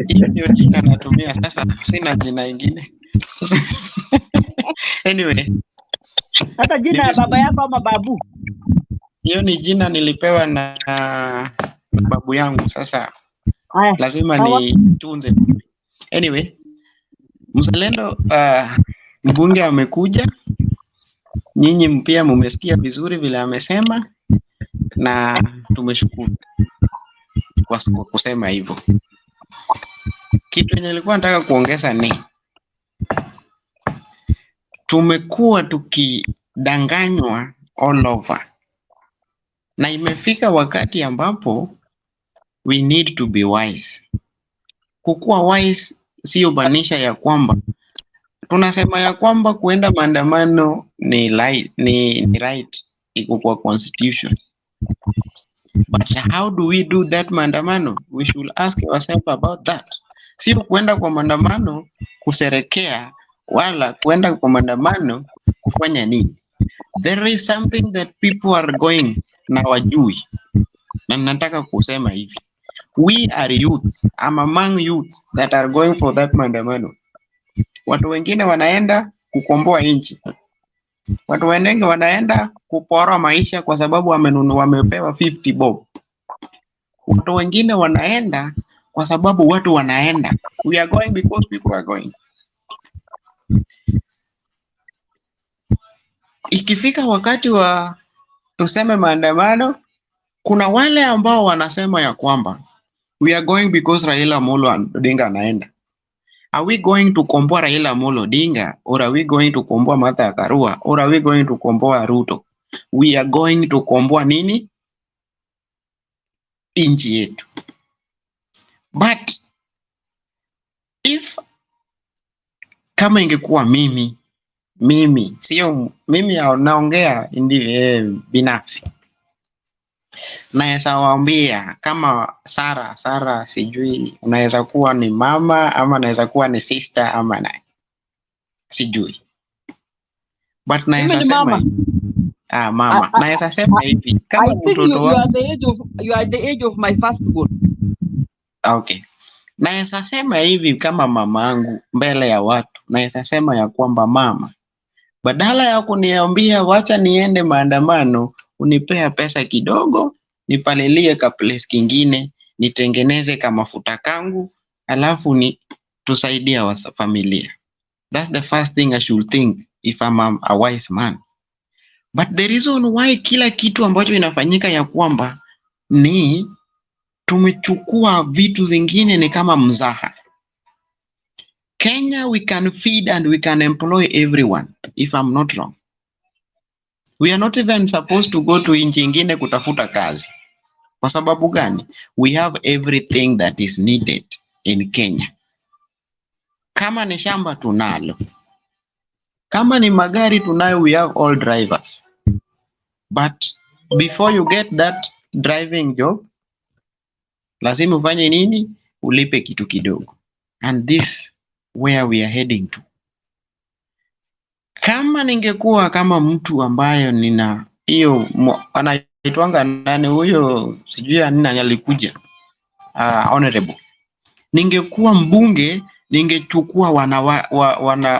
Hiyo ndio jina natumia sasa, sina jina ingine. Anyway, hata jina ya baba yako ama babu. Hiyo ni jina nilipewa na babu yangu, sasa lazima nitunze. Anyway, mzalendo, mbunge amekuja, nyinyi pia mumesikia vizuri vile amesema, na tumeshukuru kwa kusema hivyo. Kitu yenye nilikuwa nataka kuongeza ni tumekuwa tukidanganywa all over, na imefika wakati ambapo we need to be wise. Kukuwa wise sio banisha ya kwamba tunasema ya kwamba kuenda maandamano ni right, iko kwa constitution. But how do we do that maandamano? We should ask ourselves about that. Sio kuenda kwa maandamano kuserekea, wala kuenda kwa maandamano kufanya nini. There is something that people are going na wajui. Na nataka kusema hivi. We are youths. I'm among youths that are going for that maandamano. Watu wengine wanaenda kukomboa nchi. Watu wengine wanaenda kupora maisha kwa sababu wamepewa 50 bob. Watu wengine wanaenda kwa sababu watu wanaenda. We are going because people are going. Ikifika wakati wa tuseme maandamano, kuna wale ambao wanasema ya kwamba we are going because Raila Amolo Odinga anaenda. Are we going to komboa Raila Amolo Odinga, or are we going to komboa Martha Karua, or are we going to komboa Ruto? We are going to komboa nini? Inchi yetu. But if kama ingekuwa mimi sio mimi naongea binafsi, naweza waambia kama Sara sijui unaweza kuwa ni mama ama naweza kuwa ni sister ama na sijui, but naweza sema mama, naweza sema hivi kama mtoto wangu you are the age of my first born. Okay, naweza sema hivi kama mamangu mbele ya watu, naweza sema ya kwamba mama, badala ya kuniambia wacha niende maandamano, unipea pesa kidogo nipalilie ka place kingine, nitengeneze kama mafuta kangu, alafu ni tusaidia wa familia. That's the first thing I should think if I'm a wise man. But the reason why kila kitu ambacho inafanyika ya kwamba ni tumechukua vitu zingine ni kama mzaha. Kenya, we can feed and we can employ everyone, if I'm not wrong. We are not even supposed to go to nchi ingine kutafuta kazi. Kwa sababu gani? We have everything that is needed in Kenya. Kama ni shamba tunalo. Kama ni magari tunayo, we have all drivers. But before you get that driving job, lazima ufanye nini? Ulipe kitu kidogo. And this where we are heading to. Kama ningekuwa kama mtu ambayo nina hiyo itwanga nani huyo sijui nani alikuja honorable. Ningekuwa mbunge ningechukua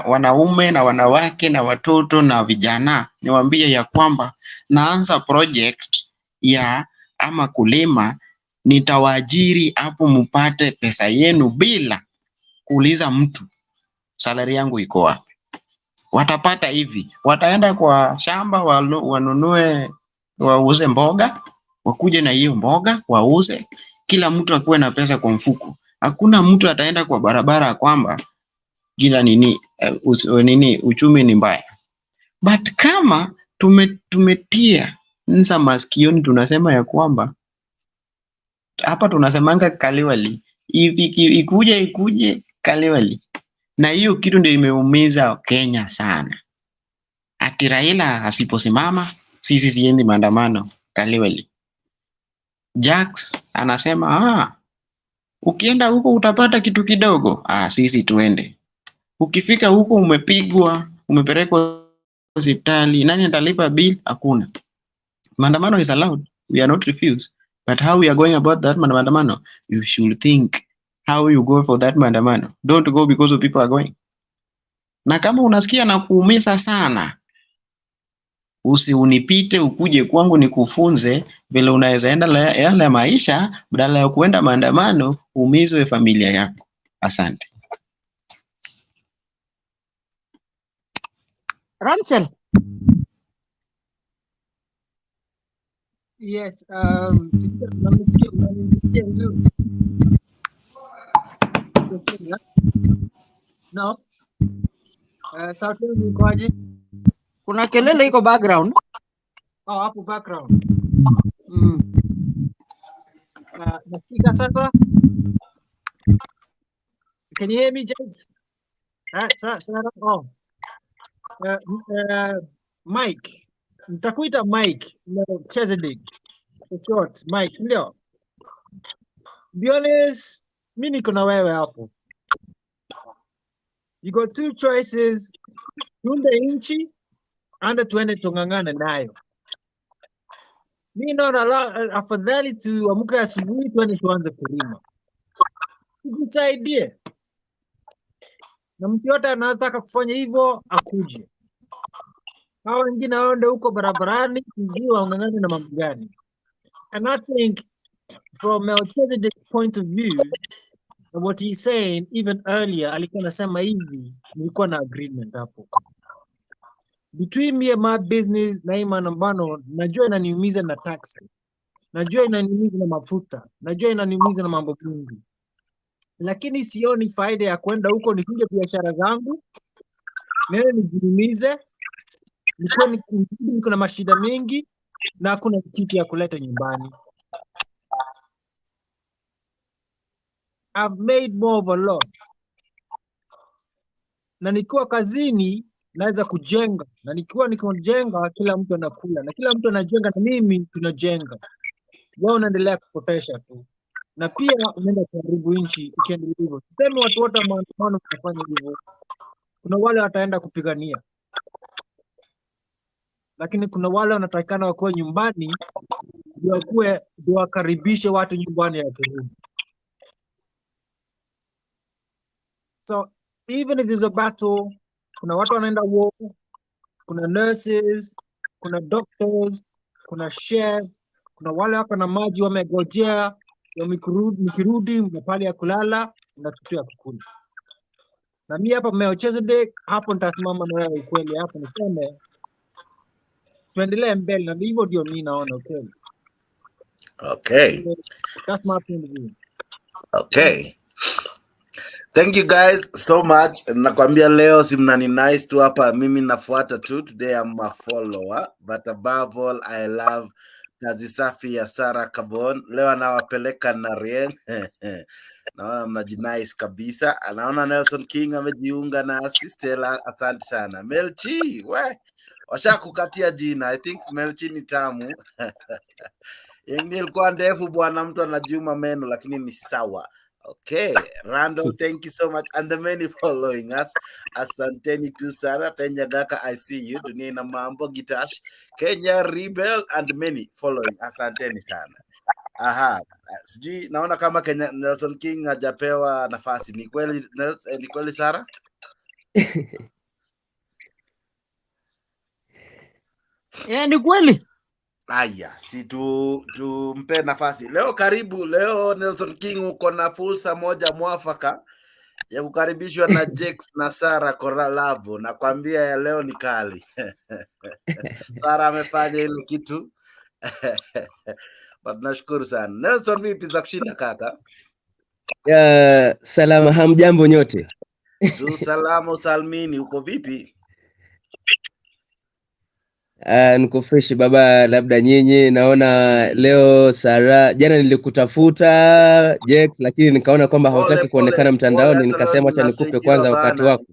wanaume na wanawake na watoto na vijana, niwaambie ya kwamba naanza project ya ama kulima, nitawaajiri hapo mpate pesa yenu bila kuuliza mtu salary yangu iko wapi. Watapata hivi, wataenda kwa shamba wanunue, wauze mboga, wakuje na hiyo mboga wauze, kila mtu akuwe na pesa kwa mfuko. Hakuna mtu ataenda kwa barabara kwamba kila uchumi ni mbaya. But kama tumetia nsa maskioni, tunasema ya kwamba hapa tunasemanga kaliwali, ikuje kaliwali, na hiyo kitu ndio imeumiza Kenya sana. Ati Raila asiposimama sisi siendi maandamano kaliwali. Jax anasema ukienda huko utapata kitu kidogo, sisi tuende. Ukifika huko umepigwa, umepelekwa hospitali, nani atalipa bill? Hakuna. Maandamano is allowed, we are not refused, but how we are going about that maandamano, you should think how you go for that maandamano. Don't go because of people are going. Na kama unasikia na kuumiza sana, unipite ukuje kwangu nikufunze vile unaweza enda yale maisha badala ya kuenda maandamano umizwe familia yako. Asante. Ramsel. Yes, no. Sauti ikoje? Kuna kelele iko background. Hapo background. Nasikika sasa? Can you hear me, James? Mike. Nitakuita Mike. Chesedek. Short. Mike, ndio. Be honest, mimi niko na wewe hapo. You got two choices. Tunde inchi, anda tuende tungangane nayo. Mimi naona afadhali tuamke asubuhi tuende tuanze kulima. Tusaidie. Na mtu yote anataka kufanya hivyo akuje. Hao wengine waende huko barabarani kujua ungangane na mambo gani. And I think from Melchizedek's point of view, and what he's saying even earlier, alikuwa anasema hivi, nilikuwa na agreement hapo. Between me and my business na hii maandamano, najua inaniumiza na tax. Najua inaniumiza na mafuta. Najua inaniumiza na mambo mengi. Lakini sioni faida ya kwenda huko nifunge biashara zangu. Nene nijiumize. Niko na mashida mengi na hakuna kitu ya kuleta nyumbani. I've made more of a loss. Na nikiwa kazini naweza kujenga, na nikiwa nikojenga kila mtu anakula, na kila mtu anajenga na mimi tunajenga. Wao unaendelea kupotesha tu, na pia unaenda kuharibu nchi ukiendelea hivyo. Sema watu wote maandamano wanafanya hivyo, kuna wale wataenda kupigania, lakini kuna wale wanatakikana wakuwe nyumbani ndio wakaribishe watu nyumbani ya kurudi. So even if there's a battle, kuna watu wanaenda war, kuna nurses, kuna doctors, kuna chef, kuna wale wako na maji wamegojea, nikirudi mnapali ya kulala na kitu ya kukula. Na mimi hapa Melchizedek, hapo nitasimama na wewe ukweli, hapo niseme tuendelee mbele, na hivyo ndio mimi naona ukweli. Okay. That's my point of view. Okay. Thank you guys so much. Nakwambia leo si mnani nice tu hapa, mimi nafuata tu. Today I'm a follower, but above all I love kazi safi ya Sarah Kabon. Leo anawapeleka na Rien. Naona mnajinice kabisa. Anaona Nelson King amejiunga na Stella, asante sana. Melchi, washa kukatia jina. I think Melchi ni tamu. Yengi ilikuwa ndefu bwana, mtu anajiuma meno, lakini ni sawa. Okay, Randall, thank you so much. And the many following us. Asanteni tu sana. Kenya Gaka, I see you. Dunia na mambo Gitash. Kenya Rebel and many following. Asanteni sana. Aha. Sijui naona kama Kenya Nelson King hajapewa nafasi. Ni kweli Sara? Ni kweli. Aya, si tumpe nafasi. Leo karibu, leo Nelson King uko na fursa moja mwafaka ya kukaribishwa na Jex na Sara Koralavo. Nakwambia ya leo ni kali. Sara amefanya ile kitu. But nashukuru sana. Nelson, vipi za kushinda kaka? Salama, hamjambo nyote? Tu salama usalmini, uko vipi? Niko fresh baba, labda nyinyi. Naona leo Sara, jana nilikutafuta Jex, lakini nikaona kwamba hautaki kuonekana mtandaoni, nikasema acha nikupe kwanza wakati wako.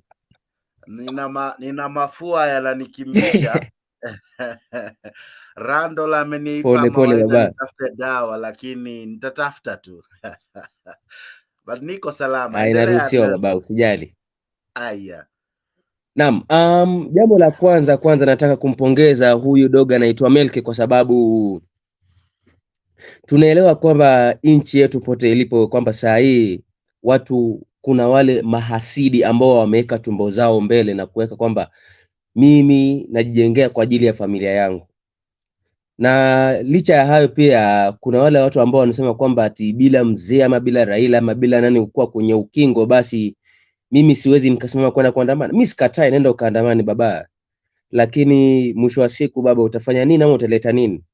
Nina mafua yananikimbisha. Randall amenipa mawaidha nitafute dawa, lakini nitatafuta tu. But niko salama. Inaruhusiwa baba, usijali. Aya. Naam, jambo la kwanza nataka kumpongeza huyu doga anaitwa Melke, kwa sababu tunaelewa kwamba nchi yetu pote ilipo kwamba saa hii watu, kuna wale mahasidi ambao wameweka tumbo zao mbele na kuweka kwamba mimi najijengea kwa ajili ya familia yangu. Na licha ya hayo pia kuna wale watu ambao wanasema kwamba ati bila mzee ama bila Raila ama bila nani ukua kwenye ukingo basi mimi siwezi nikasimama kwenda kuandamana. Mimi sikatai, nenda ukaandamane baba, lakini mwisho wa siku baba utafanya nini ama utaleta nini?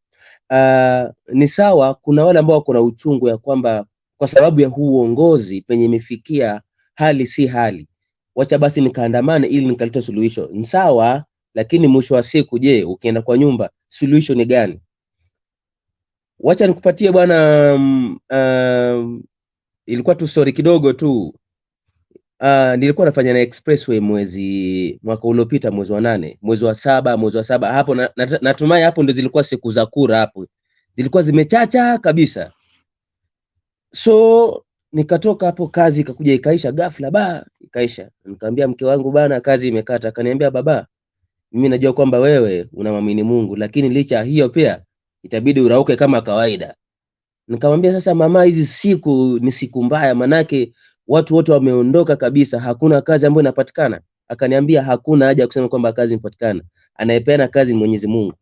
Ni sawa, kuna wale ambao wako na uchungu ya kwamba kwa sababu ya huu uongozi penye imefikia hali si hali, wacha basi nikaandamane ili nikaleta suluhisho. Ni sawa, lakini mwisho wa siku je, ukienda kwa nyumba suluhisho ni gani? Wacha nikupatie bwana, ilikuwa tu story kidogo tu. Nilikuwa nafanya na expressway mwaka uliopita mwezi wa 8, mwezi wa 7 hapo natumai hapo ndio zilikuwa siku za kura, hapo zilikuwa zimechacha kabisa. So nikatoka hapo, kazi ikakuja ikaisha ghafla ikaisha. Nikamwambia mke wangu bana, kazi imekata. Akaniambia baba, mimi najua kwamba wewe unamwamini Mungu, lakini licha hiyo pia itabidi urauke kama kawaida. Nikamwambia sasa mama, hizi siku ni siku mbaya, manake watu wote wameondoka kabisa, hakuna kazi ambayo inapatikana. Akaniambia hakuna haja kusema kwamba kazi inapatikana, anayepeana kazi Mwenyezi Mungu.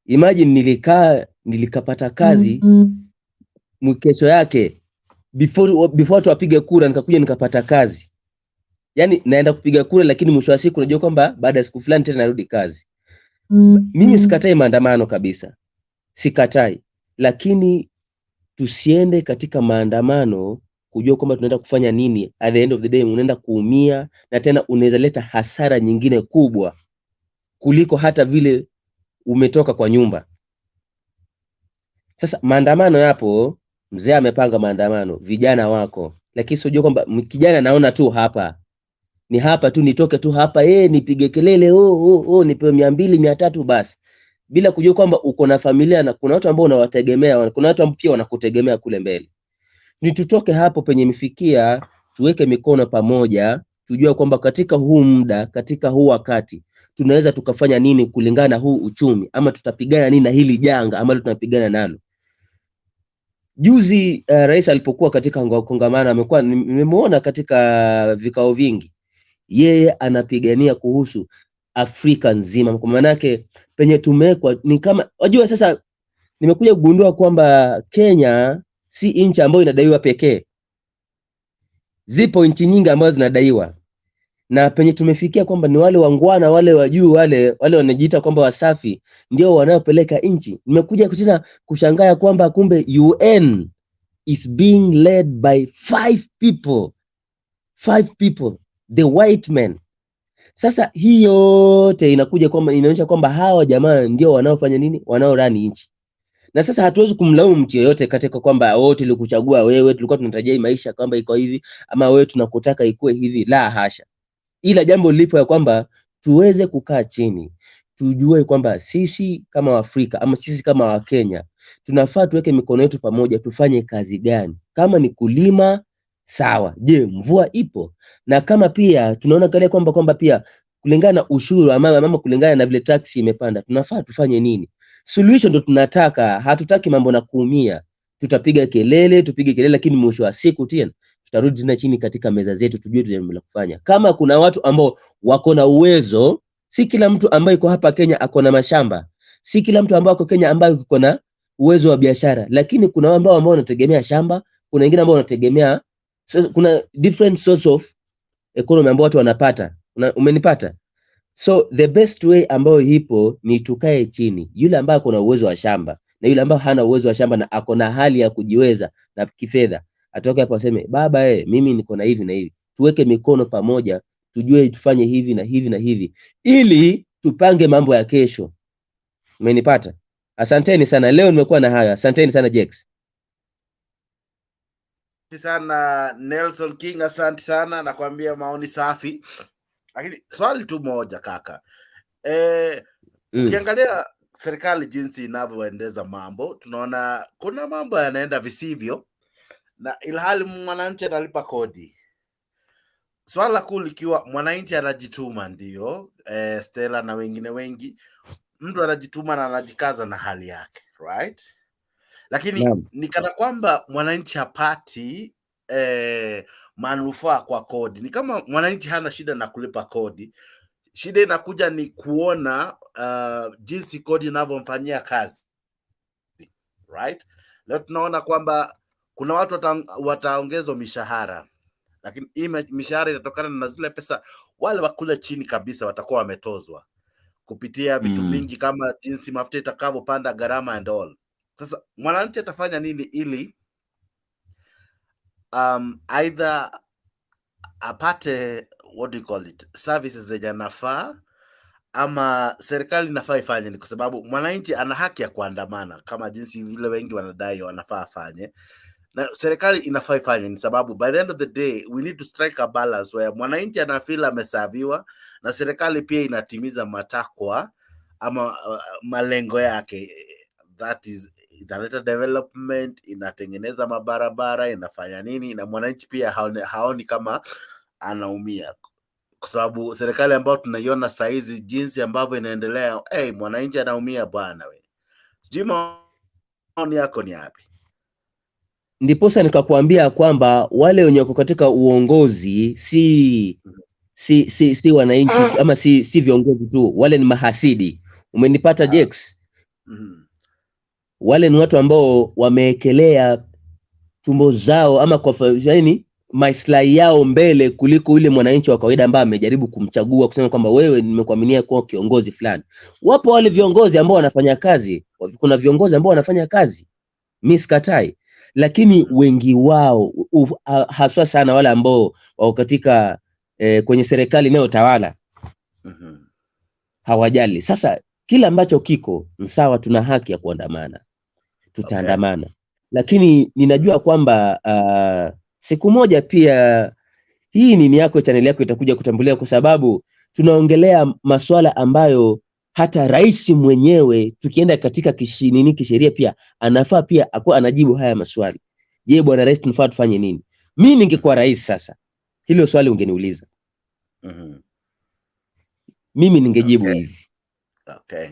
Imagine nilikapata kazi kesho yake before tuapige kura, nikakuja nikapata kazi. Yani naenda kupiga kura, lakini mwisho wa siku unajua kwamba baada ya siku fulani tena narudi kazi. Mimi sikatai maandamano kabisa, sikatai, lakini tusiende katika maandamano kujua kwamba tunaenda kufanya nini. At the end of the day unaenda kuumia, na tena unaweza leta hasara nyingine kubwa kuliko hata vile umetoka kwa nyumba. Sasa maandamano yapo, mzee amepanga maandamano, vijana wako, lakini sio kwamba kijana naona tu hapa ni hapa tu, nitoke tu hapa nipige kelele nipewe 200 300 basi, bila kujua kwamba uko na familia na kuna watu ambao unawategemea, kuna watu ambao pia wanakutegemea kule mbele. Ni tutoke hapo penye mifikia, tuweke mikono pamoja, tujue kwamba katika huu muda, katika huu wakati tunaweza tukafanya nini kulingana na huu uchumi, ama tutapigana nini na hili janga ambalo tunapigana nalo. Juzi rais alipokuwa katika kongamano, amekuwa nimemuona katika vikao vingi, yeye anapigania kuhusu Afrika nzima. Kwa maana yake penye tumekwa ni kama, wajua sasa nimekuja kugundua kwamba Kenya si nchi ambayo inadaiwa pekee. Zipo nchi nyingi ambazo zinadaiwa, na penye tumefikia kwamba ni wale wangwana, wale wajuu, wale wanajiita kwamba wasafi ndio wanaopeleka nchi. Nimekuja tena kushangaa kwamba kumbe UN is being led by 5 people, the white men. Sasa hii yote inakuja kwamba inaonyesha kwamba hawa jamaa ndio wanaofanya nini, wanaorani nchi. Na sasa hatuwezi kumlaumu mtu yeyote katika kwamba tulikuchagua wewe, tulikuwa tunatarajia maisha kwamba iko hivi, ama wewe tunakutaka ikue hivi. La hasha. Ila jambo lipo ya kwamba tuweze kukaa chini, tujue kwamba sisi kama Waafrika ama sisi kama Wakenya tunafaa tuweke mikono yetu pamoja, tufanye kazi gani? Kama ni kulima sawa, je, mvua ipo? Na kama pia tunaona kale kwamba pia kulingana na ushuru ama kulingana na vile taksi imepanda, tunafaa tufanye nini? Solution ndo tunataka, hatutaki mambo na kuumia. Tupige kelele, lakini mwisho wa siku tena tutarudi tena chini katika meza zetu, tujue jambo la kufanya. Kama kuna watu ambao wako na uwezo, si kila mtu ambaye yuko hapa Kenya ako na mashamba, si kila mtu ambaye yuko Kenya ambaye yuko na uwezo wa biashara, lakini kuna ambao wanategemea shamba, kuna wengine ambao wanategemea, so, kuna different source of economy ambao watu wanapata. Umenipata? So the best way ambayo ipo ni tukae chini, yule ambaye ako na uwezo wa shamba na yule ambaye hana uwezo wa shamba na ako na hali ya kujiweza na kifedha, atoke hapo aseme baba, mimi niko na hivi na hivi, tuweke mikono pamoja, tujue tufanye hivi na hivi na hivi, ili tupange mambo ya kesho. Umenipata? Asanteni sana, leo nimekuwa na haya. Asanteni sana Jex. Sana Nelson King, asante sana, nakwambia maoni safi. Lakini swali tu moja kaka, ukiangalia serikali jinsi inavyoendeza mambo, tunaona kuna mambo yanaenda visivyo, na ilhali mwananchi analipa kodi. Swala kuu likiwa mwananchi anajituma, ndio Stella na wengine wengi, mtu anajituma na anajikaza na hali yake, right? Lakini ni kana kwamba mwananchi hapati manufaa kwa kodi. Ni kama mwananchi hana shida na kulipa kodi, shida inakuja ni kuona jinsi kodi inavyomfanyia kazi, right? Leo tunaona kwamba kuna watu wataongezwa mishahara, lakini hii mishahara inatokana na zile pesa wale wakule chini kabisa watakuwa wametozwa kupitia vitu mingi kama jinsi mafuta itakavyopanda, gharama and all. Sasa mwananchi atafanya nini ili either apate what do you call it, services zenye nafaa, ama serikali inafaa ifanye ni, kwa sababu mwananchi ana haki ya kuandamana kama jinsi vile wengi wanadai wanafaa afanye, na serikali inafaa ifanye ni sababu by the end of the day we need to strike a balance where mwananchi anafeel amesaviwa na serikali pia inatimiza matakwa ama malengo yake. That is, inaleta development, inatengeneza mabarabara, inafanya nini, na mwananchi pia haoni kama anaumia, kwa sababu serikali ambayo tunaiona saizi jinsi ambavyo inaendelea, mwananchi anaumia bwana we. Sijui maoni yako ni yapi? Ndiposa nikakwambia kwamba wale wenye wako katika uongozi si wananchi ama si viongozi tu, wale ni mahasidi. Umenipata Jex? Wale ni watu ambao wameekelea tumbo zao ama kwa maslahi yao mbele kuliko yule mwananchi wa kawaida ambaye amejaribu kumchagua kusema kwamba wewe nimekuaminia kuwa kiongozi fulani. Wapo wale viongozi ambao wanafanya kazi, kuna viongozi ambao wanafanya kazi, mimi sikatai, lakini wengi wao haswa sana wale ambao wako katika kwenye serikali inayotawala hawajali. Sasa kila ambacho kiko sawa, tuna haki ya kuandamana, tutaandamana. Lakini ninajua kwamba siku moja pia hii nini yako, channel yako itakuja kutambulia, kwa sababu tunaongelea masuala ambayo hata rais mwenyewe tukienda katika kisheria pia anafaa pia akuwa anajibu haya maswali. Je, bwana rais, tunafaa tufanye nini? Mimi ningekuwa rais sasa, hilo swali ungeniuliza, mimi ningejibu hivi. Okay.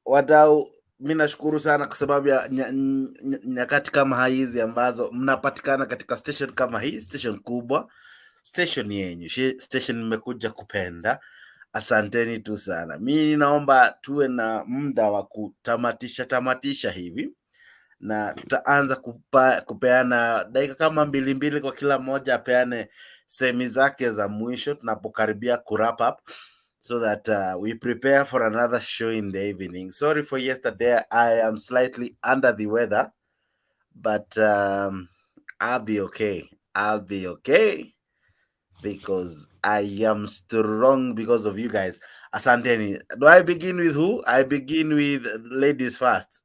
Wadau, mimi nashukuru sana kwa sababu ya nyakati kama hizi ambazo mnapatikana katika station kama hii, station kubwa, station yenyu, station nimekuja kupenda. Asanteni tu sana. Mimi naomba tuwe na muda wa kutamatisha hivi, na tutaanza kupeana dakika kama 2 kwa kila mmoja apeane semi zake za mwisho tunapokaribia ku wrap up, so that we prepare for another show in the evening. Sorry for yesterday, I am slightly under the weather, but I'll be okay because I am strong because of you guys. Asanteni. Do I begin with who? I begin with ladies first.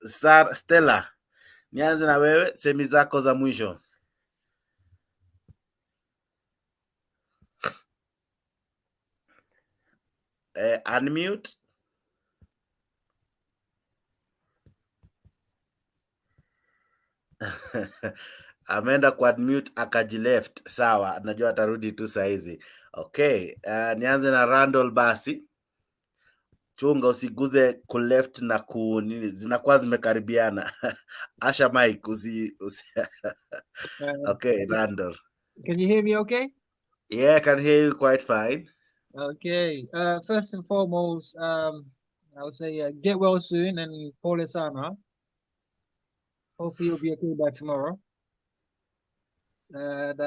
Stella, nianze na wewe, semi zako za mwisho. Unmute. Ameenda kwa mute akajileft. Sawa, najua atarudi tu saizi. Okay, nianze na Randall basi. Chunga usiguze ku left na ku nini, zinakuwa zimekaribiana. Asha Mike Okay, Randall. Can you hear me okay? Yeah, I can hear you quite fine. Okay. First and foremost, I would say get well soon and pole sana. Hopefully you'll be okay by tomorrow. And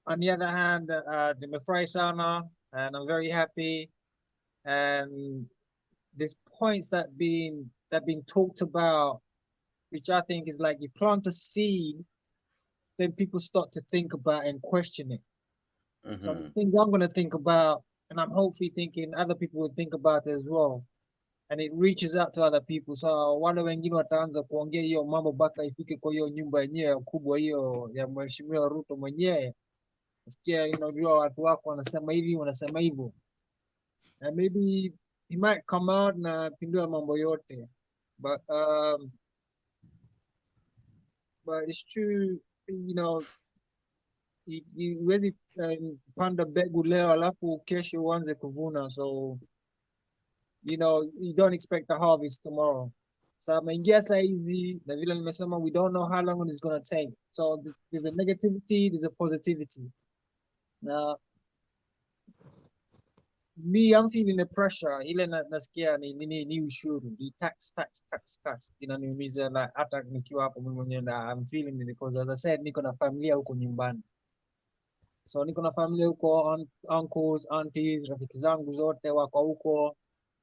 on the other hand, nimefurahi sana, and I'm very happy. And there's points that being talked about, which I think is like you plant a seed, then people start to think about and question it. So the things I'm going to think about, and I'm hopefully thinking other people will think about it as well, and it reaches out to other people. So wale wengine wataanza kuongea hiyo mambo mpaka ifike kwa hiyo nyumba yenyewe kubwa hiyo ya Mheshimiwa Ruto mwenyewe. Nasikia unajua watu wako wanasema hivi, wanasema hivyo. And maybe he might come out na pindua mambo yote. But it's true, huwezi panda mbegu leo alafu kesho uanze kuvuna, so you don't expect a harvest tomorrow. So ameingia saa hizi na vile nimesema, we don't know how long it's going to take. So there's a negativity, there's a positivity. Now me, I'm feeling the pressure. Ile nasikia ni ushuru, the tax inaniumiza, like hata nikiwa hapo mimi mwenyewe I'm feeling it, because as I said, niko na familia huko nyumbani. So niko na familia huko, uncles, aunties, rafiki zangu zote wako huko,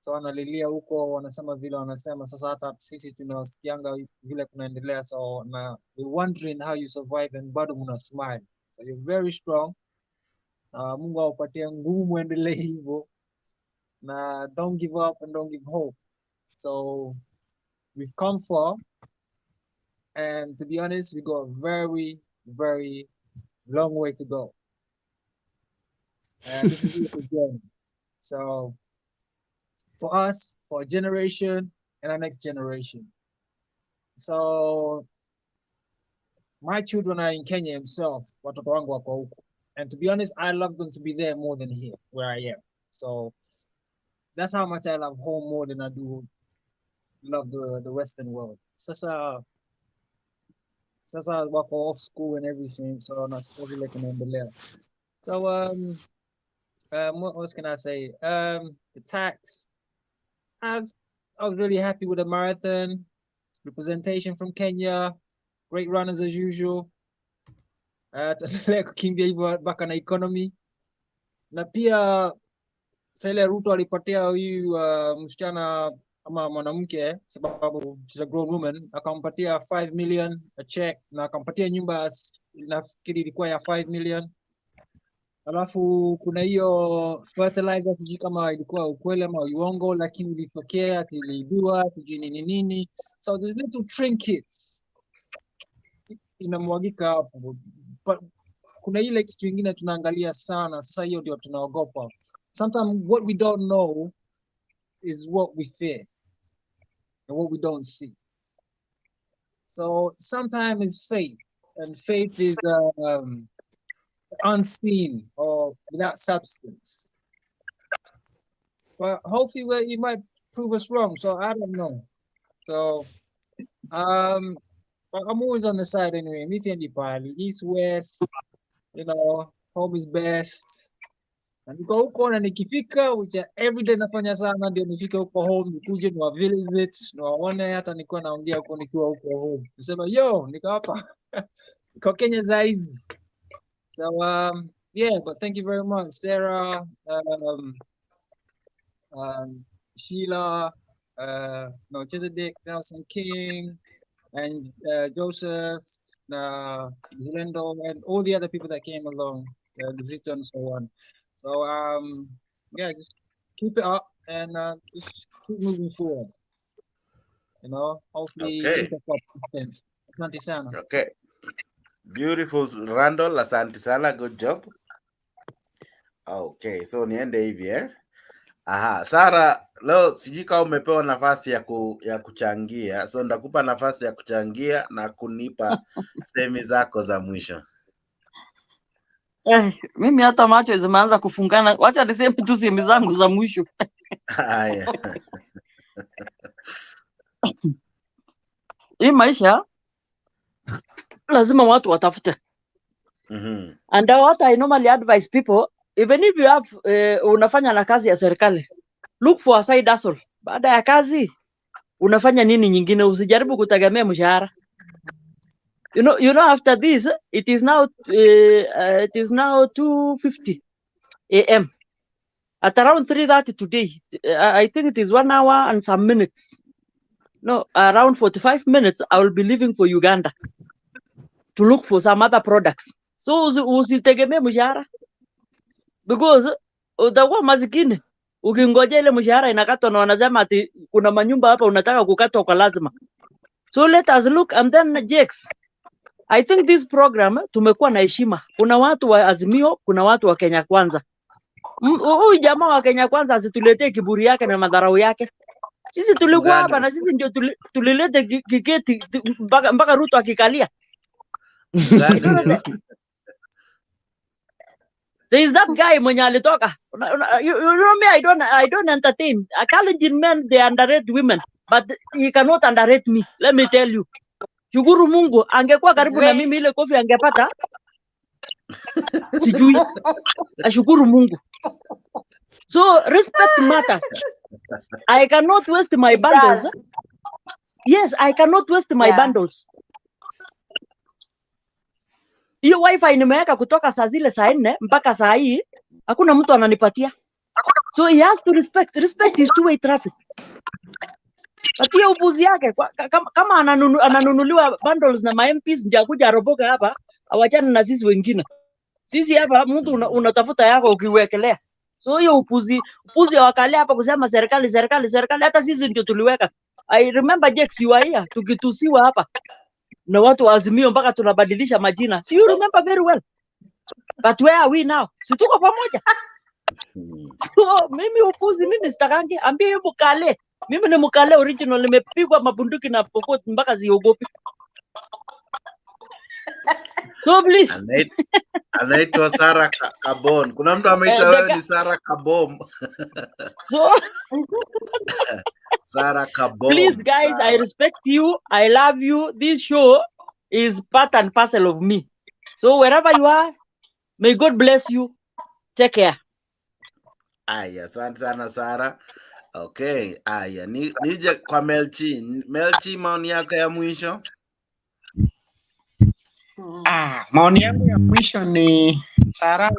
so wanalilia huko, wanasema vile wanasema. Sasa hata sisi tunasikianga vile kunaendelea, so na we're wondering how you survive and bado mna smile. So you're very strong. Mungu awapatie nguvu muendelee hivyo, na don't give up and don't give hope. So we've come far, and to be honest, we got a very, very long way to go. And this is the journey. So for us, for our generation and our next generation. So my children are in Kenya himself, watoto wangu wako huko. And to be honest, I love them to be there more than here, where I am. So that's how much I love home more than I do love the Western world. Sasa wako off school and everything, so nasikia vile kunaendelea. So what else can I say? The tax. I was really happy with the marathon representation from Kenya. Great runners as usual. Tuendelea kukimbia hivyo mpaka na economy. Na pia Sele Ruto alipatia huyu msichana ama mwanamke, sababu she's a grown woman, akampatia 5 million a check, na akampatia nyumba nafikiri ilikuwa ya 5 million. Alafu kuna hiyo fertilizer, sijui kama ilikuwa ukweli ama uongo, lakini ilitokea ati iliibiwa, sijui nini. So there's little trinkets inamwagika hapo. Kuna ile kitu kingine tunaangalia sana, sasa hiyo ndio tunaogopa. Sometimes what we don't know is what we fear, and what we don't see. So sometimes it's faith, and faith is unseen or without substance. But hopefully you might prove us wrong, so I don't know. So I'm always on the side anyway. East, west, home is best. Na niko huko na nikifika, which every day nafanya sana, ndio nifike huko home, nikuje niwa visit, niwaone, hata nikuwa naongea huko nikiwa huko home. Nisema niko hapa. Niko Kenya za hizi. So yeah, but thank you very much, Sarah, Sheila, Melchizedek, Nelson King, and Joseph, Zilendo, and all the other people that came along, Zito and so on. So yeah, just keep it up and just keep moving forward. Hopefully. Okay. Asante sana. Okay. Beautiful, Randall. Asante sana. Good job. Okay, so niende hivi Aha, Sara, leo sijui kama umepewa nafasi ya kuchangia, so ndakupa nafasi ya kuchangia na kunipa semi zako za mwisho. Mimi hata macho zimeanza kufungana. Wacha niseme tu semi zangu za mwisho. Haya. Hii maisha lazima watu watafute. And what I normally advise people, even if you have unafanya na kazi ya serikali, look for a side hustle. Baada ya kazi unafanya nini nyingine, usijaribu kutegemea mshahara. You know after this it is now 2:50 a.m. At around 3:30 today, I think it is 1 hour and some minutes. No, around 45 minutes I will be leaving for Uganda to look for some other products. So usitegemee mshahara, because utakuwa masikini ukingoja ile mshahara inakatwa na wanasema ati kuna manyumba hapa unataka kukatwa kwa lazima. So let us look. And then Jakes, I think this program tumekuwa na heshima. Kuna watu wa Azimio, kuna watu wa Kenya Kwanza. Huyu jamaa wa Kenya Kwanza asituletee kiburi yake na madharau yake. Sisi tulikuwa hapa na sisi ndio tulilete kiketi mpaka Ruto akikalia. There is that guy mwenye alitoka. You know me, I don't entertain. A Kalenjin men, they underrate women, but he cannot underrate me. Let me tell you. Shukuru Mungu, angekuwa karibu na mimi ile kofi angepata. Sijui. Ashukuru Mungu. So respect matters. I cannot waste my bundles. Yes, I cannot waste my bundles. Hiyo wifi nimeweka kutoka saa zile saa 4 mpaka saa hii hakuna mtu ananipatia. So he has to respect. Respect is two-way traffic. Patia upuzi yake kama ananunuliwa bundles na MPs ndio kuja aroboka hapa, awachane na sisi wengine. Sisi hapa mtu unatafuta yako ukiwekelea. So hiyo upuzi wakalia hapa kusema serikali hata sisi ndio tuliweka. I remember Jax you are here tukitusiwa hapa na watu wa Azimio mpaka tunabadilisha majina. So you remember very well. But where are we now? Si tuko pamoja. So mimi upuzi mimi sitakangi, ambie hiyo mkale. Mimi ni mkale original, nimepigwa mabunduki na pokot mpaka ziogopi. So please. Anaitwa Sara Kabon. Kuna mtu ameita wewe ni Sara Kabom. So Sara Kabom. Please guys, Sara. I respect you. I love you. This show is part and parcel of me. So wherever you are, may God bless you. Take care. Aya, asante sana Sara. Okay, aya, nije kwa Melchi. Melchi, maoni yako ya mwisho? Maoni yangu ya mwisho ni Sara,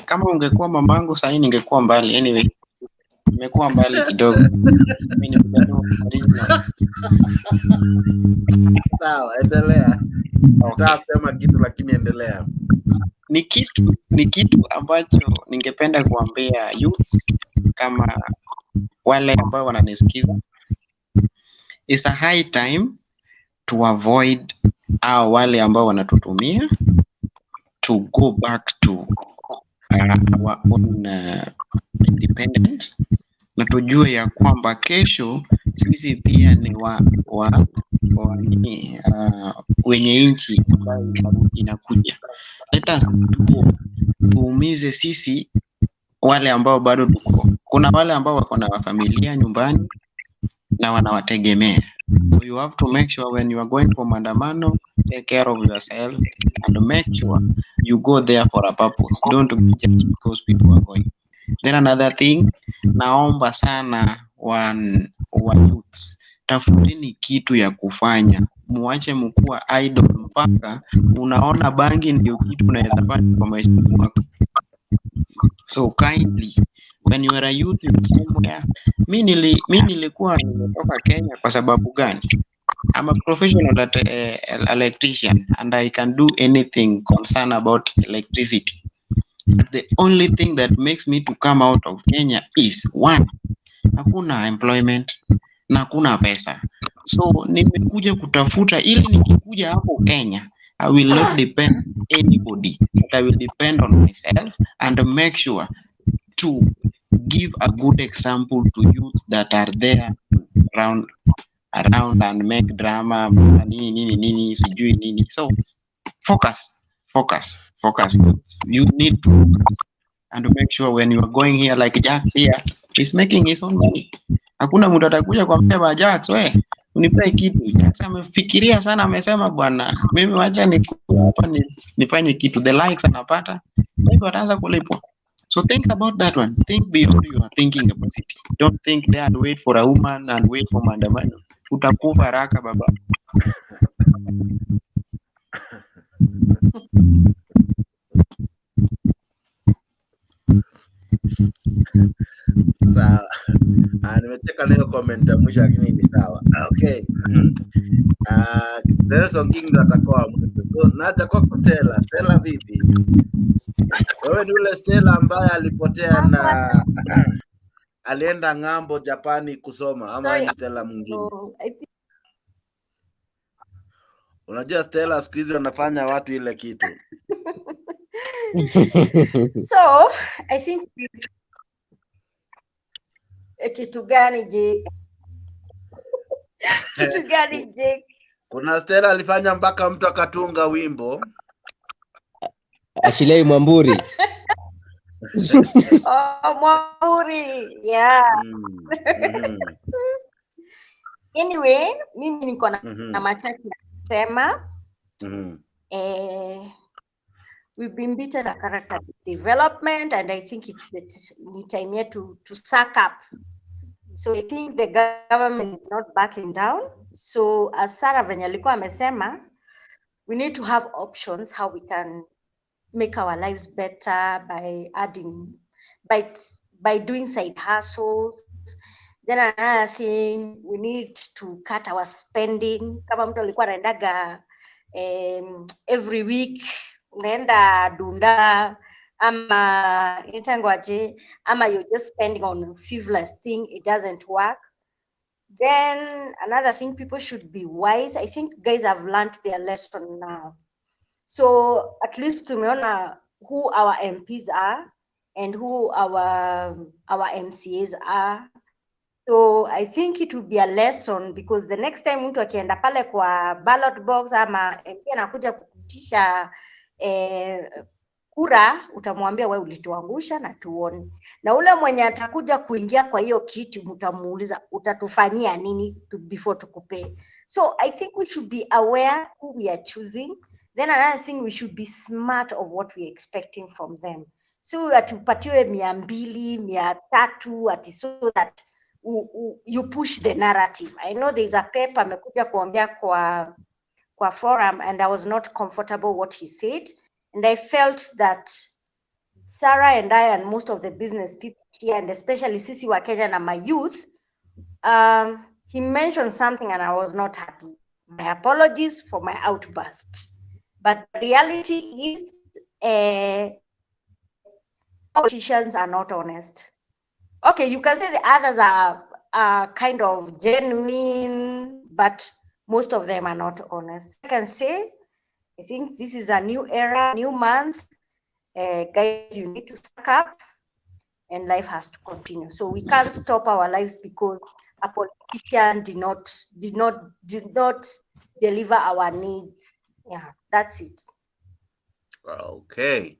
kama ungekuwa mamangu sasa ningekuwa mbali. Anyway, nimekuwa mbali kidogo. Sawa, endelea. Nataka kusema kitu lakini endelea. Ni kitu ambacho ningependa kuambia youth kama wale ambao wananisikiza. It's a high time to avoid wale ambao wanatutumia, to go back to our own independence, na tujue ya kwamba kesho sisi pia ni wenye nchi ambayo inakuja. Let us tuumize sisi wale ambao bado tuko. Kuna wale ambao wako na familia nyumbani na wanawategemea. So you have to make sure when you are going for maandamano, take care of yourself and make sure you go there for a purpose. Don't be just because people are going. Then another thing, naomba sana wa youths, tafuteni kitu ya kufanya. Muache mkuwa idle mpaka unaona bangi ndio kitu unaweza fanya kwa maisha yako. So kindly, when you are a youth you somewhere, mimi nilikuwa nimetoka Kenya kwa sababu gani? I'm a professional electrician and I can do anything concerned about electricity. But the only thing that makes me to come out of Kenya is one, hakuna employment na hakuna pesa. So nimekuja kutafuta ili nikikuja hapo Kenya, I will not depend on anybody, but I will depend on myself and make sure to give a good example to youth that are there around and make drama nini sijui nini. So focus. You need to focus and to make sure when you are going here, like Jax here, he's making his own money. Hakuna mtu atakuja kwa mbeba Jax, we unipe kitu. Jax amefikiria sana, amesema bwana, mimi wacha hapa nifanye kitu, the likes anapata, hivyo ataanza kulipwa. So think about that one. Think beyond you are thinking about it. Don't think there and wait for a woman and wait for maandamano. Utakufa haraka baba. Sawa. Nimecheka leo comment ya mwisho lakini ni sawa. Okay. Nelson King ndo atakuwa mwisho. So naja kwako Stella. Stella vipi? Wewe ni ule Stella ambaye alipotea na alienda ng'ambo Japani kusoma ama ni Stella mwingine? Unajua Stella siku hizi wanafanya watu ile kitu. So, I think kitu gani je? Kitu gani je? Kuna Stella alifanya mpaka mtu akatunga wimbo. Ashilei Mwamburi. Oh, Mwamburi. Yeah. Anyway, mimi niko na machache ya kusema. We've been beaten at character development, and I think it's the time here to suck up. So I think the government is not backing down. So as Sarah venye alikuwa amesema, we need to have options how we can make our lives better by adding, by doing side hustles. Then another thing, we need to cut our spending. Kama mtu alikuwa anaendaga every week, unaenda dunda ama itangwaje, ama you're just spending on frivolous thing, it doesn't work. Then another thing, people should be wise. I think guys have learned their lesson now. So at least tumeona who our MPs are and who our MCAs are. So I think it will be a lesson, because the next time mtu akienda pale kwa ballot box ama MP anakuja kukutisha kura, utamwambia wewe ulituangusha na tuone. Na ule mwenye atakuja kuingia kwa hiyo kiti mtamuuliza utatufanyia nini before tukupe. So I think we should be aware who we are choosing. Then another thing, we should be smart of what we are expecting from them. So atupatiwe 200, 300 ati, so that you push the narrative. I know there's a paper amekuja kuongea kwa forum, and I was not comfortable what he said, and I felt that Sarah and I and most of the business people here, and especially sisi wa Kenya na my youth, he mentioned something and I was not happy. My apologies for my outburst, but the reality is politicians are not honest. Okay, you can say the others are kind of genuine, but most of them are not honest. I can say, I think this is a new era, new month. Guys, you need to suck up, and life has to continue. So we can't stop our lives because a politician did not deliver our needs. Yeah, that's it. Okay.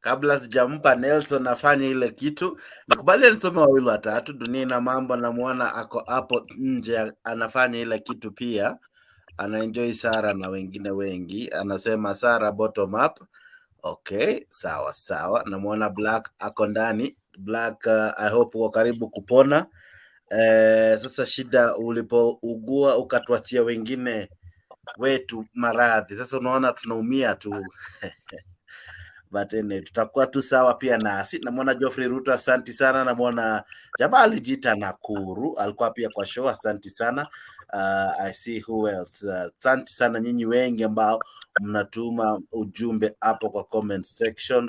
Kabla sijampa Nelson afanye ile kitu, nikubali nisome wawili watatu. Dunia ina mambo, namuona ako hapo nje anafanya ile kitu pia. Anaenjoy Sara na wengine wengi. Anasema Sara bottom up. Okay, sawa. Namuona Black ako ndani. Black, I hope uko karibu kupona. Sasa shida ulipougua ukatuachia wengine wetu maradhi. Sasa unaona tunaumia tu. But tutakuwa tu sawa pia nasi. Namuona Geoffrey Ruto, asante sana. Namuona jamaa alijita Nakuru, alikuwa pia kwa show, asante sana. I see who else. Asante sana nyinyi wengi ambao mnatuma ujumbe hapo kwa comment section.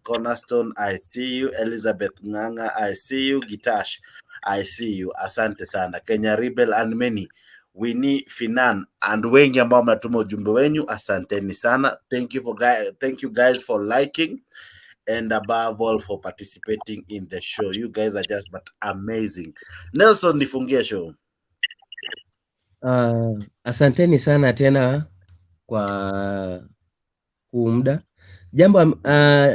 Cornerstone, I see you. Elizabeth Nganga, I see you. Gitash, I see you. Asante sana. Kenya Rebel and many. Winnie Finan and wengi ambao mnatuma ujumbe wenyu, asanteni sana. Thank you guys for liking and above all for participating in the show. You guys are just but amazing. Nelson, nifungie show. Asanteni sana tena kwa muda. Jambo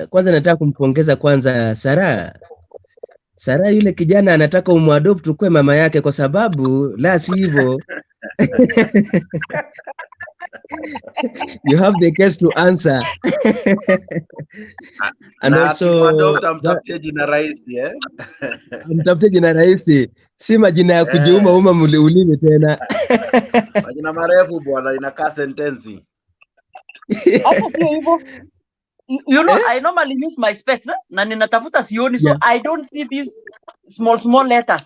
kwanza nataka kumpongeza kwanza Sara yule kijana anataka umwadopt ukue mama yake, kwa sababu la si hivyo you have the case to answer. And also mtafute jina rahisi mtafute jina rahisi, si majina ya kujiuma ulimi tena. Majina marefu bwana, inakaa sentensi. Hapo sio hivyo. You know, I normally use my specs na ninatafuta sioni, so I don't see these small letters.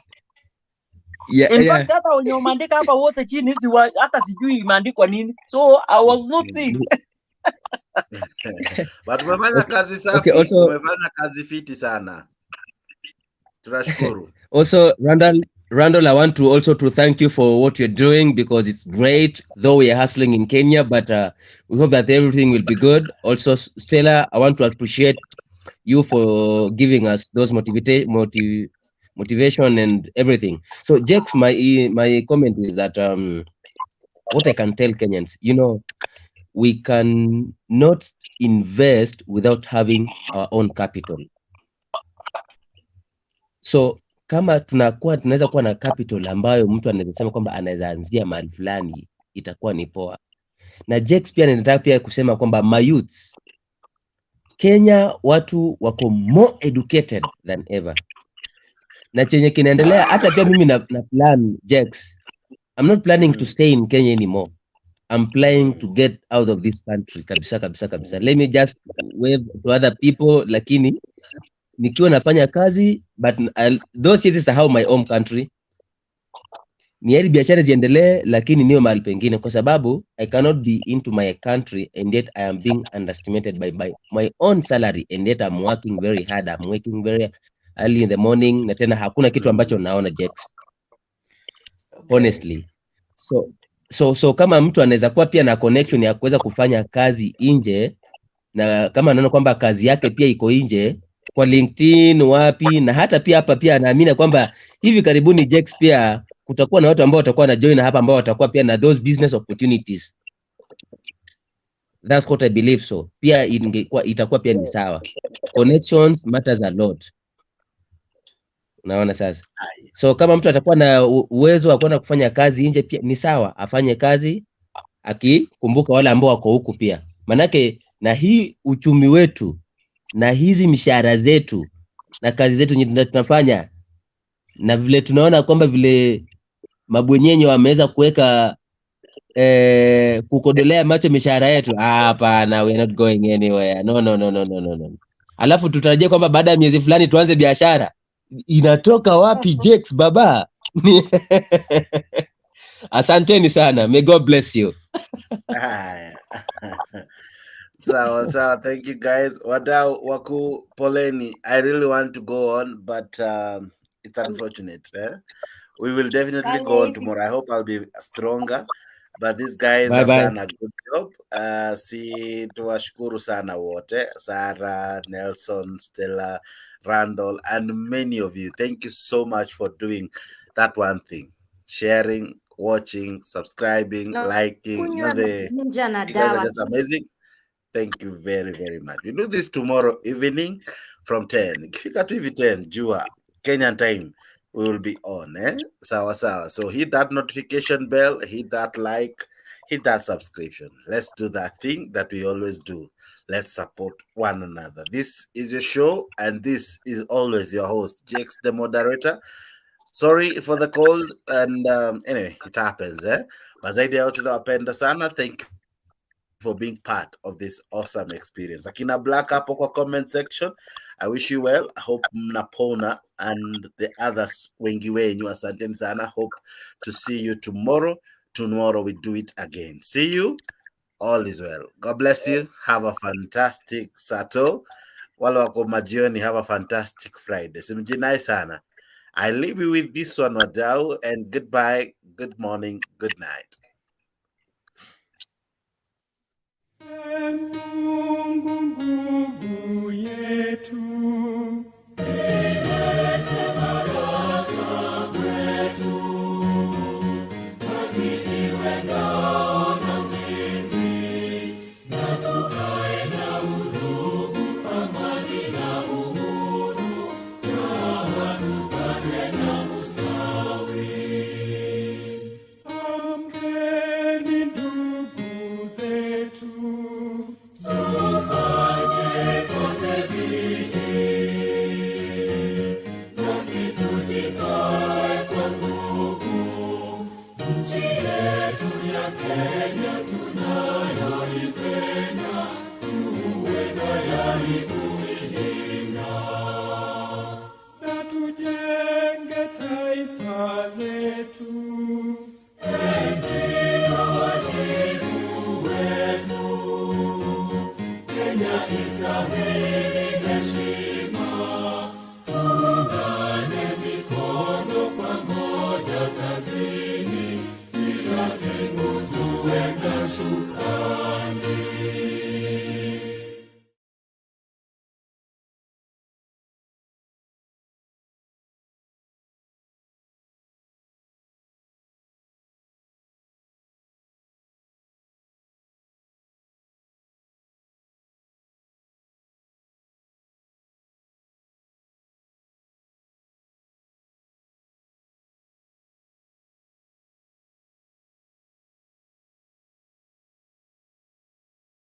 In fact, hata wenye umeandika hapa wote chini hata sijui imeandikwa nini, so I was not seeing. But umefanya kazi safi, umefanya kazi fiti sana. Tunashukuru. Also, Randall, I want to also thank you for what you're doing, because it's great, though we are hustling in Kenya, but we hope that everything will be good. Also, Stella, I want to appreciate you for giving us those motivation and everything. So, Jex, my comment is that what I can tell Kenyans, you know, we can not invest without having our own capital. So kama tunaweza kuwa na capital ambayo mtu anaweza sema kwamba anaweza anzia mahali fulani, itakuwa ni poa. Na Jex pia ninataka pia kusema kwamba mayouths Kenya watu wako more educated than ever. Na chenye kinaendelea, hata pia mimi na plan Jex, I'm not planning to stay in Kenya anymore. I'm planning to get out of this country kabisa. Let me just wave to other people, lakini nikiwa nafanya kazi, but those is how my home country. Ni heri biashara ziendelee, lakini niwe mahali pengine, kwa sababu I cannot be into my country and yet I am being underestimated by my own salary, and yet I'm working very hard. I'm working very early in the morning, na tena hakuna kitu ambacho naona Jex. Honestly. So kama mtu anaweza kuwa pia na connection ya kuweza kufanya kazi nje, na kama anaona kwamba kazi yake pia iko nje kwa LinkedIn wapi, na hata pia hapa pia naamini kwamba hivi karibuni Jex pia kutakuwa na watu ambao watakuwa na join hapa, ambao watakuwa pia na those business opportunities. That's what I believe. So pia itakuwa pia ni sawa. Connections matters a lot. Unaona sasa. So kama mtu atakuwa na uwezo wa kwenda kufanya kazi nje, pia ni sawa, afanye kazi akikumbuka wale ambao wako huku pia. Manake na hii uchumi wetu na hizi mishahara zetu na kazi zetu nyingi tunafanya, na vile tunaona kwamba vile mabwenyenye wameweza kuweka kukodolea macho mishahara yetu, hapana, we are not going anywhere. No. Alafu tutarajia kwamba baada ya miezi fulani tuanze biashara. Inatoka wapi Jex baba? Asanteni sana. May God bless you. So thank you guys. Wadau waku poleni. I really want to go on, but it's unfortunate. We will definitely go on tomorrow. I hope I'll be stronger. But these guys have done a good job. Si tuwashukuru sana wote. Sarah, Nelson, Stella, Randall, and many of you. Thank you so much for doing that one thing. Sharing, watching, subscribing, liking. You guys are just amazing. Thank you very, very much. We do this tomorrow evening from 10. Ikifika tu hivi 10, jua, Kenyan time, we will be on. Sawa. So hit that notification bell, hit that like, hit that subscription. Let's do that thing that we always do. Let's support one another. This is your show, and this is always your host, Jex, the moderator. Sorry for the cold, and anyway, it happens. But zaidi ya yote nawapenda sana. Thank you for being part of this awesome experience. Akina Black hapo kwa comment section, I wish you well. I hope mnapona, and the others wengi wenyu, asanteni sana. Hope to see you tomorrow. Tomorrow we do it again. See you. All is well. God bless you. Have a fantastic Sato. Wale wako majioni, have a fantastic Friday. Simjinai sana. I leave you with this one, wadau, and goodbye, good morning, good night. Mungu nguvu